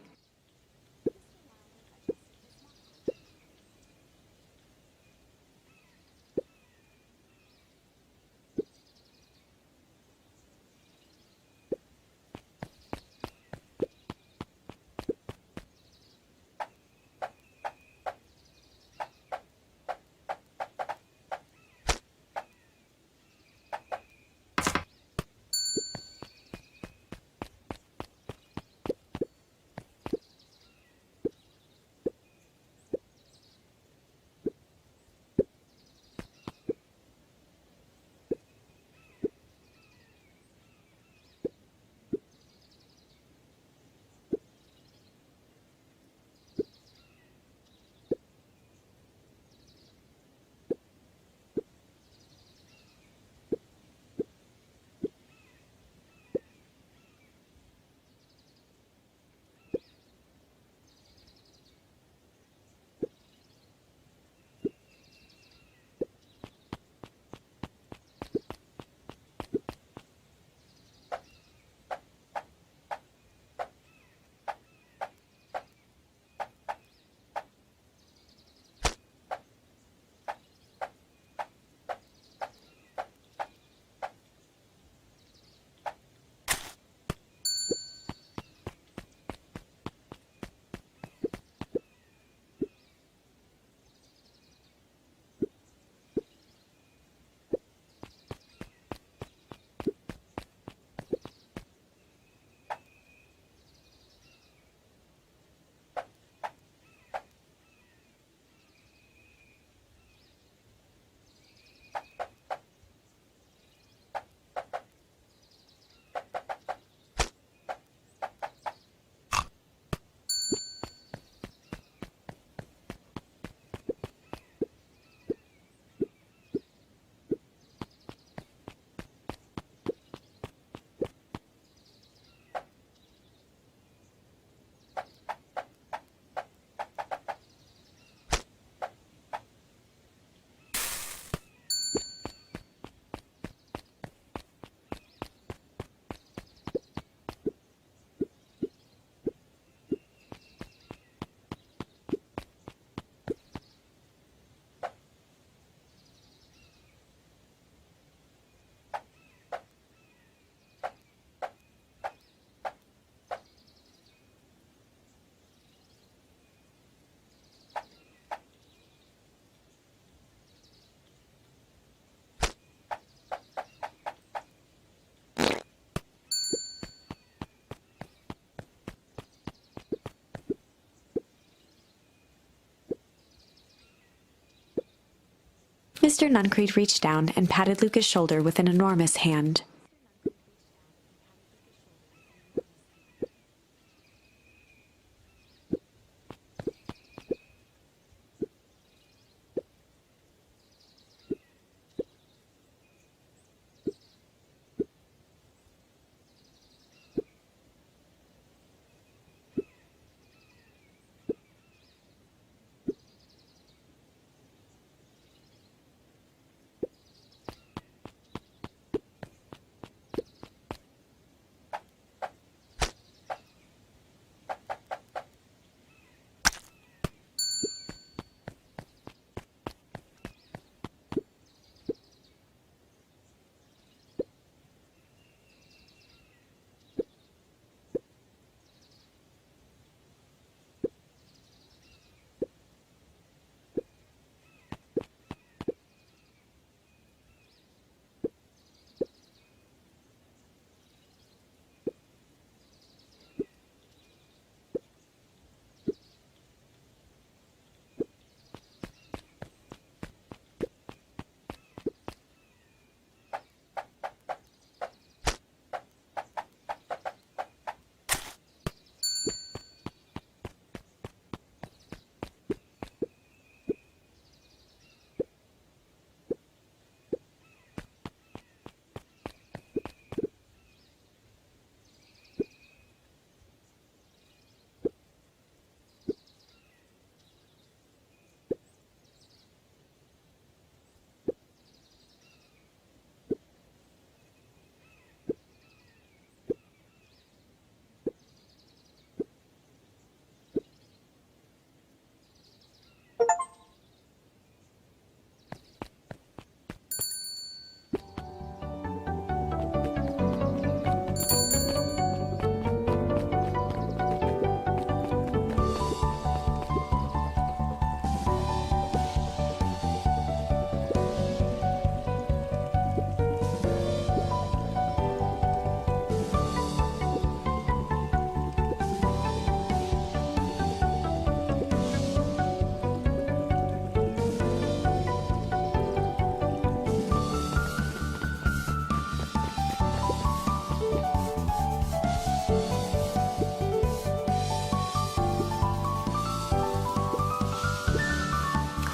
Mr. Nuncreed reached down and patted Luca's shoulder with an enormous hand.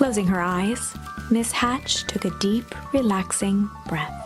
Closing her eyes, Miss Hatch took a deep, relaxing breath.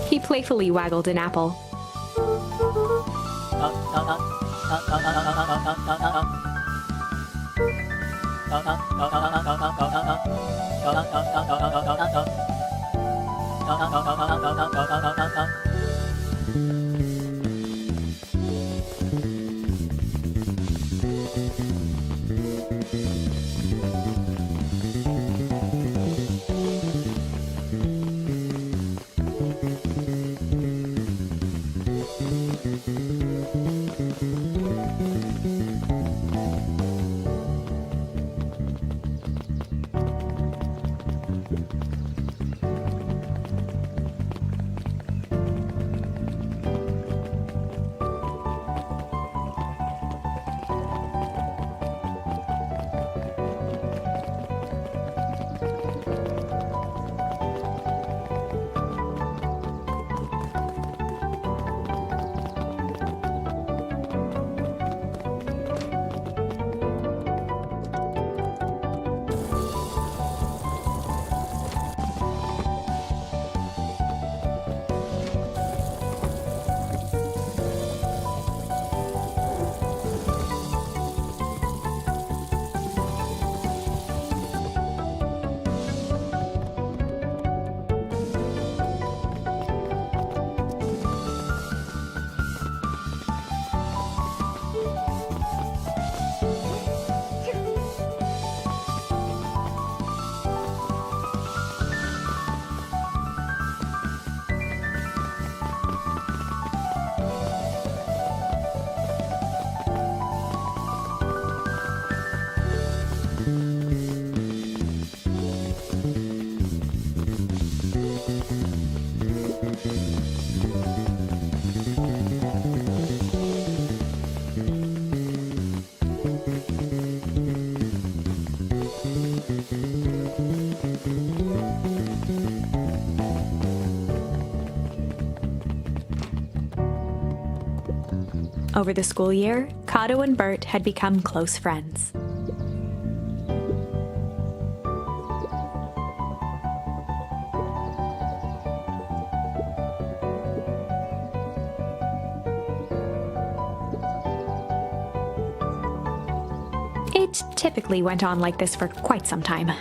He playfully waggled an apple. Over the school year, Cato and Bert had become close friends. It typically went on like this for quite some time.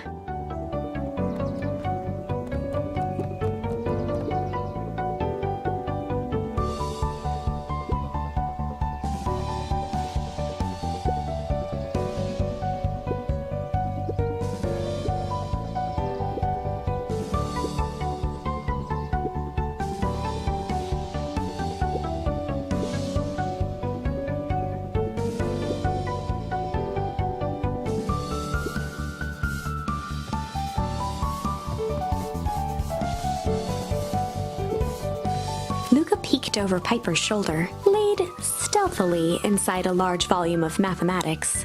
Peeked over Piper's shoulder, laid stealthily inside a large volume of mathematics,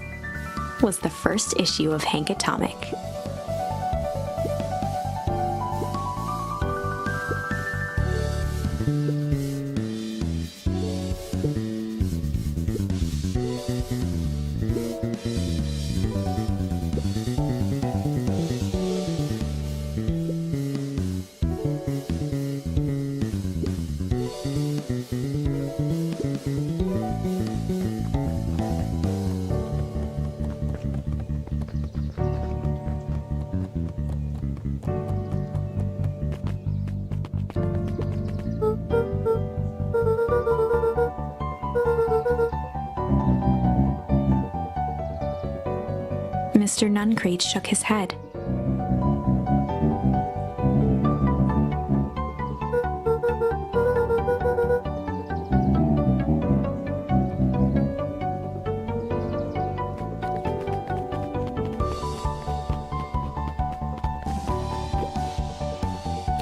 was the first issue of ďᵃᵃ℃. Mr. Nuncrate shook his head.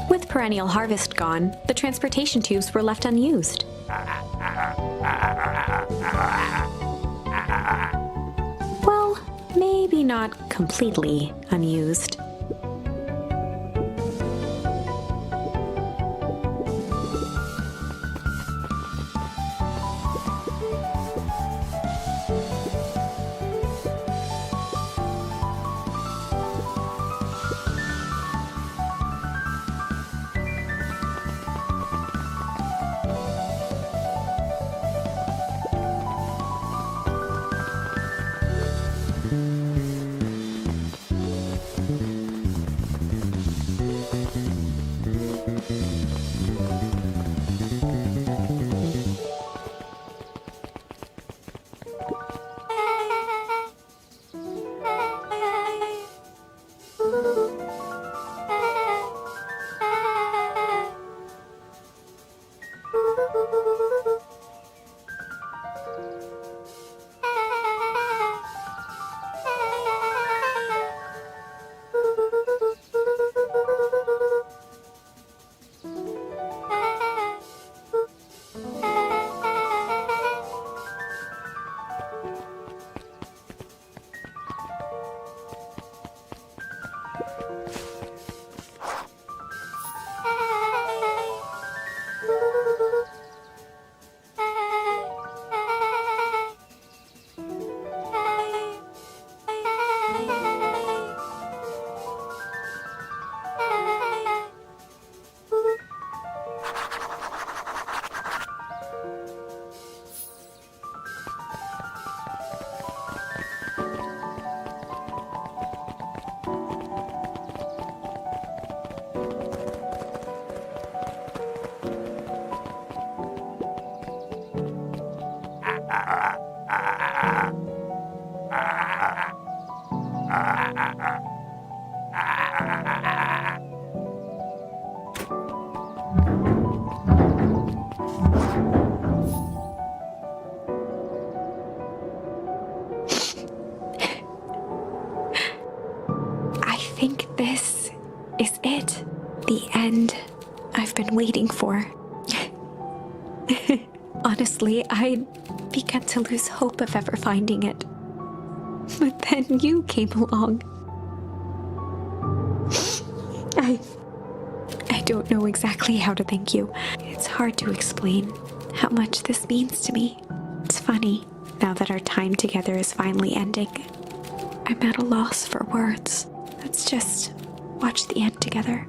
With perennial harvest gone, the transportation tubes were left unused. Well, maybe not completely unused. I think this is it. The end I've been waiting for. Honestly, I began to lose hope of ever finding it. But then you came along. I don't know exactly how to thank you. It's hard to explain how much this means to me. It's funny, now that our time together is finally ending. I'm at a loss for words. Let's just watch the end together.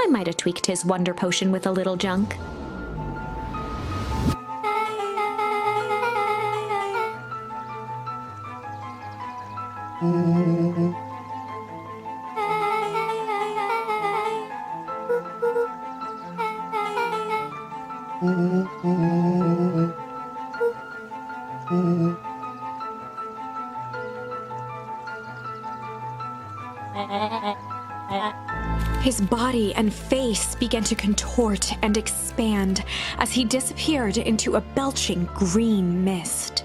I might have tweaked his wonder potion with a little junk. His body and face began to contort and expand as he disappeared into a belching green mist.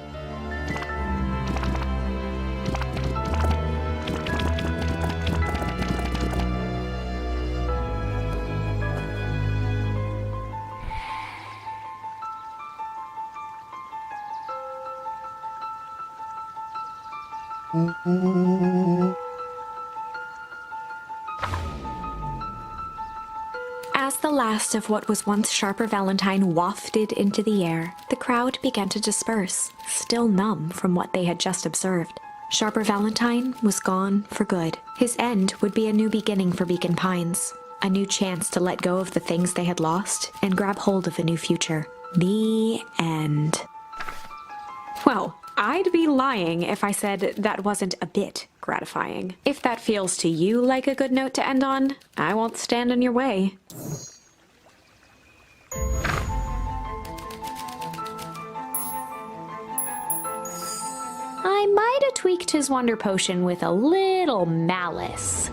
As the last of what was once Sharper Valentine wafted into the air, the crowd began to disperse, still numb from what they had just observed. Sharper Valentine was gone for good. His end would be a new beginning for Beacon Pines, a new chance to let go of the things they had lost and grab hold of a new future. The end. Well, I'd be lying if I said that wasn't a bit gratifying. If that feels to you like a good note to end on, I won't stand in your way. I might have tweaked his wonder potion with a little malice.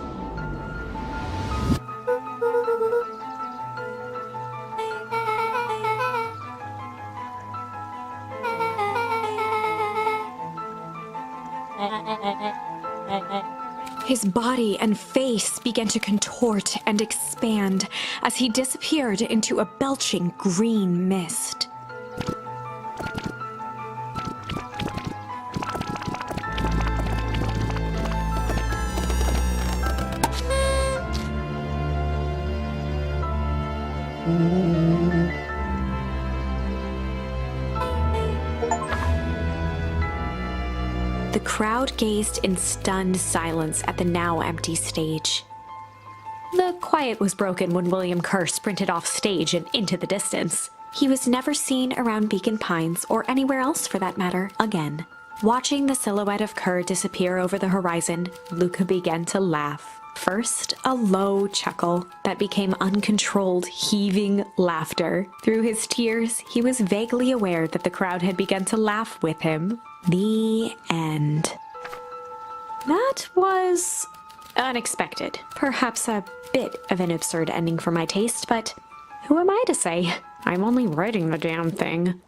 His body and face began to contort and expand as he disappeared into a belching green mist. The crowd gazed in stunned silence at the now empty stage. The quiet was broken when William Kerr sprinted off stage and into the distance. He was never seen around Beacon Pines, or anywhere else for that matter, again. Watching the silhouette of Kerr disappear over the horizon, Luca began to laugh. First, a low chuckle that became uncontrolled, heaving laughter. Through his tears, he was vaguely aware that the crowd had begun to laugh with him. The end. That was unexpected. Perhaps a bit of an absurd ending for my taste, but who am I to say? I'm only writing the damn thing.